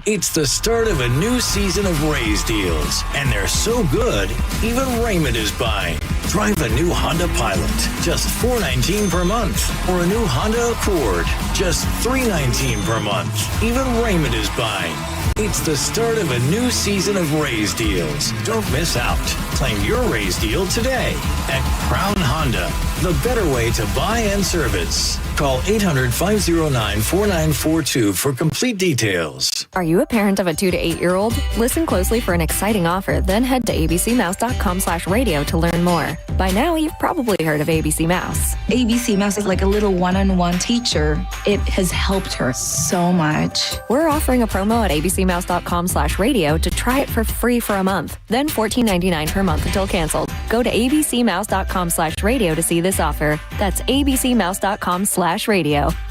It's the start of a new season of Raise deals, and they're so good, even Raymond is buying. Drive a new Honda Pilot, just $419 per month, or a new Honda Accord, just $319 per month. Even Raymond is buying. It's the start of a new season of Raise deals. Don't miss out. Claim your Raise deal today at Crown Honda, the better way to buy and service. Call 800-509-4942 for complete details. Are you a parent of a 2 to 8 year old? Listen closely for an exciting offer, then head to abcmouse.com/radio to learn more. By now, you've probably heard of ABC Mouse. ABC Mouse is like a little one-on-one teacher. It has helped her so much. We're offering a promo at abcmouse.com/radio to try it for free for a month, then $14.99 per month until canceled. Go to abcmouse.com/radio to see this offer. That's abcmouse.com/radio.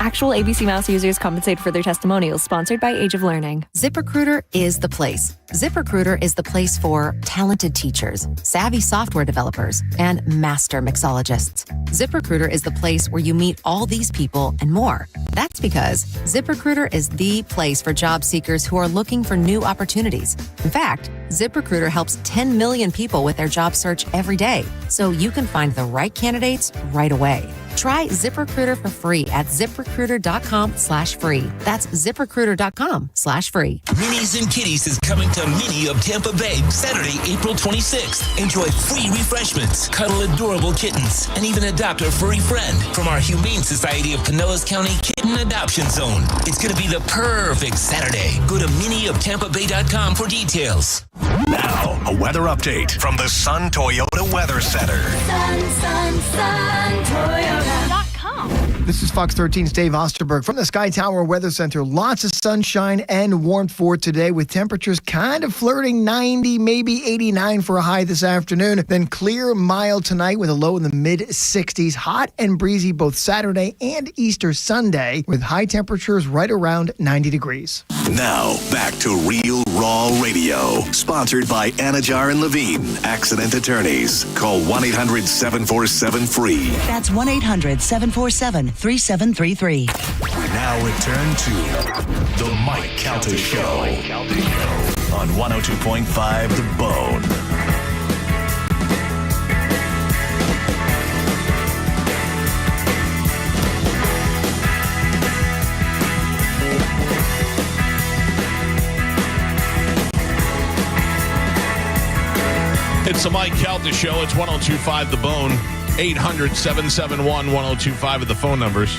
Actual ABC Mouse users compensated for their testimonials, sponsored by Age of Learning. ZipRecruiter is the place. ZipRecruiter is the place for talented teachers, savvy software developers, and master mixologists. ZipRecruiter is the place where you meet all these people and more. That's because ZipRecruiter is the place for job seekers who are looking for new opportunities. In fact, ZipRecruiter helps 10 million people with their job search every day, so you can find the right candidates right away. Try ZipRecruiter for free at ZipRecruiter.com/free. That's ZipRecruiter.com/free. Minis and Kitties is coming to Mini of Tampa Bay Saturday, April 26th. Enjoy free refreshments, cuddle adorable kittens, and even adopt a furry friend from our Humane Society of Pinellas County Kitten Adoption Zone. It's going to be the perfect Saturday. Go to minioftampabay.com for details. Now, a weather update from the Sun Toyota Weather Center. Sun Toyota.com. This is Fox 13's Dave Osterberg from the Sky Tower Weather Center. Lots of sunshine and warmth for today, with temperatures kind of flirting 90, maybe 89 for a high this afternoon. Then clear, mild tonight with a low in the mid-60s. Hot and breezy both Saturday and Easter Sunday, with high temperatures right around 90 degrees. Now, back to Real Raw Radio. Sponsored by Anajar and Levine, Accident Attorneys. Call 1-800-747-FREE. That's 1-800-747-3733. We now return to The Mike Calta Show on 102.5 The Bone. It's the Mike Calta Show. It's 102.5 The Bone. 800-771-1025 are the phone numbers.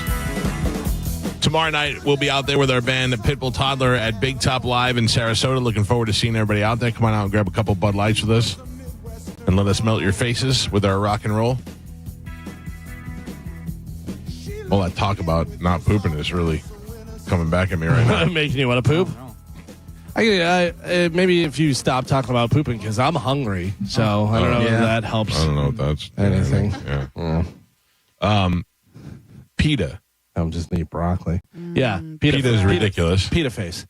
Tomorrow night, we'll be out there with our band, Pitbull Toddler, at Big Top Live in Sarasota. Looking forward to seeing everybody out there. Come on out and grab a couple Bud Lights with us and let us melt your faces with our rock and roll. All that talk about not pooping is really coming back at me right now. Making you want to poop? Maybe if you stop talking about pooping, because I'm hungry, so I don't know if that helps. I don't know if that's anything. PETA. I'm just need broccoli. Yeah, PETA is ridiculous. PETA face.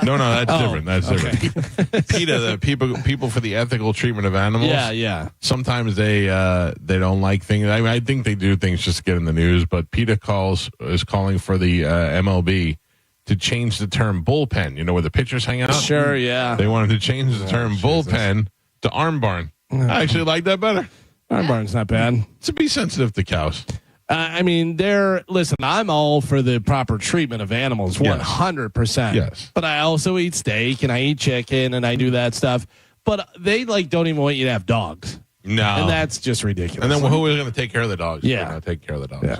No, that's different. That's different. PETA, the people for the ethical treatment of animals. Yeah. Sometimes they don't like things. I think they do things just to get in the news. But PETA is calling for the MLB to change the term bullpen. You know where the pitchers hang out? Sure, yeah. They wanted to change the term bullpen to arm barn. I actually like that better. Arm barn's not bad. To be sensitive to cows. I mean, listen, I'm all for the proper treatment of animals, 100%. Yes. But I also eat steak and I eat chicken and I do that stuff. But they don't even want you to have dogs. No. And that's just ridiculous. And then who is going to take care of the dogs? Yeah. They're going to take care of the dogs. Yeah.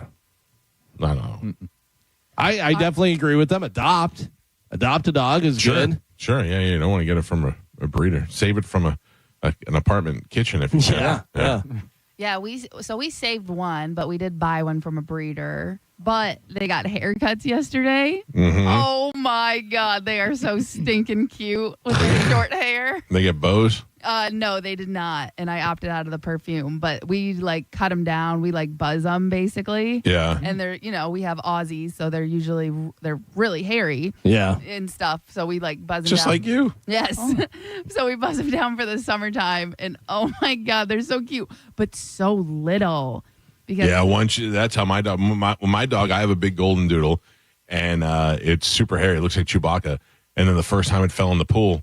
No. I definitely agree with them. Adopt a dog is good. Sure. Yeah. You don't want to get it from a breeder. Save it from an apartment kitchen if you can. Yeah. Yeah, we saved one, but we did buy one from a breeder. But they got haircuts yesterday. Mm-hmm. Oh my God, they are so stinking cute with their short hair. They get bows? No, they did not, and I opted out of the perfume. But we cut them down. We buzz them basically. Yeah. And they're we have Aussies, so they're really hairy. Yeah. And stuff. So we buzz them down. Just like you. Yes. Oh. So we buzz them down for the summertime, and oh my God, they're so cute, but so little. Because that's how my dog. My dog, I have a big golden doodle, and it's super hairy. It looks like Chewbacca. And then the first time it fell in the pool,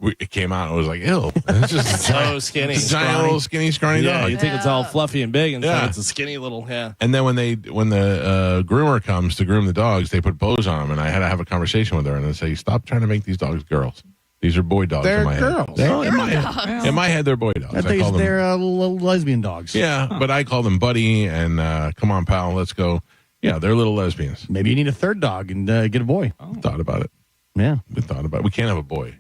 it came out. And it was like, ew! It's just so skinny, it's a giant little skinny, scrawny dog. You think it's all fluffy and big, and so it's a skinny little. Yeah. And then when the groomer comes to groom the dogs, they put bows on them, and I had to have a conversation with her and I say, "Stop trying to make these dogs girls. These are boy dogs." They're in my girls. Head. In my head, they're boy dogs. I think they're little lesbian dogs. Yeah, but I call them buddy and come on, pal, let's go. Yeah, they're little lesbians. Maybe you need a third dog and get a boy. Thought about it. Yeah, we thought about it. We can't have a boy.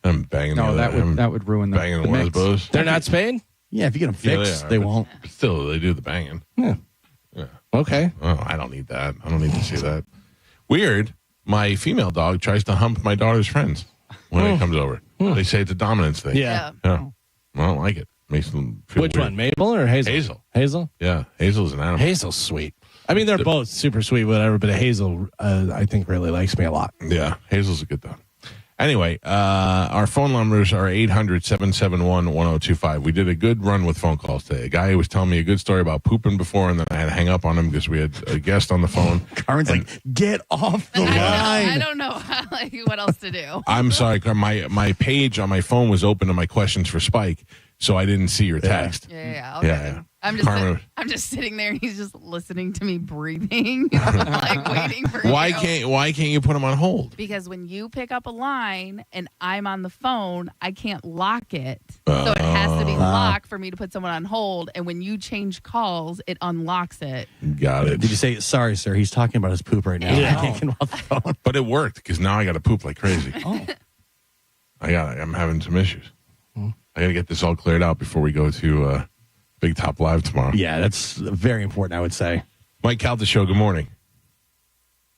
I'm banging. No, that would ruin the banging the mix. lesbos. They're not spayed? Yeah, if you get them fixed, they won't. Still, they do the banging. Yeah. Okay. Oh, I don't need that. I don't need to see that. Weird. My female dog tries to hump my daughter's friends when it comes over. They say it's a dominance thing. Yeah. I don't like it. Makes them feel Which weird. one, Mabel or Hazel? Hazel. Hazel? Yeah, Hazel's an animal. Hazel's sweet. I mean, they're both super sweet, whatever, but Hazel, I think, really likes me a lot. Yeah, Hazel's a good dog. Anyway, our phone numbers are 800-771-1025. We did a good run with phone calls today. A guy who was telling me a good story about pooping before, and then I had to hang up on him because we had a guest on the phone. Carmen's get off the line. I don't know what else to do. I'm sorry, Carmen. My page on my phone was open to my questions for Spike, so I didn't see your text. Yeah. Okay. I'm just sitting there and he's just listening to me breathing. I'm waiting for Why you. Why can't you put him on hold? Because when you pick up a line and I'm on the phone, I can't lock it. So it has to be locked for me to put someone on hold. And when you change calls, it unlocks it. Got it. Did you say, sorry, sir, he's talking about his poop right now. Yeah. I can't get him off the phone. But it worked because now I got to poop like crazy. I'm having some issues. I got to get this all cleared out before we go to Big Top Live tomorrow. Yeah, that's very important, I would say. Mike Calta Show, good morning.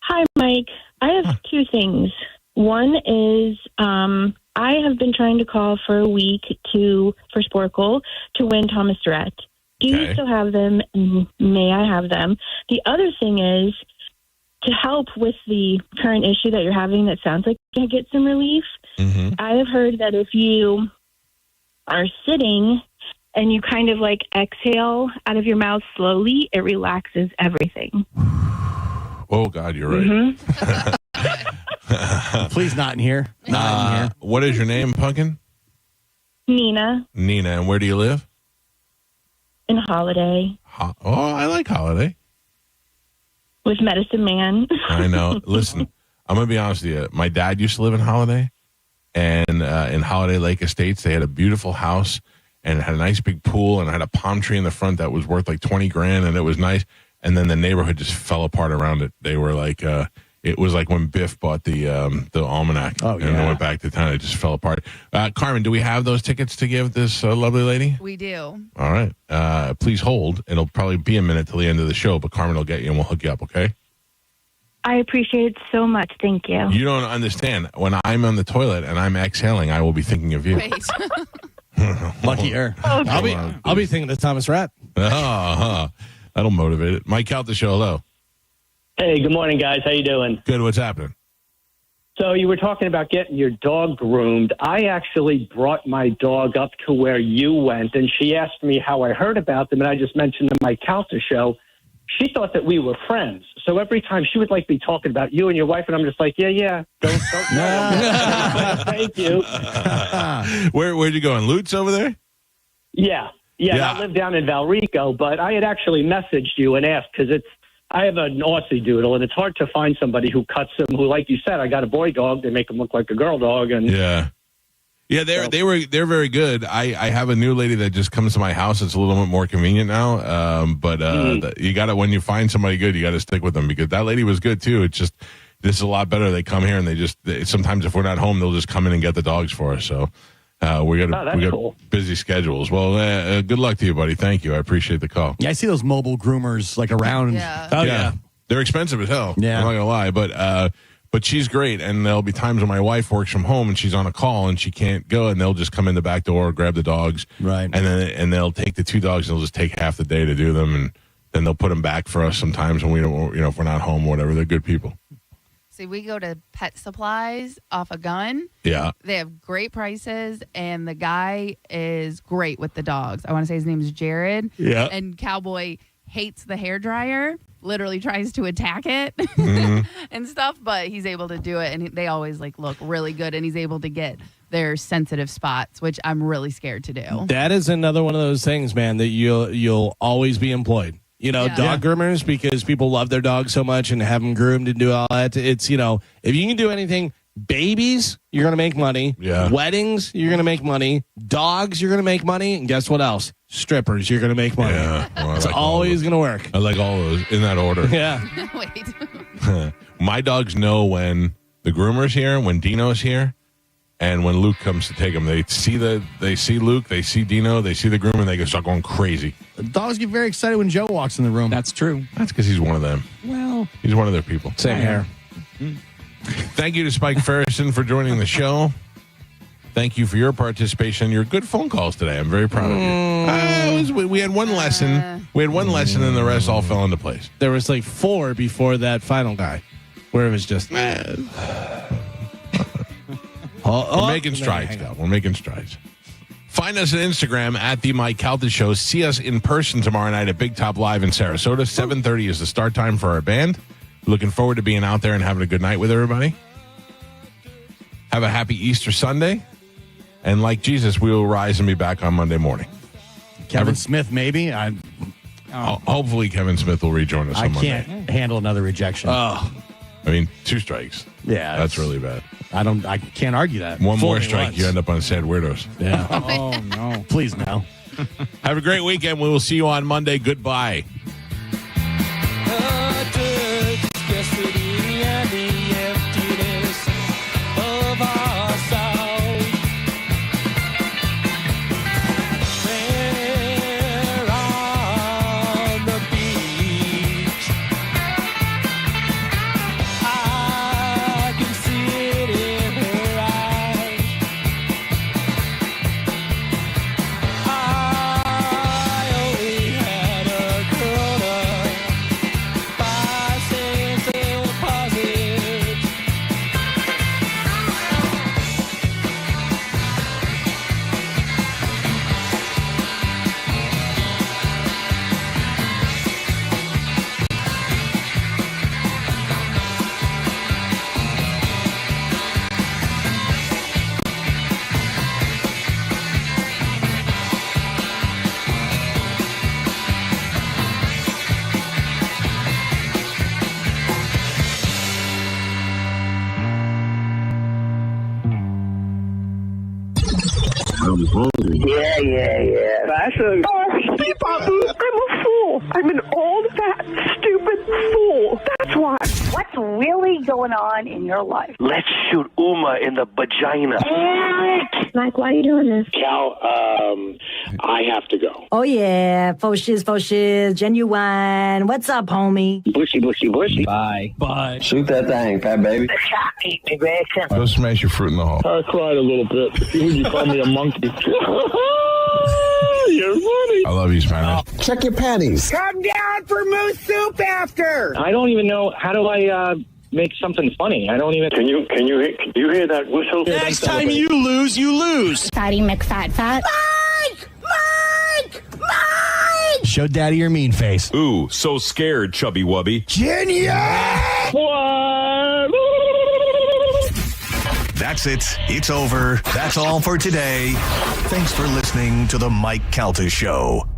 Hi, Mike. I have two things. One is I have been trying to call for a week for Sporkle to win Thomas Rhett. Do you still have them? May I have them? The other thing is to help with the current issue that you're having that sounds like you get some relief. Mm-hmm. I have heard that if you are sitting and you kind of exhale out of your mouth slowly, it relaxes everything. Oh, God, you're right. Mm-hmm. Please not in here. Not in here. What is your name, Pumpkin? Nina. Nina, and where do you live? In Holiday. I like Holiday. With Medicine Man. I know. Listen, I'm going to be honest with you. My dad used to live in Holiday, and in Holiday Lake Estates, they had a beautiful house, and it had a nice big pool, and it had a palm tree in the front that was worth like $20,000, and it was nice. And then the neighborhood just fell apart around it. They were like, it was like when Biff bought the almanac, and it went back to town. It just fell apart. Carmen, do we have those tickets to give this lovely lady? We do. All right. Please hold. It'll probably be a minute till the end of the show, but Carmen will get you, and we'll hook you up, okay? I appreciate it so much. Thank you. You don't understand. When I'm on the toilet and I'm exhaling, I will be thinking of you. Wait. Lucky her. I'll be thinking of Thomas Rhett. That'll motivate it. Mike Calta Show, hello. Hey, good morning, guys. How you doing? Good. What's happening? So you were talking about getting your dog groomed. I actually brought my dog up to where you went, and she asked me how I heard about them, and I just mentioned the Mike Calta Show. she thought that we were friends. So every time she would like be talking about you and your wife, and I'm just like, yeah, don't. Thank you. Where'd you go? In Lutz over there? Yeah. I live down in Valrico, but I had actually messaged you and asked because I have an Aussie doodle, and it's hard to find somebody who cuts them. Who, like you said, I got a boy dog. They make them look like a girl dog, and they're very good. I have a new lady that just comes to my house. It's a little bit more convenient now, but you got to, when you find somebody good, you got to stick with them, because that lady was good too. It's just this is a lot better. They come here and sometimes if we're not home, they'll just come in and get the dogs for us. So. We got cool. busy schedules. Well, good luck to you, buddy. Thank you. I appreciate the call. Yeah, I see those mobile groomers like around. Yeah. Oh, yeah. They're expensive as hell. Yeah. I'm not going to lie. But she's great. And there'll be times when my wife works from home and she's on a call and she can't go, and they'll just come in the back door, grab the dogs. Right. And they'll take the 2 dogs and they'll just take half the day to do them. And then they'll put them back for us sometimes when we don't, if we're not home or whatever. They're good people. See, we go to Pet Supplies off a gun. Yeah. They have great prices, and the guy is great with the dogs. I want to say his name is Jared. Yeah. And Cowboy hates the hairdryer, literally tries to attack it and stuff, but he's able to do it, and they always look really good, and he's able to get their sensitive spots, which I'm really scared to do. That is another one of those things, man, that you'll always be employed. Dog groomers, because people love their dogs so much and have them groomed and do all that. It's, if you can do anything, babies, you're going to make money. Yeah. Weddings, you're going to make money. Dogs, you're going to make money. And guess what else? Strippers, you're going to make money. Yeah. Well, it's always going to work. I like all those in that order. Yeah. Wait. My dogs know when the groomer's here, when Dino's here, and when Luke comes to take them. They see Luke, they see Dino, they see the groomer, and they start going crazy. Dogs get very excited when Joe walks in the room. That's true. That's because he's one of them. Well, he's one of their people. Same here. Thank you to Spike Ferguson for joining the show. Thank you for your participation. Your good phone calls today. I'm very proud of you. We had one lesson. We had one lesson, and the rest all fell into place. There was 4 before that final guy, where it was just. We're making strides, though. We're making strides. Find us on Instagram at The Mike Calta Show. See us in person tomorrow night at Big Top Live in Sarasota. 7:30 is the start time for our band. Looking forward to being out there and having a good night with everybody. Have a happy Easter Sunday. And like Jesus, we will rise and be back on Monday morning. Kevin Smith, maybe. Hopefully Kevin Smith will rejoin us on Monday. I can't handle another rejection. I mean, 2 strikes. Yeah. That's really bad. I can't argue that. One more strike, you end up on Sad Weirdos. Yeah. Oh, no. Please, no. Have a great weekend. We will see you on Monday. Goodbye. Yeah. I'm a fool. I'm an old, fat, stupid fool. That's why. What's really going on in your life? Let's shoot Uma in the vagina. Mike, why are you doing this? Cal, I have to go. Oh, yeah. Faux shiz, genuine. What's up, homie? Bushy. Bye. Shoot that thing, fat baby. Eat me, Grayson. Go smash your fruit in the hall. I cried a little bit. You called me a monkey. You're funny. I love you, Spanish. Check your panties. Come down for moose soup after. I don't even know how do I make something funny. I don't even. Can you hear that whistle? Next time you lose. Fatty McFat. Show Daddy your mean face. Ooh, so scared, chubby wubby. Genius! That's it. It's over. That's all for today. Thanks for listening to the Mike Calta Show.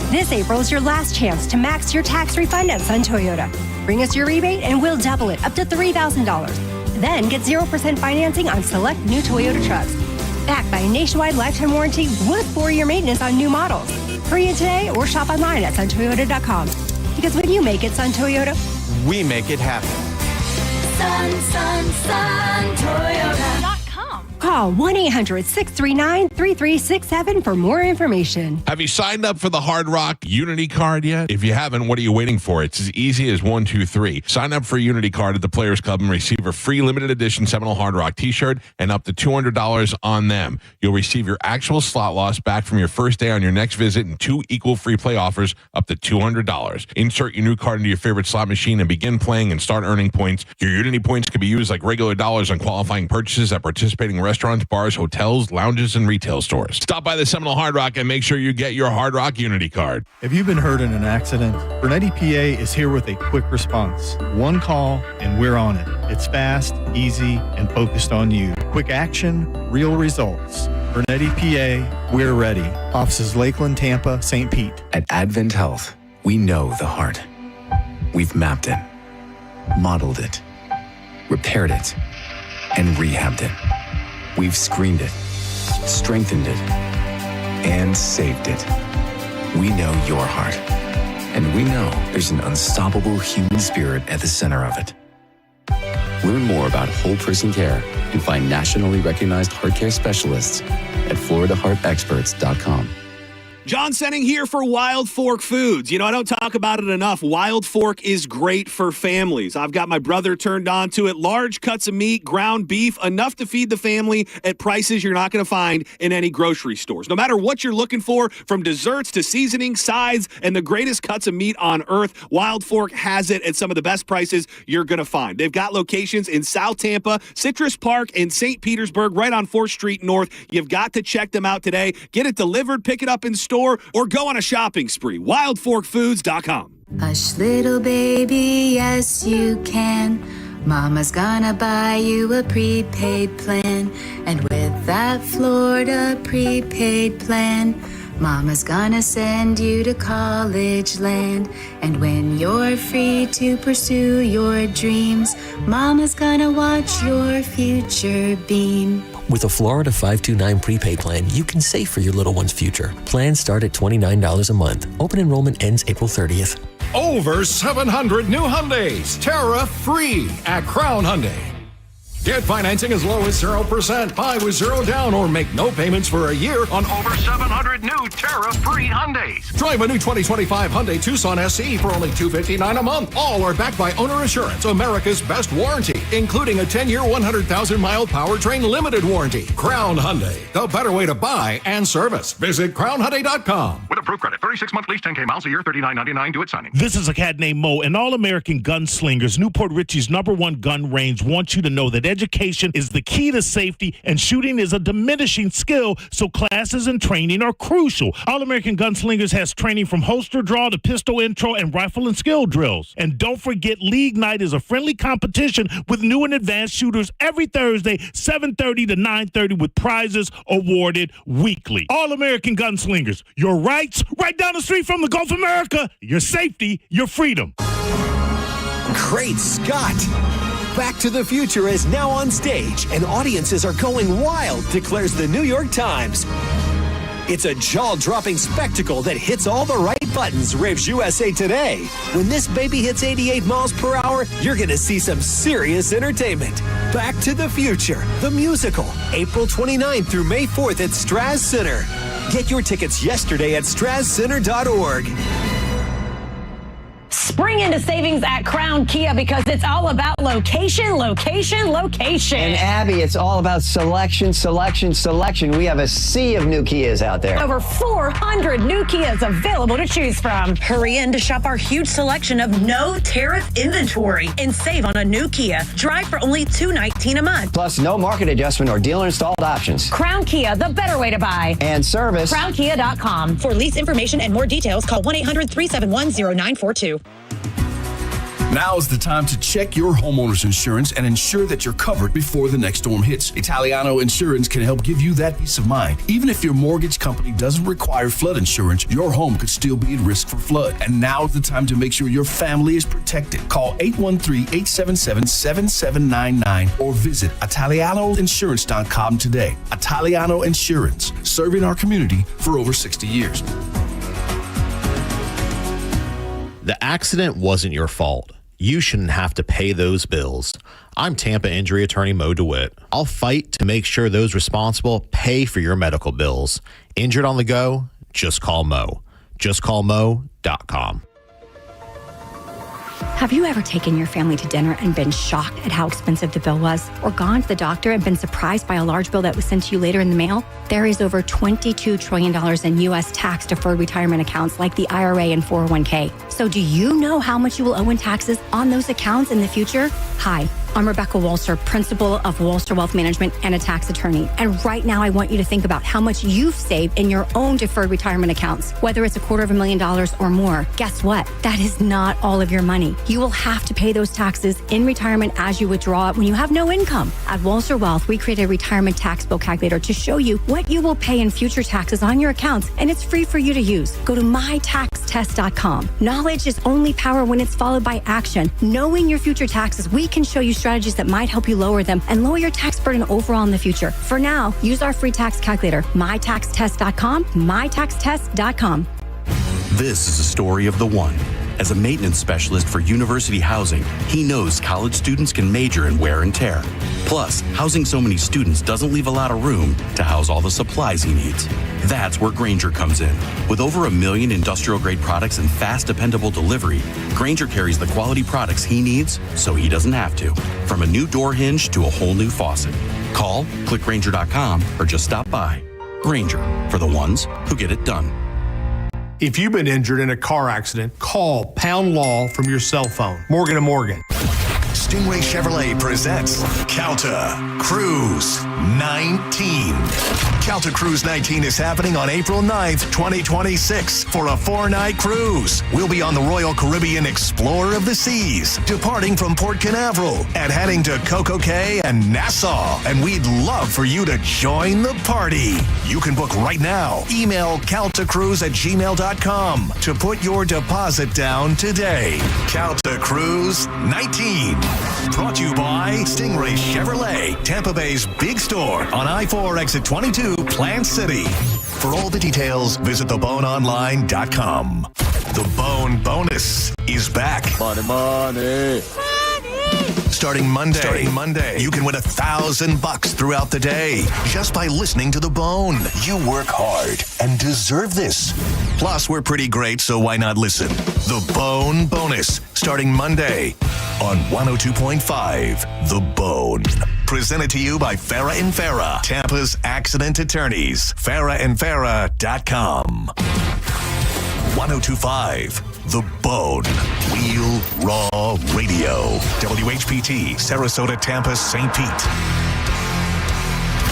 This April is your last chance to max your tax refund at Sun Toyota. Bring us your rebate and we'll double it up to $3,000. Then get 0% financing on select new Toyota trucks. Backed by a nationwide lifetime warranty with 4-year maintenance on new models. Hurry in today or shop online at suntoyota.com. Because when you make it Sun Toyota, we make it happen. Toyota.com. Call 1-800-639-3367 for more information. Have you signed up for the Hard Rock Unity Card yet? If you haven't, what are you waiting for? It's as easy as 1, 2, 3. Sign up for Unity Card at the Players Club and receive a free limited edition Seminole Hard Rock t-shirt and up to $200 on them. You'll receive your actual slot loss back from your first day on your next visit and 2 equal free play offers up to $200. Insert your new card into your favorite slot machine and begin playing and start earning points. Your Unity points can be used like regular dollars on qualifying purchases at participating restaurants, bars, hotels, lounges, and retail stores. Stop by the Seminole Hard Rock and make sure you get your Hard Rock Unity Card. If you've been hurt in an accident, Burnett EPA is here with a quick response. One call and we're on it. It's fast, easy, and focused on you. Quick action, real results. Burnett EPA, we're ready. Offices Lakeland, Tampa, St. Pete. At Advent Health, we know the heart. We've mapped it, modeled it, repaired it, and rehabbed it. We've screened it, strengthened it, and saved it. We know your heart, and we know there's an unstoppable human spirit at the center of it. Learn more about whole person care and find nationally recognized heart care specialists at floridaheartexperts.com. John Senning here for Wild Fork Foods. You know, I don't talk about it enough. Wild Fork is great for families. I've got my brother turned on to it. Large cuts of meat, ground beef, enough to feed the family at prices you're not going to find in any grocery stores. No matter what you're looking for, from desserts to seasoning, sides, and the greatest cuts of meat on earth, Wild Fork has it at some of the best prices you're going to find. They've got locations in South Tampa, Citrus Park, and St. Petersburg, right on 4th Street North. You've got to check them out today. Get it delivered, pick it up in store, or go on a shopping spree. WildForkFoods.com. Hush, little baby, yes you can. Mama's gonna buy you a prepaid plan. And with that Florida prepaid plan, Mama's gonna send you to college land. And when you're free to pursue your dreams, Mama's gonna watch your future beam. With a Florida 529 prepaid plan, you can save for your little one's future. Plans start at $29 a month. Open enrollment ends April 30th. Over 700 new Hyundais, tariff-free at Crown Hyundai. Get financing as low as 0%, buy with 0 down, or make no payments for a year on over 700 new tariff-free Hyundais. Drive a new 2025 Hyundai Tucson SE for only $259 a month. All are backed by Owner Assurance, America's best warranty, including a 10-year, 100,000-mile powertrain limited warranty. Crown Hyundai, the better way to buy and service. Visit crownhyundai.com. With approved credit, 36-month lease, 10K miles a year, $39.99 due at signing. This is a cat named Mo, and All-American Gunslingers, Newport Richie's #1 gun range, wants you to know that education is the key to safety, and shooting is a diminishing skill, so classes and training are crucial. All-American Gunslingers has training from holster draw to pistol intro and rifle and skill drills. And don't forget, League Night is a friendly competition with new and advanced shooters every Thursday, 7:30 to 9:30, with prizes awarded weekly. All-American Gunslingers, your rights right down the street from the Gulf of America, your safety, your freedom. Great Scott! Back to the Future is now on stage, and audiences are going wild, declares the New York Times. It's a jaw-dropping spectacle that hits all the right buttons, raves USA Today. When this baby hits 88 miles per hour, you're going to see some serious entertainment. Back to the Future, the musical, April 29th through May 4th at Straz Center. Get your tickets yesterday at strazcenter.org. Spring into savings at Crown Kia because it's all about location, location, location. And Abby, it's all about selection, selection, selection. We have a sea of new Kias out there. Over 400 new Kias available to choose from. Hurry in to shop our huge selection of no tariff inventory and save on a new Kia. Drive for only $219 a month. Plus, no market adjustment or dealer installed options. Crown Kia, the better way to buy. And service. CrownKia.com. For lease information and more details, call 1-800-371-0942. Now's the time to check your homeowner's insurance and ensure that you're covered before the next storm hits. Italiano Insurance can help give you that peace of mind. Even if your mortgage company doesn't require flood insurance, your home could still be at risk for flood. And now's the time to make sure your family is protected. Call 813-877-7799 or visit ItalianoInsurance.com today. Italiano Insurance, serving our community for over 60 years. The accident wasn't your fault. You shouldn't have to pay those bills. I'm Tampa injury attorney Mo DeWitt. I'll fight to make sure those responsible pay for your medical bills. Injured on the go? Just call Mo. JustCallMo.com. Have you ever taken your family to dinner and been shocked at how expensive the bill was? Or gone to the doctor and been surprised by a large bill that was sent to you later in the mail? There is over $22 trillion in U.S. tax-deferred retirement accounts like the IRA and 401k. So do you know how much you will owe in taxes on those accounts in the future? Hi, I'm Rebecca Walser, principal of Walser Wealth Management and a tax attorney. And right now I want you to think about how much you've saved in your own deferred retirement accounts, whether it's $250,000 or more. Guess what? That is not all of your money. You will have to pay those taxes in retirement as you withdraw it when you have no income. At Walser Wealth, we created a retirement tax bill calculator to show you what you will pay in future taxes on your accounts, and it's free for you to use. Go to mytaxtest.com. Knowledge is only power when it's followed by action. Knowing your future taxes, we can show you strategies that might help you lower them and lower your tax burden overall in the future. For now, use our free tax calculator, mytaxtest.com, mytaxtest.com. This is a story of the one. As a maintenance specialist for university housing, he knows college students can major in wear and tear. Plus, housing so many students doesn't leave a lot of room to house all the supplies he needs. That's where Grainger comes in. With over 1 million industrial-grade products and fast, dependable delivery, Grainger carries the quality products he needs so he doesn't have to. From a new door hinge to a whole new faucet. Call, click Grainger.com, or just stop by. Grainger, for the ones who get it done. If you've been injured in a car accident, call Pound Law from your cell phone. Morgan & Morgan. Stingray Chevrolet presents Calta Cruise 19. Calta Cruise 19 is happening on April 9th, 2026 for a 4-night cruise. We'll be on the Royal Caribbean Explorer of the Seas, departing from Port Canaveral and heading to Coco Cay and Nassau. And we'd love for you to join the party. You can book right now. Email caltacruise@gmail.com to put your deposit down today. Calta Cruise 19. Brought to you by Stingray Chevrolet, Tampa Bay's big store on I-4 exit 22, Plant City. For all the details, visit theboneonline.com. The Bone Bonus is back. Money. Starting Monday, you can win $1,000 throughout the day just by listening to The Bone. You work hard and deserve this. Plus, we're pretty great, so why not listen? The Bone Bonus, starting Monday on 102.5 The Bone. Presented to you by Farah & Farah, Tampa's accident attorneys. FarahandFarah.com. 102.5 The Bone. Real Raw Radio. WHPT, Sarasota, Tampa, St. Pete.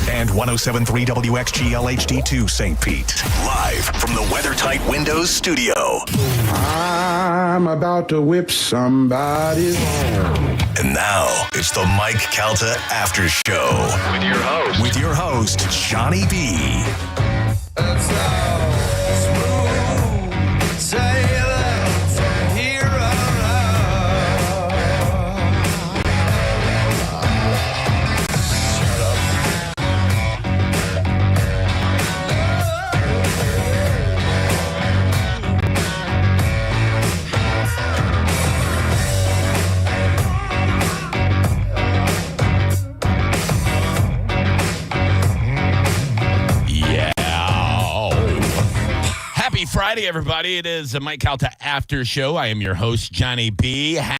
And 107.3 WXGL HD2 St. Pete. Live from the WeatherTight Windows studio. I'm about to whip somebody's. And now, it's the Mike Calta After Show. With your host, Johnny B. Happy Friday, everybody. It is a Mike Calta After Show. I am your host, Johnny B.